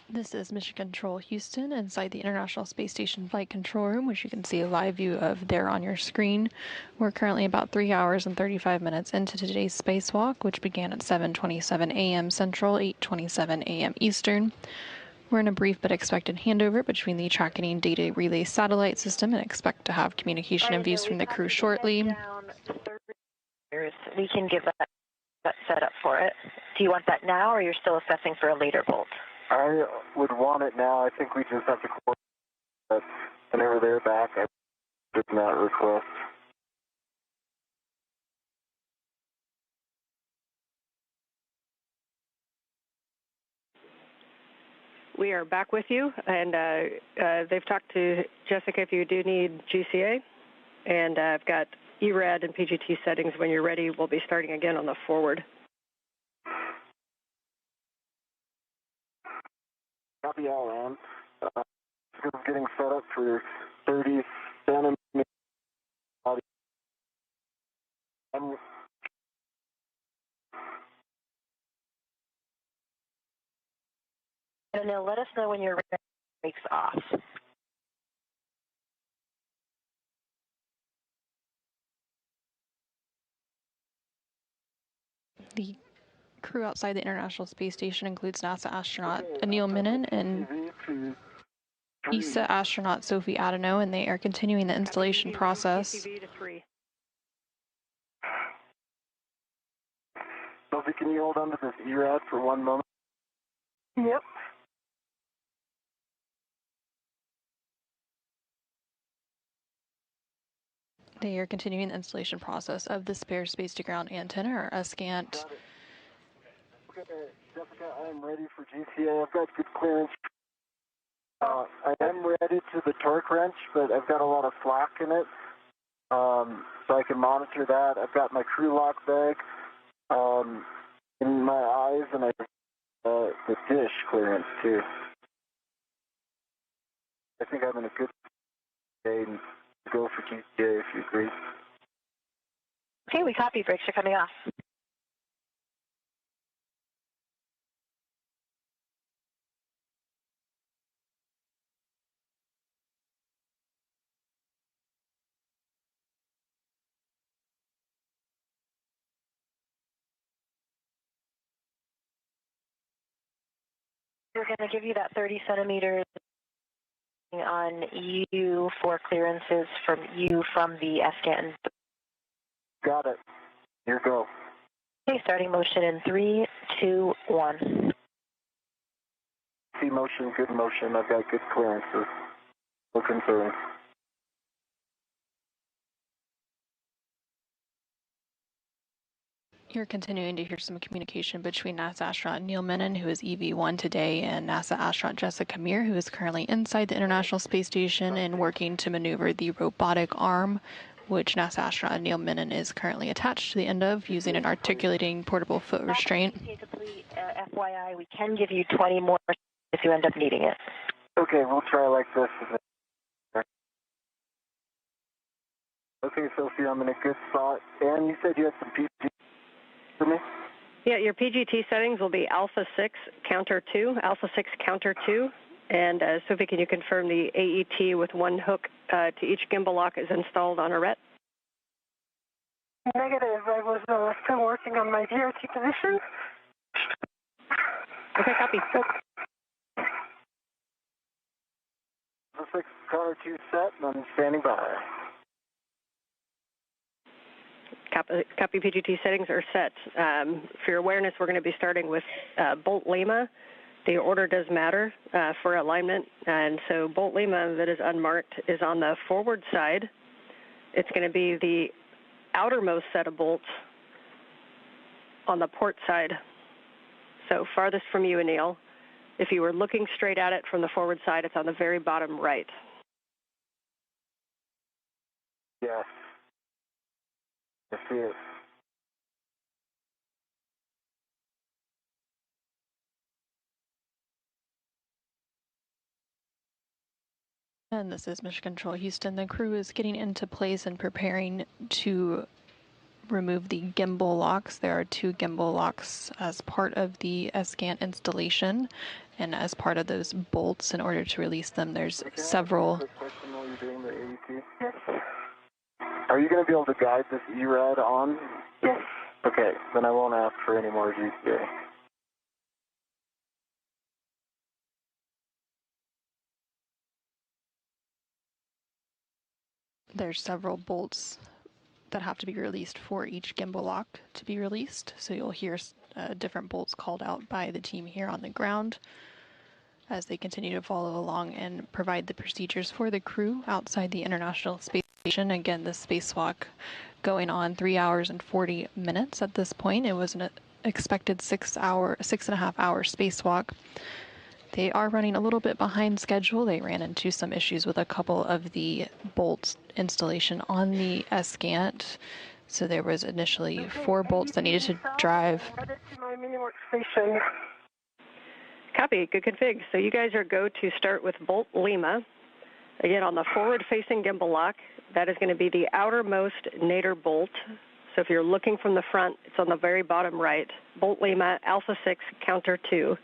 This is Mission Control Houston inside the International Space Station Flight Control Room, which you can see a live view of there on your screen. We're currently about 3 hours and 35 minutes into today's spacewalk, which began at 7:27 a.m. Central, 8:27 a.m. Eastern. We're in a brief but expected handover between the tracking and data relay satellite system and expect to have communication and views from the crew shortly. We can give that setup for it. Do you want that now, or you're still assessing for a later bolt? I would want it now. I think we just have to coordinate that whenever they're back. I did not request. We are back with you, and they've talked to Jessica if you do need GCA, and I've got ERAD and PGT settings. When you're ready, we'll be starting again on the forward. Copy all, Ann. Getting set up for 30 centimeters. Anil, let us know when your brakes off. The crew outside the International Space Station includes NASA astronaut Anil Menon and ESA astronaut Sophie Adenot, and they are continuing the installation process. Sophie, can you hold on to this ERAD for 1 moment? Yep. They are continuing the installation process of the spare space-to-ground antenna, or SCANT. Okay, Jessica, I am ready for GCA. I've got good clearance. I am ready to the torque wrench, but I've got a lot of slack in it, so I can monitor that. I've got my crew lock bag in my eyes, and the dish clearance, too. I think I'm in a good state and go for GCA if you agree. Okay, we copy. Brakes are coming off. We're going to give you that 30 centimeters on you for clearances from you from the SCAN. Got it. Here go. Okay, starting motion in 3, 2, 1. See motion, good motion. I've got good clearances. No concern. You're continuing to hear some communication between NASA astronaut Neil Menon, who is EV1 today, and NASA astronaut Jessica Meir, who is currently inside the International Space Station and working to maneuver the robotic arm, which NASA astronaut Neil Menon is currently attached to the end of using an articulating portable foot restraint. FYI, we can give you 20 more if you end up needing it. Okay, we'll try like this. Okay, Sophie, I'm in a good spot. And you said you had some PG for me? Yeah, your PGT settings will be Alpha 6 Counter 2, Alpha 6 Counter 2. And Sophie, can you confirm the AET with one hook to each gimbal lock is installed on a RET? Negative. I was still working on my VRT position. Okay, copy. Alpha 6 Counter 2 set, and I'm standing by. Copy PGT settings are set. For your awareness, we're going to be starting with Bolt Lima. The order does matter for alignment, and so Bolt Lima that is unmarked is on the forward side. It's going to be the outermost set of bolts on the port side. So farthest from you, Anil. If you were looking straight at it from the forward side, it's on the very bottom right. Yeah. I see it. And this is Mission Control Houston. The crew is getting into place and preparing to remove the gimbal locks. There are 2 gimbal locks as part of the S-Gant installation, and as part of those bolts, in order to release them, there's several. Are you going to be able to guide this ERAD on? Yes. Okay, then I won't ask for any more GPA. There's several bolts that have to be released for each gimbal lock to be released. So you'll hear different bolts called out by the team here on the ground as they continue to follow along and provide the procedures for the crew outside the International Space Station. Again, the spacewalk going on 3 hours and 40 minutes at this point. It was an expected 6.5 hour spacewalk. They are running a little bit behind schedule. They ran into some issues with a couple of the bolts installation on the S-Gant. So there was initially 4 bolts that needed to drive. Copy, good config. So you guys are go to start with Bolt Lima. Again, on the forward-facing gimbal lock, that is going to be the outermost nadir bolt. So if you're looking from the front, it's on the very bottom right. Bolt Lima, Alpha 6, Counter 2.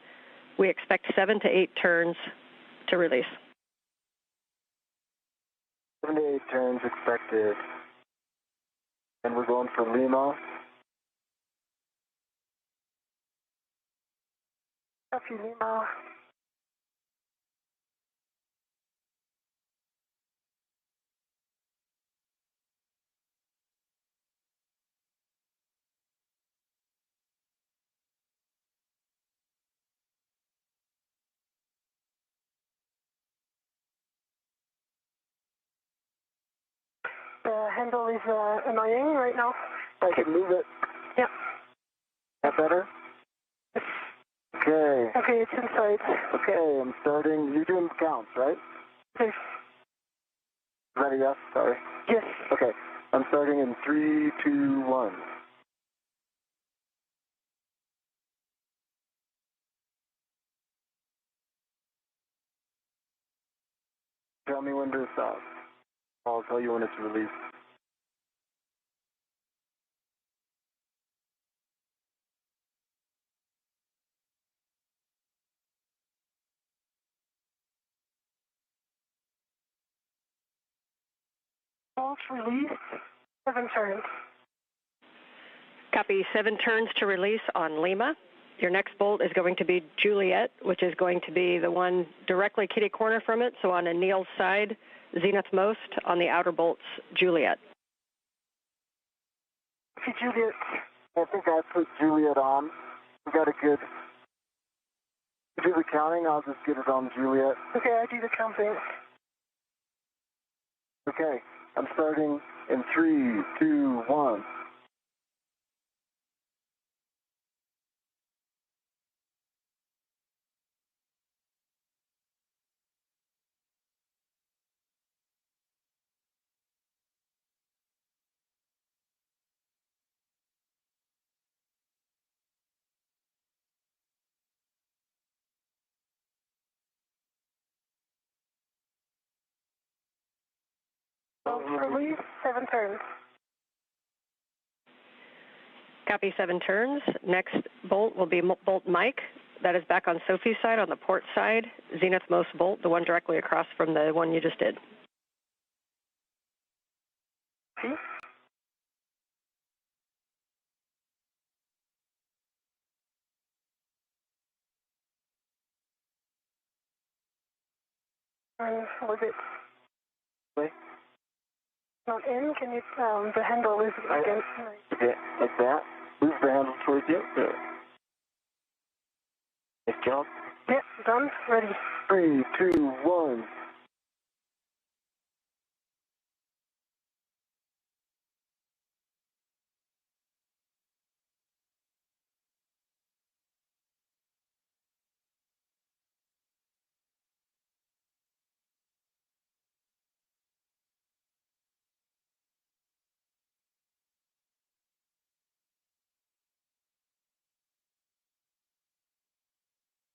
We expect 7 to 8 turns to release. 7 to 8 turns expected. And we're going for Lima. Copy, Lima. The handle is annoying right now. I can move it. Yeah. That better? Okay. Okay, it's inside. Okay, I'm starting. You're doing counts, right? Okay. Is that a yes? Sorry. Yes. Okay, I'm starting in 3, 2, 1. Tell me when to stop. I'll tell you when it's released. Bolts released. 7 turns. Copy, 7 turns to release on Lima. Your next bolt is going to be Juliet, which is going to be the one directly kitty corner from it. So on Anil's side, zenith most, on the outer bolts, Juliet. Okay, Juliet. I think I put Juliet on. We got a good... Do the counting, I'll just get it on Juliet. Okay, I do the counting. Okay, I'm starting in 3, 2, 1. Release, 7 turns. Copy, 7 turns. Next bolt will be bolt Mike. That is back on Sophie's side, on the port side. Zenith-most bolt, the one directly across from the one you just did. See? Was it? Wait. Not in? Can you, the handle is against Like that? Move the handle towards you. Good. Nice job. Yeah, done. Ready. 3, 2, 1.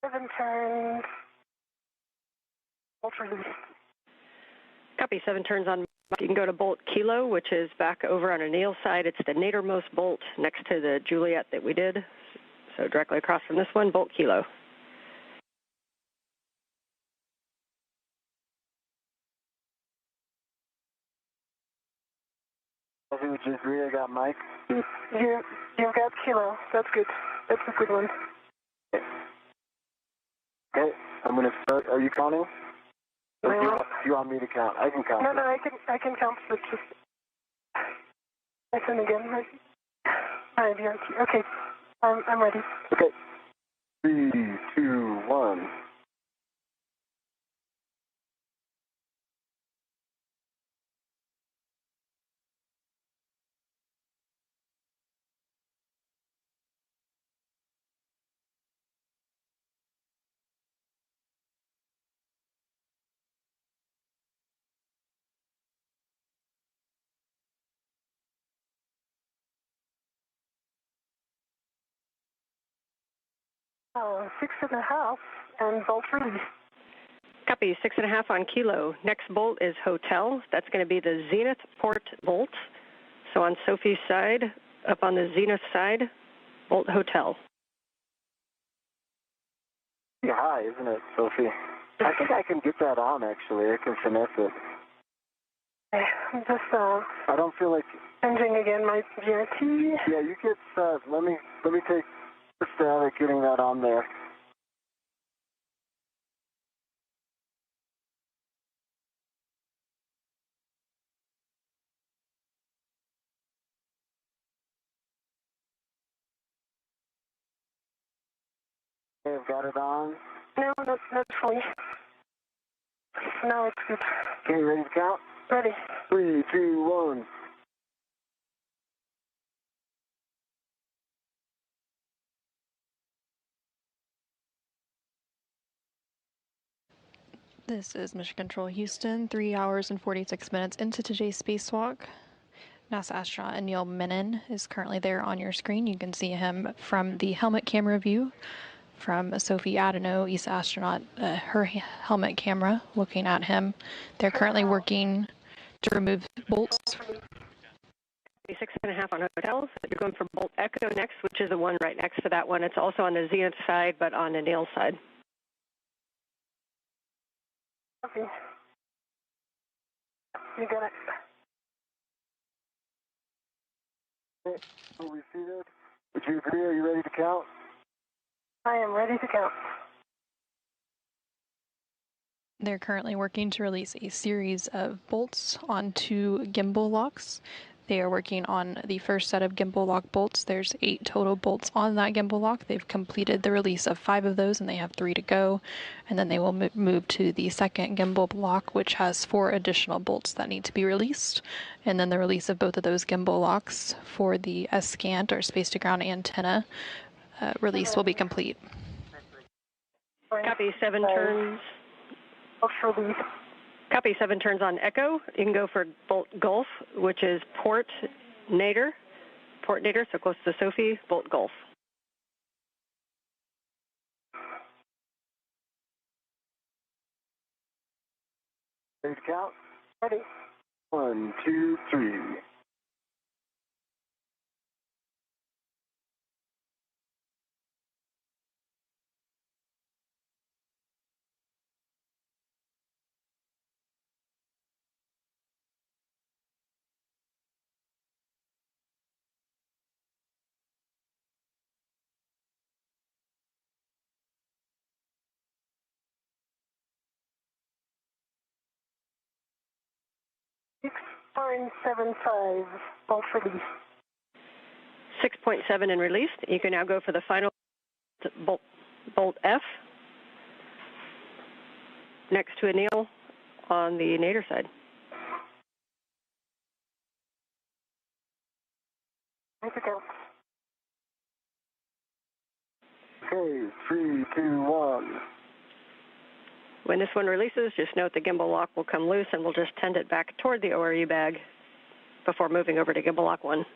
Seven turns. Bolt release. Copy, 7 turns on Mike. You can go to bolt Kilo, which is back over on Anil's side. It's the nadirmost bolt next to the Juliet that we did. So directly across from this one, bolt Kilo. Sophie, would you agree I got Mike? You've got Kilo. That's good. That's a good one. Okay, I'm going to start. Are you counting? Or do you want me to count? I can count. No, I can count, but just listen again. Right? Okay, I'm ready. Okay. 3, 2, 1. Oh, 6.5 and bolt release. Copy, 6.5 on Kilo. Next bolt is Hotel. That's going to be the Zenith port bolt. So on Sophie's side, up on the Zenith side, bolt Hotel. Pretty high, isn't it, Sophie? I think I can get that on, actually. I can finesse it. I'm just I don't feel like... changing again my GRT. Yeah, you get set. Let me take a stab at getting that on there. Okay, I've got it on. No, not fully. Now it's good. Okay, ready to count? Ready. 3, 2, 1. This is Mission Control Houston, 3 hours and 46 minutes into today's spacewalk. NASA astronaut Anil Menon is currently there on your screen. You can see him from the helmet camera view from Sophie Adenot, ESA astronaut, her helmet camera looking at him. They're currently working to remove bolts. 6.5 on Hotels. You're going for bolt Echo next, which is the one right next to that one. It's also on the Zenith side, but on Anil's side. Okay. You got it. Okay, so we see that. Would you agree? Are you ready to count? I am ready to count. They're currently working to release a series of bolts onto gimbal locks. They are working on the first set of gimbal lock bolts. There's 8 total bolts on that gimbal lock. They've completed the release of 5 of those, and they have 3 to go. And then they will move to the second gimbal lock, which has 4 additional bolts that need to be released. And then the release of both of those gimbal locks for the SCANT, or space-to-ground antenna, release will be complete. Copy, 7 turns. Bolt release. Copy, 7 turns on Echo. You can go for bolt Gulf, which is port Nadir, so close to Sophie, bolt Gulf. Ready to count? Ready. 1, 2, 3. 6.75, bolt release. 6.7 and released. You can now go for the final bolt F next to Anil on the nadir side. Thank you, Cal. Okay, 3, 2, 1. When this one releases, just note the gimbal lock will come loose and we'll just tend it back toward the ORU bag before moving over to gimbal lock 1.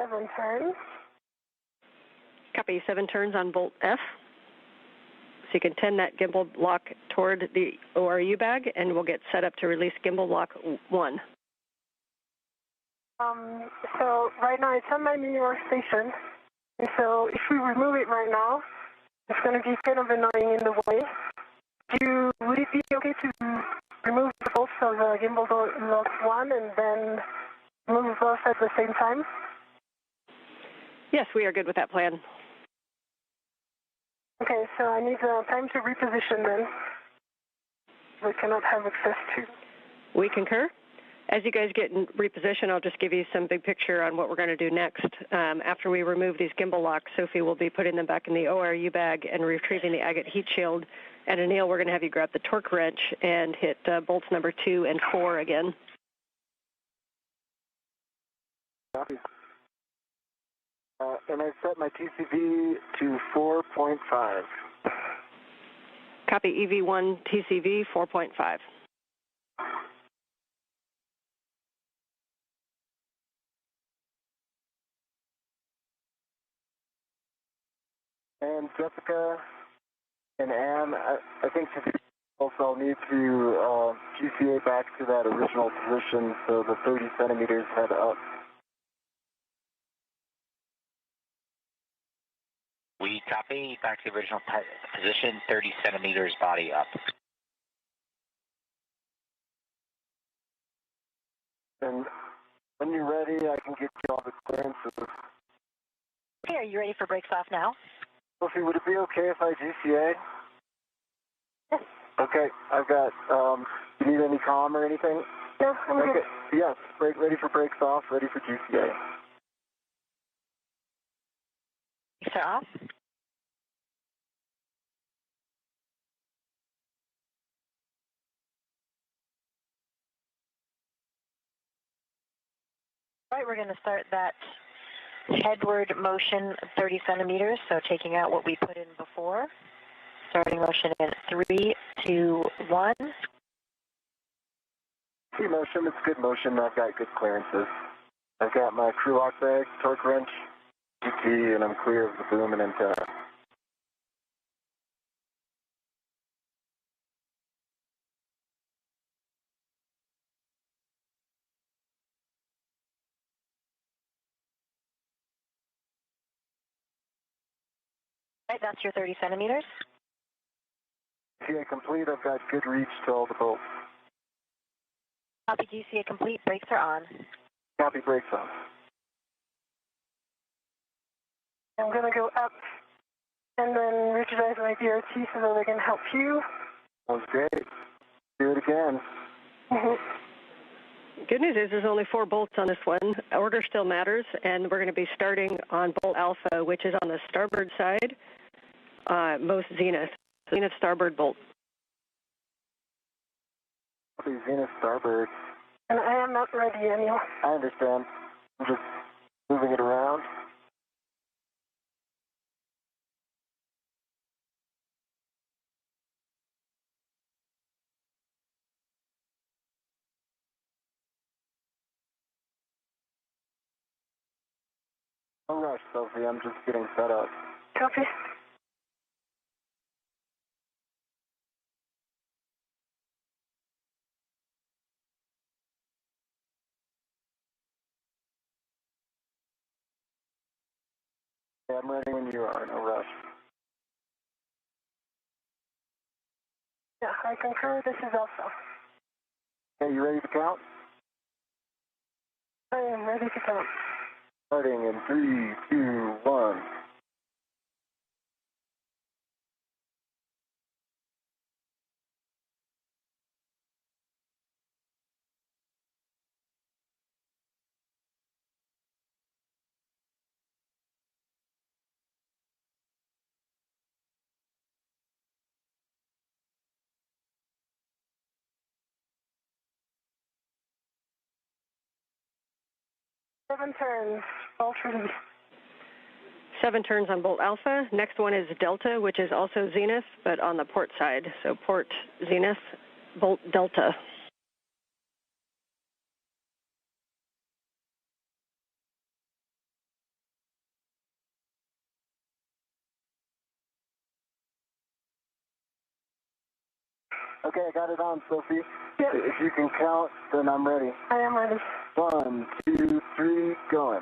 Seven turns. Copy, 7 turns on bolt F. So you can tend that gimbal lock toward the ORU bag and we'll get set up to release gimbal lock 1. So right now it's on my Menon station. And so if we remove it right now, it's going to be kind of annoying in the way. Would it be okay to remove the bolts of the gimbal lock 1 and then move both at the same time? Yes, we are good with that plan. Okay, so I need time to reposition then. We cannot have access to. We concur. As you guys get in reposition, I'll just give you some big picture on what we're going to do next. After we remove these gimbal locks, Sophie will be putting them back in the ORU bag and retrieving the agate heat shield. And Anil, we're going to have you grab the torque wrench and hit bolts number 2 and 4 again. Copy. And I set my TCV to 4.5. Copy, EV1 TCV 4.5. And Jessica and Anne, I think to do also I'll need to GCA back to that original position, so the 30 centimeters head up. We copy, back to the original position, 30 centimeters body up. And when you're ready, I can get you all the clearances. Okay, are you ready for brakes off now? Sophie, would it be okay if I GCA? Yes. Okay, I've got, you need any comm or anything? No, I'm okay. good. Yes, ready for brakes off, ready for GCA. Brakes are off. All right, we're going to start that headward motion 30 centimeters, so taking out what we put in before. Starting motion in 3, 2, 1. Free motion, it's good motion. I've got good clearances. I've got my crew lock bag, torque wrench, GT, and I'm clear of the boom and antenna. All right, that's your 30 centimeters. GCA complete, I've got good reach to all the bolts. Copy, GCA complete, brakes are on. Copy, brakes on. I'm going to go up and then rigidize my BRT so that I can help you. Sounds great. Do it again. Good news is there's only 4 bolts on this one. Order still matters, and we're going to be starting on bolt alpha, which is on the starboard side, most zenith. Zenith starboard bolt. Copy, zenith starboard. And I am not ready, Anil. I understand. I'm just moving it around. No rush, Sophie. I'm just getting set up. Copy. Yeah, I'm ready when you are. No rush. Yeah, I concur. This is also. Okay, you ready to count? I am ready to count. Starting in 3, 2, 1. Seven turns. Bolt release. 7 turns on Bolt Alpha. Next one is Delta, which is also Zenith, but on the port side. So port Zenith, Bolt Delta. Okay, I got it on, Sophie. Yeah. If you can count, then I'm ready. I am ready. 1, 2, 3, going.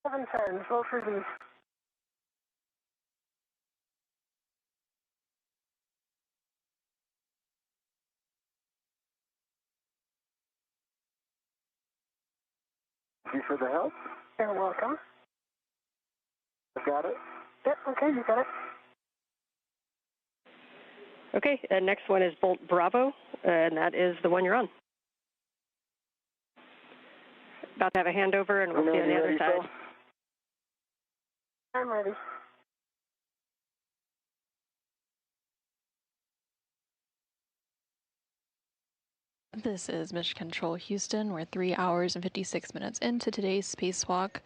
Seven turns. Bolt release. Thank you for the help. You're welcome. I got it. Yep, okay, you got it. Okay, next one is Bolt Bravo, and that is the one you're on. About to have a handover, and we'll see on the other side. Phil? I'm ready. This is Mission Control Houston. We're 3 hours and 56 minutes into today's spacewalk.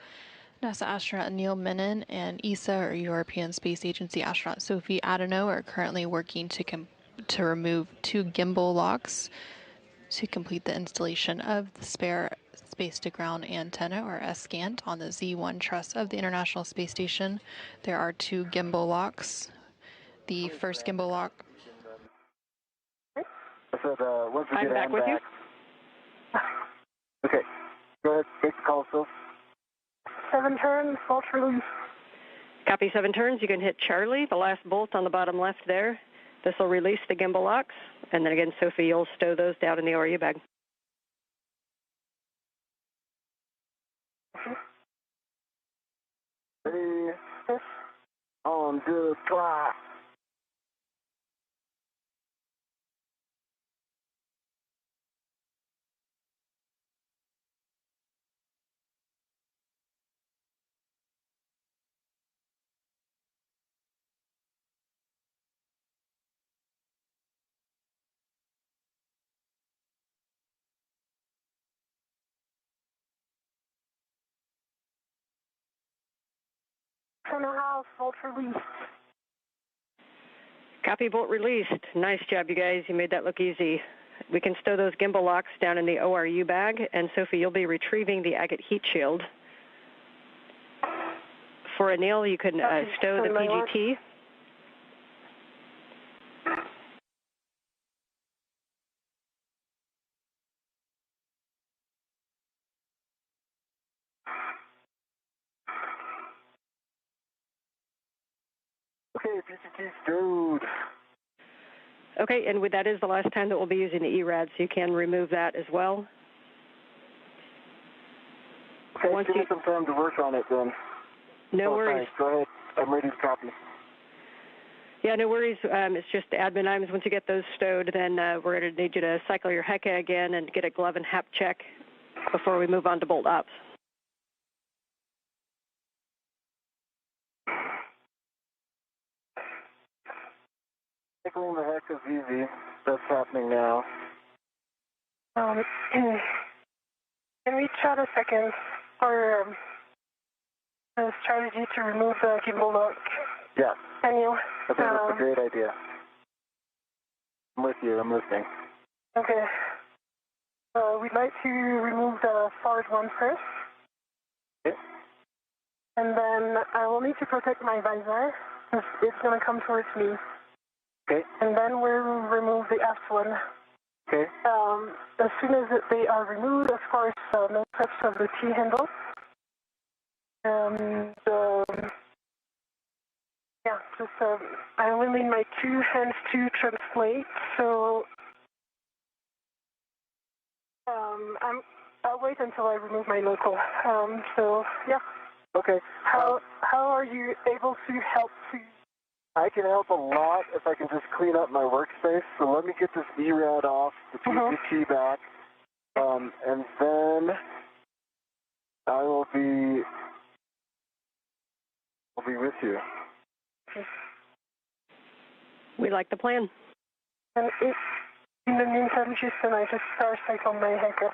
NASA astronaut Anil Menon and ESA, or European Space Agency astronaut Sophie Adenot, are currently working to remove 2 gimbal locks to complete the installation of the spare space-to-ground antenna, or SCANT, on the Z1 truss of the International Space Station. There are 2 gimbal locks. The first gimbal lock... I said, once we I'm get back Ann with you. Okay, go ahead, take the call, Phil. 7 turns. Bolt release. Copy 7 turns. You can hit Charlie, the last bolt on the bottom left there. This will release the gimbal locks. And then again, Sophie, you'll stow those down in the ORU bag. Ready, on the clock. Center house. Bolt release. Copy, bolt released. Nice job, you guys. You made that look easy. We can stow those gimbal locks down in the ORU bag, and Sophie, you'll be retrieving the agate heat shield. For Anil, you can stow the PGT. Okay, PCT stowed. Okay, and that is the last time that we'll be using the ERAD, so you can remove that as well. Okay, give me some time to work on it then. No worries. Thanks. Go ahead. I'm ready to copy. Yeah, no worries. It's just admin items. Once you get those stowed, then we're going to need you to cycle your HECA again and get a glove and HAP check before we move on to bolt ops. circling the heck is easy. That's happening now. Can we chat a second for the strategy to remove the gimbal lock? Yes. Anil? I think that's a great idea. I'm with you. I'm listening. Okay. We'd like to remove the forward one first. Okay. And then I will need to protect my visor, because it's going to come towards me. Okay. And then we'll remove the aft one. Okay. As soon as they are removed, of course, no touch of the T-handle. And, yeah, just, I will need my two hands to translate, so, I'll wait until I remove my local. So, yeah. Okay. How are you able to help to... I can help a lot if I can just clean up my workspace. So let me get this ERAD off, the PGT back, and then I'll be with you. We like the plan. And if, in the meantime, Houston, I just start cycle my hacker.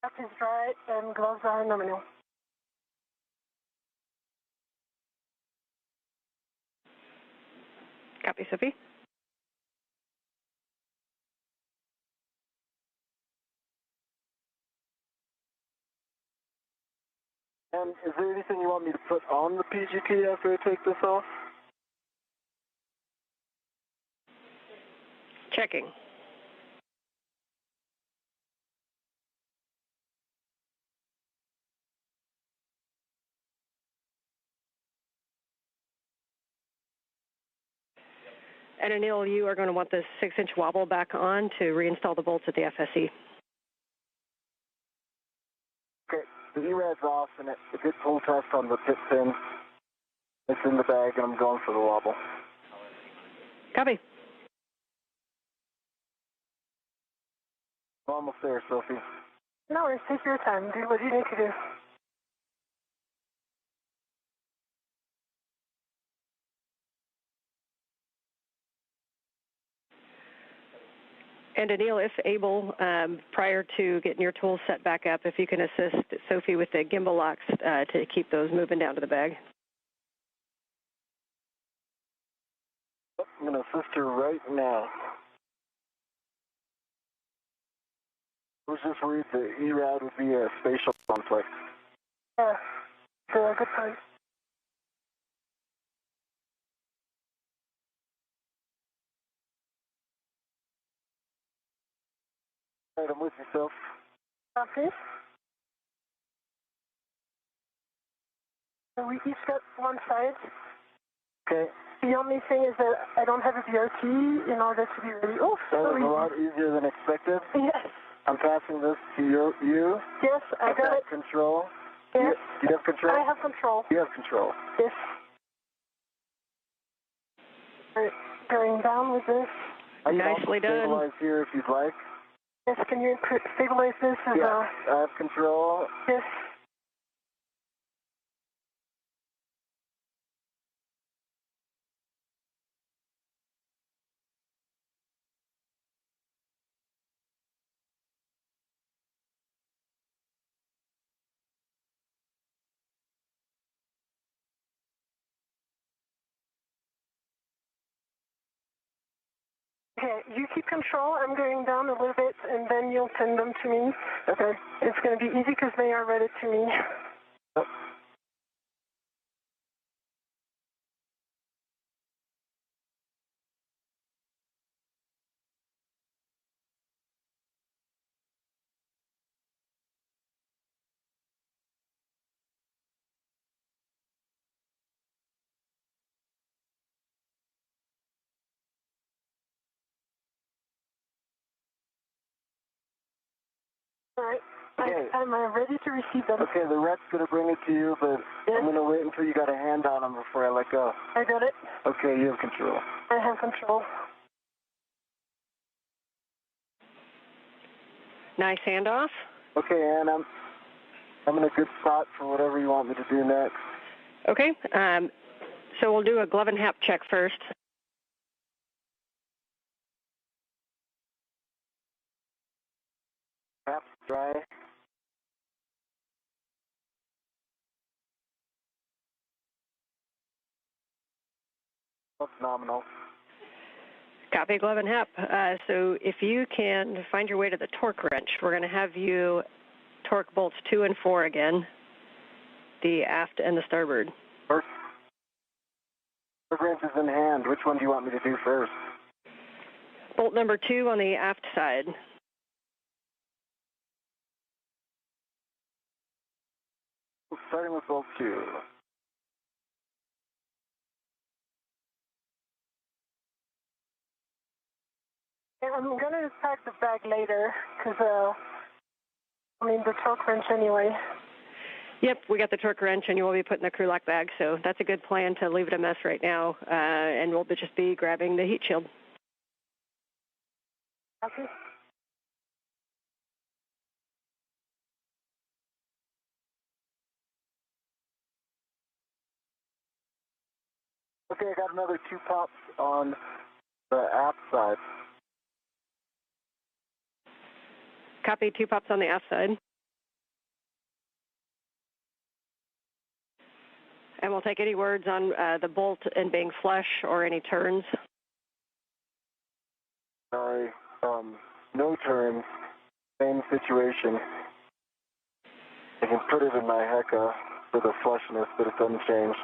That is dry and gloves are nominal. Copy, Sophie. And is there anything you want me to put on the PGT after I take this off? Checking. And Anil, you are going to want this 6-inch wobble back on to reinstall the bolts at the FSE. Okay, the ERAD's off, and it did pull test on the tip pin. It's in the bag, and I'm going for the wobble. Copy. I'm almost there, Sophie. No worries, take your time. Do what you need to do. And Anil, if able, prior to getting your tools set back up, if you can assist Sophie with the gimbal locks to keep those moving down to the bag. I'm going to assist her right now. I was just worried the ERAD would be a spatial conflict. Yeah, good point. All right, I'm with you, Soph. Okay. So we each got one side. Okay. The only thing is that I don't have a BRT in order to be ready. Oh, that was sorry. a lot easier than expected. Yes. I'm passing this to you. Yes, I got it. Control. Yes. Do you have control? I have control. You have control. Yes. All right, going down with this. I can Nicely also done. stabilize here if you'd like. Yes, can you stabilize this? As Yeah, I have control. Yes. Okay, you keep control. I'm going down a little bit, and then you'll send them to me. Okay. It's going to be easy because they are ready to me. Yep. All right. Okay. I'm ready to receive them. Okay, the rec's going to bring it to you, but Yes. I'm going to wait until you got a hand on them before I let go. I got it. Okay, you have control. I have control. Nice handoff. Okay, and I'm in a good spot for whatever you want me to do next. Okay, so we'll do a glove and hap check first. Hap's dry. Phenomenal. Copy, glove and hap. So if you can find your way to the torque wrench, we're going to have you torque bolts 2 and 4 again, the aft and the starboard. Torque wrench is in hand. Which one do you want me to do first? Bolt number 2 on the aft side. Starting with bolt 2. I'm going to pack the bag later because, the torque wrench anyway. Yep, we got the torque wrench, and you will be putting the crew lock bag, so that's a good plan to leave it a mess right now, and we'll just be grabbing the heat shield. Okay. Okay, I got another 2 pops on the aft side. Copy, 2 pops on the aft side. And we'll take any words on the bolt and being flush or any turns. Sorry, no turns, same situation. I can put it in my HECA for the flushness, but it's unchanged.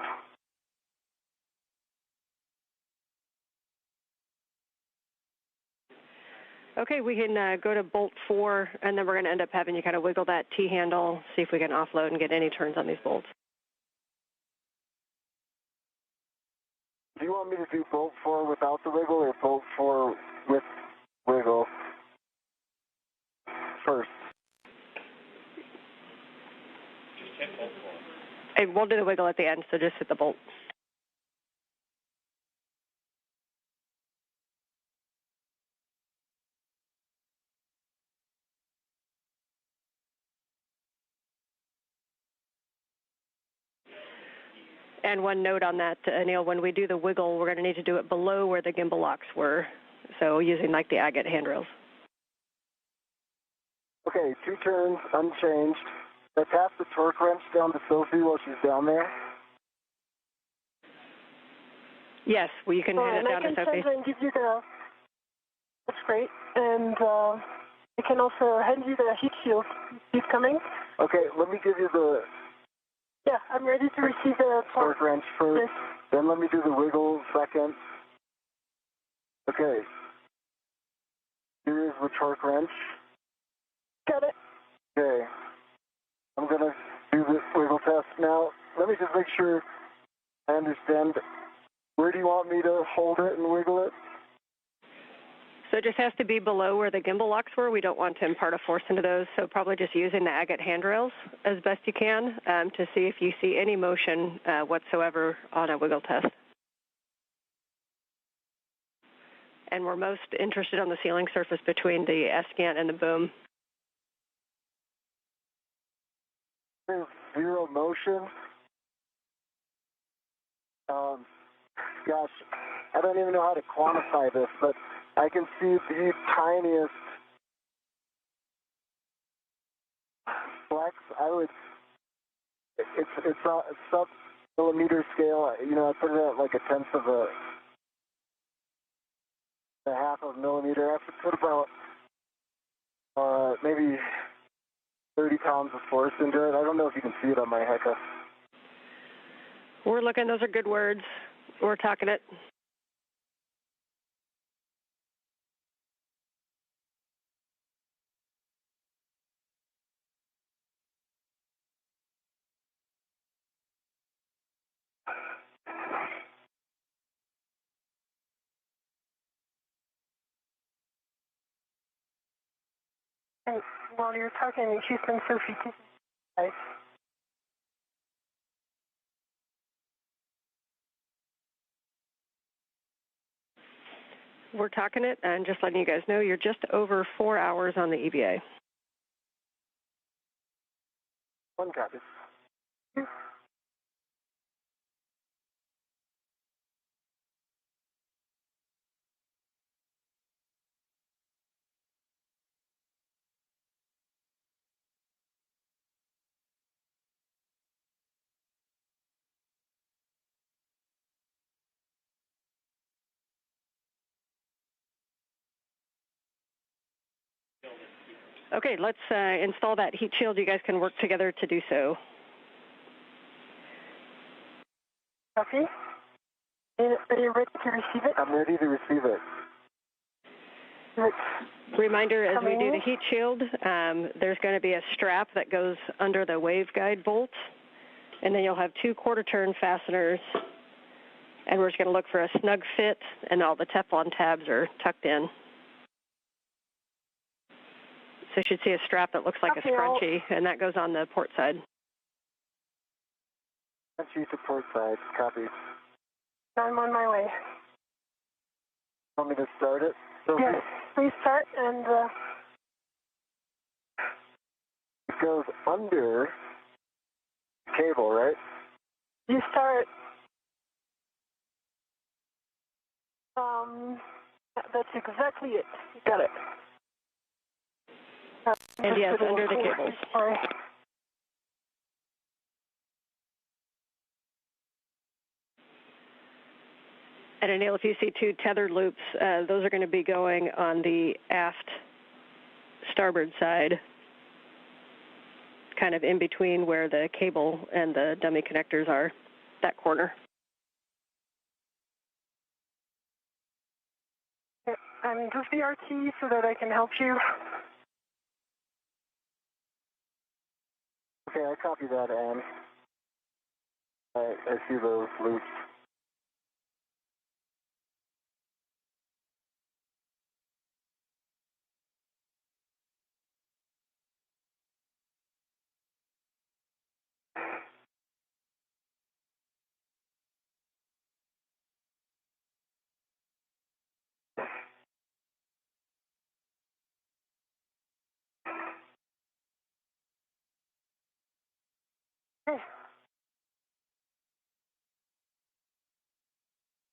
Okay, we can go to bolt 4, and then we're going to end up having you kind of wiggle that T-handle, see if we can offload and get any turns on these bolts. Do you want me to do bolt 4 without the wiggle or bolt 4 with wiggle first? Just hit bolt 4. Hey, we'll do the wiggle at the end, so just hit the bolt. And one note on that, Anil, when we do the wiggle, we're going to need to do it below where the gimbal locks were, so using like the agate handrails. Okay, 2 turns, unchanged. I pass the torque wrench down to Sophie while she's down there. Yes, well, you can hand it down to Sophie. I can send and give you the... That's great. And I can also hand you the heat shield. He's coming. Okay, let me give you the... Yeah, I'm ready to receive the torque wrench first. Yes. Then let me do the wiggle second. Okay. Here is the torque wrench. Got it. Okay. I'm going to do the wiggle test now. Let me just make sure I understand. Where do you want me to hold it and wiggle it? So it just has to be below where the gimbal locks were. We don't want to impart a force into those, so probably just using the agate handrails as best you can to see if you see any motion whatsoever on a wiggle test. And we're most interested on the sealing surface between the S-gant and the boom. There's 0 motion. Gosh, I don't even know how to quantify this, but I can see the tiniest flex. It's a sub-millimeter scale. I put it at like a tenth of a half of a millimeter. I have to put about maybe 30 pounds of force into it. I don't know if you can see it on my HECA. We're looking. Those are good words. We're talking it. Hey, while you're talking, Houston, Sophie, guys. We're talking it, and just letting you guys know, you're just over 4 hours on the EVA. One copy. Okay, let's install that heat shield. You guys can work together to do so. Copy. Are you ready to receive it? I'm ready to receive it. Reminder, as we do the heat shield, there's going to be a strap that goes under the waveguide bolt, and then you'll have 2 quarter-turn fasteners, and we're just going to look for a snug fit, and all the Teflon tabs are tucked in. So you should see a strap that looks like a scrunchie, and that goes on the port side. Scrunchie to port side. Copy. I'm on my way. Want me to start it? Sophie? Yes, please start, and it goes under the cable, right? you start. That's exactly it. You got it. And yes, under the cables. Sorry. And Anil, if you see 2 tethered loops, those are going to be going on the aft starboard side, kind of in between where the cable and the dummy connectors are, that corner. Just the RT so that I can help you. Okay, I copy that, Ann. I see those loops.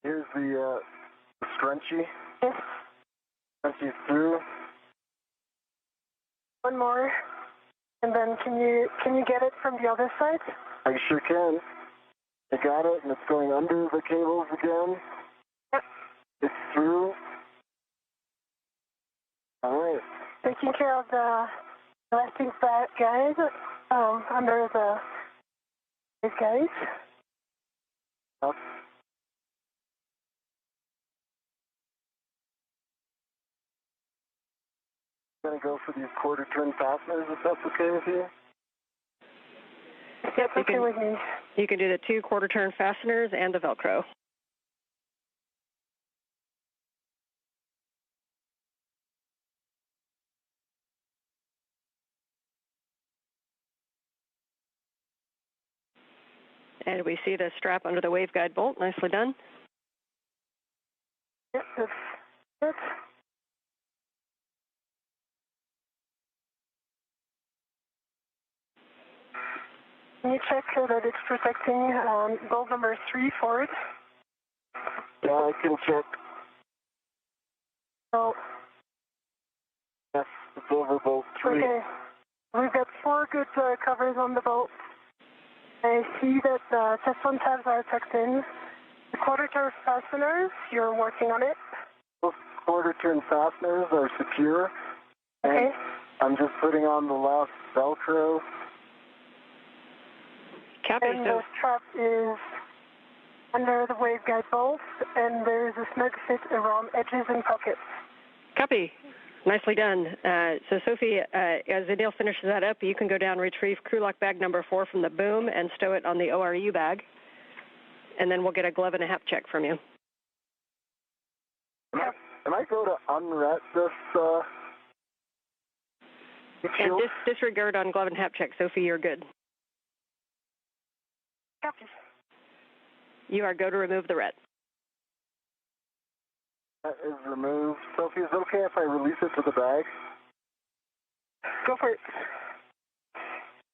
Here's the scrunchie. Yes. Scrunchie through. One more, and then can you get it from the other side? I sure can. I got it, and it's going under the cables again. Yep. It's through. All right. Taking care of the elastic guys under these guys. Up. I'm going to go for these quarter-turn fasteners, if that's okay with you. Yep, okay with me. You can do the 2 quarter-turn fasteners and the Velcro. And we see the strap under the waveguide bolt. Nicely done. Yep, that's it. Can you check that it's protecting bolt number 3 forward? Yeah, I can check. Oh. Yes, it's over bolt 3. Okay. We've got 4 good covers on the bolt. I see that the Teflon tabs are tucked in. The quarter-turn fasteners, you're working on it. Those quarter-turn fasteners are secure. Okay. And I'm just putting on the last Velcro. Copy. And the strap is under the waveguide bolt, and there's a snug fit around edges and pockets. Copy. Nicely done. So, Sophie, as Anil finishes that up, you can go down and retrieve crew lock bag number 4 from the boom and stow it on the ORU bag, and then we'll get a glove and a hap check from you. Can I go to unret this and disregard on glove and hap check. Sophie, you're good. Copy. You are go to remove the ret. That is removed. Sophie, is it okay if I release it to the bag? Go for it.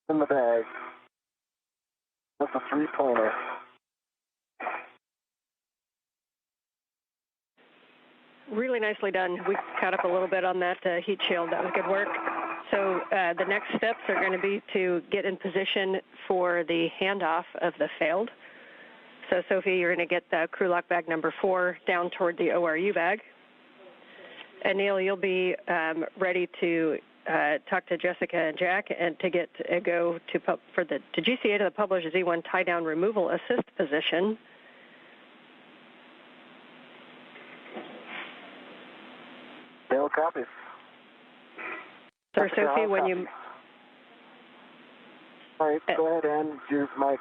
In the bag. That's a three-pointer. Really nicely done. We caught up a little bit on that heat shield. That was good work. So the next steps are going to be to get in position for the handoff of the failed. So, Sophie, you're going to get the crew lock bag number 4 down toward the ORU bag. Anil, you'll be ready to talk to Jessica and Jack and to get a go to GCA to the published Z1 tie-down removal assist position. No copies. Sir, Sophie, when you... All right, go ahead and use Mike.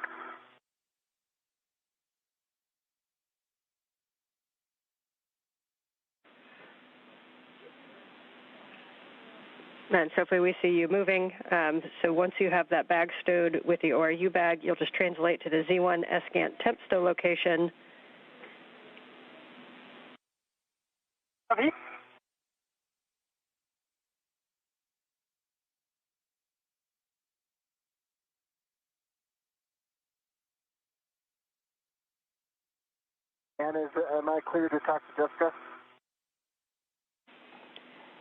And Sophie, we see you moving. So once you have that bag stowed with the ORU bag, you'll just translate to the Z1 ESCANT temp stow location. Copy. And am I clear to talk to Jessica?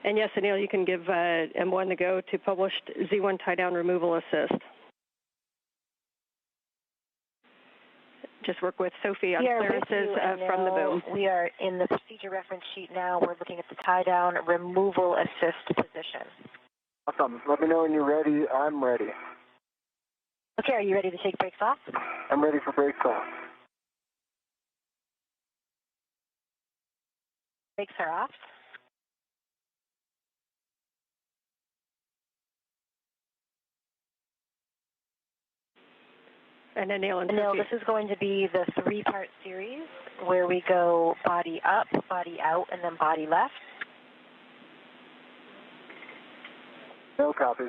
And yes, Anil, you can give M1 the go to published Z1 tie-down removal assist. Just work with Sophie on clearances from the boom. We are in the procedure reference sheet now. We're looking at the tie-down removal assist position. Awesome. Let me know when you're ready. I'm ready. Okay, are you ready to take brakes off? I'm ready for brakes off. Brakes are off. And Anil, this is going to be the 3-part series where we go body up, body out, and then body left. No copies.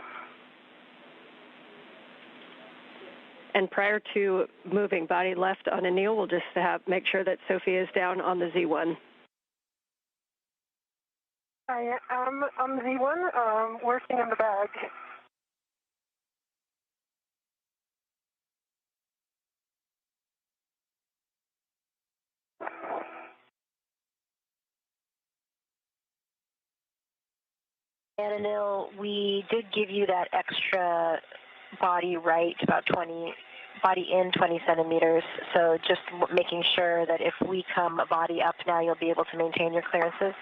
And prior to moving body left on Anil, we'll just make sure that Sophie is down on the Z1. I am on Z1, working on the bag. And Anil, we did give you that extra body right, about 20, body in 20 centimeters. So just making sure that if we come body up now, you'll be able to maintain your clearances.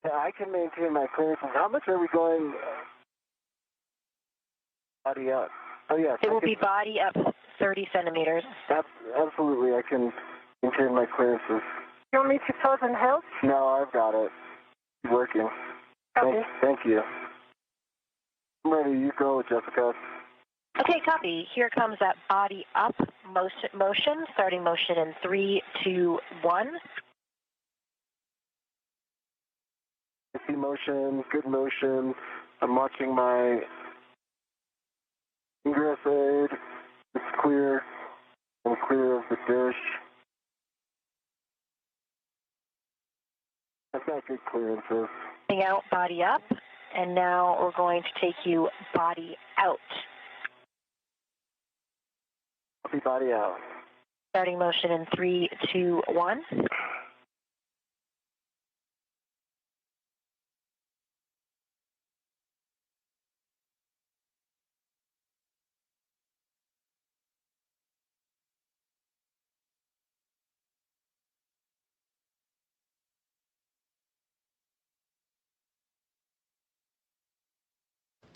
Yeah, I can maintain my clearances. How much are we going body up? Oh, yes. It will be body up 30 centimeters. Absolutely, I can maintain my clearances. You want me to pause and help? No, I've got it. It's working. Copy. Thank you. I'm ready. You go, Jessica. Okay, copy. Here comes that body up motion, starting motion in 3, 2, 1. I see motion, good motion. I'm watching my ingress aid. It's clear. I'm clear of the dish. I've got good clearances. Out, body up, and now we're going to take you body out. Body out. Starting motion in 3, 2, 1.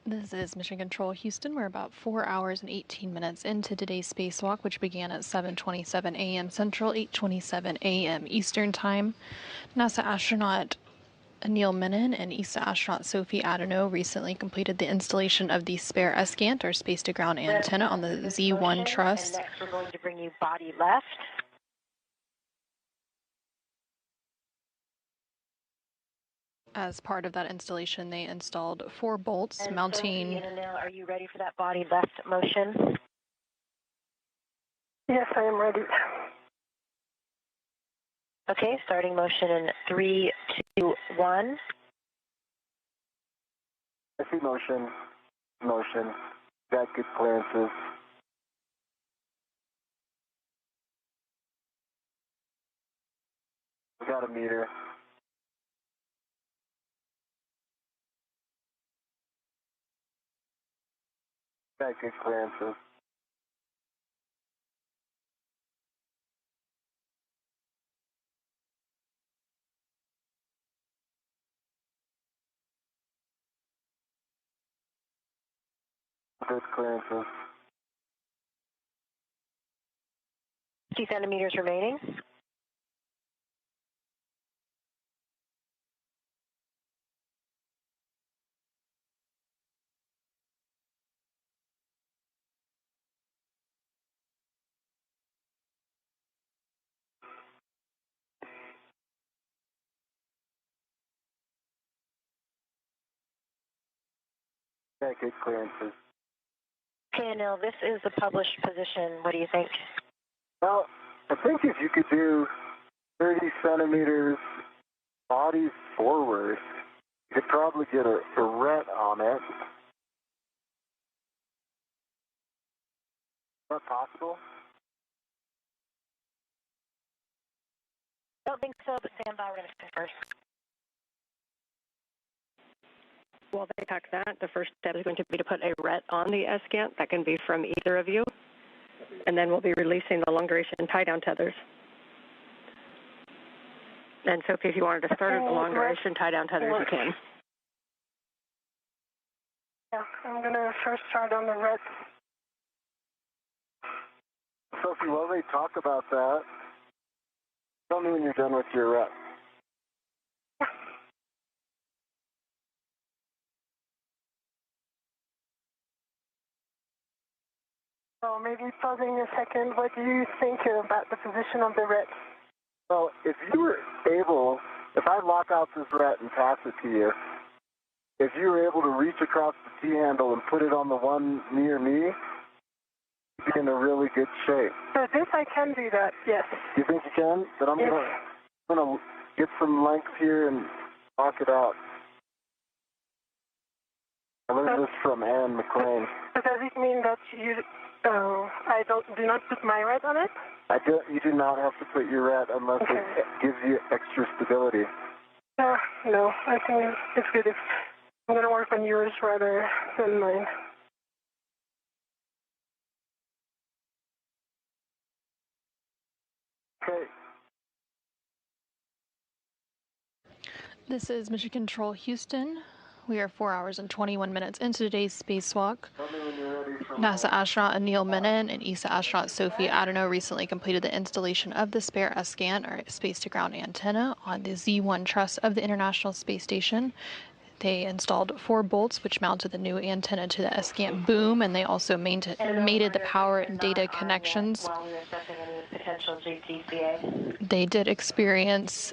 This is Mission Control Houston. We're about 4 hours and 18 minutes into today's spacewalk, which began at 7:27 a.m. Central, 8:27 a.m. Eastern Time. NASA astronaut Anil Menon and ESA astronaut Sophie Adenot recently completed the installation of the spare ESCANT, or space-to-ground antenna, on the Z1 truss. And next we're going to bring you body left. As part of that installation, they installed 4 bolts and mounting... Sophie and Anil, are you ready for that body left motion? Yes, I am ready. Okay, starting motion in 3, 2, 1. I see motion. Motion. Got good clearances. We got a meter. Got good clearances. Good clearances. 50 centimeters remaining. Got good clearances. Okay, Anil, this is the published position. What do you think? Well, I think if you could do 30 centimeters body forward, you could probably get a ret on it. Is that possible? I don't think so, but stand by. We're going to check first. While they talk that, the first step is going to be to put a ret on the S-Gant. That can be from either of you. And then we'll be releasing the long-duration tie-down tethers. And Sophie, if you wanted to start the long-duration tie-down tethers, you can. Yeah, I'm going to first start on the red. Sophie, while they talk about that, tell me when you're done with your ret. So maybe pausing a second, what do you think about the position of the red? Well, if you were able, if I lock out this ret and pass it to you, if you were able to reach across the T-handle and put it on the one near me, you'd be in a really good shape. So this I can do that, yes. Do you think you can? Then I'm Yes. gonna get some length here and lock it out. I learned this from Anne McLean. So does it mean that I do not put my red on it? You do not have to put your ret unless it gives you extra stability. No, I think it's good if I'm going to work on yours rather than mine. Okay. This is Mission Control Houston. We are 4 hours and 21 minutes into today's spacewalk. NASA astronaut Anil Menon and ESA astronaut Sophie Adenot recently completed the installation of the spare S-Gant, or space-to-ground antenna, on the Z1 truss of the International Space Station. They installed 4 bolts, which mounted the new antenna to the S-Gant boom, and they also mated the power and data connections. They did experience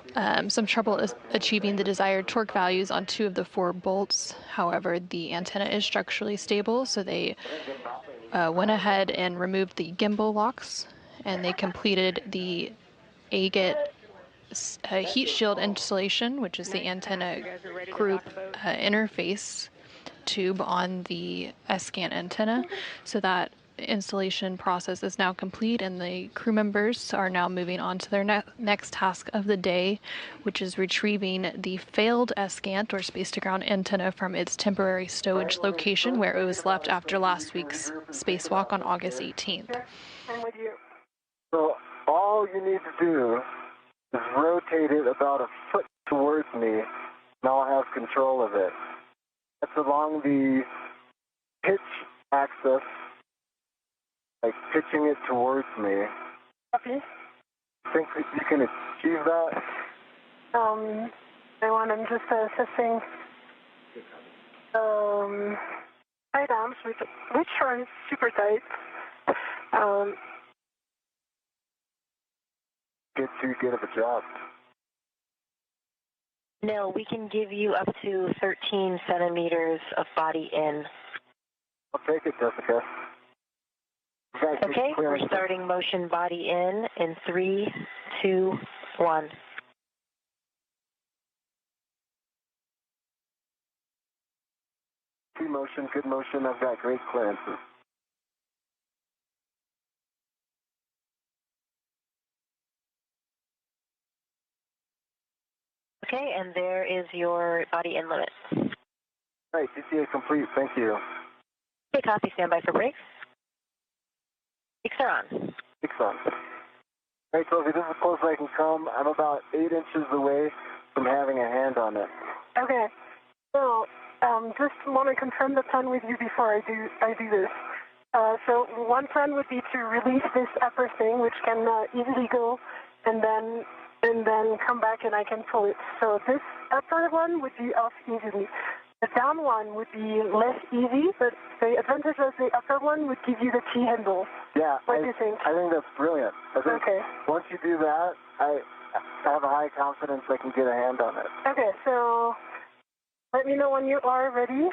some trouble achieving the desired torque values on 2 of the 4 bolts. However, the antenna is structurally stable, so they went ahead and removed the gimbal locks, and they completed the agate heat shield installation, which is the antenna group interface tube on the S-Gant antenna. So that installation process is now complete, and the crew members are now moving on to their next task of the day, which is retrieving the failed S-Gant, or space-to-ground antenna, from its temporary stowage location where it was left after last week's spacewalk on August 18th. I'm with you. So all you need to do is rotate it about a foot towards me, and I'll have control of it. That's along the pitch axis, like pitching it towards me. Copy. Think that you can achieve that? I'm just assessing tight arms, which are super tight. Get too good of a job. No, we can give you up to 13 centimeters of body in. I'll take it, Jessica. Okay, we're starting motion body in 3, 2, 1. Good motion. I've got great clearances. Okay, and there is your body in limit. All right, TCA complete. Thank you. Okay, copy. Stand by for brakes. Brakes are on. Brakes on. All right, Sophie, this is as close as I can come. I'm about 8 inches away from having a hand on it. Okay. So, just want to confirm the plan with you before I do this. So one plan would be to release this upper thing, which can easily go, and then come back and I can pull it. So this upper one would be off easily. The down one would be less easy, but the advantage of the upper one would give you the key handle. Yeah, What do you think? I think that's brilliant. I think Okay. once you do that, I have a high confidence I can get a hand on it. Okay, so let me know when you are ready.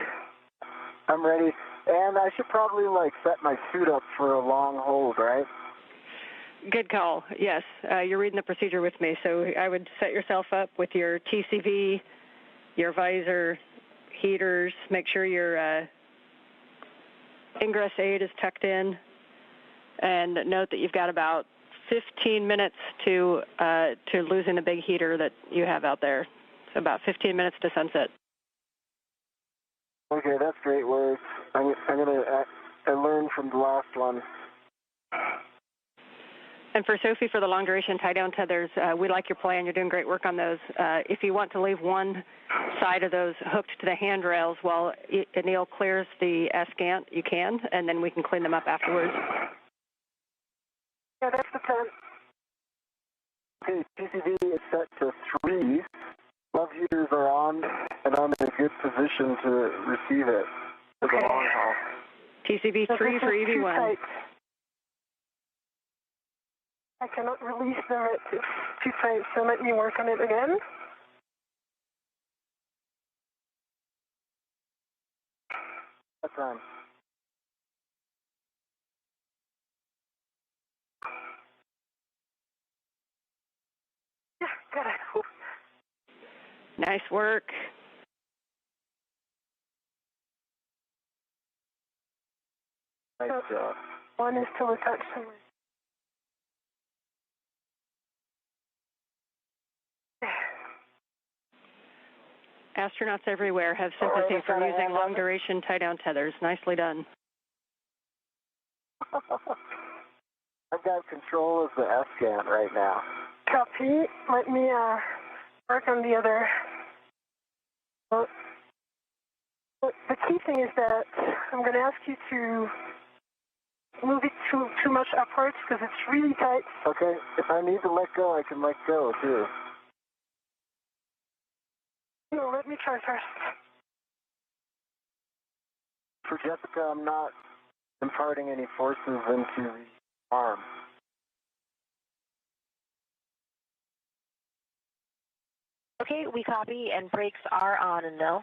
I'm ready, and I should probably set my suit up for a long hold, right? Good call. Yes, you're reading the procedure with me. So I would set yourself up with your TCV, your visor, heaters. Make sure your ingress aid is tucked in, and note that you've got about 15 minutes to losing the big heater that you have out there. So about 15 minutes to sunset. Okay, that's great work. I learned from the last one. And for Sophie, for the long duration tie down tethers, we like your plan. You're doing great work on those. If you want to leave one side of those hooked to the handrails while Anil clears the SCANT, you can, and then we can clean them up afterwards. Yeah, that's the plan. Okay, TCV is set to 3. Love heaters are on, and I'm in a good position to receive it for the long haul. TCV 3 for EV1. I cannot release them. It's too tight, so let me work on it again. What time? Yeah, got it. Nice work. Nice job. One is still attached to me. Astronauts everywhere have sympathy for using long-duration tie-down tethers. Nicely done. I've got control of the SCAN right now. Copy. Let me work on the other. Well, the key thing is that I'm going to ask you to move it too much upwards because it's really tight. Okay, if I need to let go, I can let go too. No, let me try first. For Jessica, I'm not imparting any forces into the arm. Okay, we copy, and brakes are on and no.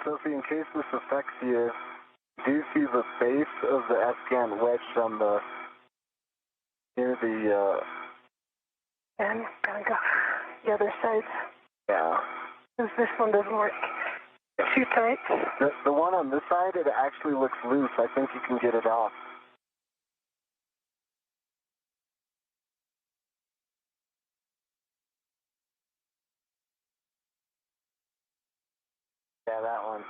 Sophie, in case this affects you, do you see the base of the SCAN wedged on near the, And gonna go the other side. Yeah. Because this one doesn't work. Too tight. The one on this side, it actually looks loose. I think you can get it off. Yeah, that one.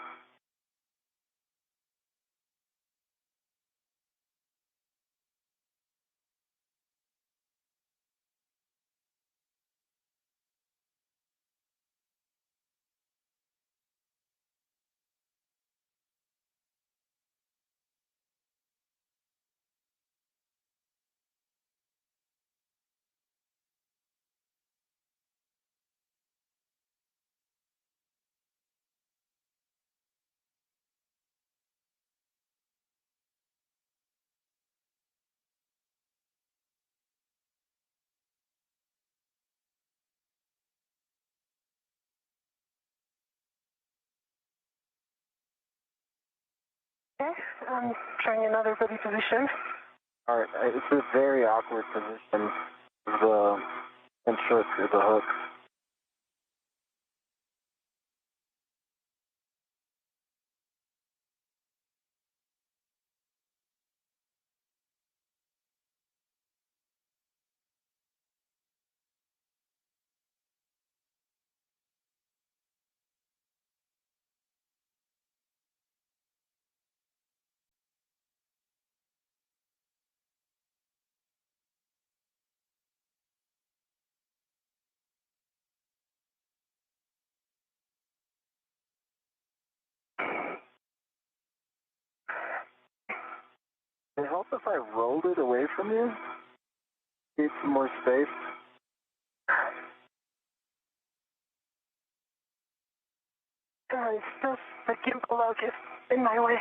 Okay, I'm trying another body position. All right, it's a very awkward position. The shook the hook. Would it help if I rolled it away from you? Need some more space? It's just the gimbal log is in my way.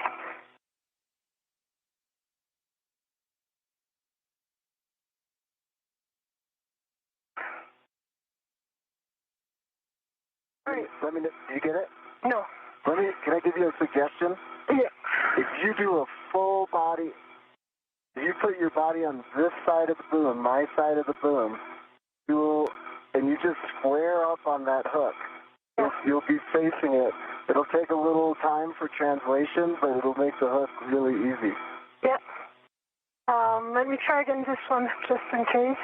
All right, let me know. Do you get it? No. Can I give you a suggestion? Yeah. If you do a full body, if you put your body on this side of the boom, my side of the boom, and you just square up on that hook, you'll be facing it. It'll take a little time for translation, but it'll make the hook really easy. Yeah. Let me try again this one, just in case.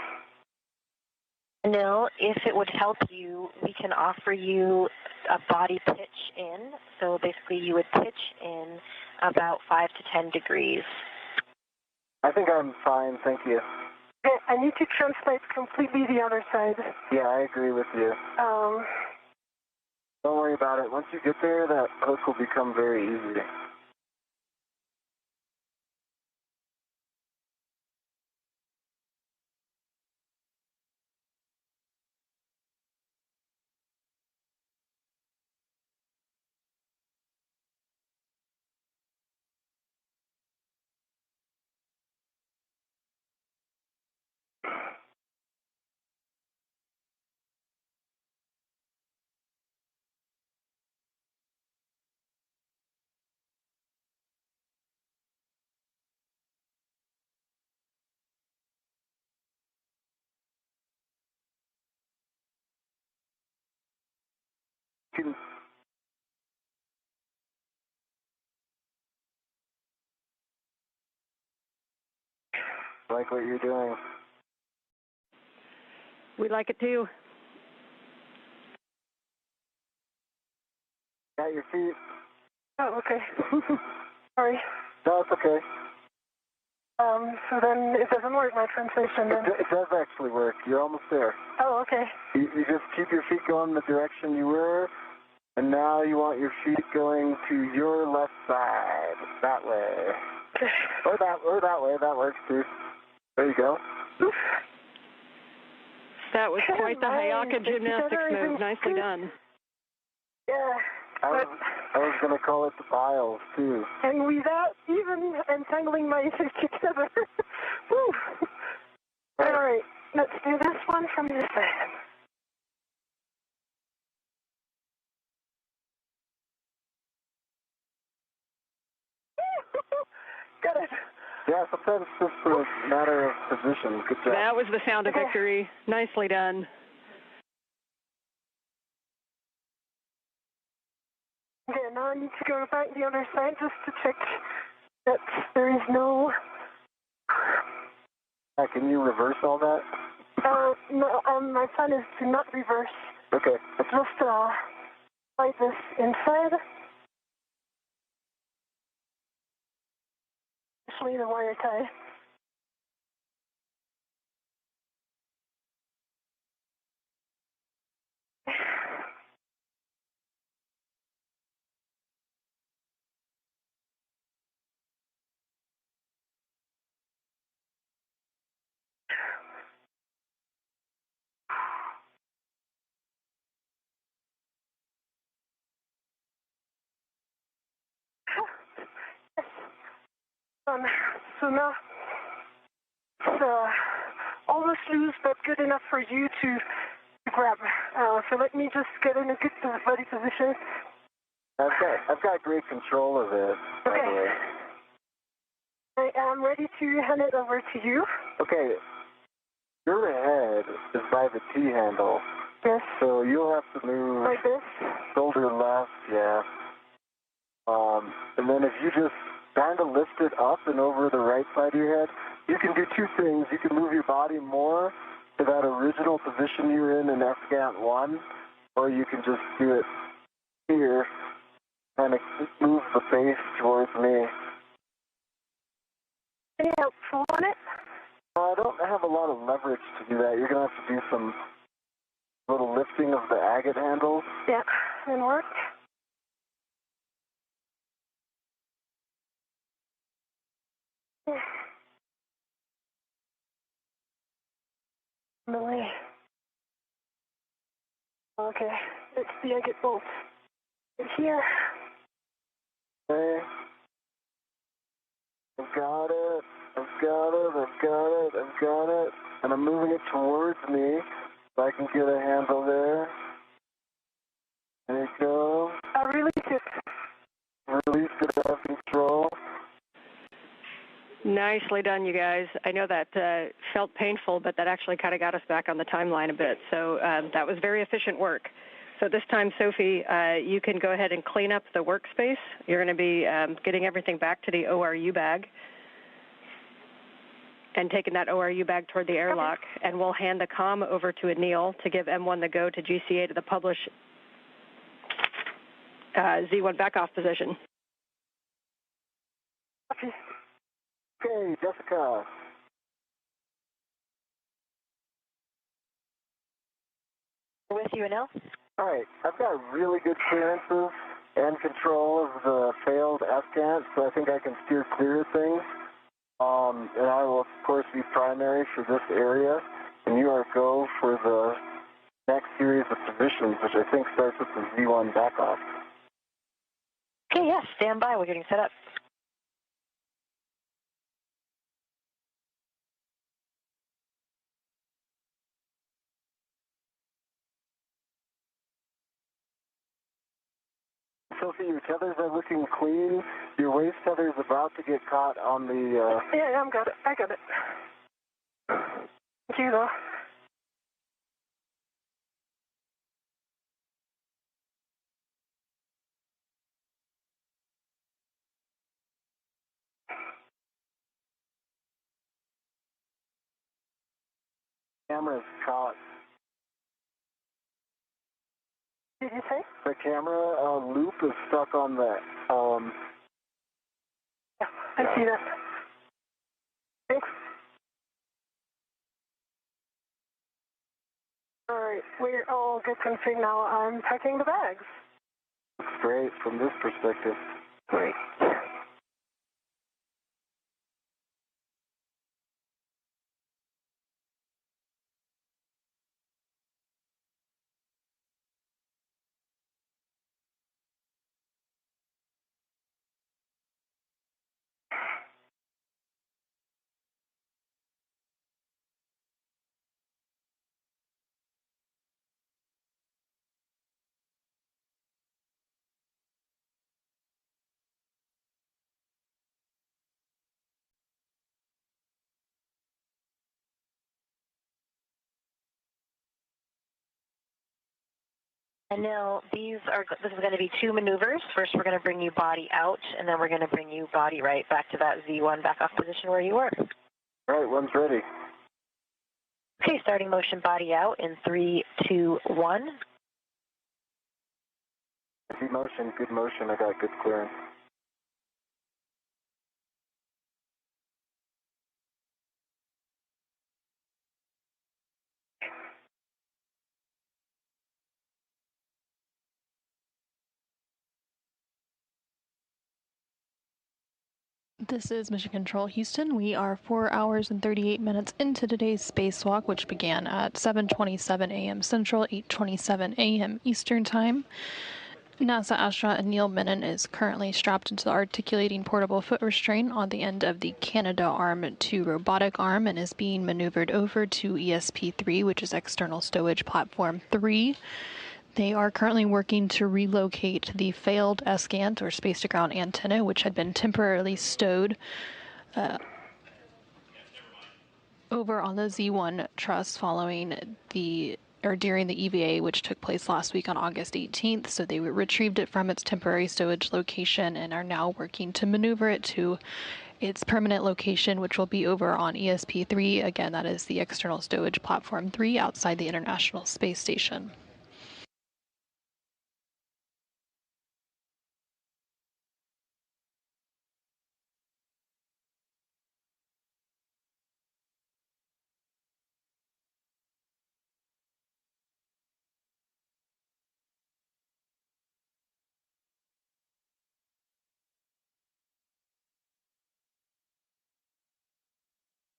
Anil, if it would help you, we can offer you a body pitch in. So basically you would pitch in about 5 to 10 degrees. I think I'm fine, thank you. Okay, I need to translate completely the other side. Yeah, I agree with you. Don't worry about it. Once you get there, that hook will become very easy. Like what you're doing. We like it too. Got your feet? Oh, okay. Sorry. No, it's okay. So then it doesn't work, my translation then? It does actually work. You're almost there. Oh, okay. You just keep your feet going the direction you were, and now you want your feet going to your left side. That way. Okay. Or that way. That works too. There you go. That was quite the Nice. Hayaka gymnastics move. Nicely done. Yeah. I was going to call it the files too. And without even entangling my feet together. Woo. All right, let's do this one from this side. Got it. Yeah, sometimes it's just a matter of position. Good job. That was the sound of victory. Nicely done. Okay, now I need to go back the other side just to check that there is no... Can you reverse all that? No, my plan is to not reverse. Okay. Just slide this inside. Especially the wire tie. So now it's almost loose, but good enough for you to grab. So let me just get in a good body position. I've got great control of it, by the way. I'm ready to hand it over to you. Okay. Your head is by the T handle. Yes. So you'll have to move. Like this? Shoulder left, yeah. And then if you just kind of lift it up and over the right side of your head, you can do two things. You can move your body more to that original position you were in Escant 1, or you can just do it here, kind of move the base towards me. Any help on it? I don't have a lot of leverage to do that. You're going to have to do some little lifting of the agate handles. Yeah, and work. Really? Okay, it's the agate bolt. It's here. Okay. I've got it. I've got it. I've got it. I've got it. And I'm moving it towards me so I can get a handle there. There you go. I release it. Release it out of control. Nicely done, you guys. I know that felt painful, but that actually kind of got us back on the timeline a bit. So that was very efficient work. So this time, Sophie, you can go ahead and clean up the workspace. You're going to be getting everything back to the ORU bag and taking that ORU bag toward the airlock. Okay. And we'll hand the comm over to Anil to give M1 the go to GCA to publish Z1 back-off position. Okay, Jessica. With you, Anil? All right, I've got really good clearances and control of the failed Escant, so I think I can steer clear of things. And I will, of course, be primary for this area, and you are go for the next series of positions, which I think starts with the Z1 back-off. Okay, yeah, stand by. We're getting set up. Sophie, your tethers are looking clean. Your waist tether is about to get caught on the... Yeah, I got it. I got it. Thank you, though. Camera's caught. Did you say? The camera loop is stuck on the... Yeah, I see that. Thanks. All right, we're all good config now. I'm packing the bags. Looks great from this perspective. Great. Anil, this is going to be two maneuvers. First, we're going to bring you body out, and then we're going to bring you body right back to that Z1 back-off position where you were. All right, one's ready. Okay, starting motion body out in 3, 2, 1. Good motion, good motion. I got good clearance. This is Mission Control Houston. We are 4 hours and 38 minutes into today's spacewalk, which began at 7:27 a.m. Central, 8:27 a.m. Eastern Time. NASA astronaut Anil Menon is currently strapped into the articulating portable foot restraint on the end of the Canadarm2 robotic arm and is being maneuvered over to ESP3, which is External Stowage Platform 3. They are currently working to relocate the failed Escant or space-to-ground antenna, which had been temporarily stowed over on the Z1 truss following during the EVA, which took place last week on August 18th. So they retrieved it from its temporary stowage location and are now working to maneuver it to its permanent location, which will be over on ESP-3. Again, that is the External Stowage Platform 3 outside the International Space Station.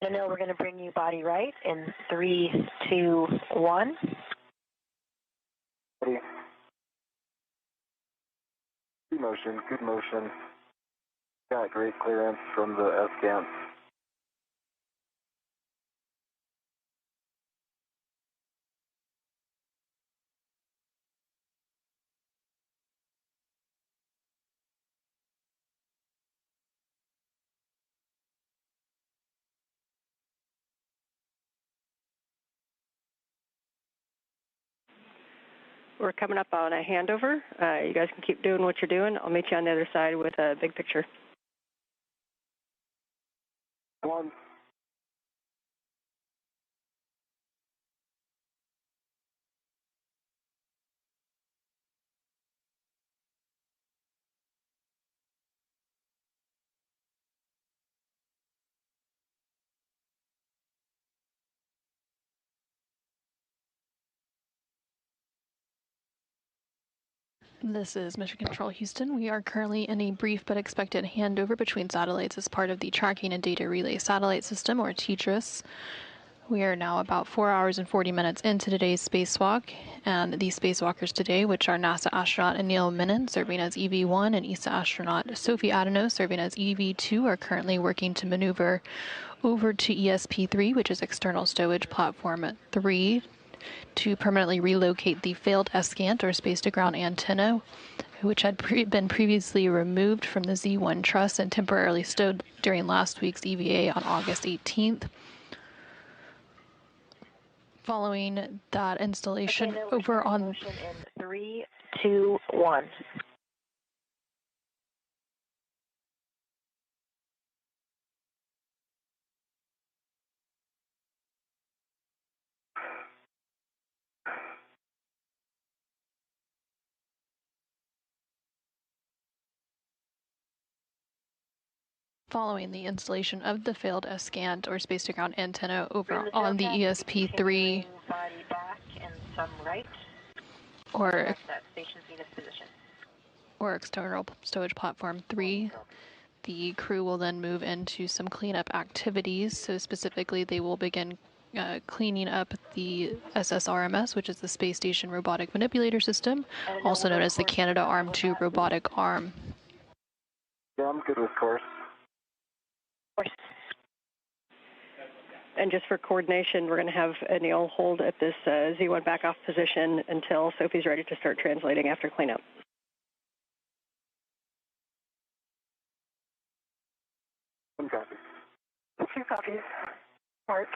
Anil, we're going to bring you body right in 3, 2, 1. Good motion, good motion. Got great clearance from the S-scan. We're coming up on a handover. You guys can keep doing what you're doing. I'll meet you on the other side with a big picture. 1. This is Mission Control Houston. We are currently in a brief but expected handover between satellites as part of the Tracking and Data Relay Satellite System, or TDRS. We are now about 4 hours and 40 minutes into today's spacewalk, and the spacewalkers today, which are NASA astronaut Anil Menon, serving as EV-1, and ESA astronaut Sophie Adenot, serving as EV-2, are currently working to maneuver over to ESP-3, which is External Stowage Platform 3, to permanently relocate the failed ESCANT, or space-to-ground antenna, which had been previously removed from the Z1 truss and temporarily stowed during last week's EVA on August 18th. Following that installation over on... In 3, 2, 1. Following the installation of the failed ESCANT, or space-to-ground antenna, over on the ESP-3, Body back and some right. or That station's Venus position. or External Stowage Platform 3, the crew will then move into some cleanup activities. So specifically, they will begin cleaning up the SSRMS, which is the Space Station Robotic Manipulator System, also known as the Canadarm2 robotic arm. Yeah, I'm good with course. And just for coordination, we're going to have Anil hold at this Z1 back-off position until Sophie's ready to start translating after cleanup. One copy. 2 copies. March.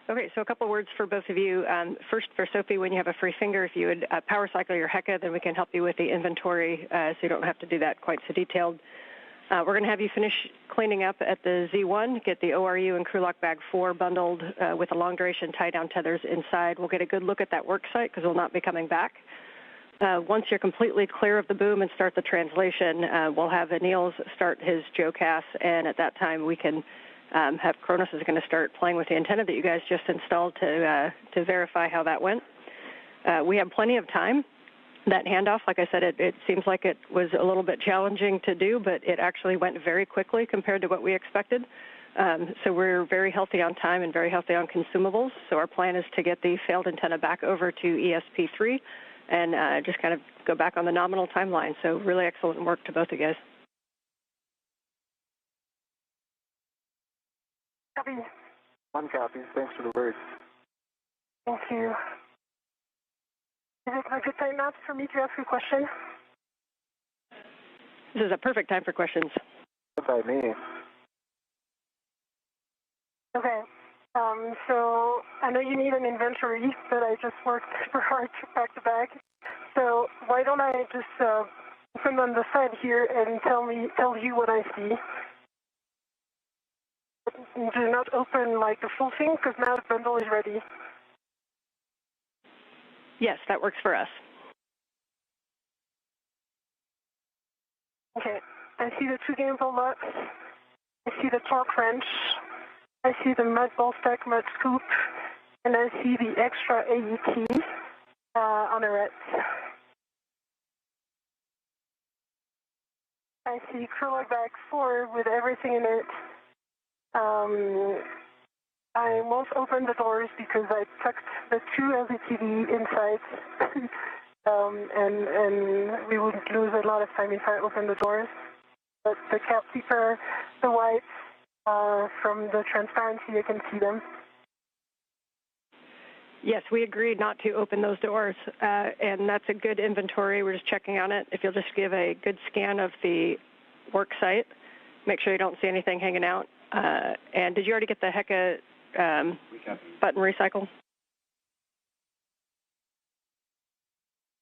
Okay, so a couple words for both of you. First, for Sophie, when you have a free finger, if you would power cycle your HECA, then we can help you with the inventory, so you don't have to do that quite so detailed. We're going to have you finish cleaning up at the Z1, get the ORU and crew lock bag 4 bundled with the long-duration tie-down tethers inside. We'll get a good look at that work site because we'll not be coming back. Once you're completely clear of the boom and start the translation, we'll have Anil start his JOCAS, and at that time we can have Cronus is going to start playing with the antenna that you guys just installed to verify how that went. We have plenty of time. That handoff, like I said, it seems like it was a little bit challenging to do, but it actually went very quickly compared to what we expected. So we're very healthy on time and very healthy on consumables. So our plan is to get the failed antenna back over to ESP-3 and just kind of go back on the nominal timeline. So really excellent work to both of you guys. Copy. One copy. Thanks for the word. Thank you. it a good time now for me to ask a question? This is a perfect time for questions. By me. Okay. So I know you need an inventory, but I just worked super hard to pack the bag. So why don't I just open on the side here and tell you what I see? Do not open like the full thing because now the bundle is ready. Yes, that works for us. Okay. I see the two gimbal locks. I see the torque wrench. I see the mud ball stack, mud scoop, and I see the extra AET on the red. I see Cruller Bag 4 with everything in it. I won't open the doors because I tucked the two LCTV inside, and we would lose a lot of time if I opened the doors. But the cap keeper, the whites, from the transparency, you can see them. Yes, we agreed not to open those doors, and that's a good inventory. We're just checking on it. If you'll just give a good scan of the work site, make sure you don't see anything hanging out. And did you already get the HECA button recycle?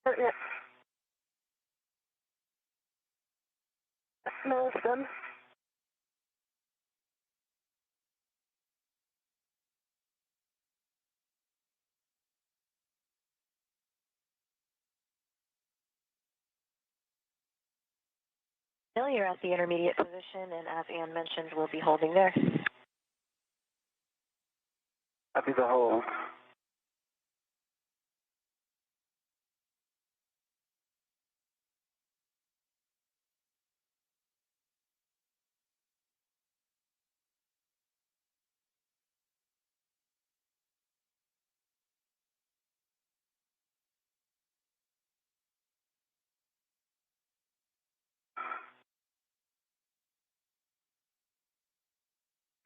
Yeah. No, it's done. You're at the intermediate position, and as Ann mentioned, we'll be holding there. Happy to hold.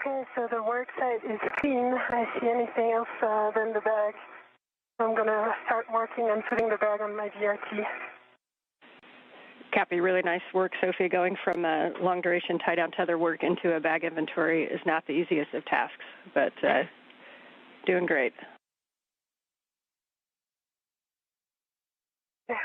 Okay, so the work site is clean. I see anything else than the bag. I'm going to start working on putting the bag on my VRT. Copy. Really nice work, Sophie. Going from long-duration tie-down tether work into a bag inventory is not the easiest of tasks, but doing great. Yeah.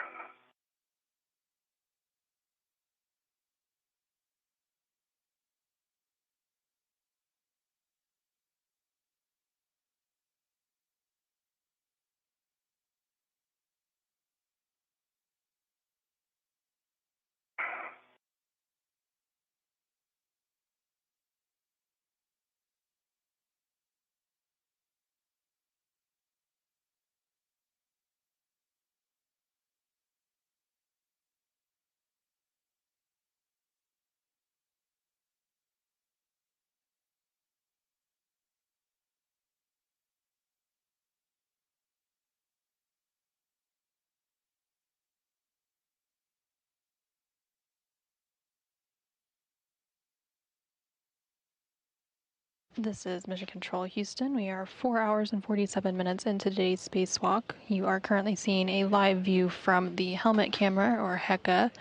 This is Mission Control Houston. We are 4 hours and 47 minutes into today's spacewalk. You are currently seeing a live view from the helmet camera, or HECA,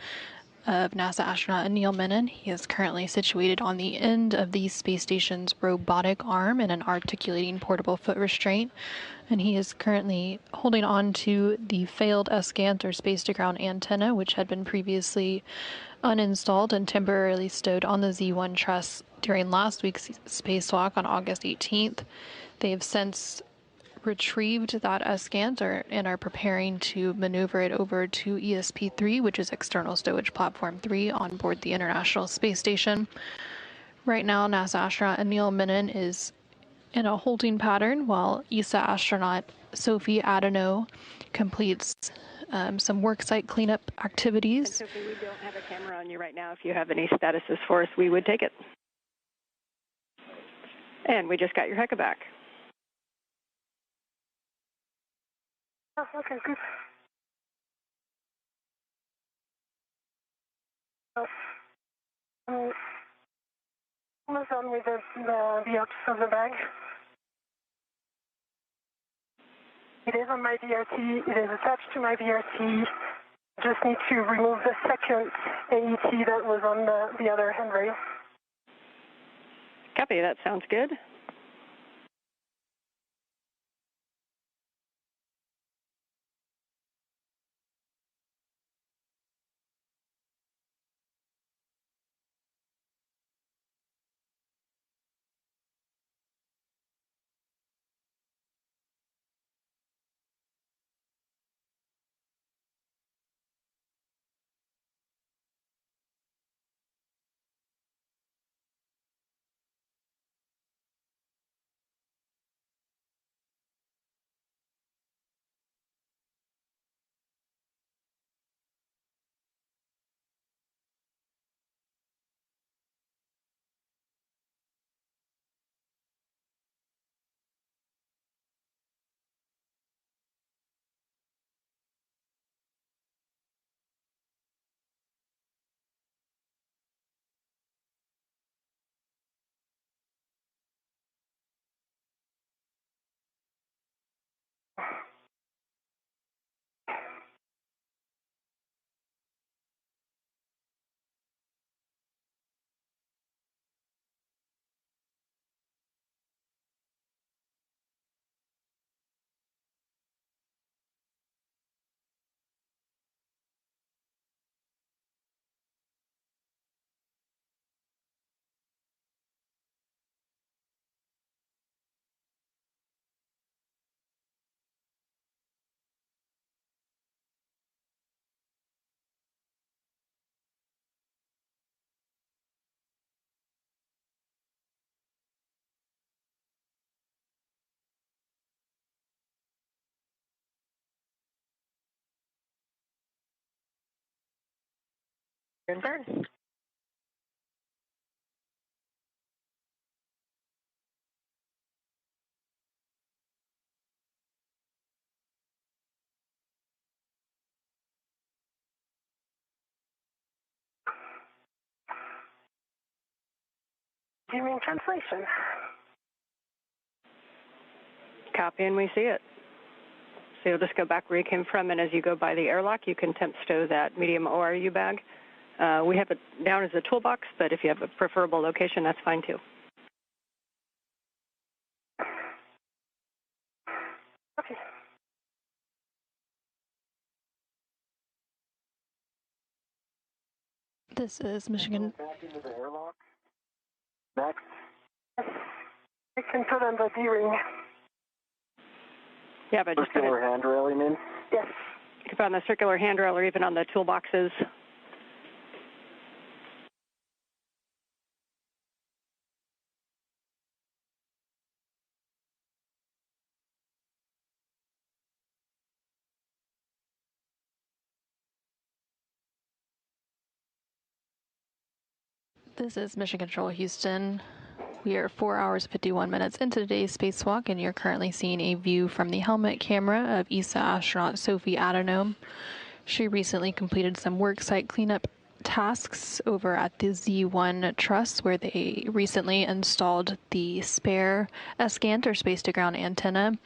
of NASA astronaut Anil Menon. He is currently situated on the end of the space station's robotic arm in an articulating portable foot restraint, and he is currently holding on to the failed SCANT, or space-to-ground antenna, which had been previously uninstalled and temporarily stowed on the Z1 truss during last week's spacewalk on August 18th. They have since retrieved that SCANT and are preparing to maneuver it over to ESP3, which is External Stowage Platform 3, on board the International Space Station. Right now, NASA astronaut Anil Menon is in a holding pattern while ESA astronaut Sophie Adenot completes some worksite cleanup activities. And Sophie, we don't have a camera on you right now. If you have any statuses for us, we would take it. And we just got your HECA back. Oh, okay, good. Almost done with the outs of the bag. It is on my VRT. It is attached to my VRT. Just need to remove the second AET that was on the other handrail. Copy, that sounds good. And burn. Viewing translation. Copy, and we see it. So you'll just go back where you came from, and as you go by the airlock, you can temp stow that medium ORU bag. We have it down as a toolbox, but if you have a preferable location, that's fine too. Okay. This is Michigan. Back into the airlock. Next. I can put on the D-ring. Yeah, but just Circular handrail, you mean? Yes. you can put on the circular handrail or even on the toolboxes. This is Mission Control Houston. We are 4 hours 51 minutes into today's spacewalk, and you're currently seeing a view from the helmet camera of ESA astronaut Sophie Adenot. She recently completed some worksite cleanup tasks over at the Z1 truss, where they recently installed the spare S-Gant or space-to-ground antenna.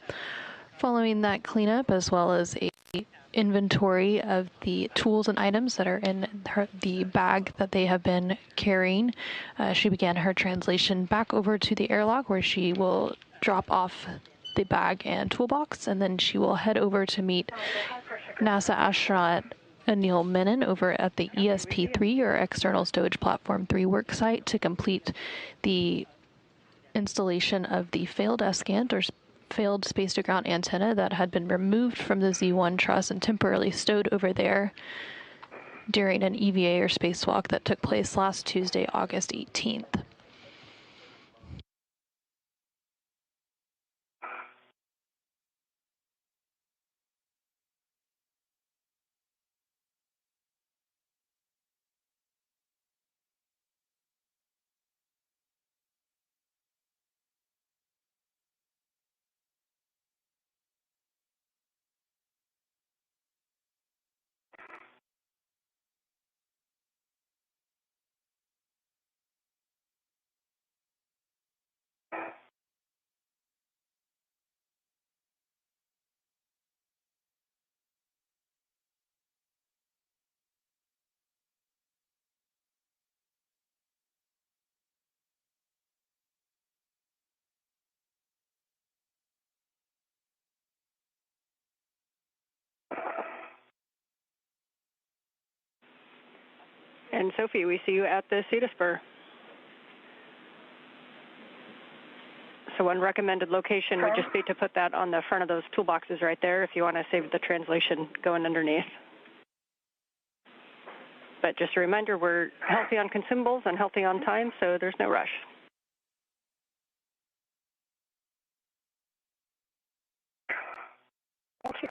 Following that cleanup, as well as a inventory of the tools and items that are in the bag that they have been carrying, she began her translation back over to the airlock, where she will drop off the bag and toolbox, and then she will head over to meet NASA astronaut Anil Menon over at the ESP3 or External Stowage Platform 3 work site to complete the installation of the failed S-Gant or failed space-to-ground antenna that had been removed from the Z1 truss and temporarily stowed over there during an EVA or spacewalk that took place last Tuesday, August 18th. And Sophie, we see you at the Cedarspur. So one recommended location would just be to put that on the front of those toolboxes right there if you want to save the translation going underneath. But just a reminder, we're healthy on consumables and healthy on time, so there's no rush. Thank you.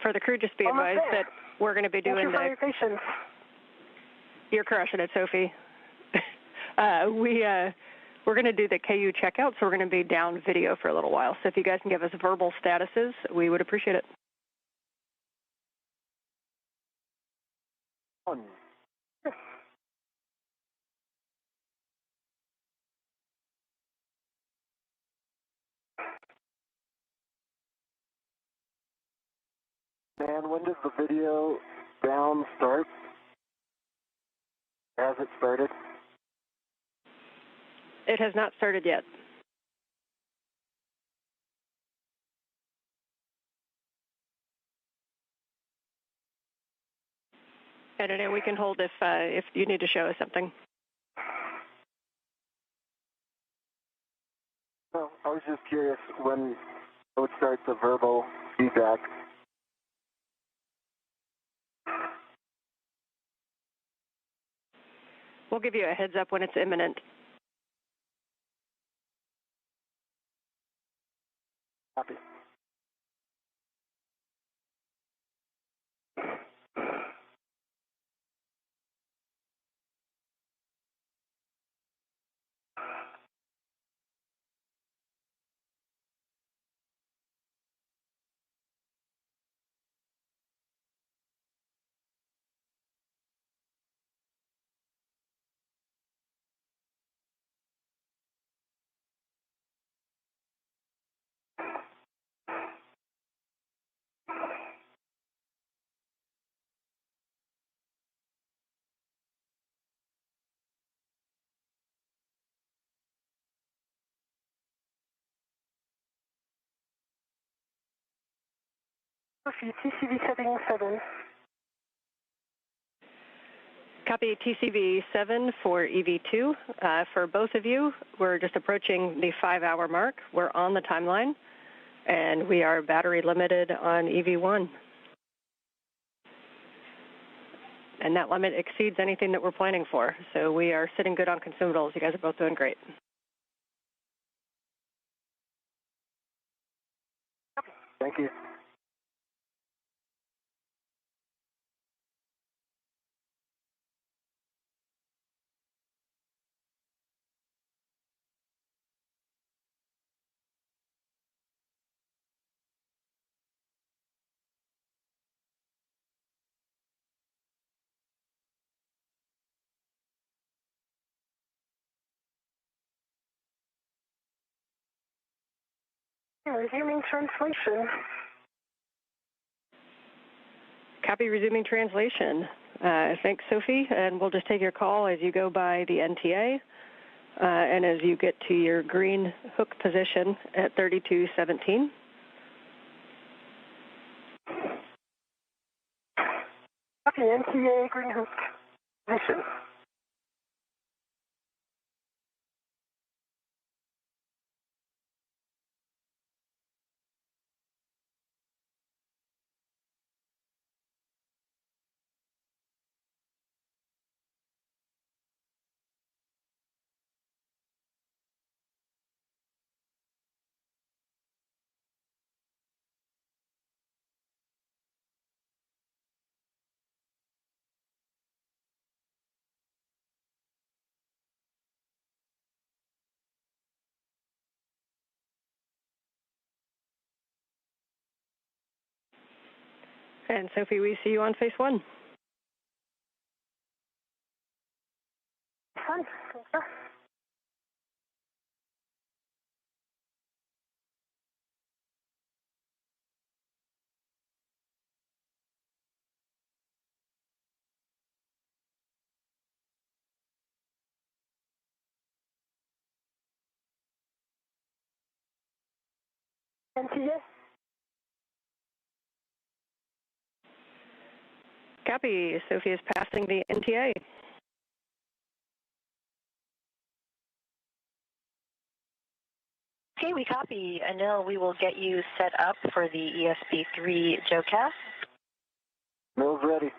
For the crew, just be advised that we're going to be doing Thank you for your patience. You're crushing it, Sophie. We're going to do the KU checkout, so we're going to be down video for a little while. So if you guys can give us verbal statuses, we would appreciate it. Man, when does the video down start? Has it started? It has not started yet. And then we can hold if you need to show us something. No, I was just curious when it would start the verbal feedback. We'll give you a heads up when it's imminent. Copy. Sophie, TCV setting 7. Copy TCV 7 for EV2. For both of you, we're just approaching the 5-hour mark. We're on the timeline, and we are battery limited on EV1. And that limit exceeds anything that we're planning for. So we are sitting good on consumables. You guys are both doing great. Thank you. Resuming translation. Copy resuming translation. Thanks, Sophie. And we'll just take your call as you go by the NTA and as you get to your green hook position at 3217. Okay, NTA green hook position. And Sophie, we see you on phase one. Fine. Sure. NTA. Copy. Sophie is passing the NTA. Okay, we copy. Anil, we will get you set up for the ESP3 JoeCast. Mill's ready.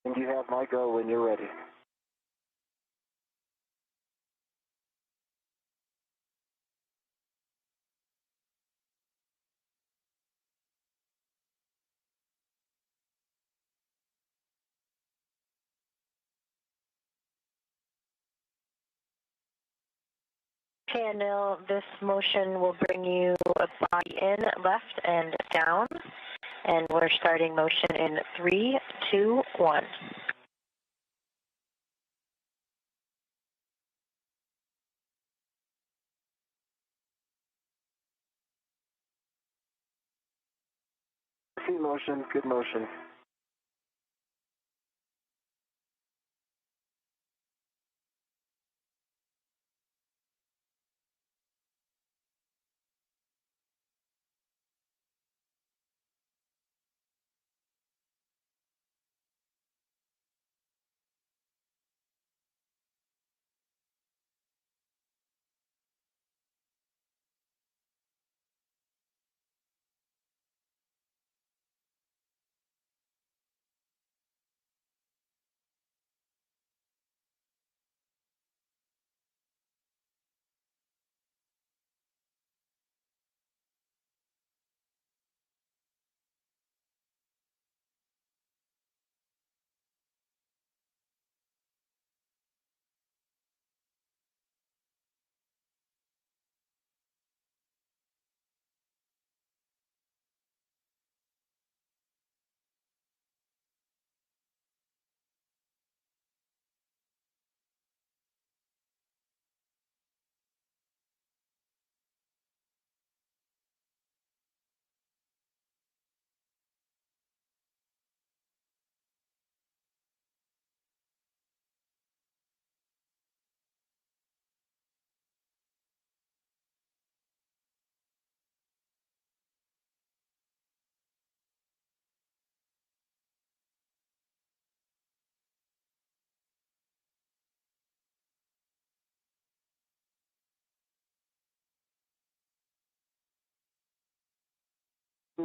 And you have my go when you're ready. Okay, Anil, this motion will bring you a body in, left, and down. And we're starting motion in 3, 2, 1. Good motion, good motion.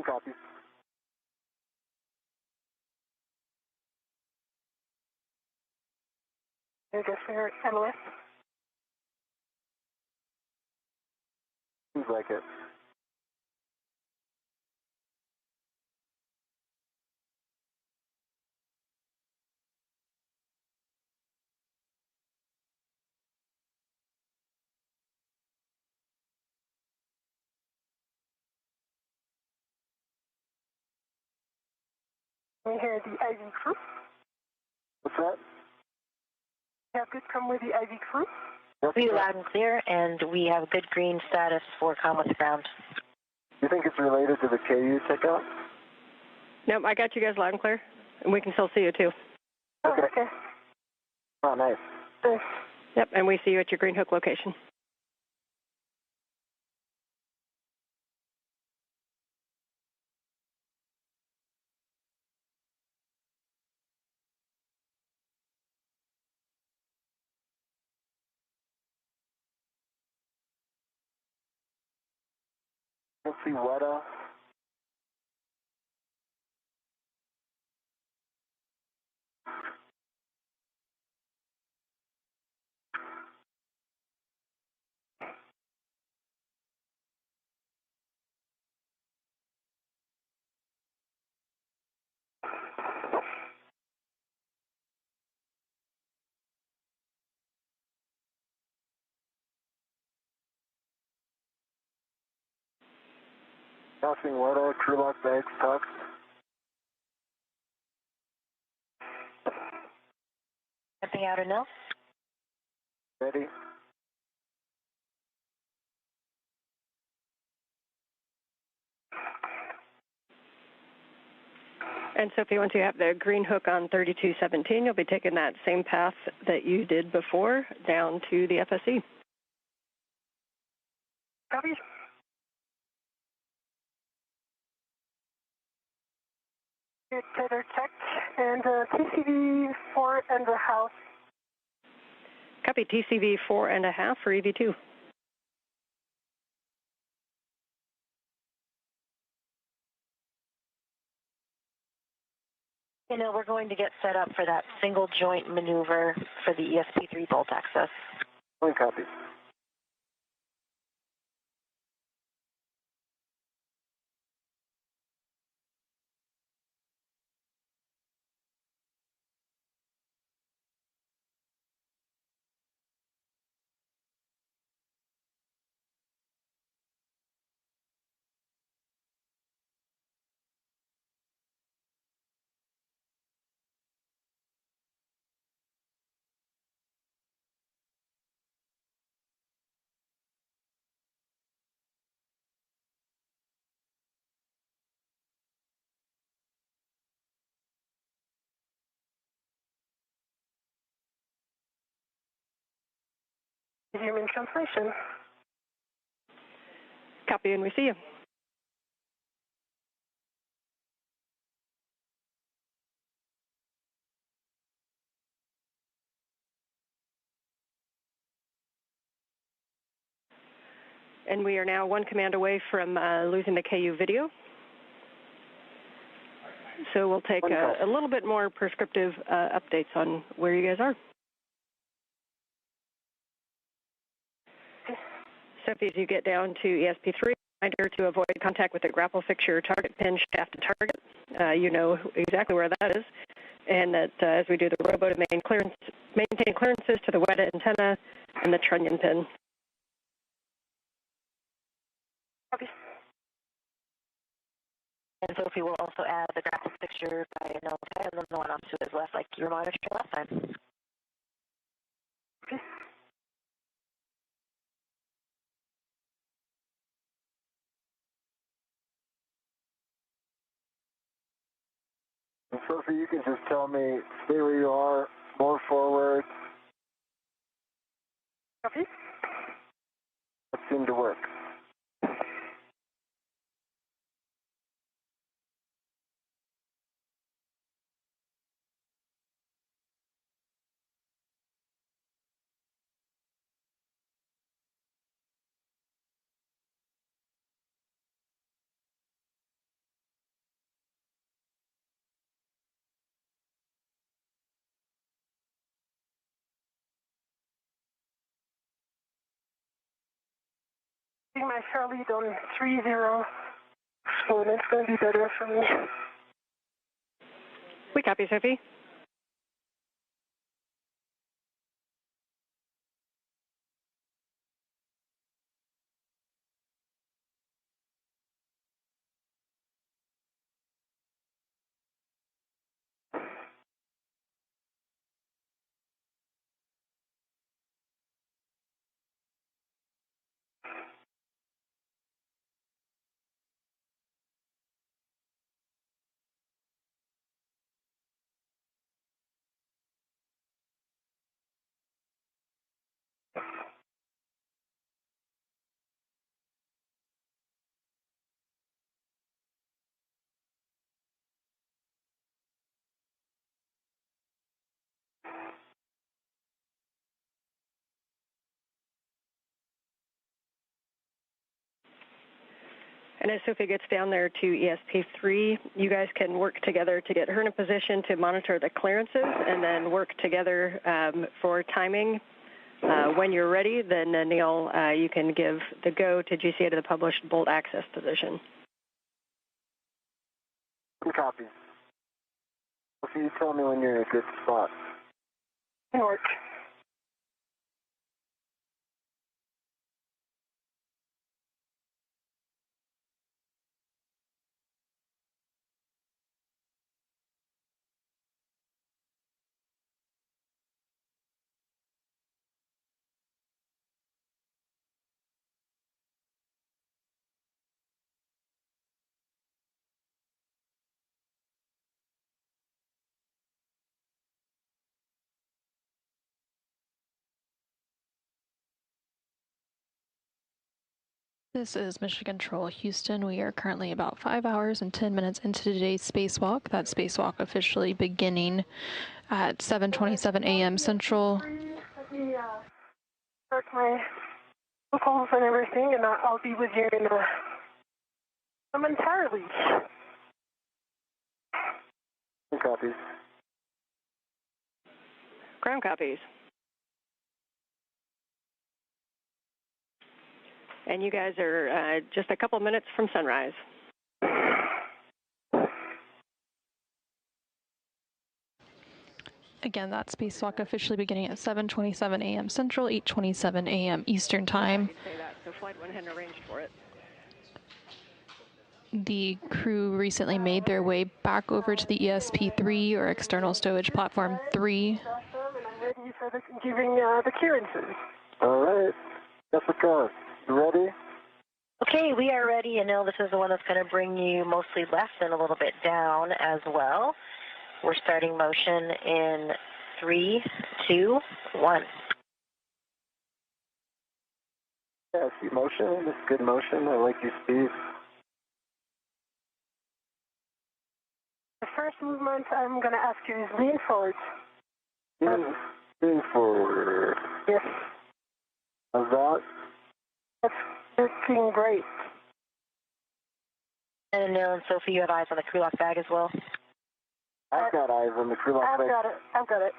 Copy. Here goes for your analyst. Seems like it. We hear the IV crew. What's that? Have good come with the IV crew. We loud and clear, and we have good green status for comm with ground. You think it's related to the KU checkout? Nope, I got you guys loud and clear, and we can still see you too. Oh, okay. Oh, nice. Thanks. Yep, and we see you at your Green Hook location. Let's see Weta. Passing Weta, crew lock bags tucked. Stepping out, Anil. Ready? And Sophie, once you have the Green Hook on 3217, you'll be taking that same path that you did before down to the FSE. Copy. Tether checked, and TCV 4.5. Copy TCV 4.5 for EV2. You know, we're going to get set up for that single joint maneuver for the ESP3 bolt access. One copy. Human translation. Copy, and we see you. And we are now one command away from losing the KU video. So we'll take a little bit more prescriptive updates on where you guys are. Sophie, as you get down to ESP3, reminder to avoid contact with the grapple fixture target pin shaft to target. You know exactly where that is. And that as we do the robo to maintain clearances to the Weta antenna and the trunnion pin. Copy. And Sophie will also add the grapple fixture by Anil and then the one to his left, like you were monitoring last time. Okay. And Sophie, you can just tell me, stay where you are, more forward. Copy. That seemed to work. My shell lead on 3-0, so that's going to be better for me. We copy, Sophie. And as Sophie gets down there to ESP3, you guys can work together to get her in a position to monitor the clearances and then work together for timing. When you're ready, then Anil, you can give the go to GCA to the published bolt access position. Copy. So you tell me when you're in a good spot. Can work. This is Mission Control Houston. We are currently about 5 hours and 10 minutes into today's spacewalk. That spacewalk officially beginning at 7:27 a.m. Central. Let me start my vocals and everything, and I'll be with you in momentarily. Copies. Ground copies. And you guys are just a couple minutes from sunrise. Again, that spacewalk officially beginning at 7:27 a.m. Central, 8:27 a.m. Eastern Time. Say that, so Flight 1 hadn't arranged for it. The crew recently made their way back over to the ESP3, or External Stowage Platform 3. Awesome, and I'm ready for giving the clearances. All right. Jessica, you ready? Okay, we are ready. Anil, this is the one that's going to bring you mostly left and a little bit down as well. We're starting motion in 3, 2, 1. Yeah, I see motion. It's good motion. I like your speed. The first movement I'm going to ask you is lean forward. Lean forward. Yes. How's that? That's looking great. And Anil and Sophie, you have eyes on the crew lock bag as well? I've got eyes on the crew lock bag. I've got it.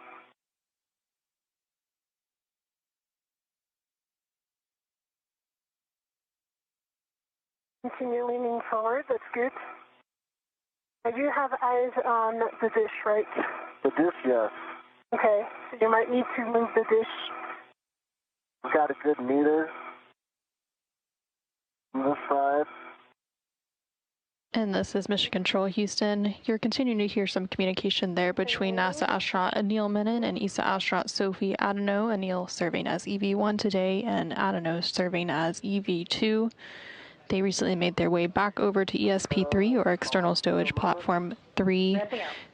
Continue leaning forward. That's good. I do have eyes on the dish, right? The dish, yes. Okay, so you might need to move the dish. We've got a good meter on this side. And this is Mission Control Houston. You're continuing to hear some communication there between NASA astronaut Anil Menon and ESA astronaut Sophie Adenot. Anil serving as EV1 today and Adenot serving as EV2. They recently made their way back over to ESP3, or External Stowage Platform 3,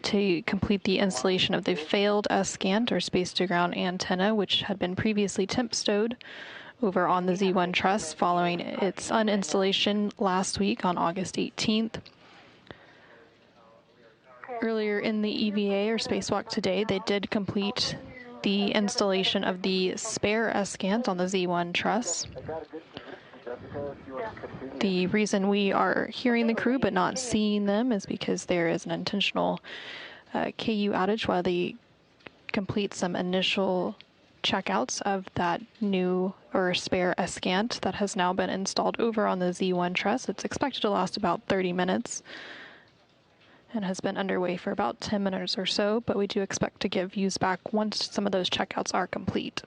to complete the installation of the failed S-Scant, or space-to-ground antenna, which had been previously temp stowed over on the Z1 truss following its uninstallation last week on August 18th. Earlier in the EVA, or spacewalk today, they did complete the installation of the spare S-Scant on the Z1 truss. The reason we are hearing the crew but not seeing them is because there is an intentional KU outage while they complete some initial checkouts of that new or spare S-Scant that has now been installed over on the Z1 truss. It's expected to last about 30 minutes and has been underway for about 10 minutes or so, but we do expect to give views back once some of those checkouts are complete.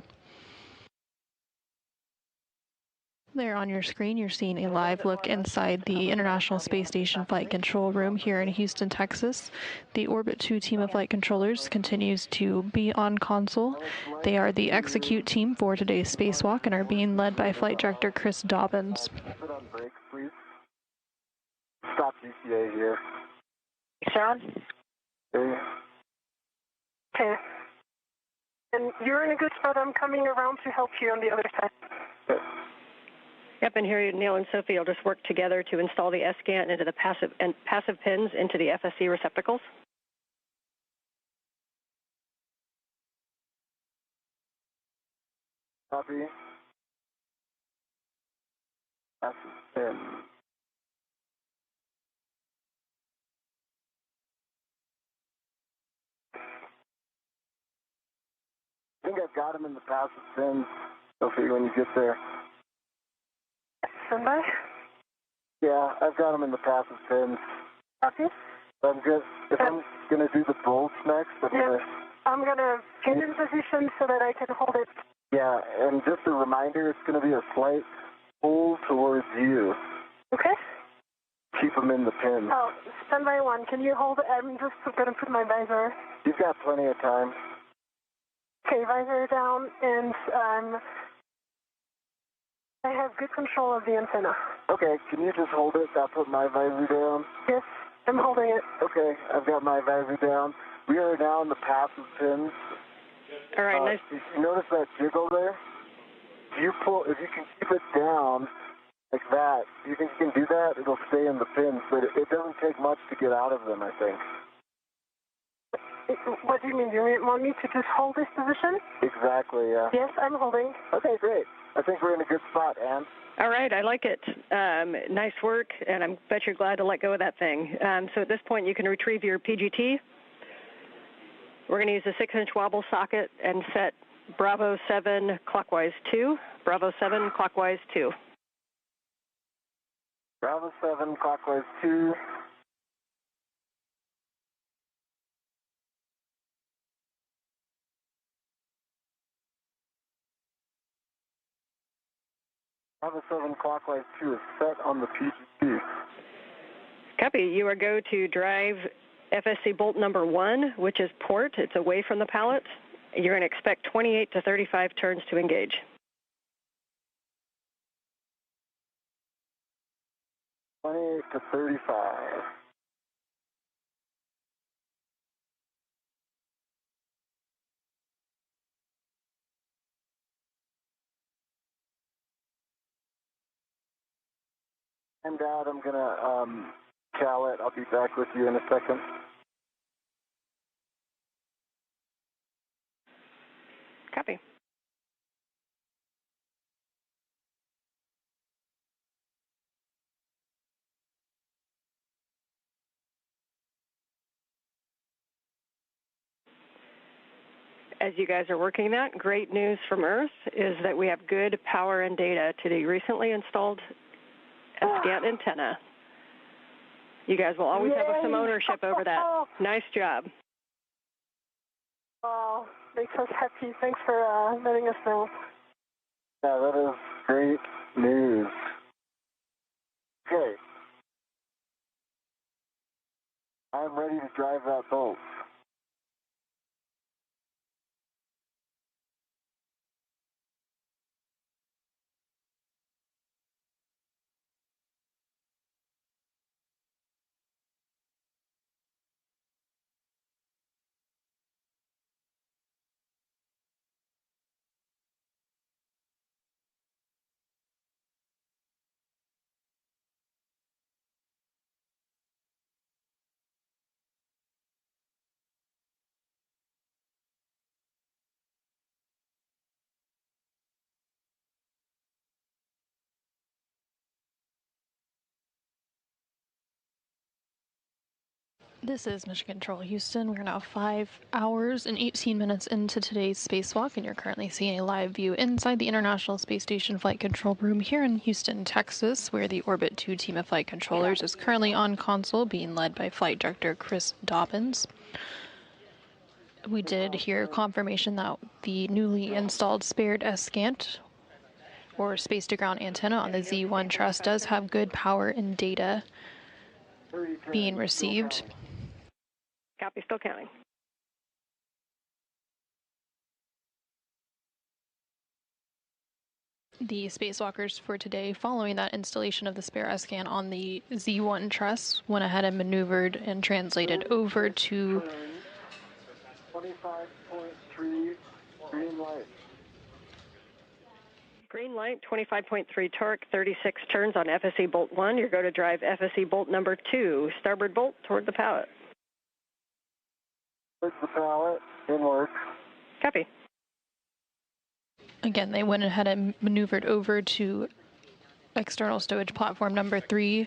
There on your screen, you're seeing a live look inside the International Space Station Flight Control Room here in Houston, Texas. The Orbit 2 team of flight controllers continues to be on console. They are the execute team for today's spacewalk and are being led by Flight Director Chris Dobbins. Put on brakes, please. Stop GCA here. Sir on? Okay. And you're in a good spot. I'm coming around to help you on the other side. Yep, and here Neil and Sophie will just work together to install the S-Scant into the passive pins into the FSC receptacles. Copy. Passive pin. think I've got him in the passive pins, Sophie, when you get there. Standby? Yeah, I've got him in the passive pins. Copy. I'm good. If I'm going to do the bolts next, I'm going to get in position so that I can hold it. Yeah, and just a reminder, it's going to be a slight pull towards you. Okay. Keep them in the pins. Oh, standby 1. Can you hold it? I'm just going to put my visor. You've got plenty of time. Okay, visor down, and I have good control of the antenna. Okay, can you just hold it? I'll put my visor down. Yes, I'm holding it. Okay, I've got my visor down. We are now in the passive pins. All right, nice. You notice that jiggle there? If you can keep it down like that, do you think you can do that? It'll stay in the pins, but it doesn't take much to get out of them, I think. What do you mean? Do you want me to just hold this position? Exactly, yeah. Yes, I'm holding. Okay, great. I think we're in a good spot, Ann. All right, I like it. Nice work, and I bet you're glad to let go of that thing. So at this point, you can retrieve your PGT. We're going to use a 6-inch wobble socket and set Bravo 7 clockwise 2. Bravo 7 clockwise 2. Bravo 7 clockwise 2. Bravo 7 clockwise 2 is set on the PGT. Copy. You are go to drive FSC bolt number 1, which is port. It's away from the pallet. You're going to expect 28 to 35 turns to engage. To 35. And Dad, I'm gonna cal it. I'll be back with you in a second. Copy. As you guys are working that, great news from Earth is that we have good power and data to the recently installed SCANT antenna. You guys will always have some ownership over that. Nice job. Oh, makes us happy. Thanks for letting us know. Yeah, that is great news. Okay. I'm ready to drive that bolt. This is Mission Control Houston. We're now 5 hours and 18 minutes into today's spacewalk, and you're currently seeing a live view inside the International Space Station Flight Control Room here in Houston, Texas, where the Orbit 2 team of flight controllers is currently on console, being led by Flight Director Chris Dobbins. We did hear confirmation that the newly installed spared SCANT, or space-to-ground antenna on the Z1 truss, does have good power and data being received. Copy, still counting. The spacewalkers for today, following that installation of the spare SCAN on the Z1 truss, went ahead and maneuvered and translated over to 25.3 green light. Green light, 25.3 torque, 36 turns on FSC bolt 1. You're going to drive FSC bolt number 2, starboard bolt toward the pallet. Towards the pallet, inward. Copy. Again, they went ahead and maneuvered over to external stowage platform number 3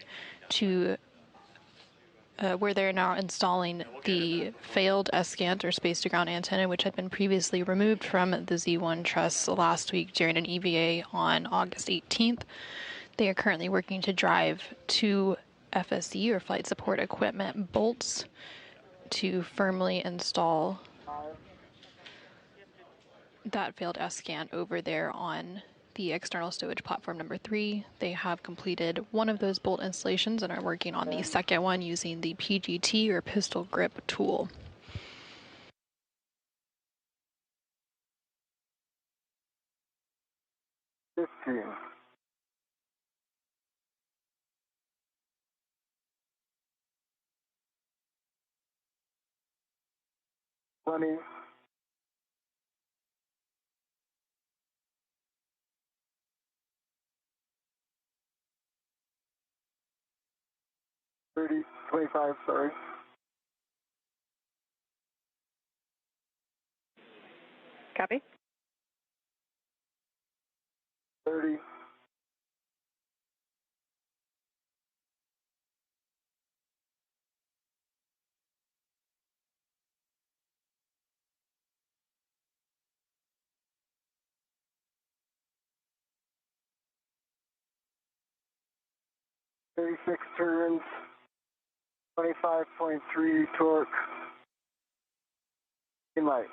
to where they're now installing the failed S-Scant or space-to-ground antenna, which had been previously removed from the Z1 truss last week during an EVA on August 18th. They are currently working to drive two FSE or flight support equipment bolts to firmly install that failed S-Scant over there on the external stowage platform number 3. They have completed one of those bolt installations and are working on the second one using the PGT or pistol grip tool. $15. 20. 30, 25, sorry. Copy. 30. 36 turns, 25.3 torque. Green light.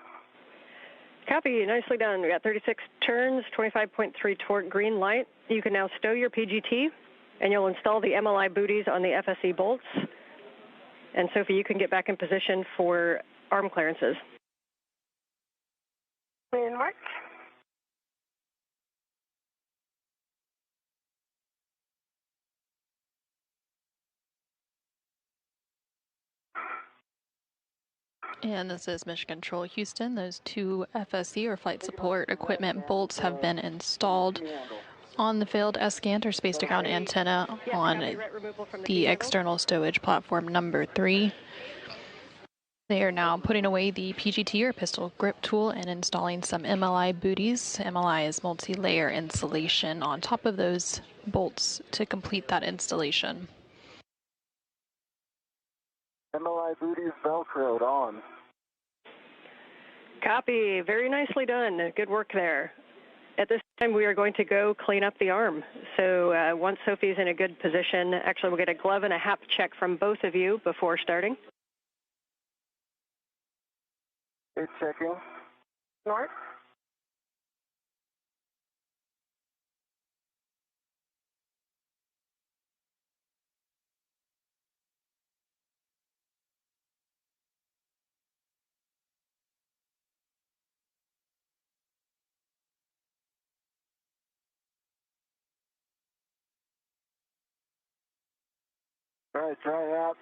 Copy. Nicely done. We got 36 turns, 25.3 torque, green light. You can now stow your PGT, and you'll install the MLI booties on the FSE bolts. And Sophie, you can get back in position for arm clearances. Green mark. And this is Mission Control Houston. Those two FSE or flight support equipment bolts have been installed on the failed S-Scant or space-to-ground antenna on the external stowage platform number 3. They are now putting away the PGT or pistol grip tool and installing some MLI booties. MLI is multi-layer insulation on top of those bolts to complete that installation. MLI booties velcroed on. Copy. Very nicely done. Good work there. At this time, we are going to go clean up the arm. So once Sophie's in a good position, actually we'll get a glove and a hap check from both of you before starting. It's checking. North. All right, try out.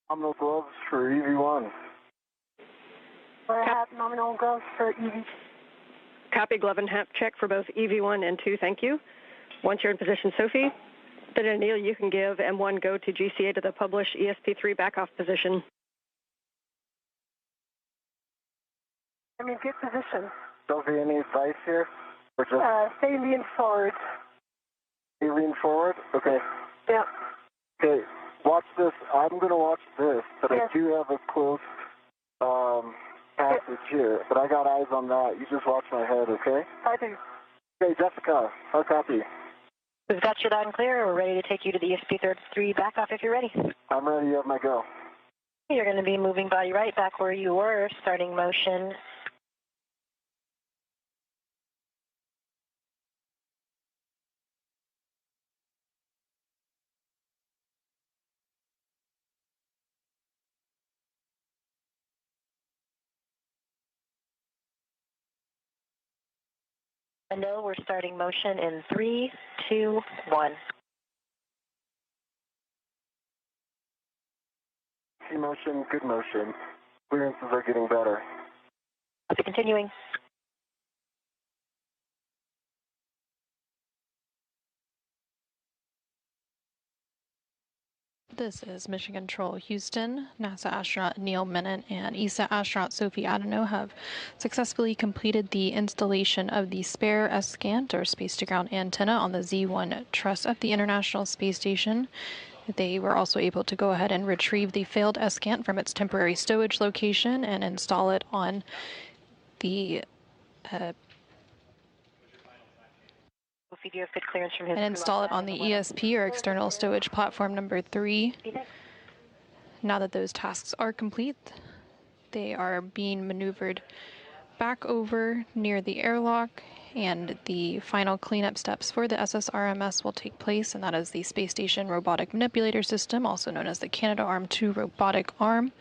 Nominal gloves for EV1. I have nominal gloves for EV. Copy. Glove and hap check for both EV1 and 2. Thank you. Once you're in position, Sophie, then Anil, you can give M1 go to GCA to the published ESP3 back-off position. I'm in good position. Sophie, any advice here? Or just Stay lean forward. you lean forward? Okay. Yeah. Okay, watch this. I'm going to watch this, but Yes. I do have a close passage here. But I got eyes on that. You just watch my head, okay? I do. Okay, Jessica, hard copy. We've got you loud and clear. We're ready to take you to the ESP3 back off if you're ready. I'm ready. You have my go. You're going to be moving body right back where you were, starting motion. I know we're starting motion in 3, 2, 1. See motion, good motion. Clearances are getting better. I'll be continuing. This is Mission Control Houston. NASA astronaut Anil, Menon, and ESA astronaut Sophie Adenot have successfully completed the installation of the spare S-Scant or space-to-ground antenna on the Z1 truss of the International Space Station. They were also able to go ahead and retrieve the failed ESCANT from its temporary stowage location and install it on the ESP, or external stowage platform number 3. Now that those tasks are complete, they are being maneuvered back over near the airlock, and the final cleanup steps for the SSRMS will take place, and that is the Space Station Robotic Manipulator System, also known as the Canadarm2 robotic arm.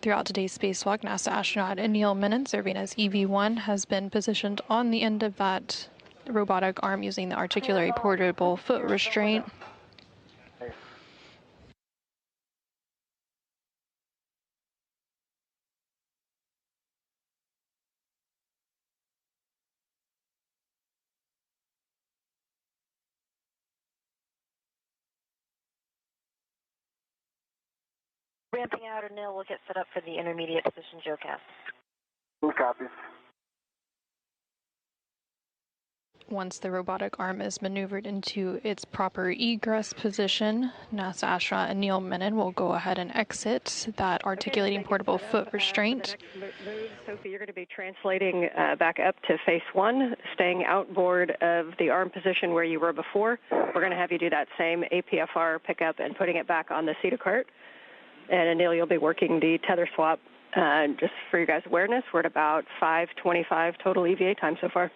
Throughout today's spacewalk, NASA astronaut Anil Menon, serving as EV1, has been positioned on the end of that robotic arm using the articulatory portable foot restraint. Ramping out, Anil will get set up for the intermediate position JOCAS. Who copies? Once the robotic arm is maneuvered into its proper egress position, NASA astronaut Anil Menon will go ahead and exit that articulating portable foot restraint. Sophie, you're going to be translating back up to face 1, staying outboard of the arm position where you were before. We're going to have you do that same APFR pickup and putting it back on the Cedar cart. And Anil, you'll be working the tether swap. Just for your guys' awareness, we're at about 5:25 total EVA time so far.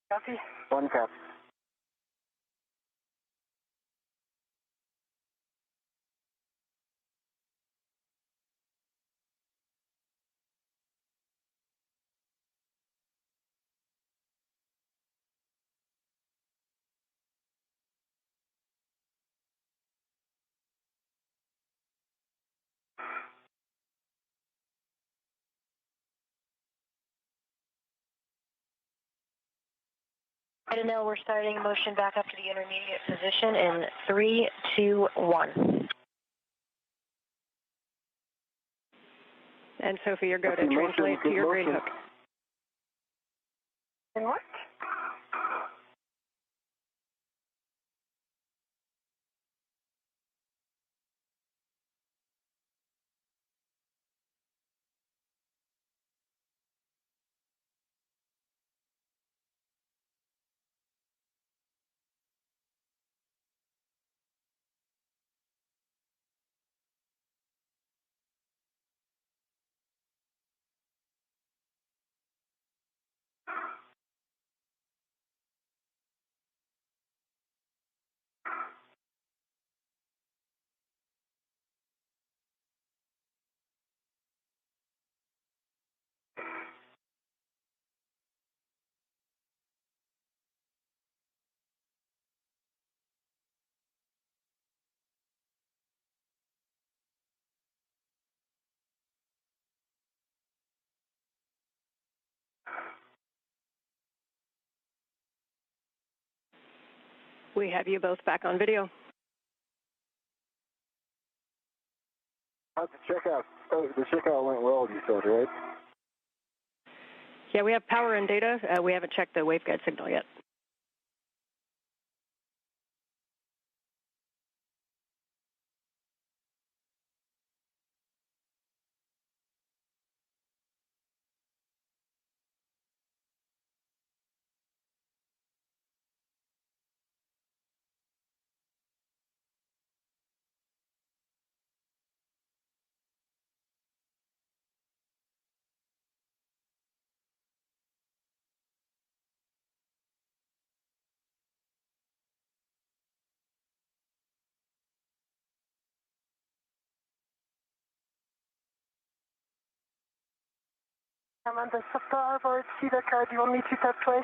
Copy. 1 copy. Anil, we're starting motion back up to the intermediate position in 3, 2, 1. And Sophie, you're going to translate to your green hook. And what? We have you both back on video. How's the checkout? Oh, the checkout went well, you said, right? Yeah, we have power and data. We haven't checked the waveguide signal yet. I'm on the starboard Cedar card. Do you want me to tap twice?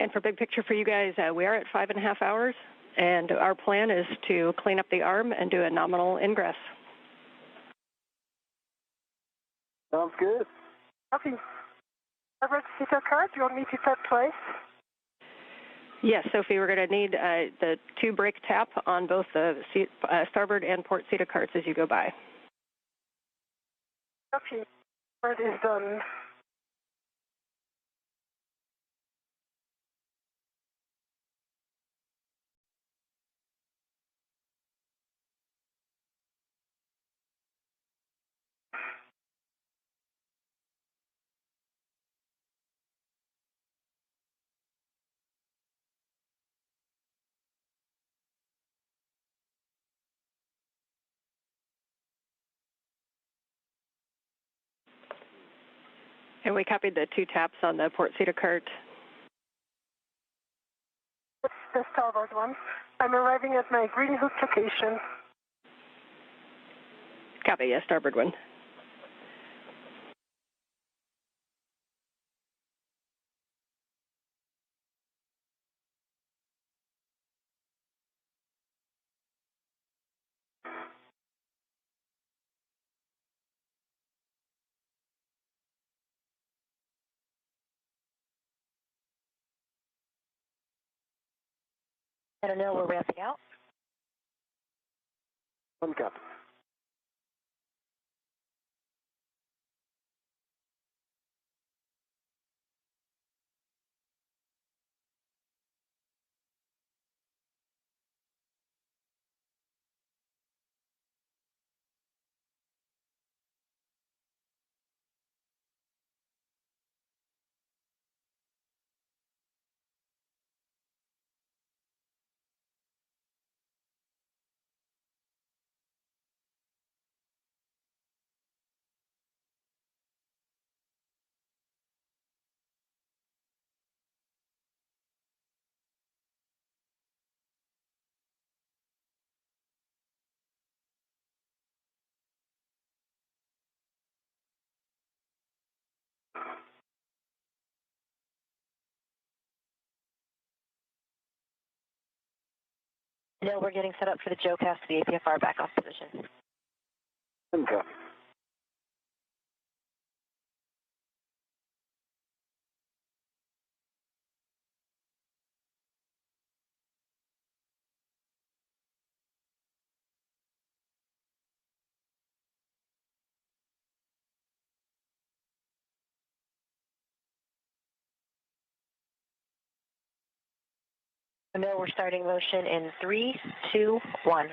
And for big picture for you guys, we are at 5.5 hours, and our plan is to clean up the arm and do a nominal ingress. Sounds good. Copy. Starboard Cedar card. Do you want me to tap twice? Yes, Sophie, we're going to need the 2 brake tap on both the starboard and port Cedar carts as you go by. Copy. Part is done. And we copied the 2 taps on the port Cedar cart. It's the starboard one. I'm arriving at my Green Hook location. Copy, yes, starboard one. Anil, we're ramping out. One cap. Anil, we're getting set up for the JOCAS to the APFR back off position. One cap. Anil, we're starting motion in 3, 2, 1.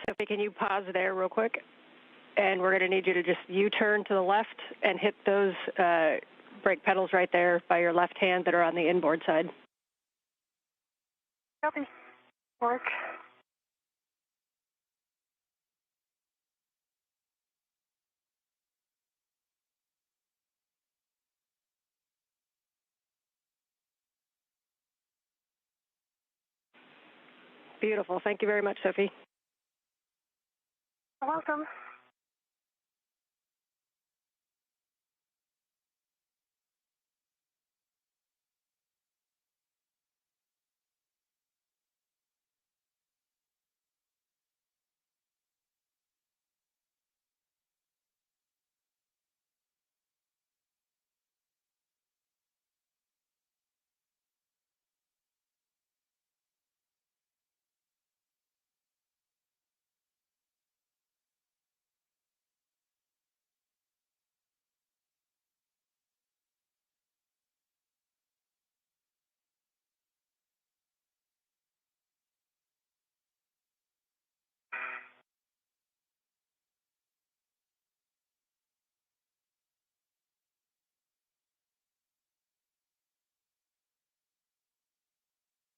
Sophie, can you pause there real quick? And we're going to need you to just U-turn to the left and hit those brake pedals right there by your left hand that are on the inboard side. Copy. Work. Beautiful. Thank you very much, Sophie. You're welcome.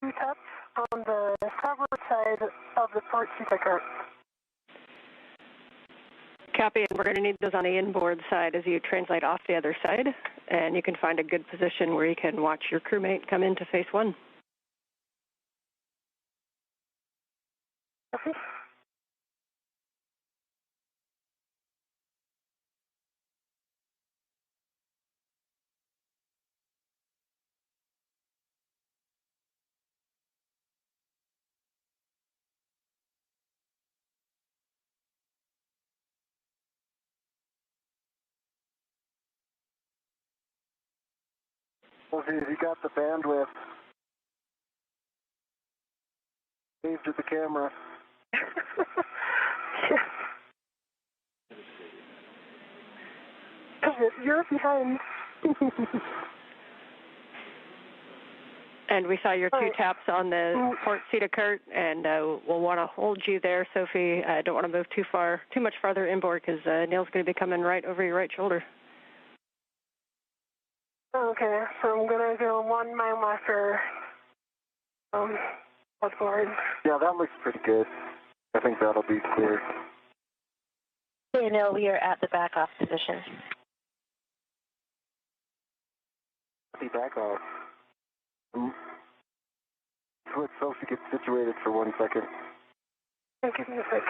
Two taps on the starboard side of the port cart. Copy, and we're going to need those on the inboard side as you translate off the other side, and you can find a good position where you can watch your crewmate come into phase 1. Okay. Sophie, have you got the bandwidth Waved at the camera. You're behind. And we saw your two taps on the port seat of Kurt, and we'll want to hold you there, Sophie. I don't want to move too much farther inboard, because Neil's going to be coming right over your right shoulder. Okay, so I'm going to go 1 mile marker outboard. Yeah, that looks pretty good. I think that'll be clear. Okay, Anil, we are at the back-off position. Be back off. Let Sophie get situated for 1 second. Give me a sec.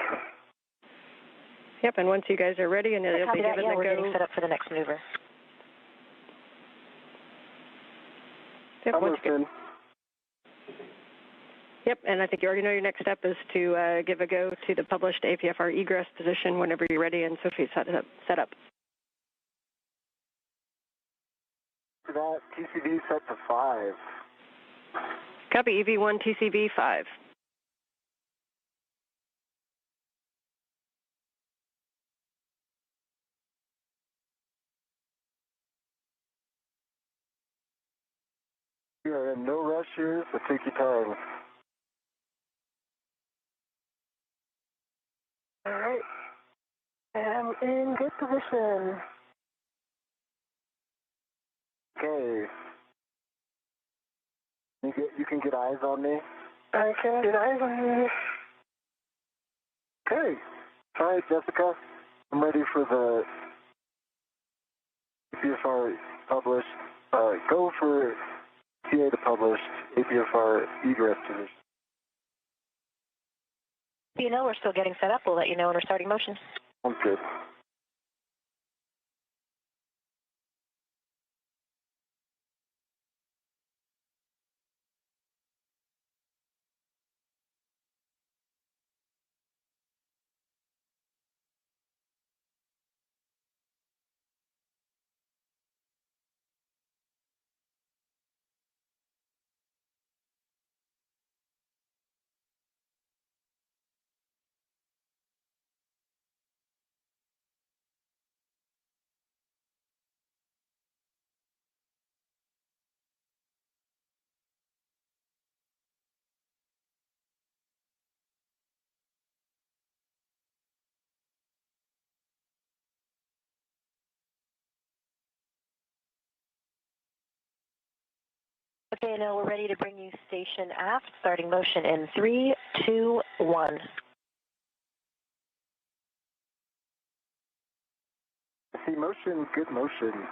Yep, and once you guys are ready, and you'll be given the go. We're getting set up for the next maneuver. Yep, Yep, and I think you already know your next step is to give a go to the published APFR egress position whenever you're ready, and Sophie's set up. For that, TCV set to 5. Copy, EV1 TCV 5. We are in no rush here, so take your time. All right. I'm in good position. Okay. You can get eyes on me? I can get eyes on you. Okay. All right, Jessica. I'm ready for the APFR published. Go for TA to published APFR egress position. You know, we're still getting set up. We'll let you know when we're starting motion. Sounds good. Okay, now we're ready to bring you station aft, starting motion in 3, 2, 1. See, motion, good motion.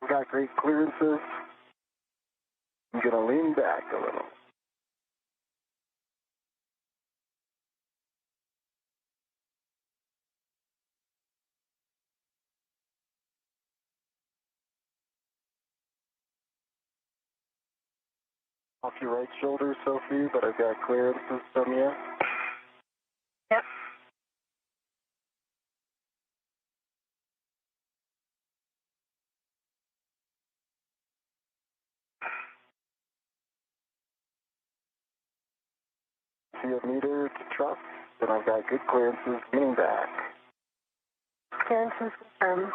We got great clearances. I'm going to lean back a little. Off your right shoulder, Sophie, but I've got clearances from you. Yep. See a meter to trust, and I've got good clearances leaning back. Clearances confirmed.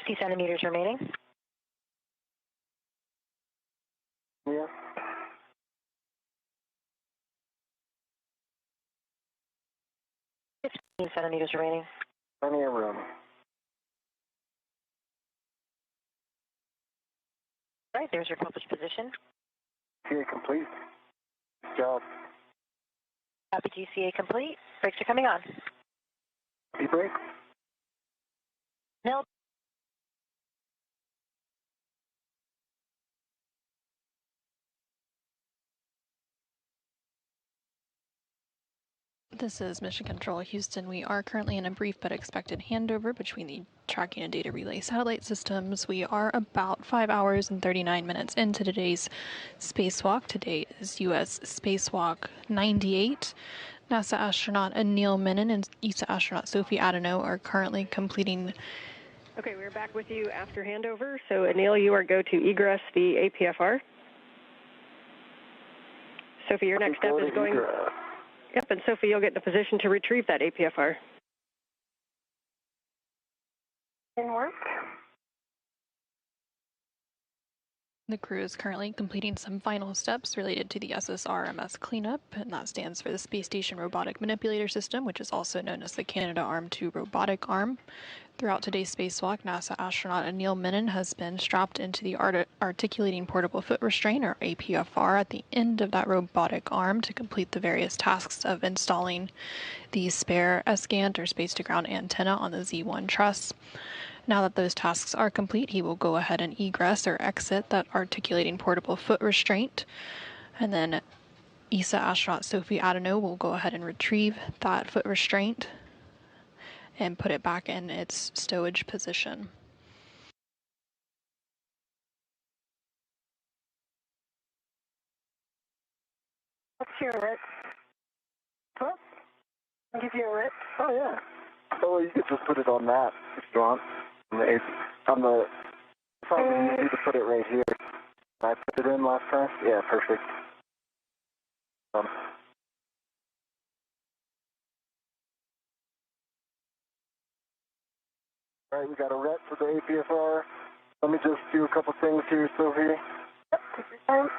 50 centimeters remaining. Yeah. 15 centimeters remaining. Plenty of room. All right, there's your published position. GCA complete. Good job. Copy, GCA complete. Brakes are coming on. E-brake. No. This is Mission Control Houston. We are currently in a brief but expected handover between the tracking and data relay satellite systems. We are about 5 hours and 39 minutes into today's spacewalk. Today is US Spacewalk 98. NASA astronaut Anil Menon and ESA astronaut Sophie Adenot are currently completing Okay, we're back with you after handover. So, Anil, you are go to egress the APFR. Sophie, your next step is going. Yep, and Sophie, you'll get in a position to retrieve that APFR. In work. The crew is currently completing some final steps related to the SSRMS cleanup, and that stands for the Space Station Robotic Manipulator System, which is also known as the Canadarm2 Robotic Arm. Throughout today's spacewalk, NASA astronaut Anil Menon has been strapped into the Articulating Portable Foot Restraint, or APFR, at the end of that robotic arm to complete the various tasks of installing the spare SGANT, or space-to-ground antenna, on the Z1 truss. Now that those tasks are complete, he will go ahead and egress or exit that articulating portable foot restraint. And then ESA astronaut Sophie Adenot will go ahead and retrieve that foot restraint and put it back in its stowage position. What's your RIT? What? I'll give you a RIT. Oh, yeah. Oh, you could just put it on that if you want. Probably easy to put it right here. I put it in last time? Yeah, perfect. All right, we got a RET for the APFR. Let me just do a couple things here, Sophie. Yep, take your time.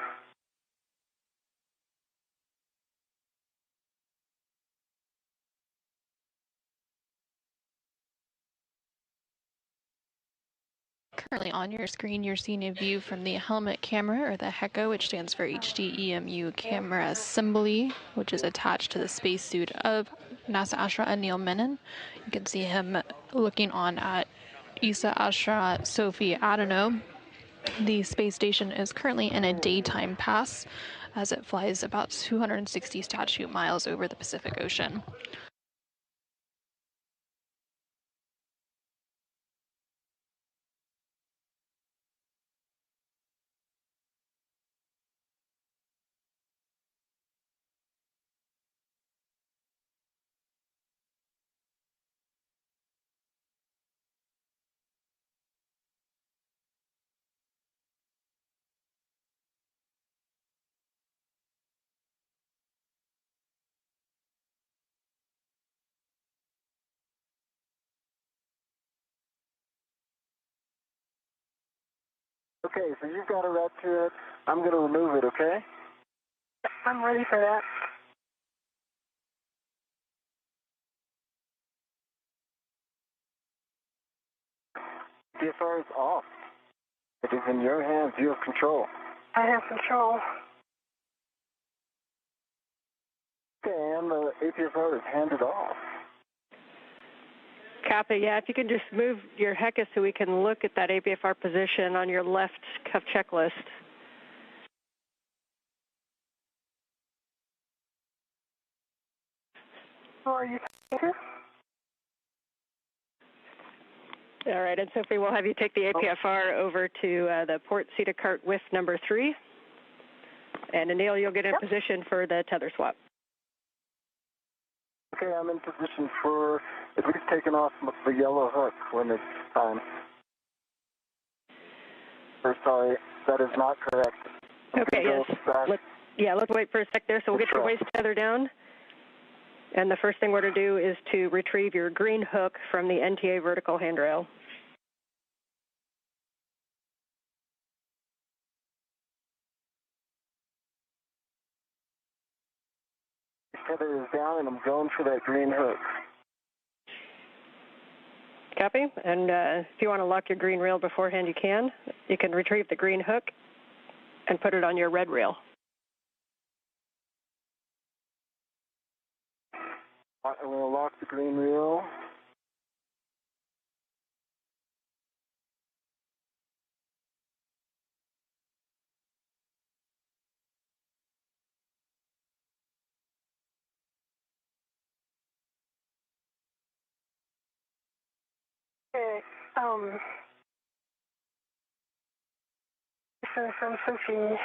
Currently on your screen, you're seeing a view from the helmet camera, or the HECO, which stands for HDEMU Camera Assembly, which is attached to the spacesuit of NASA astronaut Anil Menon. You can see him looking on at ESA astronaut Sophie Adenot. The space station is currently in a daytime pass as it flies about 260 statute miles over the Pacific Ocean. Okay, so you've got a RET to it. I'm going to remove it, okay? I'm ready for that. APFR is off. It is in your hands. You have control. I have control. Okay, and the APFR is handed off. Copy, yeah, if you can just move your HECA so we can look at that APFR position on your left cuff checklist. Who are you talking to? All right, and Sophie, we'll have you take the APFR over to the port CETA cart with number 3. And Anil, you'll get in position for the tether swap. Okay, I'm in position for at least taking off the yellow hook when it's time. Or sorry, that is not correct. Okay, yes. Let's wait for a sec there. So we'll get your waist tether down. And the first thing we're to do is to retrieve your green hook from the NTA vertical handrail. Tether is down, and I'm going for that green hook. Copy. And if you want to lock your green rail beforehand, you can. You can retrieve the green hook and put it on your red rail. I'm going to lock the green rail. Okay, so from Sophie,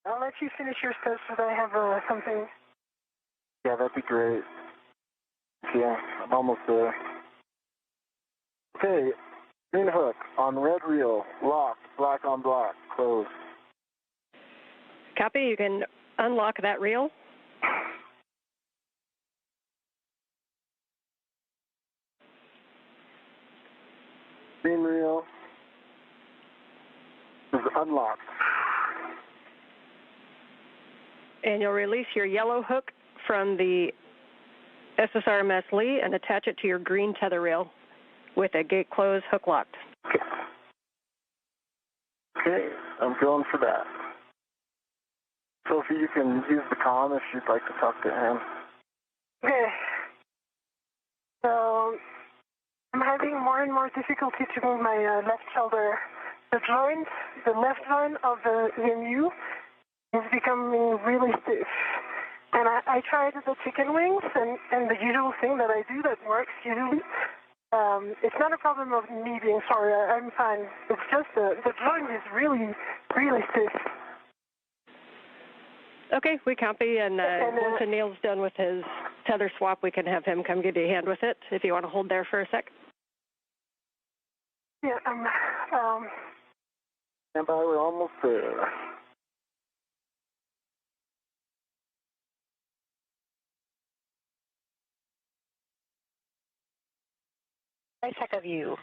I'll let you finish your steps, but I have something. Yeah, that'd be great. Yeah, I'm almost there. Okay, green hook on red reel, locked, black on black, closed. Copy. You can unlock that reel. Green reel is unlocked. And you'll release your yellow hook from the SSRMS Lee and attach it to your green tether reel with a gate closed, hook locked. Okay, I'm going for that. Sophie, you can use the comm if you'd like to talk to him. Okay. So I'm having more and more difficulty to move my left shoulder. The joint, the left joint of the EMU is becoming really stiff. And I tried the chicken wings and the usual thing that I do that works usually. It's not a problem of me being sorry, I'm fine. It's just the joint is really, really stiff. Okay, we copy, and once Anil's done with his tether swap, we can have him come give you a hand with it, if you want to hold there for a sec. Yeah, Stand by, we're almost there. Nice heck of you.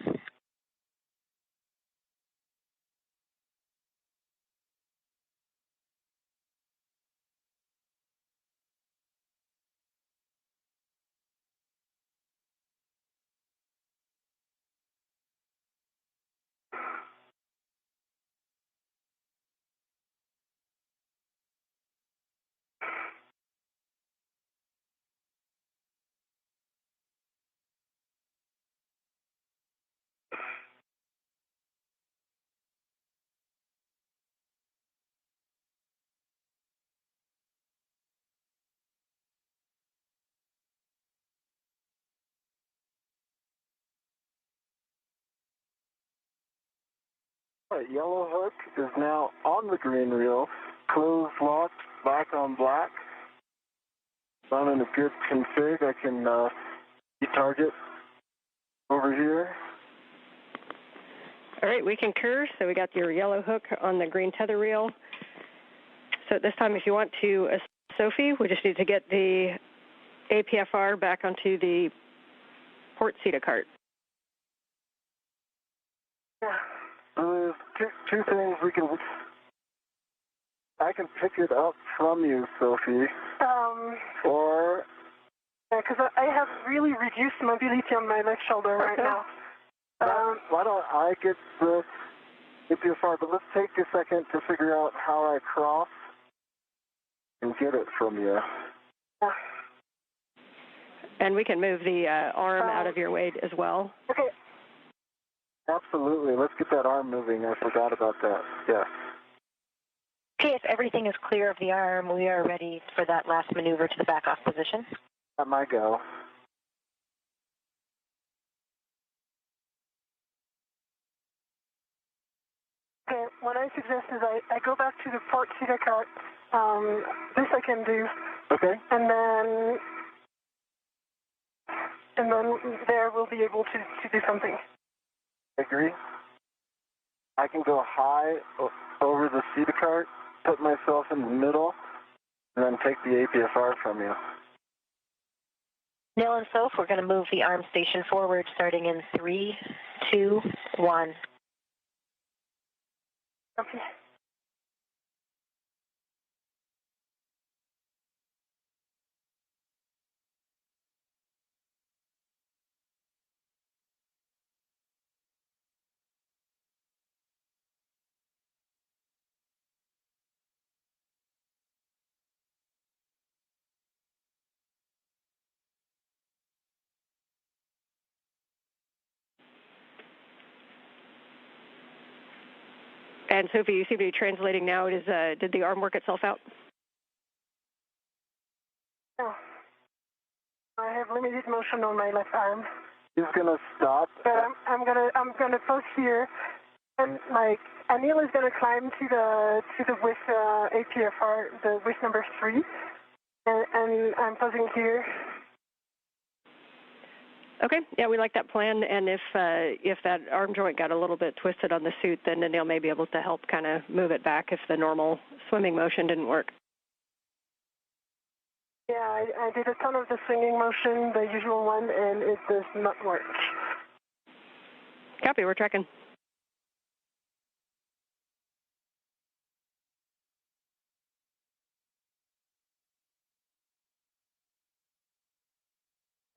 All right, yellow hook is now on the green reel, closed, locked, black on black. I'm in a good config. I can target over here. All right, we concur. So we got your yellow hook on the green tether reel. So at this time, if you want to assist Sophie, we just need to get the APFR back onto the port CETA cart. There's two things we can. I can pick it up from you, Sophie. Or. Yeah, because I have really reduced mobility on my left shoulder right now. Why don't I get the APFR? But let's take a second to figure out how I cross and get it from you. Yeah. And we can move the arm out of your way as well. Okay. Absolutely. Let's get that arm moving. I forgot about that. Yeah. Okay, if everything is clear of the arm, we are ready for that last maneuver to the back-off position. At my go. Okay, what I suggest is I go back to the port CETA cart. This I can do. Okay. And then there we'll be able to do something. Agree. I can go high over the CETA cart, put myself in the middle, and then take the APFR from you. Neil and Soph, we're going to move the arm station forward starting in 3, 2, 1. Okay. And Sophie, you seem to be translating now. Did the arm work itself out? No. I have limited motion on my left arm. He's gonna stop. But I'm gonna pause here, and like Anil is gonna climb to the width APFR, the width number 3, and I'm pausing here. Okay, yeah, we like that plan, and if that arm joint got a little bit twisted on the suit, then Anil may be able to help kind of move it back if the normal swimming motion didn't work. Yeah, I did a ton of the swinging motion, the usual one, and it does not work. Copy, we're tracking.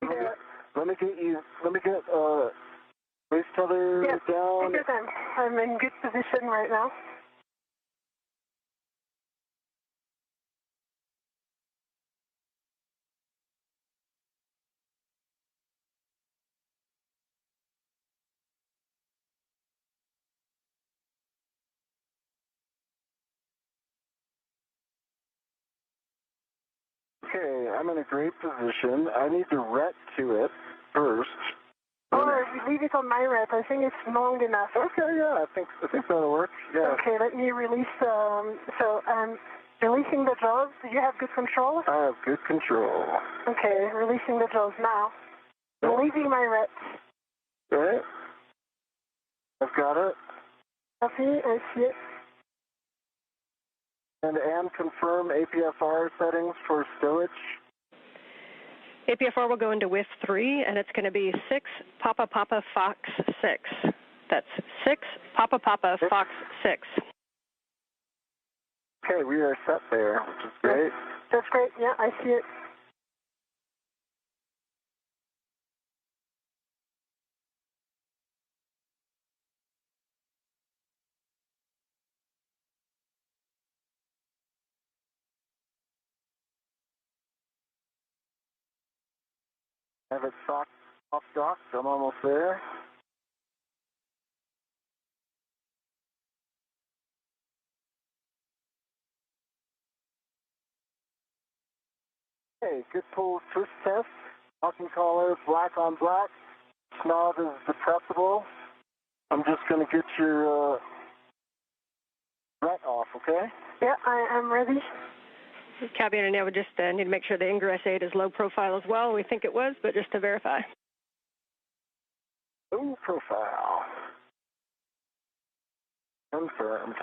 Yeah. Let me get waist tether down. Take your time. I'm in good position right now. Okay, I'm in a great position. I need to ret to it first. Or leave it on my rep. I think it's long enough. Okay, yeah, I think that'll work. Yeah. Okay, let me release. So I'm releasing the jaws. Do you have good control? I have good control. Okay, releasing the jaws now. Leaving my reps. Right. I've got it. Copy, I see it. And confirm APFR settings for stowage. APFR will go into WIF 3, and it's going to be 6 Papa Papa Fox 6. That's 6 Papa Papa Fox 6. Okay, we are set there, which is great. That's great. Yeah, I see it. Have it off dock. I'm almost there. Okay, good pull twist test. Locking collar, black on black. Snob is depressible. I'm just going to get your ret off, okay? Yeah, I am ready. Copy, and I would just need to make sure the ingress aid is low profile as well. We think it was, but just to verify. Low profile. Confirmed.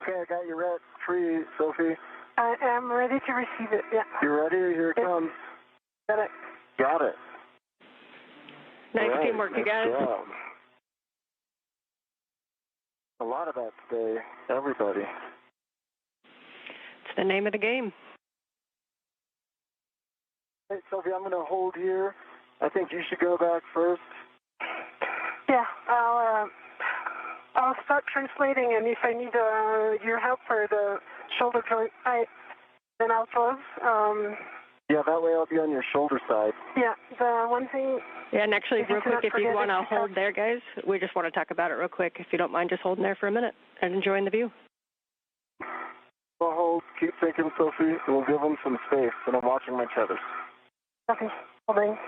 Okay, I got your ret free, Sophie. I am ready to receive it. Yeah. You ready? Here it comes. Got it. Got it. Nice right, teamwork, you guys. Job. A lot of that today, everybody. It's the name of the game. Hey, Sophie, I'm going to hold here. I think you should go back first. Yeah, I'll start translating, and if I need your help for the shoulder joint, then I'll pause. Yeah, that way I'll be on your shoulder side. Yeah, the one thing... Yeah, and actually, real quick, if you want to hold talk. there, guys, we just want to talk about it real quick. If you don't mind just holding there for a minute and enjoying the view. I'll hold. Keep thinking, Sophie. We'll give them some space, and I'm watching my tethers. Okay, holding.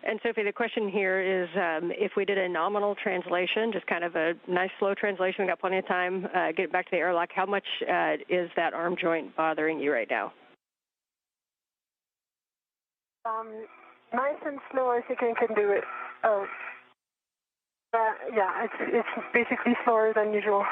And Sophie, the question here is if we did a nominal translation, just kind of a nice slow translation, we got plenty of time, get back to the airlock, how much is that arm joint bothering you right now? Nice and slow, I think I can do it. Yeah, it's basically slower than usual.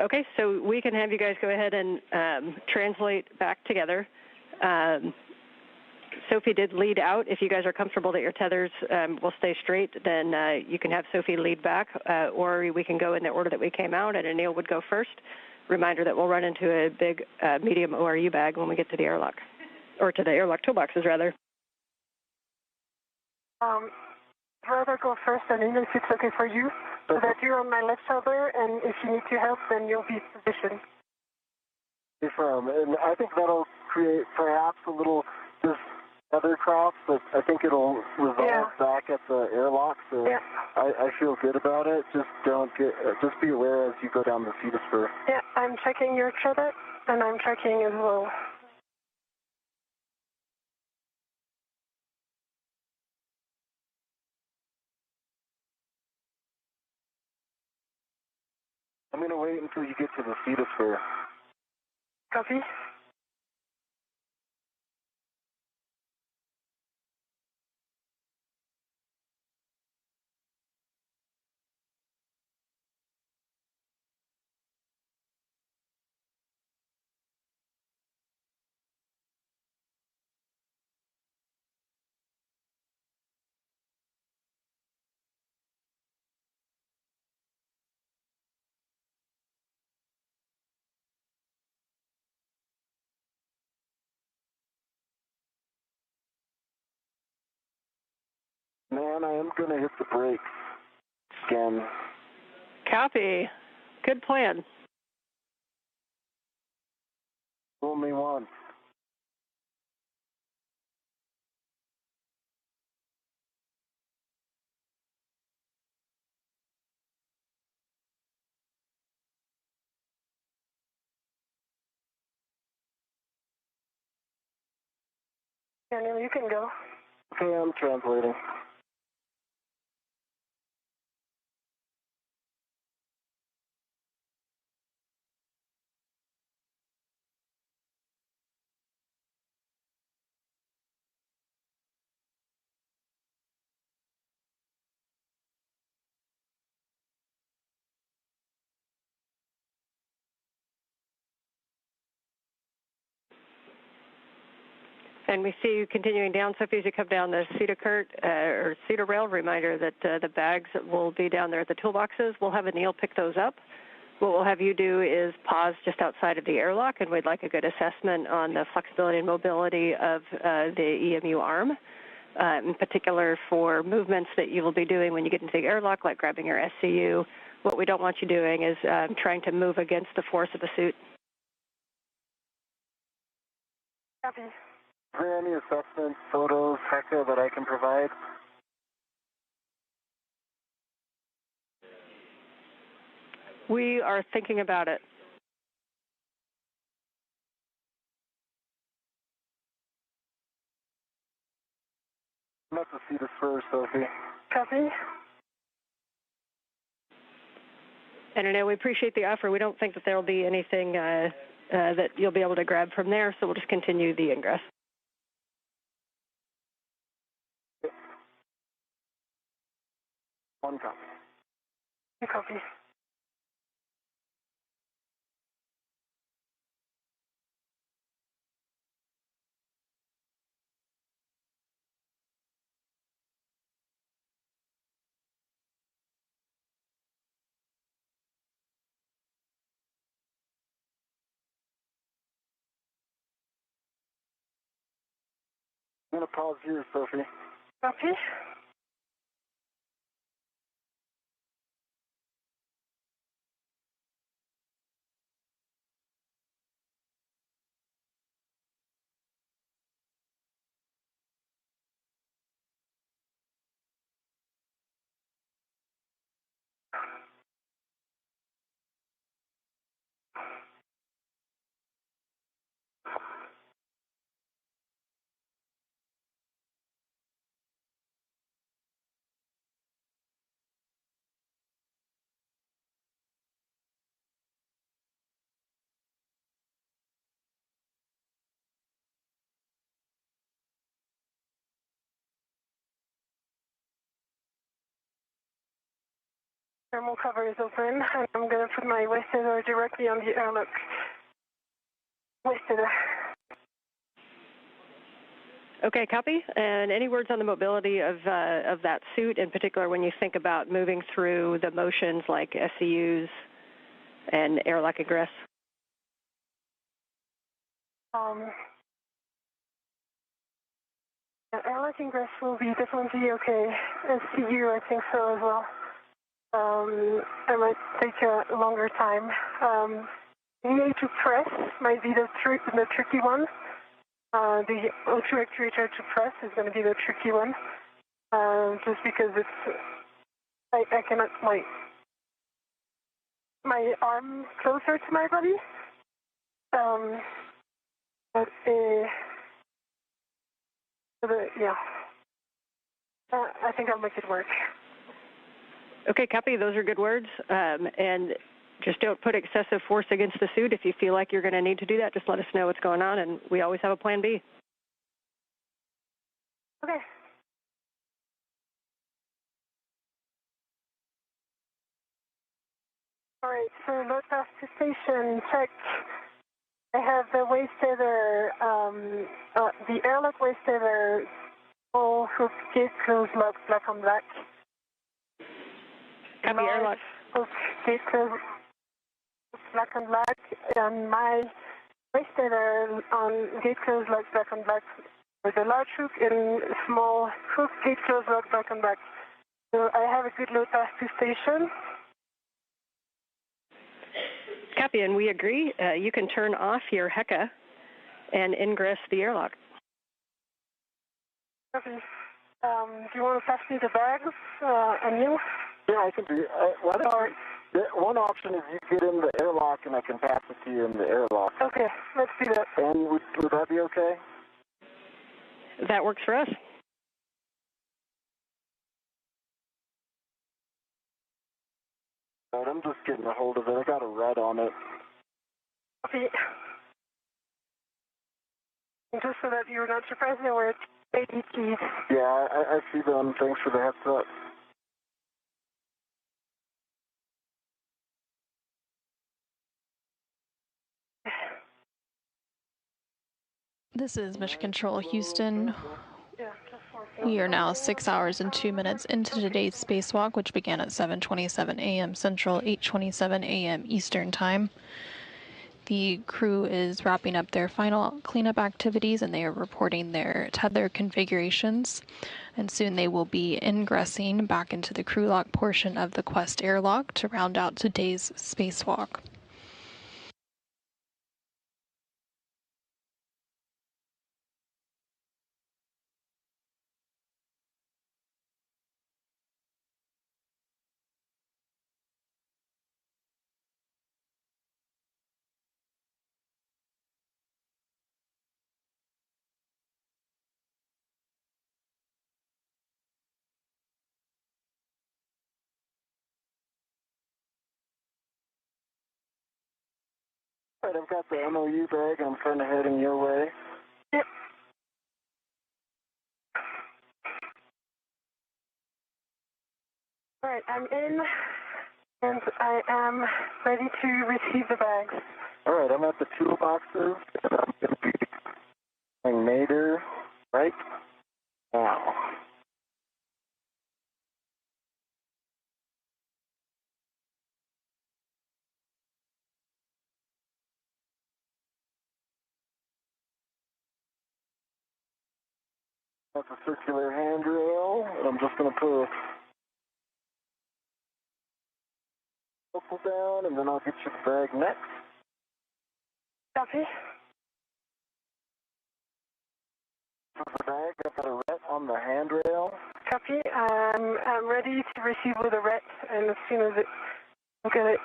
Okay, so we can have you guys go ahead and translate back together. Sophie did lead out. If you guys are comfortable that your tethers will stay straight, then you can have Sophie lead back, or we can go in the order that we came out, and Anil would go first. Reminder that we'll run into a big medium ORU bag when we get to the airlock, or to the airlock toolboxes, rather. I'd rather go first, Anil, if it's okay for you, so that you're on my left shoulder, and if you need to help, then you'll be positioned. And I think that'll create perhaps a little just other craft, but I think it'll resolve back at the airlock. So I feel good about it. Just just be aware as you go down the feeder spur. Yeah, I'm checking your tether, and I'm checking as well. I'm going to wait until you get to the feeder spur. Copy. Man, I am going to hit the brakes again. Copy. Good plan. Only one. Anil, you can go. Okay, I'm translating. And we see you continuing down, Sophie, as you come down the cedar rail. Reminder that the bags will be down there at the toolboxes. We'll have Anil pick those up. What we'll have you do is pause just outside of the airlock, and we'd like a good assessment on the flexibility and mobility of the EMU arm, in particular for movements that you will be doing when you get into the airlock, like grabbing your SCU. What we don't want you doing is trying to move against the force of the suit. Copy. Is there any assessment photos, Hector, that I can provide? We are thinking about it. I'm at the feeder spur, Sophie. Copy. And Anil, we appreciate the offer. We don't think that there will be anything that you'll be able to grab from there, so we'll just continue the ingress. One copy. Copy. I'm going to pause here, Sophie. Copy. Thermal cover is open, and I'm going to put my waist tether directly on the airlock waist tether. Okay, copy. And any words on the mobility of that suit, in particular when you think about moving through the motions like SCUs and airlock egress? Airlock ingress will be definitely okay. SCU, I think so as well. It might take a longer time. VA to press might be the tricky one. The O2 actuator to press is going to be the tricky one, just because I cannot my arm closer to my body. Yeah, I think I'll make it work. Okay, copy. Those are good words. And just don't put excessive force against the suit. If you feel like you're going to need to do that, just let us know what's going on, and we always have a plan B. Okay. All right, so load pass to station, check. I have the waist tether, the airlock waist tether, all hook gate close lock, black on black. Copy, airlock. Hook gate close, black on black, and my waist tether on gate close lock, black on black, with a large hook and small hook gate close lock, black on black. So I have a good load pass to station. Copy, and we agree. You can turn off your HECA and ingress the airlock. Okay. Do you want to pass me the bags, Anil? Yeah, I can do. One option is you get in the airlock and I can pass it to you in the airlock. Okay, let's do that. And would that be okay? That works for us. Right, I'm just getting a hold of it. I got a red on it. Okay. Just so that you're not surprised, there were 80 keys. Yeah, I see them. Thanks for the heads up. This is Mission Control Houston. We are now 6 hours and 2 minutes into today's spacewalk, which began at 7:27 a.m. Central, 8:27 a.m. Eastern Time. The crew is wrapping up their final cleanup activities, and they are reporting their tether configurations. And soon they will be ingressing back into the crew lock portion of the Quest airlock to round out today's spacewalk. All right, I've got the MOU bag. I'm kind of heading your way. Yep. All right, I'm in, and I am ready to receive the bags. All right, I'm at the toolboxes, and I'm going to be doing Nader right now. That's a circular handrail, and I'm just going to put a buckle down, and then I'll get you the bag next. Copy. For the bag, I've got a ret on the handrail. Copy. I'm ready to receive with a ret, and as soon as I'll get it,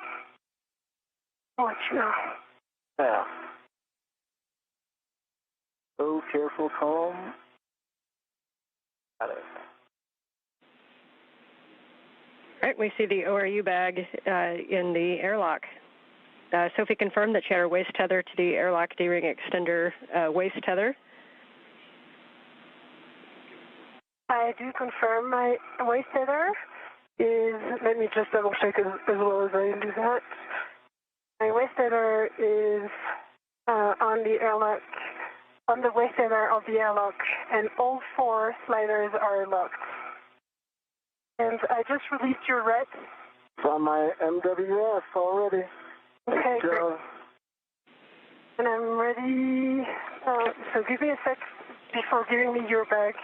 I'll let you know. Yeah. Oh, careful, calm. Got it. All right, we see the ORU bag in the airlock. Sophie confirmed that she had her waist tether to the airlock D-ring extender waist tether. I do confirm my waist tether is, let me just double check as well as I do that. My waist tether is on the airlock, on the waist tether of the airlock, and all 4 sliders are locked. And I just released your red. It's on my MWS already. Okay, great. And I'm ready. So give me a sec before giving me your bag.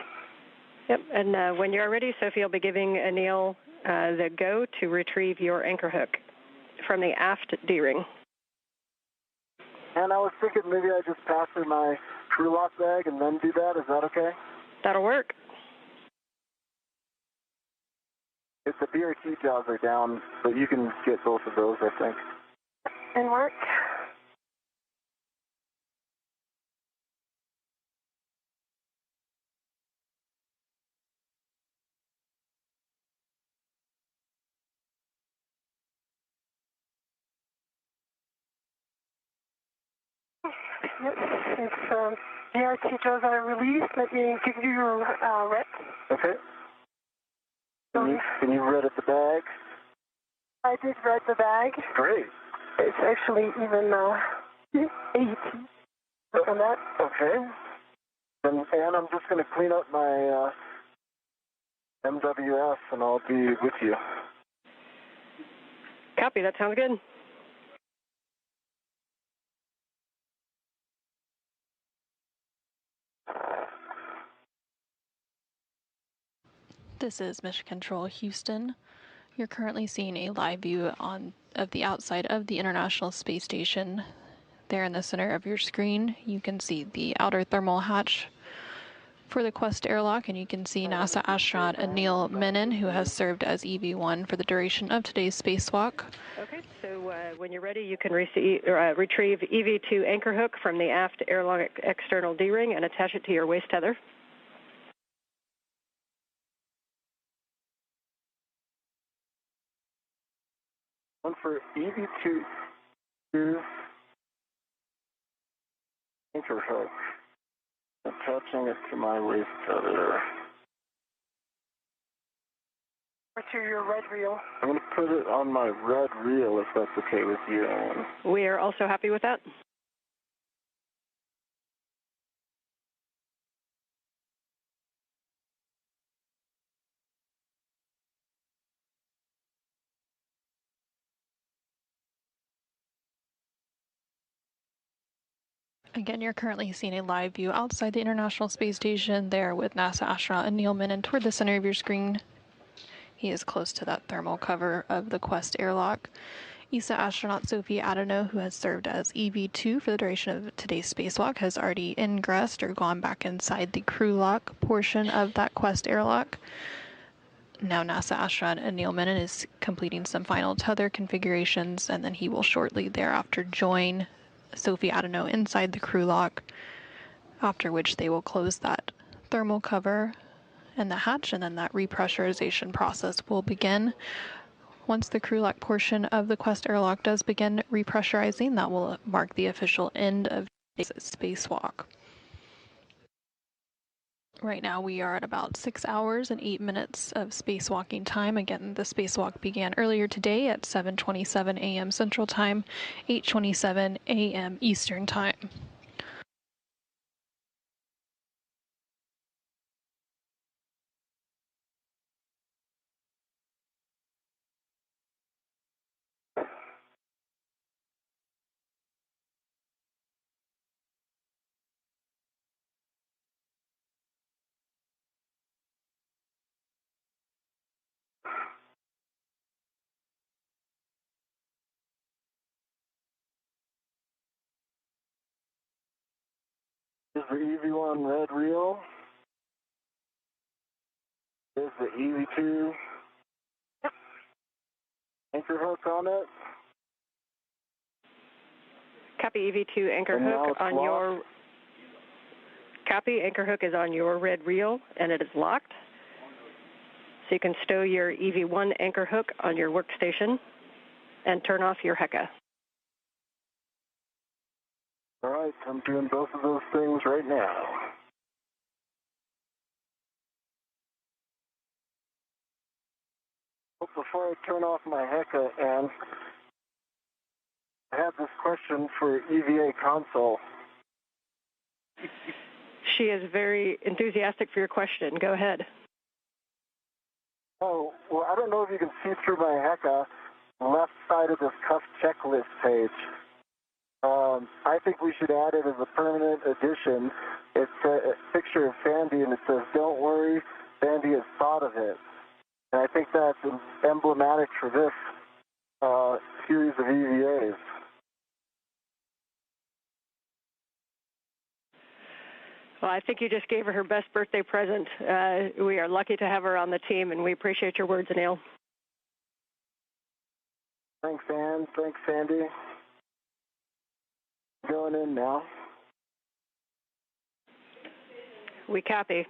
Yep, and when you're ready, Sophie will be giving Anil the go to retrieve your anchor hook from the aft D-ring. And I was thinking maybe I just pass through my crew lock bag and then do that. Is that okay? That'll work. If the BRT jaws are down, but you can get both of those, I think. And work. Yes, it's BRT jaws are released. Let me give you your red. Okay. Can you read at the bag? I did read the bag. Great. It's actually even 80. Look on that. Okay. And I'm just going to clean up my MWS and I'll be with you. Copy, that sounds good. This is Mission Control Houston. You're currently seeing a live view of the outside of the International Space Station. There in the center of your screen, you can see the outer thermal hatch for the Quest airlock, and you can see NASA astronaut Anil Menon, who has served as EV1 for the duration of today's spacewalk. Okay, so when you're ready, you can retrieve EV2 anchor hook from the aft airlock external D-ring and attach it to your waist tether. One for EV2 anchor hook, attaching it to my waist tether. Or to your red reel. I'm going to put it on my red reel if that's okay with you, Alan. We are also happy with that. Again, you're currently seeing a live view outside the International Space Station there with NASA astronaut Anil Menon toward the center of your screen. He is close to that thermal cover of the Quest airlock. ESA astronaut Sophie Adenot, who has served as EV2 for the duration of today's spacewalk, has already ingressed or gone back inside the crew lock portion of that Quest airlock. Now NASA astronaut Anil Menon is completing some final tether configurations, and then he will shortly thereafter join Sophie Adenot inside the crew lock, after which they will close that thermal cover and the hatch, and then that repressurization process will begin. Once the crew lock portion of the Quest airlock does begin repressurizing, that will mark the official end of today's spacewalk. Right now we are at about 6 hours and 8 minutes of spacewalking time. Again, the spacewalk began earlier today at 7:27 a.m. Central Time, 8:27 a.m. Eastern Time. Is the EV1 red reel? Is the EV2 anchor hook on it? Copy EV2 anchor And now hook it's on locked? your... Copy, anchor hook is on your red reel and it is locked. So you can stow your EV1 anchor hook on your workstation and turn off your HECA. All right, I'm doing both of those things right now. before I turn off my HECA, and I have this question for EVA console. She is very enthusiastic for your question. Go ahead. Oh, well, I don't know if you can see through my HECA, left side of this cuff checklist page. I think we should add it as a permanent addition. It's a picture of Sandy, and it says, "Don't worry, Sandy has thought of it." And I think that's emblematic for this series of EVAs. Well, I think you just gave her best birthday present. We are lucky to have her on the team, and we appreciate your words, Anil. Thanks, Ann. Thanks, Sandy. Going in now. We copy.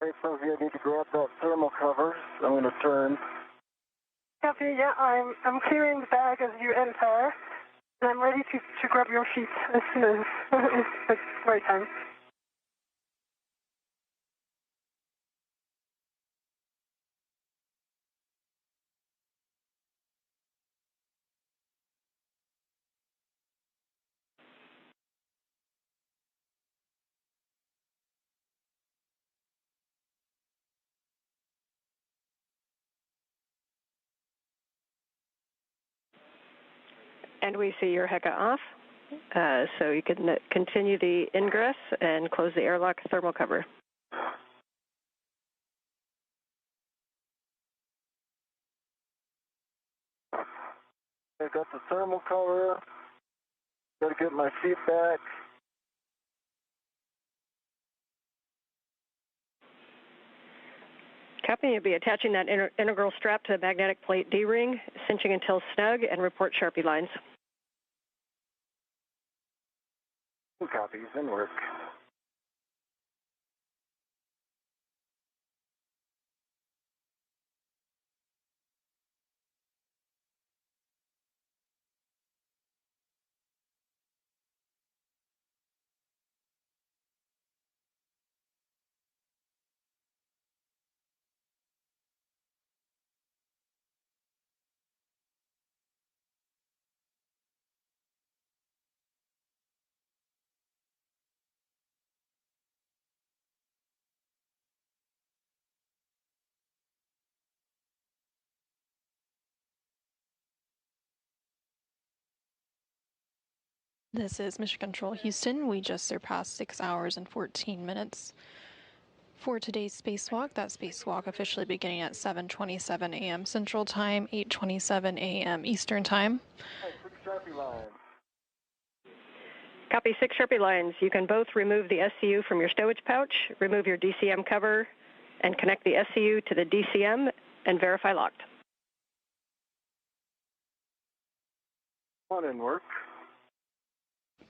Hey, Sophie, I need to grab that thermal cover. So I'm going to turn. Copy, yeah, I'm clearing the bag as you enter, and I'm ready to grab your sheet as soon as it's the right time. And we see your HECA off, so you can continue the ingress and close the airlock thermal cover. I got the thermal cover. Got to get my feet back. Copy. You'll be attaching that integral strap to the magnetic plate D-ring, cinching until snug, and report Sharpie lines. Copies in work. This is Mission Control Houston. We just surpassed 6 hours and 14 minutes for today's spacewalk. That spacewalk officially beginning at 7:27 a.m. Central Time, 8:27 a.m. Eastern Time. Hey, 6 Sharpie lines. Copy. 6 Sharpie lines. You can both remove the SCU from your stowage pouch, remove your DCM cover, and connect the SCU to the DCM and verify locked. On in work.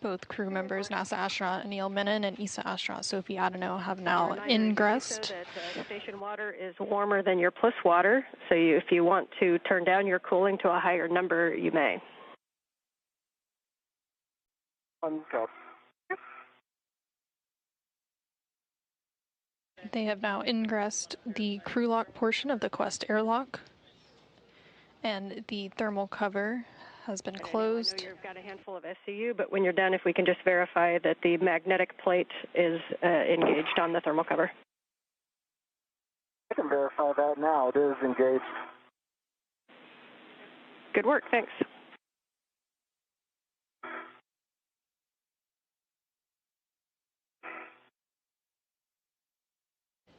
Both crew members, NASA astronaut Anil Menon and ESA astronaut Sophie Adenot, have now ingressed. Station water is warmer than your plus water, so if you want to turn down your cooling to a higher number, you may. Uncap. They have now ingressed the crew lock portion of the Quest airlock, and the thermal cover has been And closed. I know you've got a handful of SCU, but when you're done, if we can just verify that the magnetic plate is engaged on the thermal cover. I can verify that now. It is engaged. Good work, thanks.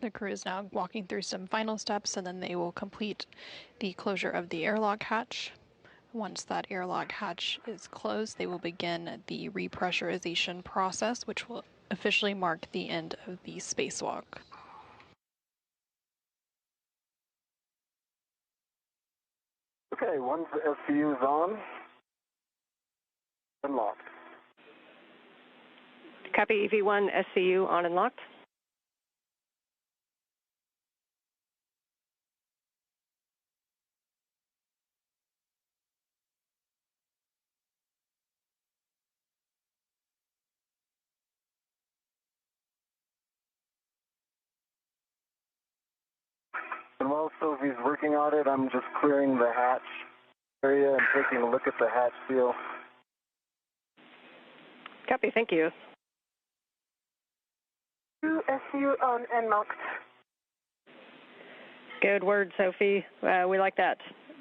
The crew is now walking through some final steps, and then they will complete the closure of the airlock hatch. Once that airlock hatch is closed, they will begin the repressurization process, which will officially mark the end of the spacewalk. Okay, once the SCU is on, and locked. Copy EV1 SCU on and locked. And while Sophie's working on it, I'm just clearing the hatch area and taking a look at the hatch seal. Copy, thank you. SCU on and locked. Good word, Sophie. We like that.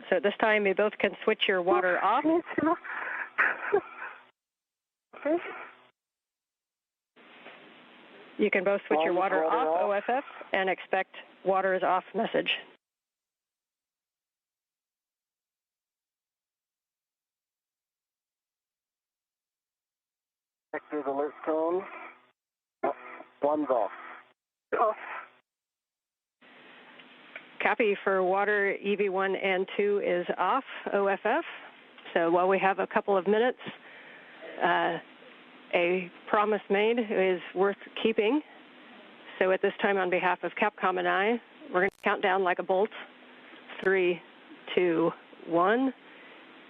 So at this time, you both can switch your water off. Okay. You can both switch your water off, OFF, and expect water is off message. Active alert tone. One's off. Off. Copy for water EV1 and 2 is off, OFF. So while we have a couple of minutes, a promise made is worth keeping. So at this time, on behalf of Capcom and I, we're going to count down like a bolt. 3, 2, 1.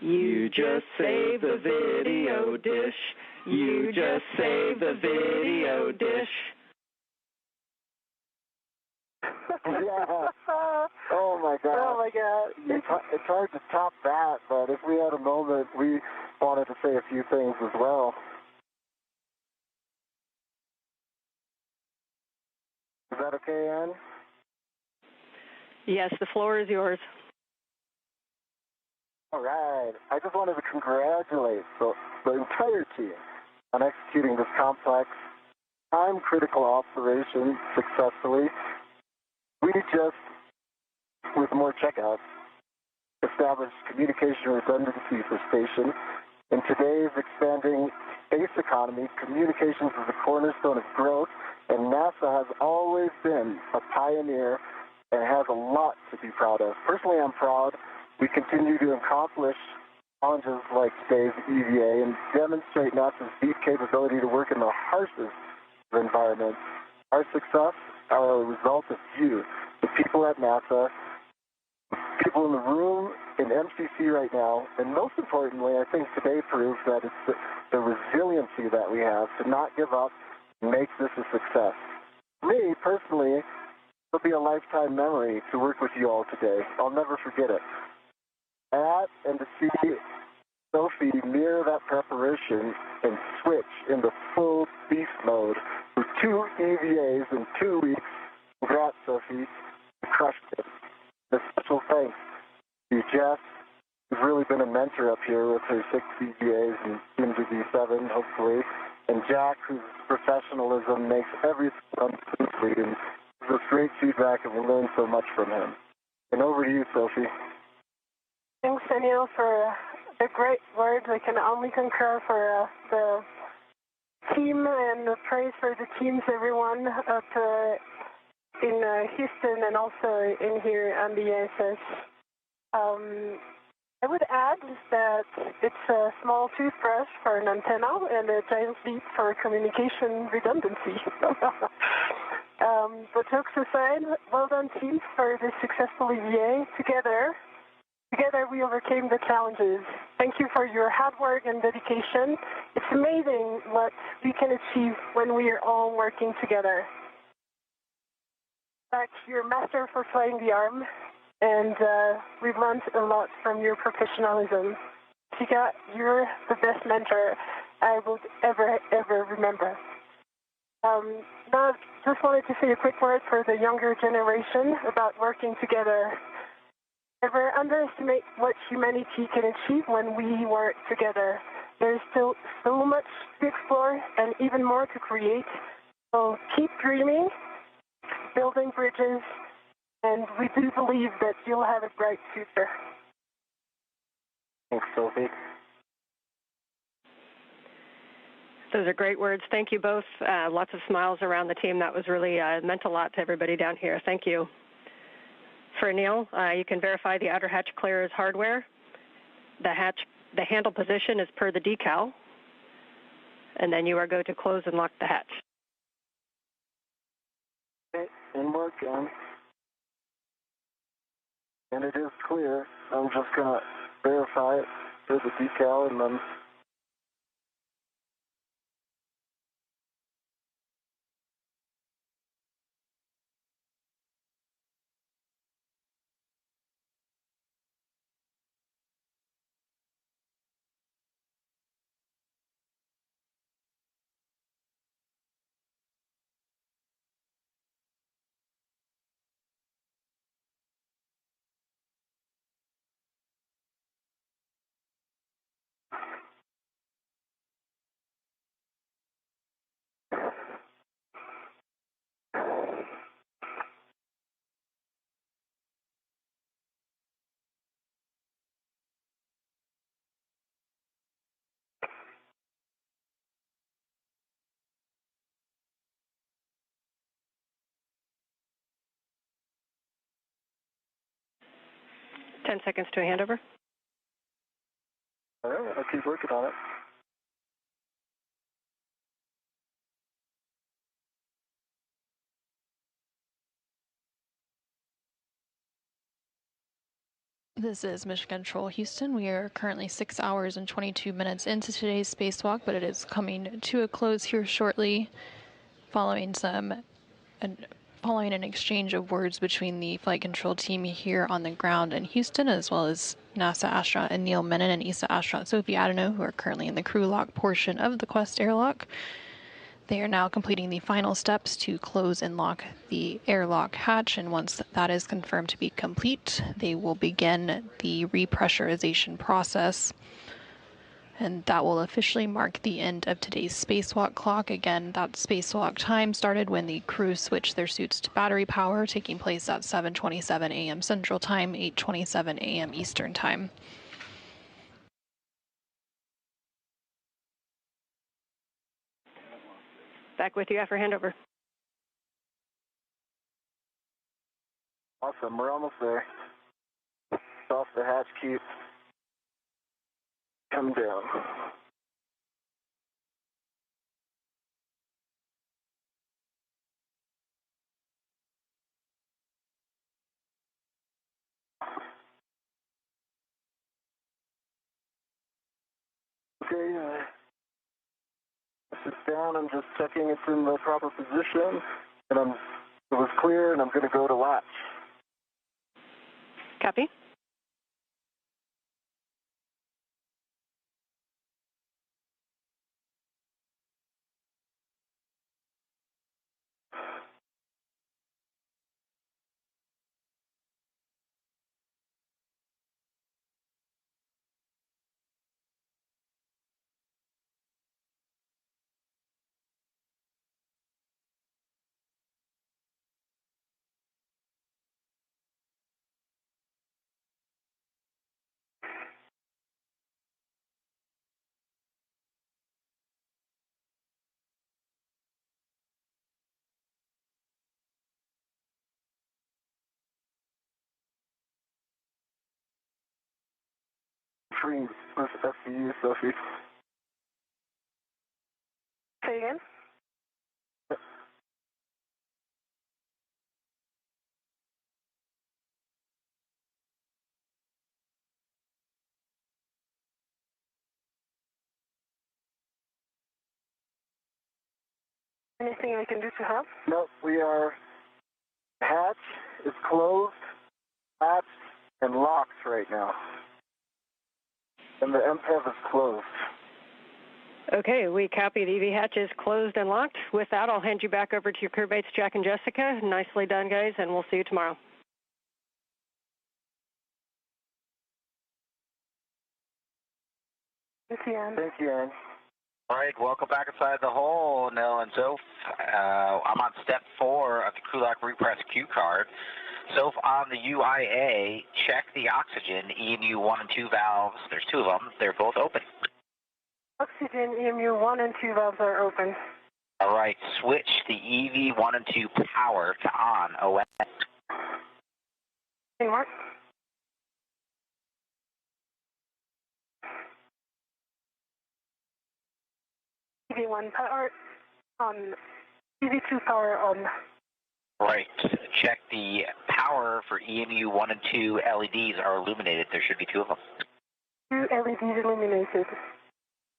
You just saved the video dish. You just saved the video dish. Yeah. Oh my God. Oh my God. It's hard to top that, but if we had a moment, we wanted to say a few things as well. Is that okay, Ann? Yes, the floor is yours. All right. I just wanted to congratulate the entire team on executing this complex, time-critical operation successfully. We just, with more checkouts, established communication redundancy for station. In today's expanding space economy, communications is the cornerstone of growth, and NASA has always been a pioneer and has a lot to be proud of. Personally, I'm proud. We continue to accomplish challenges like today's EVA and demonstrate NASA's deep capability to work in the harshest of environments. Our success are a result of you, the people at NASA, people in the room in MCC right now, and most importantly, I think today proves that it's the resiliency that we have to not give up and make this a success. Me, personally, it'll be a lifetime memory to work with you all today. I'll never forget it. And to see Sophie mirror that preparation and switch into full beast mode for 2 EVAs in 2 weeks. Congrats, Sophie. You crushed it. A special thanks to Jess, who's really been a mentor up here with her 6 EVAs and soon to be 7, hopefully. And Jack, whose professionalism makes everything run smoothly and gives us great feedback, and we learn so much from him. And over to you, Sophie. Thanks, Anil, for the great words. I can only concur for the team and the praise for the teams, everyone up in Houston and also in here on the ISS. I would add that it's a small toothbrush for an antenna and a giant leap for communication redundancy. But jokes aside, well done, teams, for the successful EVA. Together we overcame the challenges. Thank you for your hard work and dedication. It's amazing what we can achieve when we are all working together. Zach, you're a master for flying the arm, and we've learned a lot from your professionalism. Tika, you're the best mentor I would ever remember. Now, just wanted to say a quick word for the younger generation about working together. Never underestimate what humanity can achieve when we work together. There's still so much to explore and even more to create. So keep dreaming, building bridges, and we do believe that you'll have a bright future. Thanks, Sophie. Those are great words. Thank you both. Lots of smiles around the team. That was really meant a lot to everybody down here. Thank you. For Anil, you can verify the outer hatch clear as hardware. The handle position is per the decal, and then you are going to close and lock the hatch. Okay, and mark on. And it is clear. I'm just going to verify it per the decal and then. Ten seconds to a handover. All right, I'll keep working on it. This is Mission Control Houston. We are currently 6 hours and 22 minutes into today's spacewalk, but it is coming to a close here shortly, following an exchange of words between the flight control team here on the ground in Houston, as well as NASA astronaut Anil Menon and ESA astronaut Sophie Adenot, who are currently in the crew lock portion of the Quest airlock. They are now completing the final steps to close and lock the airlock hatch, and once that is confirmed to be complete, they will begin the repressurization process. And that will officially mark the end of today's spacewalk clock. Again, that spacewalk time started when the crew switched their suits to battery power, taking place at 7:27 a.m. Central Time, 8:27 a.m. Eastern Time. Back with you after handover. Awesome, we're almost there. Off the hatch, keep. Come down. Okay, sit down. I'm just checking it's in the proper position, and it was clear, and I'm going to go to latch. Copy. Tree with FCU, Sophie. Say again? Anything I can do to help? Nope, we are. Hatch is closed, latched, and locked right now. And the MPEV is closed. Okay, we copy. The EV hatch is closed and locked. With that, I'll hand you back over to your crewmates, Jack and Jessica. Nicely done, guys, and we'll see you tomorrow. Thank you, Ann. Thank you, Ann. All right, welcome back inside the hole, Anil and Soph. I'm on step 4 of the crew lock repress cue card. Soph, on the UIA, check the oxygen, EMU 1 and 2 valves. There's 2 of them. They're both open. Oxygen EMU 1 and 2 valves are open. All right, switch the EV 1 and 2 power to on, OS. Hey, Mark. EV1 power on. EV2 power on. Right, check the power for EMU 1 and 2 LEDs are illuminated. There should be 2 of them. 2 LEDs illuminated.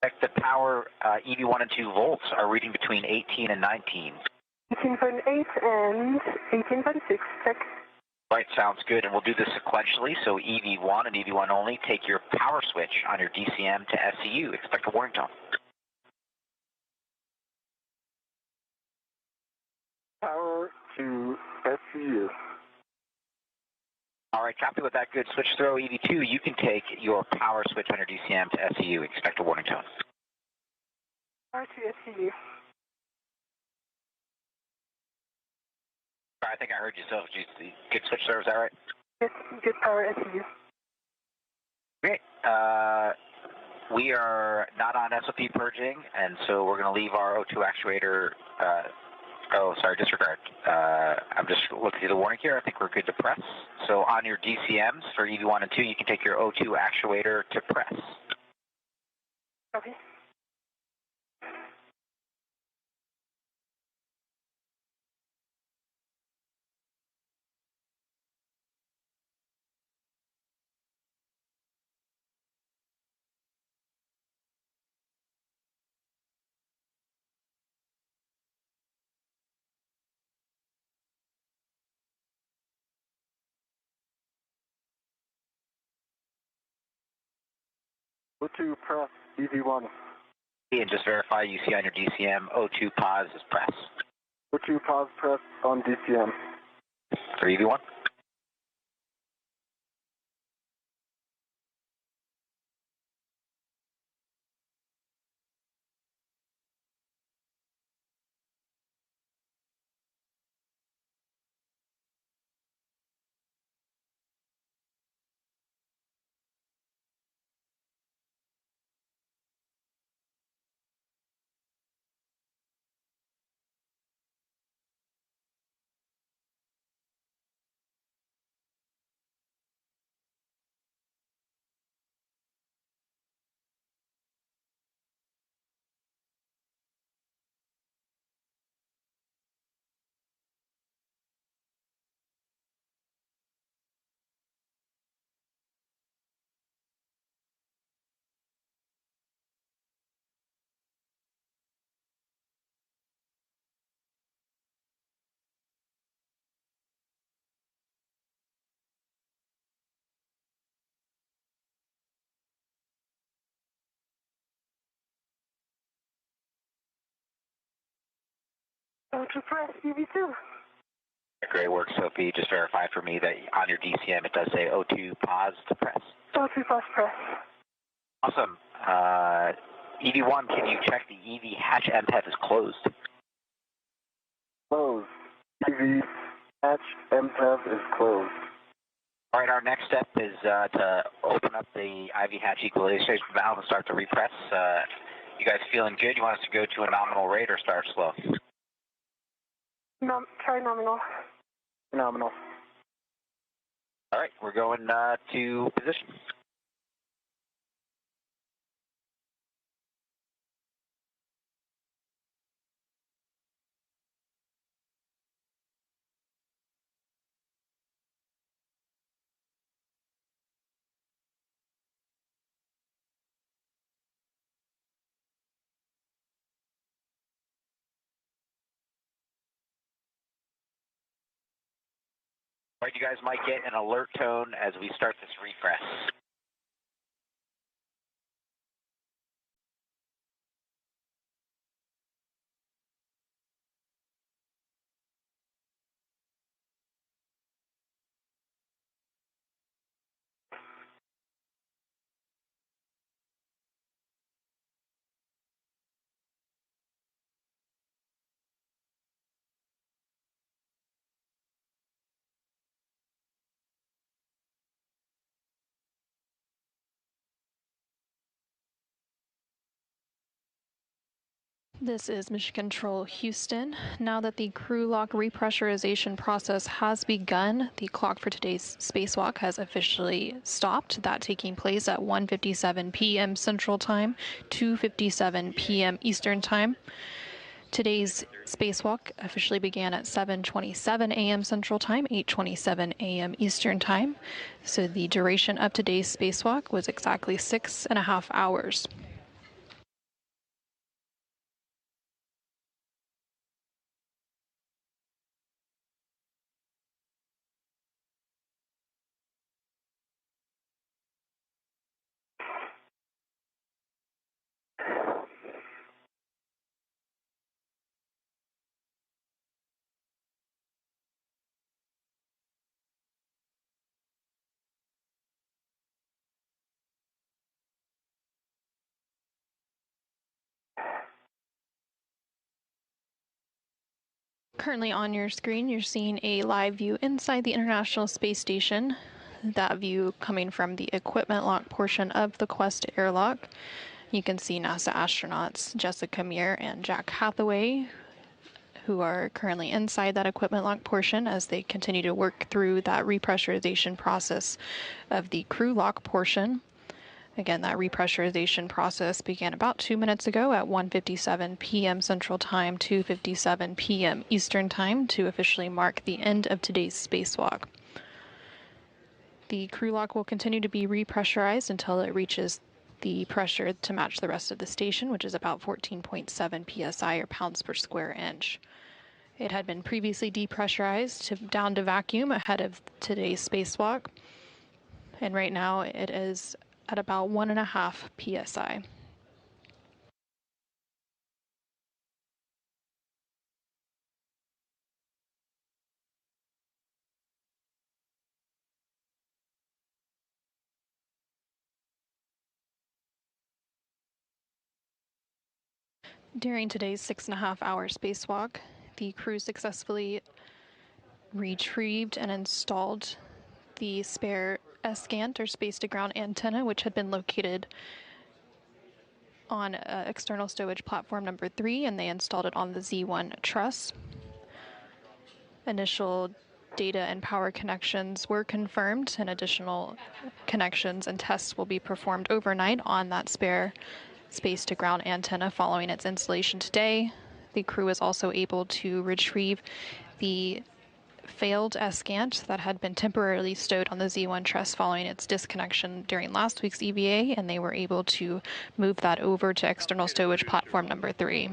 Check the power, EV1 and 2 volts are reading between 18 and 19. 18.8 and 18.6, check. Right, sounds good, and we'll do this sequentially. So EV1 and EV1 only, take your power switch on your DCM to SCU. Expect a warning tone. Power to SCU. All right, copy with that. Good. Switch throw EV2. You can take your power switch on your DCM to SCU. Expect a warning tone. Power to SCU. I think I heard you, so good switch throw. Is that right? Yes, good power SCU. Great. We are not on SOP purging, and so we're going to leave our O2 actuator. Disregard. I'm just looking through the warning here. I think we're good to press. So on your DCMs for EV1 and 2, you can take your O2 actuator to press. Okay. O2 press, EV1. And just verify you see on your DCM O2 pause is press. O2 pause press on DCM. For EV1. O2 press EV2. Great work, Sophie. Just verify for me that on your DCM it does say O2 pause to press. O2 pause press. Awesome. EV1, can you check the EV hatch MPEF is closed? Closed. EV hatch MPEV is closed. All right, our next step is to open up the IV hatch equalization valve and start to repress. You guys feeling good? You want us to go to a nominal rate or start slow? Try nominal. Nominal. All right, we're going to position. All right, you guys might get an alert tone as we start this refresh. This is Mission Control Houston. Now that the crew lock repressurization process has begun, the clock for today's spacewalk has officially stopped, that taking place at 1:57 p.m. Central Time, 2:57 p.m. Eastern Time. Today's spacewalk officially began at 7:27 a.m. Central Time, 8:27 a.m. Eastern Time. So the duration of today's spacewalk was exactly 6.5 hours. Currently on your screen, you're seeing a live view inside the International Space Station. That view coming from the equipment lock portion of the Quest airlock. You can see NASA astronauts Jessica Meir and Jack Hathaway, who are currently inside that equipment lock portion as they continue to work through that repressurization process of the crew lock portion. Again, that repressurization process began about 2 minutes ago at 1:57 p.m. Central Time, 2:57 p.m. Eastern Time, to officially mark the end of today's spacewalk. The crew lock will continue to be repressurized until it reaches the pressure to match the rest of the station, which is about 14.7 psi or pounds per square inch. It had been previously depressurized down to vacuum ahead of today's spacewalk, and right now it is at about 1.5 psi. During today's 6.5-hour spacewalk, the crew successfully retrieved and installed the spare SGANT, or space-to-ground antenna, which had been located on external stowage platform number 3, and they installed it on the Z1 truss. Initial data and power connections were confirmed, and additional connections and tests will be performed overnight on that spare space-to-ground antenna following its installation today. The crew was also able to retrieve the failed SGANT that had been temporarily stowed on the Z1 truss following its disconnection during last week's EVA, and they were able to move that over to external stowage platform number 3.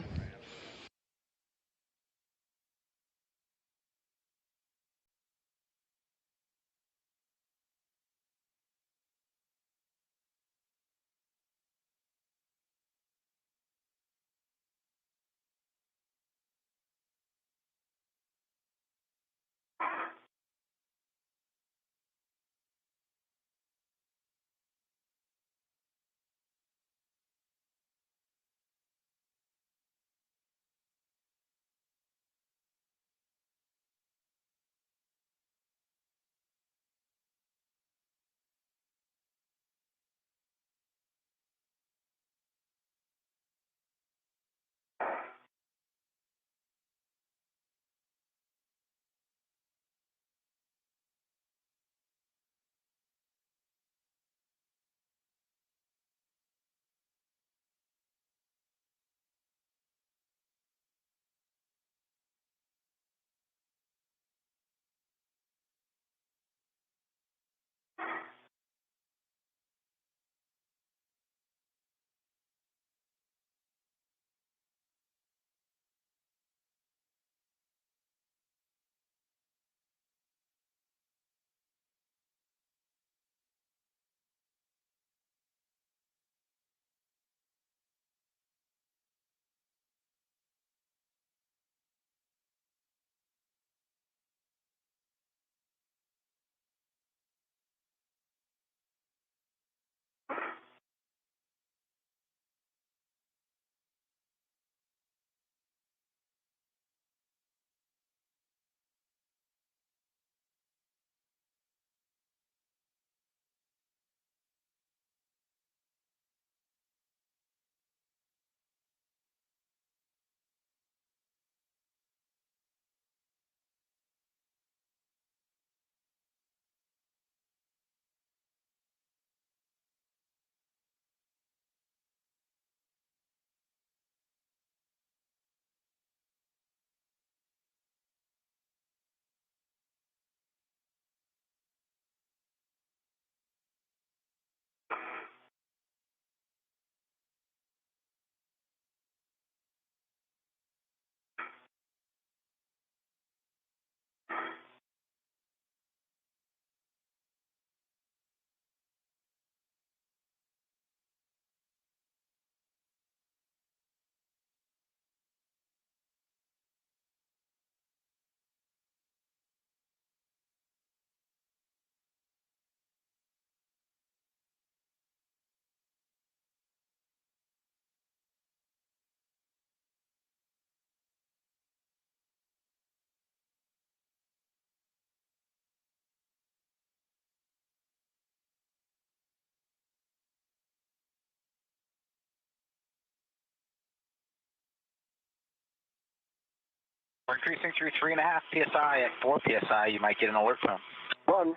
We're increasing through 3.5 psi. At 4 psi, you might get an alert from. 1.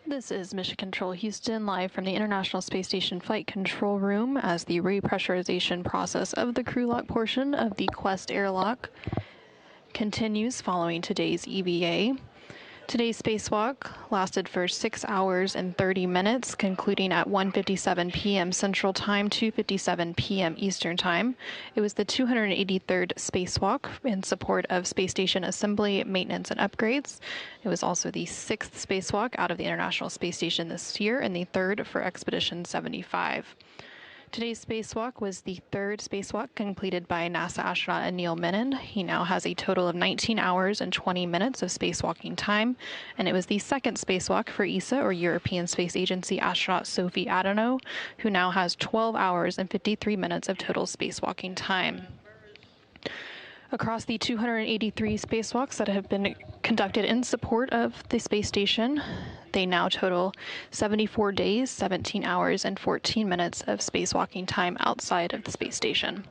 This is Mission Control Houston, live from the International Space Station Flight Control Room as the repressurization process of the crew lock portion of the Quest airlock continues following today's EVA. Today's spacewalk lasted for 6 hours and 30 minutes, concluding at 1:57 p.m. Central Time, 2:57 p.m. Eastern Time. It was the 283rd spacewalk in support of space station assembly, maintenance, and upgrades. It was also the 6th spacewalk out of the International Space Station this year and the 3rd for Expedition 75. Today's spacewalk was the 3rd spacewalk completed by NASA astronaut Anil Menon. He now has a total of 19 hours and 20 minutes of spacewalking time, and it was the 2nd spacewalk for ESA, or European Space Agency astronaut Sophie Adenot, who now has 12 hours and 53 minutes of total spacewalking time. Across the 283 spacewalks that have been conducted in support of the space station, they now total 74 days, 17 hours, and 14 minutes of spacewalking time outside of the space station.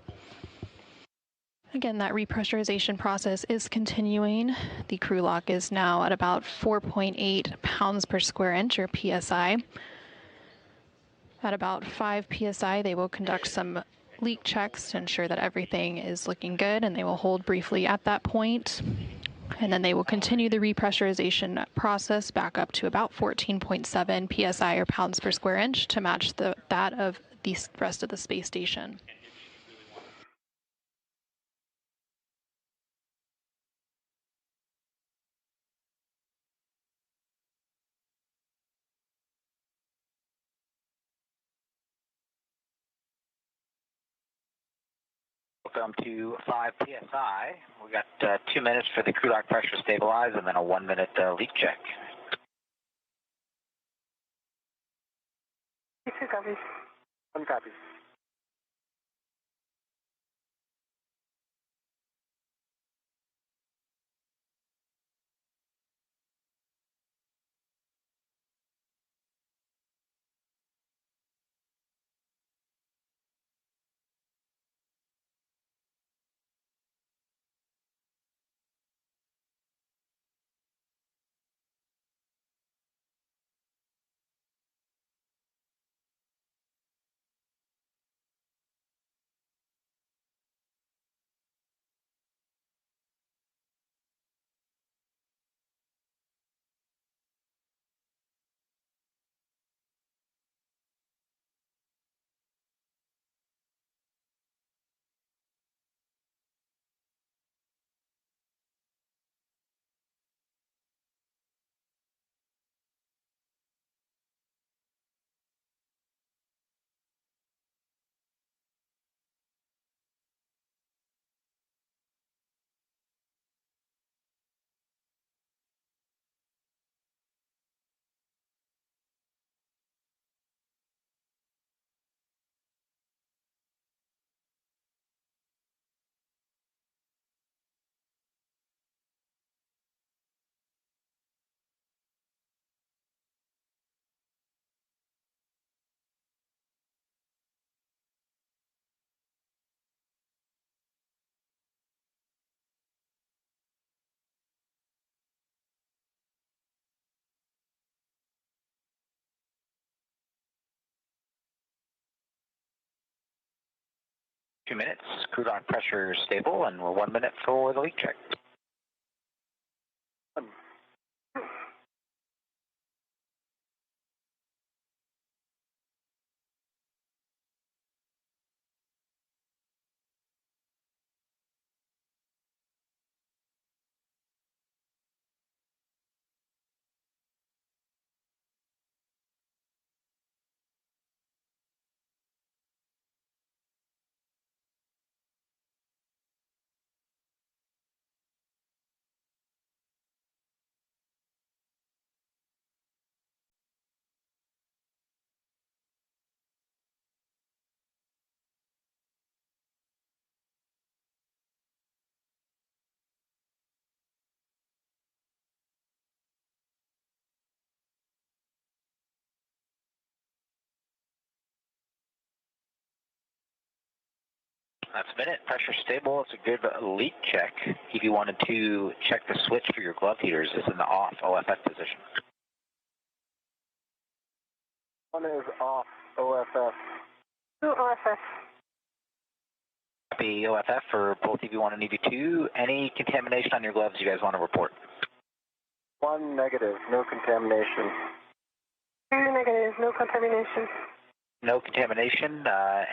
Again, that repressurization process is continuing. The crew lock is now at about 4.8 pounds per square inch, or PSI. At about 5 PSI, they will conduct some leak checks to ensure that everything is looking good, and they will hold briefly at that point. And then they will continue the repressurization process back up to about 14.7 PSI, or pounds per square inch, to match that of the rest of the space station. Welcome to 5 PSI. We got 2 minutes for the crew lock pressure to stabilize, and then a 1-minute leak check. 2 copies. 1 copy. 2 minutes, crew dock pressure stable, and we're 1 minute for the leak check. That's a minute. Pressure stable. It's a good leak check. If you wanted to check the switch for your glove heaters, it's in the off OFF position. One is off OFF. Two OFF. Copy OFF for both EV1 and EV2. Any contamination on your gloves you guys want to report? One negative, no contamination. Two negative, no contamination. No contamination.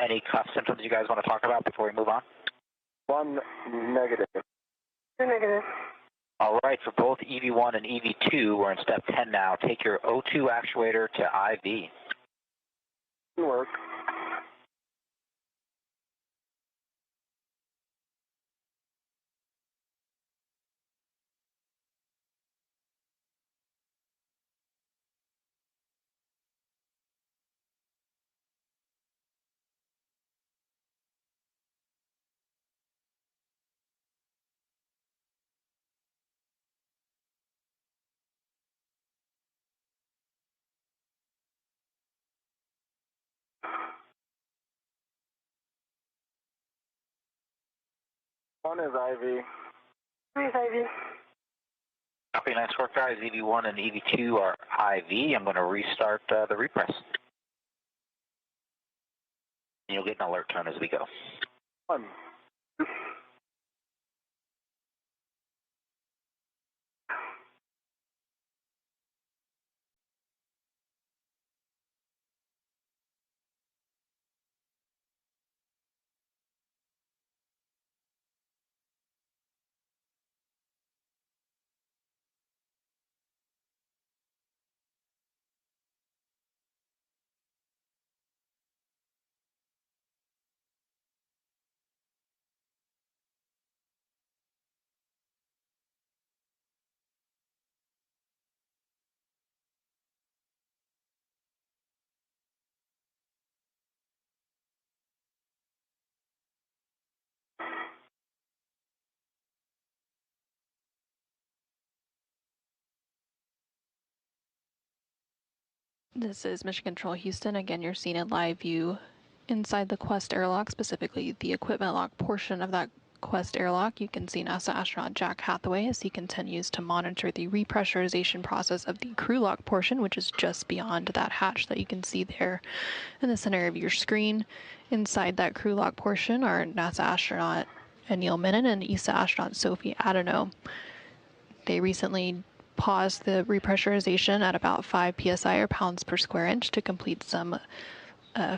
Any cough symptoms you guys want to talk about before we move on? One negative. Two negative. All right, for both EV1 and EV2, we're in step 10 now. Take your O2 actuator to IV. Work. One is IV. Three is IV. Copy, nice work, guys. EV1 and EV2 are IV. I'm going to restart the repress. You'll get an alert tone as we go. One. This is Mission Control Houston. Again, you're seeing a live view inside the Quest airlock, specifically the equipment lock portion of that Quest airlock. You can see NASA astronaut Jack Hathaway as he continues to monitor the repressurization process of the crew lock portion, which is just beyond that hatch that you can see there in the center of your screen. Inside that crew lock portion are NASA astronaut Anil Menon and ESA astronaut Sophie Adenot. They recently paused the repressurization at about 5 psi or pounds per square inch to complete some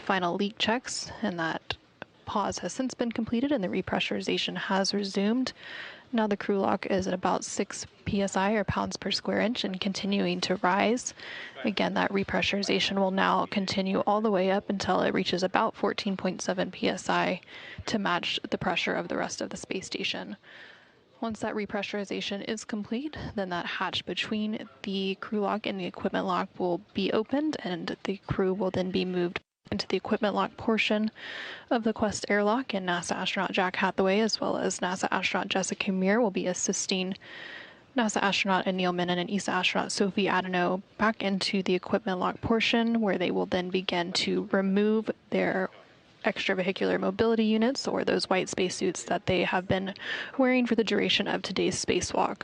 final leak checks, and that pause has since been completed and the repressurization has resumed. Now the crew lock is at about 6 psi or pounds per square inch and continuing to rise. Again, that repressurization will now continue all the way up until it reaches about 14.7 psi to match the pressure of the rest of the space station. Once that repressurization is complete, then that hatch between the crew lock and the equipment lock will be opened, and the crew will then be moved into the equipment lock portion of the Quest airlock, and NASA astronaut Jack Hathaway as well as NASA astronaut Jessica Meir will be assisting NASA astronaut Anil Menon and ESA astronaut Sophie Adenot back into the equipment lock portion, where they will then begin to remove their extravehicular mobility units, or those white spacesuits that they have been wearing for the duration of today's spacewalk.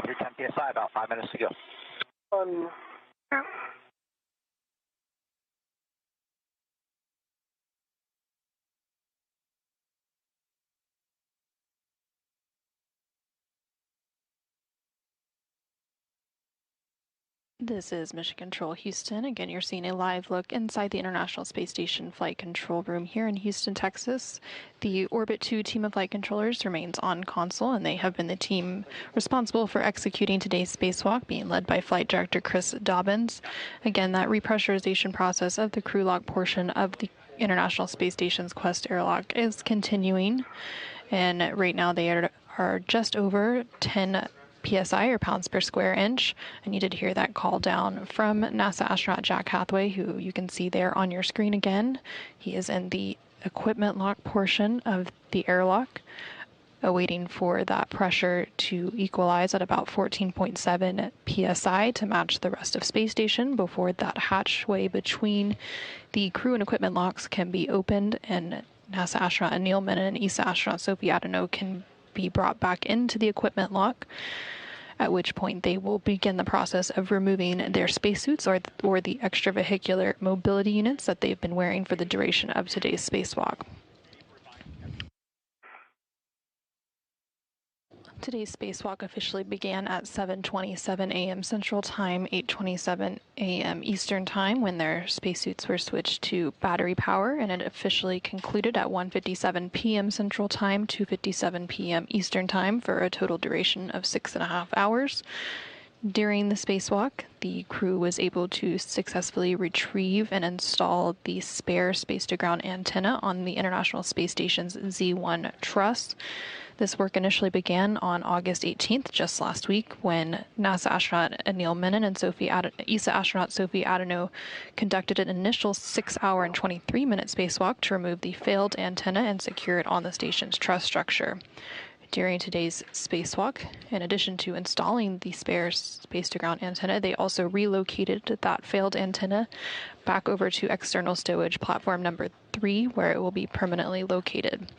through 10 psi, about 5 minutes to go. Yeah. This is Mission Control Houston. Again, you're seeing a live look inside the International Space Station Flight Control Room here in Houston, Texas. The Orbit 2 team of flight controllers remains on console, and they have been the team responsible for executing today's spacewalk, being led by Flight Director Chris Dobbins. Again, that repressurization process of the crew lock portion of the International Space Station's Quest airlock is continuing, and right now they are just over 10 PSI, or pounds per square inch. And you did hear that call down from NASA astronaut Jack Hathaway, who you can see there on your screen again. He is in the equipment lock portion of the airlock, awaiting for that pressure to equalize at about 14.7 PSI to match the rest of space station before that hatchway between the crew and equipment locks can be opened and NASA astronaut Anil, Menon, and ESA astronaut Sophie Adenot can be brought back into the equipment lock, at which point they will begin the process of removing their spacesuits or the extravehicular mobility units that they've been wearing for the duration of today's spacewalk. Today's spacewalk officially began at 7:27 a.m. Central Time, 8:27 a.m. Eastern Time, when their spacesuits were switched to battery power, and it officially concluded at 1:57 p.m. Central Time, 2:57 p.m. Eastern Time, for a total duration of 6.5 hours. During the spacewalk, the crew was able to successfully retrieve and install the spare space-to-ground antenna on the International Space Station's Z1 truss. This work initially began on August 18th, just last week, when NASA astronaut Anil Menon and ESA astronaut Sophie Adenot conducted an initial 6-hour and 23-minute spacewalk to remove the failed antenna and secure it on the station's truss structure. During today's spacewalk, in addition to installing the spare space-to-ground antenna, they also relocated that failed antenna back over to external stowage platform number 3, where it will be permanently located.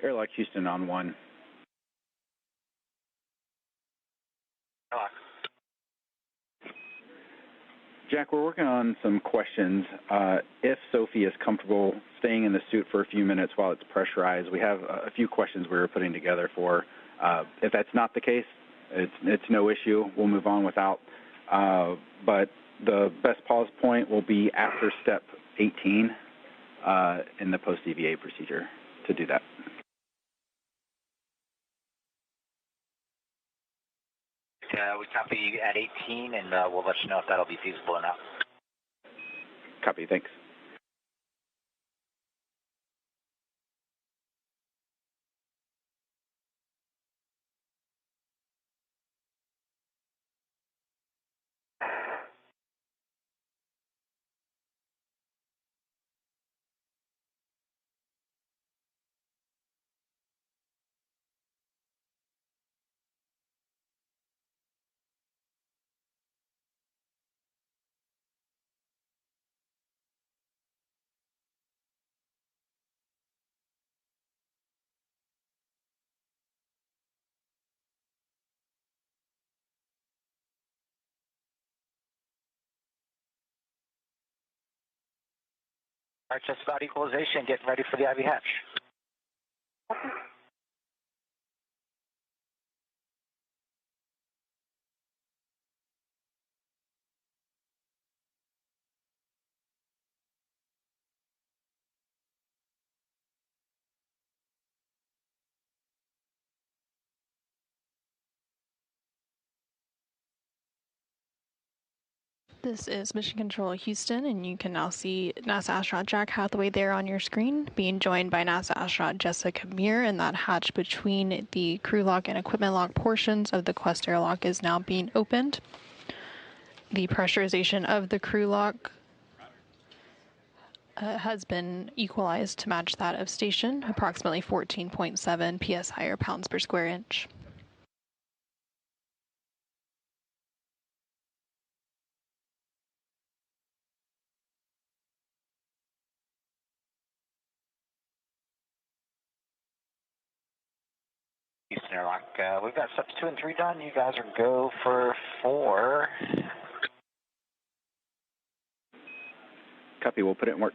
Airlock Houston on 1. Airlock. Jack, we're working on some questions. If Sophie is comfortable staying in the suit for a few minutes while it's pressurized, we have a few questions we were putting together for. If that's not the case, it's no issue. We'll move on without. But the best pause point will be after step 18 in the post-EVA procedure to do that. We copy at 18, and we'll let you know if that'll be feasible or not. Copy, thanks. All right, just about equalization, getting ready for the Ivy hatch. This is Mission Control Houston, and you can now see NASA astronaut Jack Hathaway there on your screen, being joined by NASA astronaut Jessica Meir, and that hatch between the crew lock and equipment lock portions of the Quest airlock is now being opened. The pressurization of the crew lock has been equalized to match that of station, approximately 14.7 psi or pounds per square inch. Houston airlock, we've got steps 2 and 3 done. You guys are go for 4. Copy, we'll put it in work.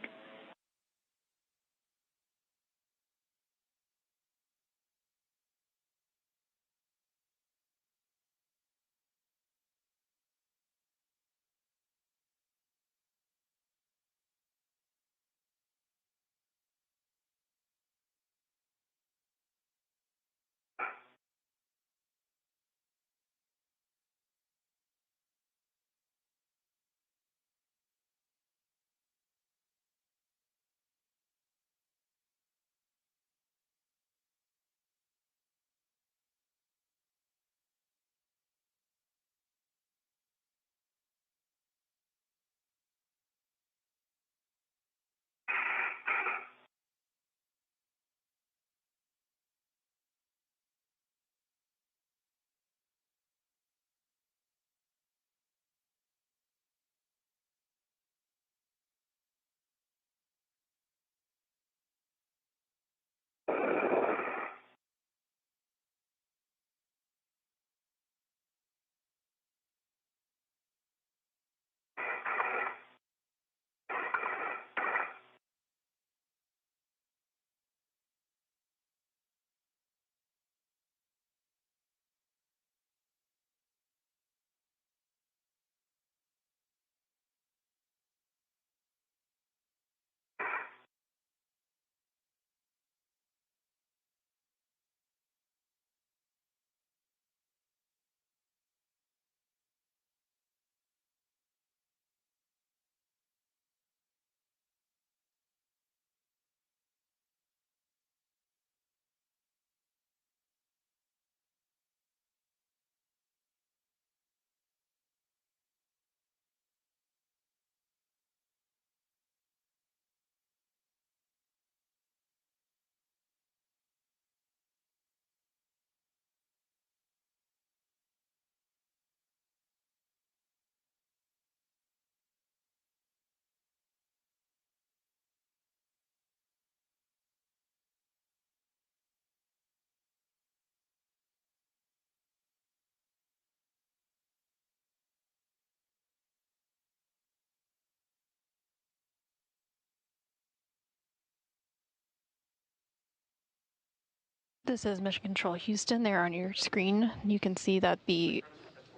This is Mission Control Houston. There on your screen, you can see that the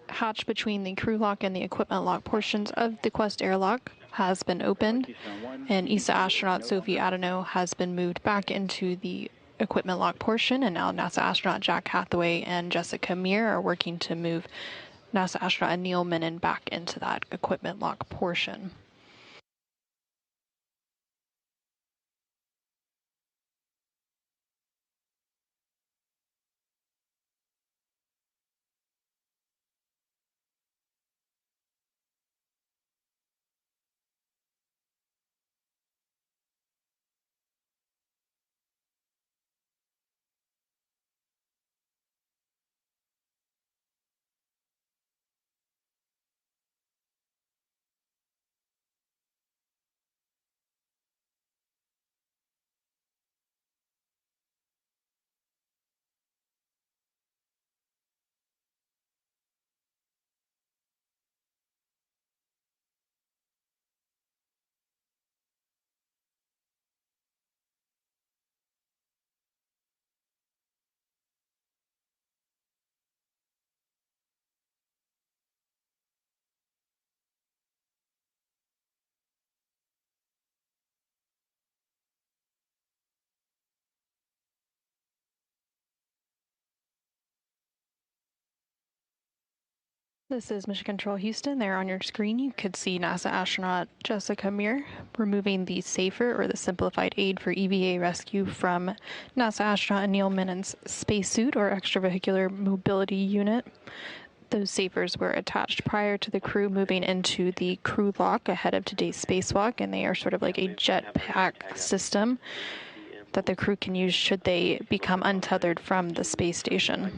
hatch between the crew lock and the equipment lock portions of the Quest airlock has been opened, and ESA astronaut Sophie Adenot has been moved back into the equipment lock portion, and now NASA astronaut Jack Hathaway and Jessica Meir are working to move NASA astronaut Anil Menon back into that equipment lock portion. This is Mission Control Houston. There on your screen, you could see NASA astronaut Jessica Meir removing the SAFER, or the Simplified Aid for EVA Rescue, from NASA astronaut Anil Menon's spacesuit, or extravehicular mobility unit. Those SAFERs were attached prior to the crew moving into the crew lock ahead of today's spacewalk, and they are sort of like a jetpack system that the crew can use should they become untethered from the space station.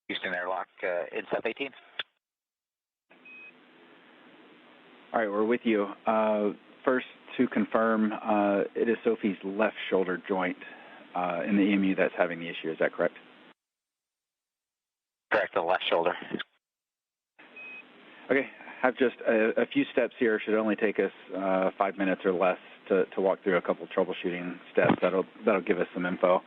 Houston airlock in step 18. All right, we're with you. First, to confirm, it is Sophie's left shoulder joint in the EMU that's having the issue. Is that correct? Correct, the left shoulder. Okay, have just a few steps here. Should only take us 5 minutes or less to walk through a couple troubleshooting steps. That'll give us some info.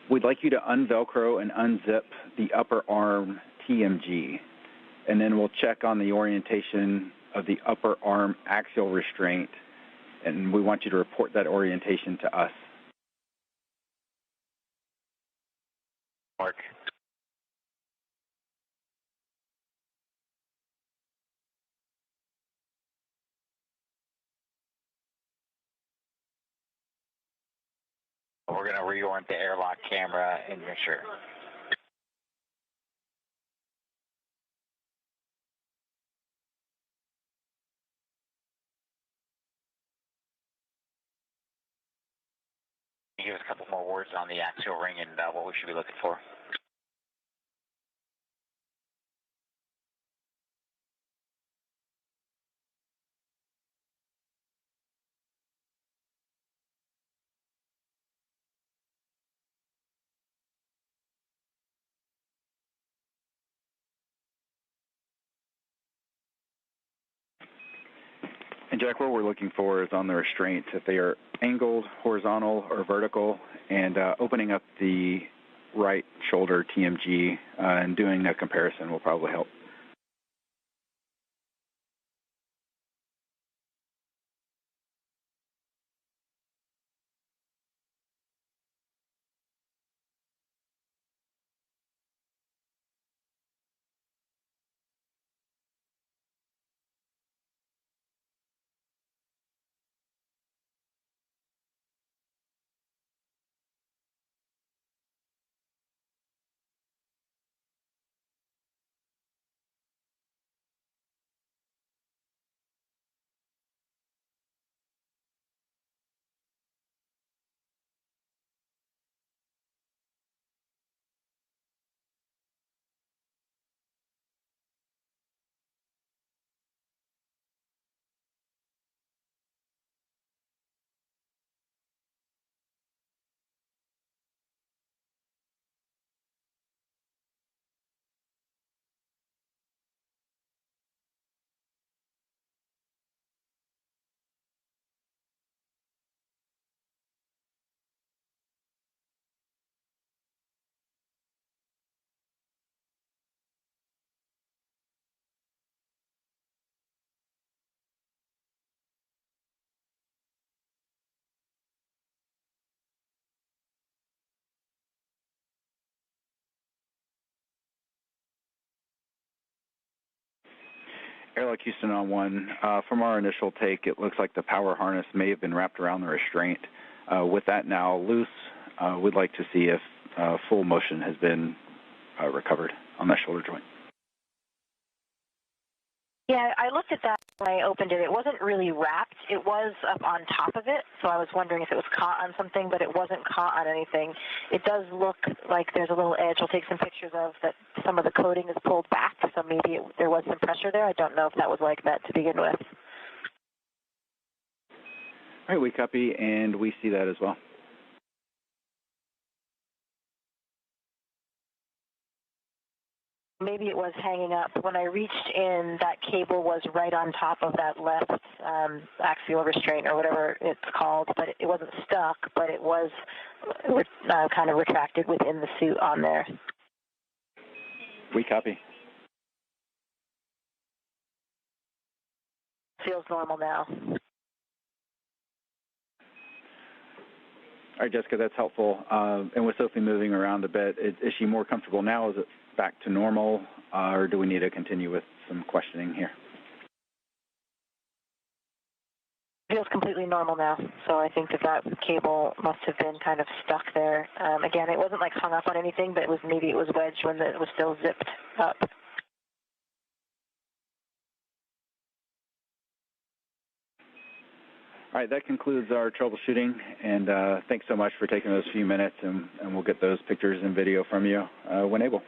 We'd like you to unvelcro and unzip the upper arm TMG, and then we'll check on the orientation of the upper arm axial restraint, and we want you to report that orientation to us. Mark. We're going to reorient the airlock camera and make sure. Give us a couple more words on the axial ring and what we should be looking for. And Jack, what we're looking for is on the restraints, if they are angled, horizontal, or vertical, and opening up the right shoulder TMG and doing a comparison will probably help. Airlock Houston on 1. From our initial take, it looks like the power harness may have been wrapped around the restraint. With that now loose, we'd like to see if full motion has been recovered on that shoulder joint. Yeah, I looked at that when I opened it. It wasn't really wrapped. It was up on top of it, so I was wondering if it was caught on something, but it wasn't caught on anything. It does look like there's a little edge. I'll take some pictures of that. Some of the coating is pulled back, so maybe there was some pressure there. I don't know if that was like that to begin with. All right, we copy, and we see that as well. Maybe it was hanging up. When I reached in, that cable was right on top of that left axial restraint or whatever it's called, but it wasn't stuck, but it was kind of retracted within the suit on there. We copy. Feels normal now. All right, Jessica, that's helpful. And with Sophie moving around a bit, is she more comfortable now? Is it back to normal, or do we need to continue with some questioning here? Feels completely normal now, so I think that cable must have been kind of stuck there. Again, it wasn't like hung up on anything, but maybe it was wedged when it was still zipped up. All right, that concludes our troubleshooting, and thanks so much for taking those few minutes, and we'll get those pictures and video from you when able.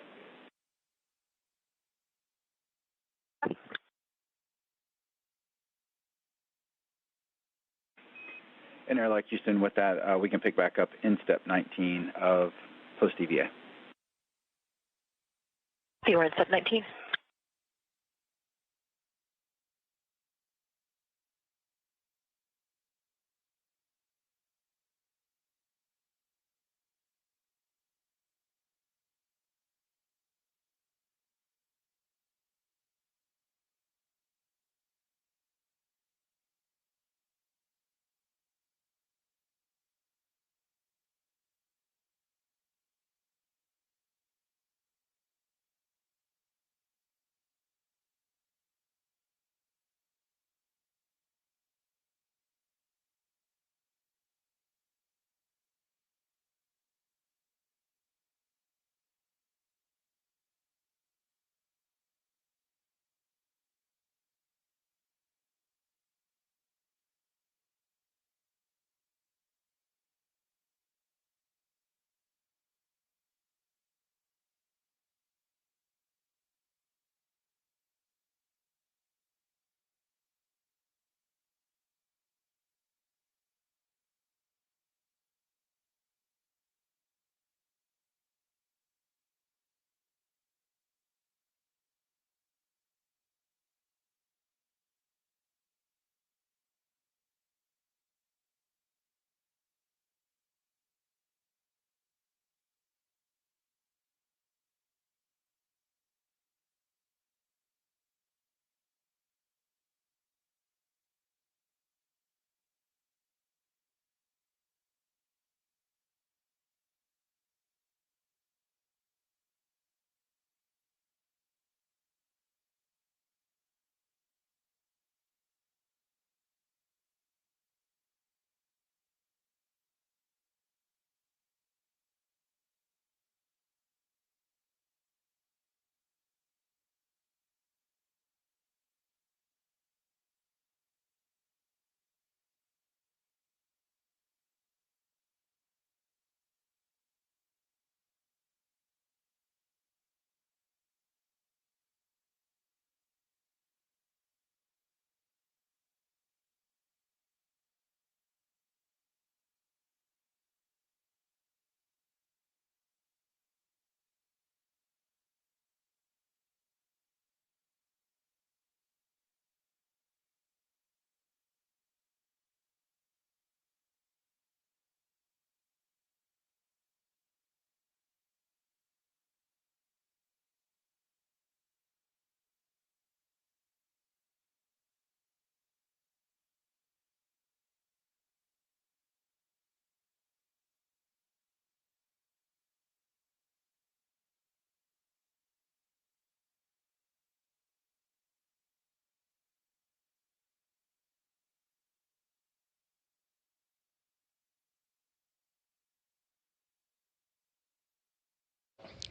And Airlock Houston, with that, we can pick back up in step 19 of post-EVA. You were in step 19.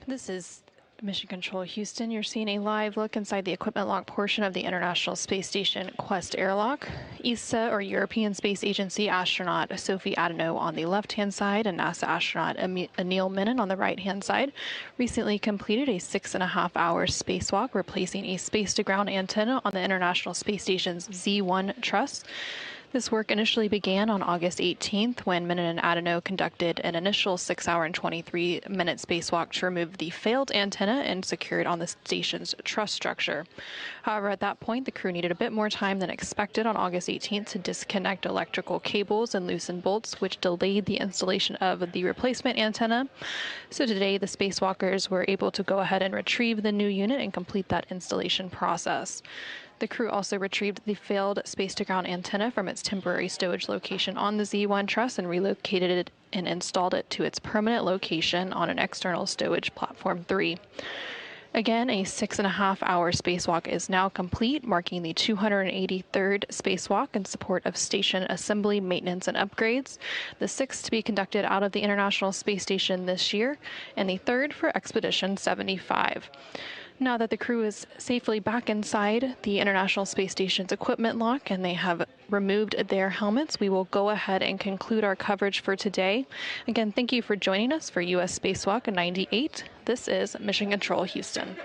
This is Mission Control Houston. You're seeing a live look inside the equipment lock portion of the International Space Station Quest airlock. ESA, or European Space Agency astronaut Sophie Adenot on the left-hand side and NASA astronaut Anil Menon on the right-hand side recently completed a 6.5-hour spacewalk, replacing a space-to-ground antenna on the International Space Station's Z1 truss. This work initially began on August 18th when Menon and Adenot conducted an initial 6-hour and 23-minute spacewalk to remove the failed antenna and secure it on the station's truss structure. However, at that point, the crew needed a bit more time than expected on August 18th to disconnect electrical cables and loosen bolts, which delayed the installation of the replacement antenna. So today, the spacewalkers were able to go ahead and retrieve the new unit and complete that installation process. The crew also retrieved the failed space-to-ground antenna from its temporary stowage location on the Z1 truss and relocated it and installed it to its permanent location on an external stowage platform 3. Again, a 6.5-hour spacewalk is now complete, marking the 283rd spacewalk in support of station assembly, maintenance, and upgrades, the 6th to be conducted out of the International Space Station this year, and the 3rd for Expedition 75. Now that the crew is safely back inside the International Space Station's equipment lock and they have removed their helmets, we will go ahead and conclude our coverage for today. Again, thank you for joining us for US Spacewalk 98. This is Mission Control Houston.